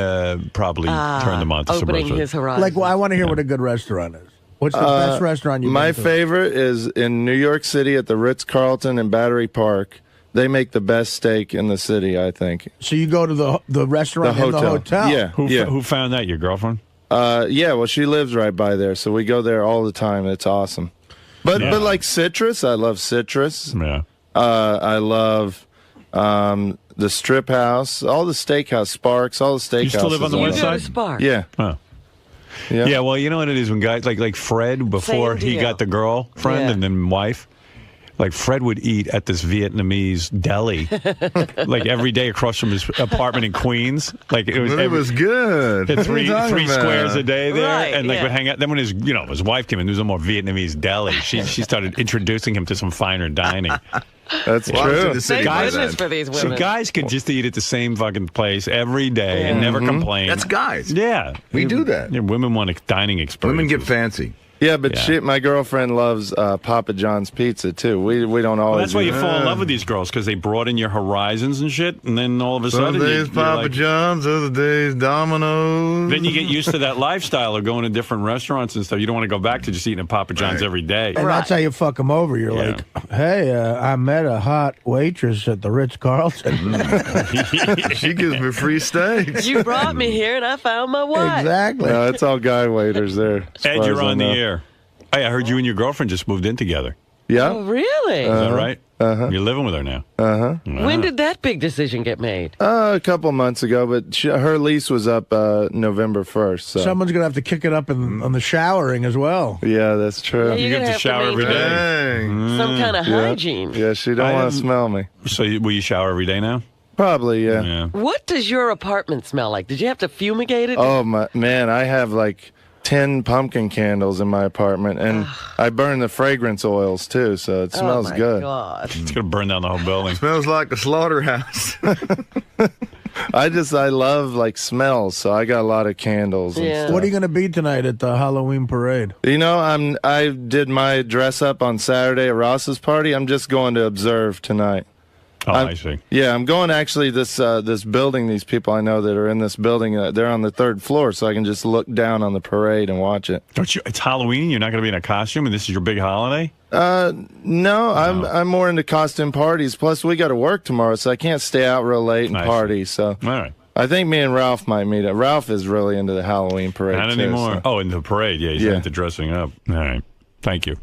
Speaker 1: probably turned them on to some
Speaker 6: Opening
Speaker 1: restaurant.
Speaker 6: his horizon.
Speaker 4: Like, well, I want to hear what a good restaurant is. What's the best restaurant you've
Speaker 2: My
Speaker 4: been to?
Speaker 2: favorite is in New York City at the Ritz-Carlton in Battery Park. They make the best steak in the city, I think.
Speaker 4: So you go to the restaurant in the hotel?
Speaker 2: Yeah.
Speaker 1: Who found that? Your girlfriend?
Speaker 2: Yeah, well, she lives right by there, so we go there all the time. It's awesome. But like Citrus, I love Citrus.
Speaker 1: Yeah.
Speaker 2: I love the Strip House, all the steakhouse, Sparks, all the steakhouses.
Speaker 1: You still live on the west
Speaker 6: You go to
Speaker 1: side?
Speaker 6: Sparks.
Speaker 2: Yeah.
Speaker 1: Huh.
Speaker 2: Yeah.
Speaker 1: Well, you know what it is when guys like Fred before
Speaker 6: Same
Speaker 1: he
Speaker 6: deal.
Speaker 1: got the girlfriend
Speaker 6: Yeah.
Speaker 1: and then wife. Like Fred would eat at this Vietnamese deli, like every day across from his apartment in Queens. Like it was
Speaker 12: good.
Speaker 1: Had
Speaker 12: What are you
Speaker 1: three
Speaker 12: talking about?
Speaker 1: squares a day there,
Speaker 6: Right,
Speaker 1: and like
Speaker 6: yeah.
Speaker 1: would hang out. Then when his wife came in, there was no more Vietnamese deli. She started introducing him to some finer dining.
Speaker 2: That's
Speaker 8: Well, I was in
Speaker 2: true.
Speaker 8: the city
Speaker 3: Thank
Speaker 8: by
Speaker 3: goodness
Speaker 8: then.
Speaker 3: for these
Speaker 1: See,
Speaker 3: women.
Speaker 1: guys could just eat at the same fucking place every day and never complain.
Speaker 8: That's guys.
Speaker 1: Yeah.
Speaker 8: We do that.
Speaker 1: Yeah, women want a dining experience.
Speaker 8: Women get fancy.
Speaker 2: Yeah, but
Speaker 1: Yeah.
Speaker 2: shit, my girlfriend loves Papa John's pizza too. We don't always.
Speaker 1: Well, that's why you
Speaker 2: eat-
Speaker 1: fall in love with these girls, because they broaden your horizons and shit, and then all of a
Speaker 12: Some
Speaker 1: sudden
Speaker 12: days
Speaker 1: you're
Speaker 12: Papa
Speaker 1: like-
Speaker 12: John's, other days Domino's.
Speaker 1: then you get used to that lifestyle of going to different restaurants and stuff. You don't want to go back to just eating at Papa John's every day.
Speaker 4: And that's how you fuck them over. You're like, hey, I met a hot waitress at the Ritz-Carlton.
Speaker 12: She gives me free steaks.
Speaker 6: You brought me here, and I found my wife.
Speaker 4: Exactly.
Speaker 2: No, it's all guy waiters there. as
Speaker 1: Ed,
Speaker 2: far
Speaker 1: you're
Speaker 2: as I
Speaker 1: on the
Speaker 2: know.
Speaker 1: air. Hey, I heard you and your girlfriend just moved in together.
Speaker 2: Yeah.
Speaker 6: Oh, really?
Speaker 1: Is that right?
Speaker 2: Uh-huh.
Speaker 1: You're living with her now.
Speaker 2: Uh-huh.
Speaker 6: When did that big decision get made?
Speaker 2: A couple months ago, but her lease was up November 1st. So.
Speaker 4: Someone's going to have to kick it up on the showering as well.
Speaker 2: Yeah, that's true.
Speaker 6: Yeah,
Speaker 1: You get to shower every day.
Speaker 12: Dang.
Speaker 6: Some kind of
Speaker 2: Yeah.
Speaker 6: hygiene.
Speaker 2: Yeah, she don't want to smell me.
Speaker 1: So will you shower every day now?
Speaker 2: Probably, yeah.
Speaker 6: What does your apartment smell like? Did you have to fumigate it?
Speaker 2: Oh, man, I have like 10 pumpkin candles in my apartment, and I burn the fragrance oils too, so it smells
Speaker 6: my
Speaker 2: good.
Speaker 6: God.
Speaker 1: It's going to burn down the whole building.
Speaker 12: Smells like a slaughterhouse.
Speaker 2: I love like smells, so I got a lot of candles. And
Speaker 6: Yeah.
Speaker 2: stuff.
Speaker 4: What are you going to be tonight at the Halloween parade?
Speaker 2: You know, I did my dress up on Saturday at Ross's party. I'm just going to observe tonight.
Speaker 1: Oh, I see.
Speaker 2: Yeah, I'm going actually this building. These people I know that are in this building, they're on the 3rd floor, so I can just look down on the parade and watch it.
Speaker 1: Don't you? It's Halloween. You're not going to be in a costume, and this is your big holiday.
Speaker 2: No, I'm more into costume parties. Plus, we got to work tomorrow, so I can't stay out real late and
Speaker 1: I see.
Speaker 2: party. So,
Speaker 1: All right.
Speaker 2: I think me and Ralph might meet up. Ralph is really into the Halloween parade.
Speaker 1: Not
Speaker 2: too,
Speaker 1: anymore.
Speaker 2: so.
Speaker 1: Oh, in the parade. Yeah, he's
Speaker 2: Yeah.
Speaker 1: into dressing up. All right. Thank you.